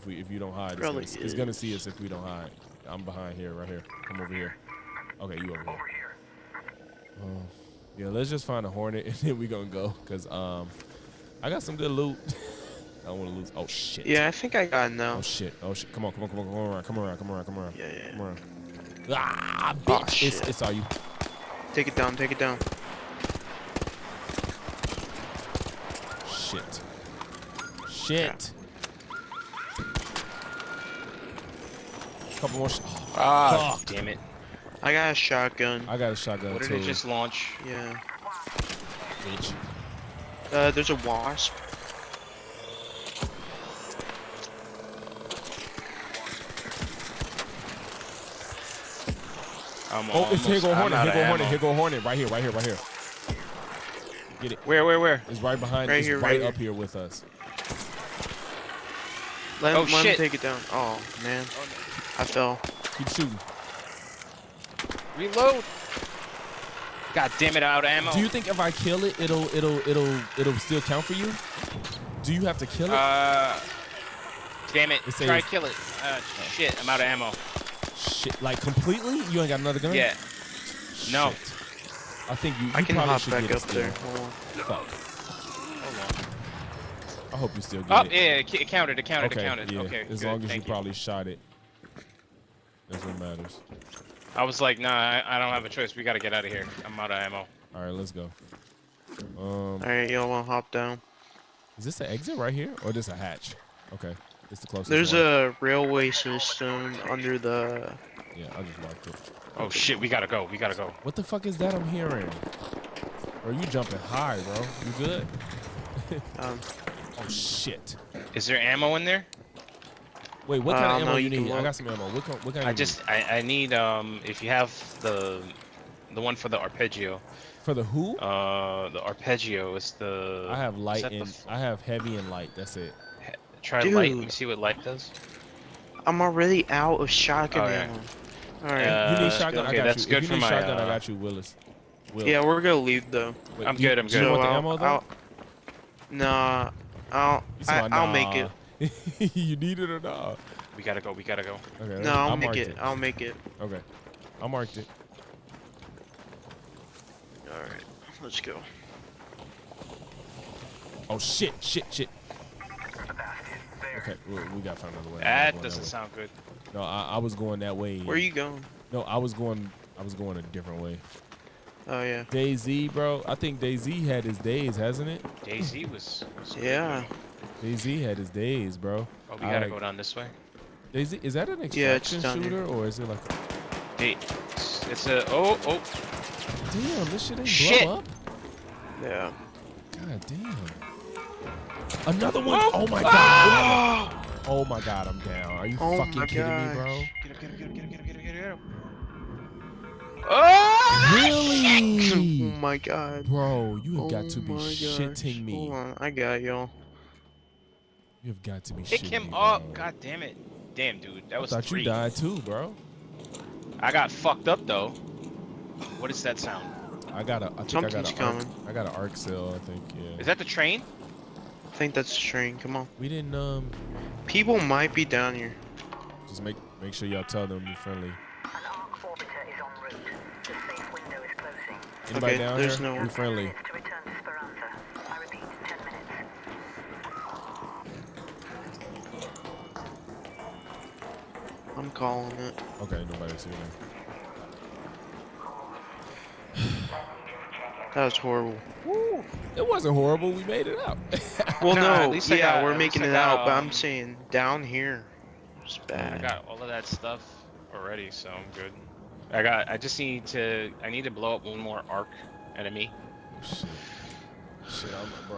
Speaker 2: If you don't hide,
Speaker 17: Probably
Speaker 2: it's gonna see us if we don't hide. I'm behind here, right here. Come over here. Okay, you over here. Yeah, let's just find a hornet and then we gonna go, cause I got some good loot. I don't want to lose. Oh shit.
Speaker 17: Yeah, I think I got it now.
Speaker 2: Oh shit. Oh shit. Come on. Come around. Come around.
Speaker 17: Yeah.
Speaker 2: Come around. Ah, bitch.
Speaker 17: Oh, shit.
Speaker 2: It's all you.
Speaker 17: Take it down.
Speaker 2: Shit. Couple more.
Speaker 16: Ah,
Speaker 2: fuck.
Speaker 16: damn it.
Speaker 17: I got a shotgun.
Speaker 2: I got a shotgun
Speaker 16: What
Speaker 2: too.
Speaker 16: did it just launch?
Speaker 17: Yeah.
Speaker 2: Bitch.
Speaker 17: There's a wasp.
Speaker 2: Here go hornet. Here go hornet. Right here. Get it.
Speaker 16: Where?
Speaker 2: It's right behind.
Speaker 17: Right
Speaker 2: it's
Speaker 17: here,
Speaker 2: right
Speaker 17: right
Speaker 2: up here with us.
Speaker 17: Let him
Speaker 16: shit.
Speaker 17: take it down. Oh man, I fell.
Speaker 2: Keep shooting.
Speaker 16: Reload. God damn it, out of ammo.
Speaker 2: Do you think if I kill it, it'll still count for you? Do you have to kill it?
Speaker 16: Damn it.
Speaker 2: It
Speaker 16: Try
Speaker 2: says-
Speaker 16: to kill it. Shit, I'm out of ammo.
Speaker 2: Shit, like completely? You ain't got another gun?
Speaker 16: Yeah. No.
Speaker 2: Shit. I think you
Speaker 17: I can
Speaker 2: probably
Speaker 17: hop
Speaker 2: should
Speaker 17: back
Speaker 2: get it
Speaker 17: up
Speaker 2: still.
Speaker 17: there. Hold on.
Speaker 2: Fuck.
Speaker 16: Hold on.
Speaker 2: I hope you still get
Speaker 16: Oh,
Speaker 2: it.
Speaker 16: yeah, it counted.
Speaker 2: Okay, yeah.
Speaker 16: Okay,
Speaker 2: As
Speaker 16: good,
Speaker 2: long as you
Speaker 16: thank
Speaker 2: probably shot it. That's what matters.
Speaker 16: I was like, nah, I don't have a choice. We gotta get out of here. I'm out of ammo.
Speaker 2: All right, let's go.
Speaker 17: Alright, y'all wanna hop down?
Speaker 2: Is this an exit right here, or this a hatch? Okay, it's the closest.
Speaker 17: There's
Speaker 2: one.
Speaker 17: a railway system under the.
Speaker 2: Yeah, I just marked it.
Speaker 16: Oh shit, we gotta go.
Speaker 2: What the fuck is that I'm hearing? Bro, you jumping high, bro. You good? Oh shit.
Speaker 16: Is there ammo in there?
Speaker 2: Wait, what kind of ammo
Speaker 17: no,
Speaker 2: you
Speaker 17: you can
Speaker 2: need? I
Speaker 17: look.
Speaker 2: got some ammo. What kind?
Speaker 16: I need if you have the one for the arpeggio.
Speaker 2: For the who?
Speaker 16: The arpeggio is the.
Speaker 2: I have
Speaker 16: is
Speaker 2: light
Speaker 16: that
Speaker 2: and I have heavy and light. That's it.
Speaker 16: Try
Speaker 17: Dude.
Speaker 16: light. Let me see what light does.
Speaker 17: I'm already out of shotgun
Speaker 16: Oh, yeah.
Speaker 17: ammo. Alright.
Speaker 2: You need
Speaker 16: that's
Speaker 2: shotgun?
Speaker 16: good.
Speaker 2: I
Speaker 16: Okay,
Speaker 2: got
Speaker 16: that's
Speaker 2: you.
Speaker 16: good
Speaker 2: If you
Speaker 16: for
Speaker 2: need
Speaker 16: my,
Speaker 2: shotgun, I got you, Willis. Will.
Speaker 17: Yeah, we're gonna leave though.
Speaker 2: Wait,
Speaker 16: I'm
Speaker 2: do you-
Speaker 16: good. I'm
Speaker 2: do you
Speaker 16: good.
Speaker 2: want the
Speaker 17: I'll-
Speaker 2: ammo though?
Speaker 17: Nah, I'll make it.
Speaker 2: You need it or not?
Speaker 16: We gotta go.
Speaker 2: Okay.
Speaker 17: No, I'll make
Speaker 2: marked
Speaker 17: it. I'll make it.
Speaker 2: Okay. I marked it.
Speaker 17: Alright, let's go.
Speaker 2: Oh shit. Okay, we gotta find another way.
Speaker 16: That doesn't sound good.
Speaker 2: No, I was going that way.
Speaker 17: Where are you going?
Speaker 2: No, I was going a different way.
Speaker 17: Oh yeah.
Speaker 2: DayZ, bro. I think DayZ had his days, hasn't it?
Speaker 16: DayZ was
Speaker 17: Yeah.
Speaker 2: DayZ had his days, bro.
Speaker 16: Oh, we gotta go down this way.
Speaker 2: DayZ, is that an
Speaker 17: Yeah, it's
Speaker 2: extraction
Speaker 17: down
Speaker 2: shooter
Speaker 17: here.
Speaker 2: or is it like?
Speaker 16: Hey, it's a oh.
Speaker 2: Damn, this shit ain't
Speaker 16: Shit.
Speaker 2: blow up.
Speaker 17: Yeah.
Speaker 2: God damn. Another one. Oh my god. Oh my god, I'm down. Are you
Speaker 17: Oh
Speaker 2: fucking
Speaker 17: my
Speaker 2: kidding me,
Speaker 17: gosh.
Speaker 2: bro?
Speaker 16: Get him. Oh!
Speaker 2: Really?
Speaker 17: Oh my god.
Speaker 2: Bro, you have got to be
Speaker 17: Oh my
Speaker 2: shitting
Speaker 17: gosh.
Speaker 2: me.
Speaker 17: Hold on, I got y'all.
Speaker 2: You have got to be
Speaker 16: Pick
Speaker 2: shitting
Speaker 16: him
Speaker 2: me,
Speaker 16: up.
Speaker 2: bro.
Speaker 16: God damn it. Damn, dude. That was
Speaker 2: I thought
Speaker 16: 3.
Speaker 2: you died too, bro.
Speaker 16: I got fucked up though. What is that sound?
Speaker 2: I got a. I think
Speaker 17: Something's
Speaker 2: I got
Speaker 17: coming.
Speaker 2: I got an arc cell. I think. Yeah.
Speaker 16: Is that the train?
Speaker 17: I think that's the train. Come on.
Speaker 2: We didn't
Speaker 17: People might be down here.
Speaker 2: Just make sure y'all tell them you're friendly. Anybody
Speaker 17: Okay,
Speaker 2: down
Speaker 17: there's
Speaker 2: here?
Speaker 17: no
Speaker 2: We
Speaker 17: one.
Speaker 2: friendly.
Speaker 17: I'm calling it.
Speaker 2: Okay, nobody's here.
Speaker 17: That was horrible.
Speaker 2: Woo! It wasn't horrible. We made it out.
Speaker 17: Well,
Speaker 16: Nah, at
Speaker 17: no,
Speaker 16: least I
Speaker 17: yeah,
Speaker 16: got-
Speaker 17: we're
Speaker 16: at
Speaker 17: making
Speaker 16: least
Speaker 17: it
Speaker 16: I got,
Speaker 17: out, but I'm saying down here. It's
Speaker 16: I
Speaker 17: bad.
Speaker 16: got all of that stuff already, so I'm good. I just need to. I need to blow up one more arc enemy.
Speaker 2: Shit,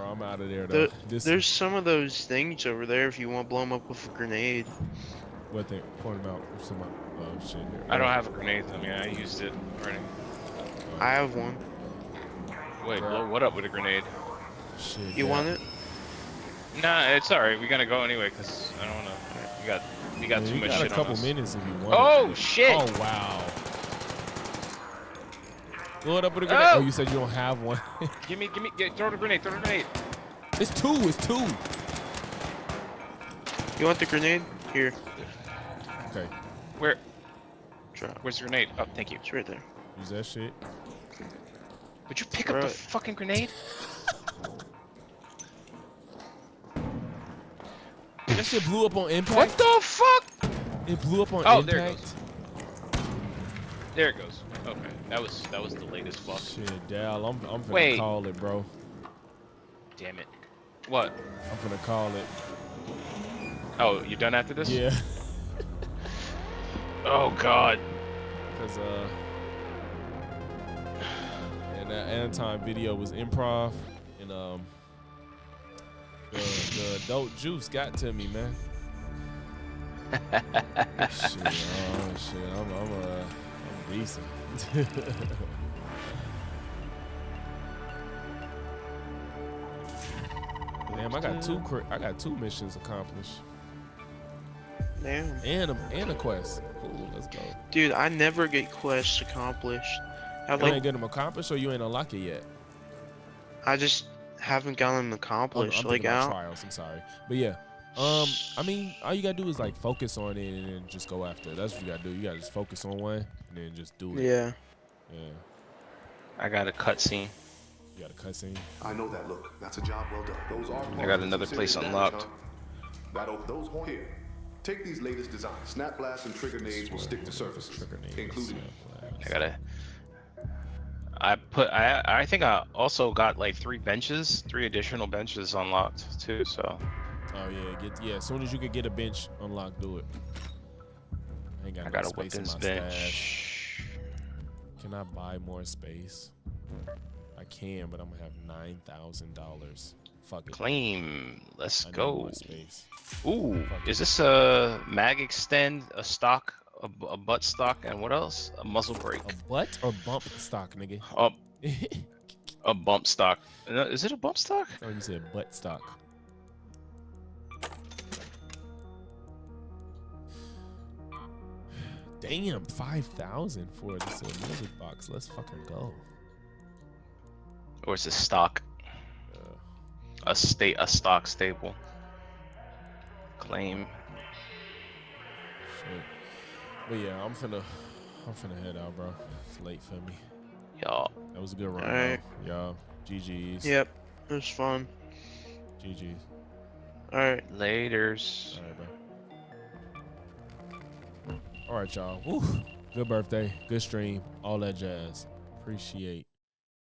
Speaker 2: I'm out of there though.
Speaker 17: There's some of those things over there if you want to blow them up with a grenade.
Speaker 2: What they point them out? Oh shit! Here.
Speaker 16: I don't have a grenade on me. I used it already.
Speaker 17: I have one.
Speaker 16: Wait, blow what up with a grenade?
Speaker 2: Shit.
Speaker 17: You want it?
Speaker 16: Nah, it's alright. We gotta go anyway, cause I don't wanna. We got too much shit on us.
Speaker 2: a couple minutes if you want.
Speaker 16: Oh shit!
Speaker 2: Oh wow! Blow it up with a grenade. Oh, you said you don't have one.
Speaker 16: Throw the grenade.
Speaker 2: It's two.
Speaker 17: You want the grenade? Here.
Speaker 2: Okay.
Speaker 16: Where's the grenade? Oh, thank you.
Speaker 17: It's right there.
Speaker 2: Use that shit.
Speaker 16: Would you pick up the fucking grenade?
Speaker 2: That shit blew up on impact.
Speaker 16: What the fuck?
Speaker 2: It blew up on impact.
Speaker 16: There it goes. There it goes. Okay, that was the latest fuck.
Speaker 2: Shit, Dal, I'm finna call it, bro.
Speaker 16: Damn it. What?
Speaker 2: I'm finna call it.
Speaker 16: Oh, you done after this?
Speaker 2: Yeah.
Speaker 16: Oh god.
Speaker 2: Cause and that Anton video was improv, and the adult juice got to me, man. shit, I'm decent. Damn, I got two missions accomplished.
Speaker 17: Damn.
Speaker 2: And a quest. Cool, let's go.
Speaker 17: Dude, I never get quests accomplished.
Speaker 2: You ain't get them accomplished, or you ain't unlocked it yet?
Speaker 17: I just haven't gotten them accomplished.
Speaker 2: I'm thinking about trials. I'm sorry, but yeah. I mean, all you gotta do is like focus on it and then just go after it. That's what you gotta do. You gotta just focus on one and then just do it.
Speaker 17: Yeah.
Speaker 2: Yeah.
Speaker 16: I got a cutscene.
Speaker 2: You got a cutscene?
Speaker 18: I know that look. That's a job well done. Those are
Speaker 16: I got another place unlocked.
Speaker 18: Those here. Take these latest designs. Snap blasts and trigger nades will stick to surfaces, including.
Speaker 16: I think I also got like 3 additional benches unlocked too. So.
Speaker 2: Oh yeah, as soon as you can get a bench unlocked, do it. I ain't got
Speaker 16: a
Speaker 2: space in
Speaker 16: weapons
Speaker 2: my
Speaker 16: bench.
Speaker 2: Stash. Can I buy more space? I can, but I'm gonna have $9,000. Fuck it.
Speaker 16: Claim. Let's
Speaker 2: I need
Speaker 16: go.
Speaker 2: more space.
Speaker 16: Ooh, is this a mag extend, a stock, a butt stock, and what else? A muzzle brake.
Speaker 2: A butt or bump stock, nigga?
Speaker 16: A bump stock. Is it a bump stock?
Speaker 2: Oh, you said butt stock. Damn, 5,000 for this music box. Let's fucking go.
Speaker 16: Or is it stock? A stock staple. Claim.
Speaker 2: Shit. But yeah, I'm finna head out, bro. It's late for me.
Speaker 16: Y'all.
Speaker 2: That was a good run,
Speaker 17: Alright.
Speaker 2: y'all. GG's.
Speaker 17: Yep. It was fun.
Speaker 2: GG's.
Speaker 17: Alright.
Speaker 16: Laters.
Speaker 2: Alright, bro. Alright, y'all. Woo. Good birthday. Good stream. All that jazz. Appreciate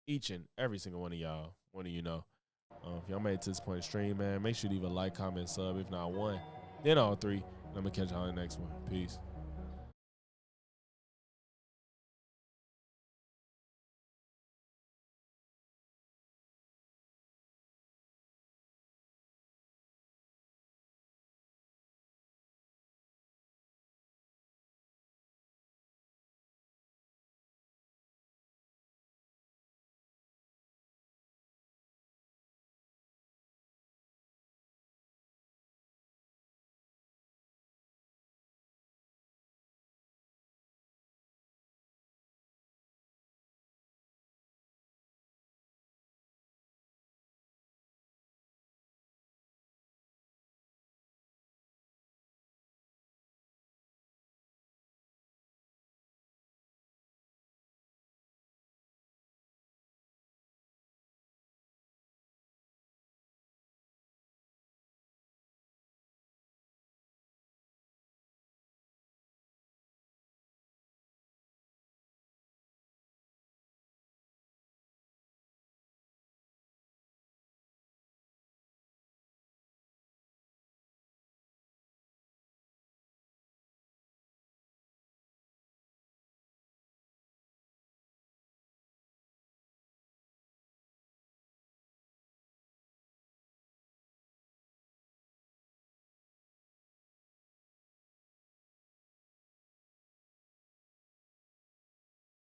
Speaker 2: each and every single one of y'all. One of you know. If y'all made it to this point of stream, man, make sure you leave a like, comment, sub. If not one, then all 3. And I'm going to catch y'all in the next one. Peace.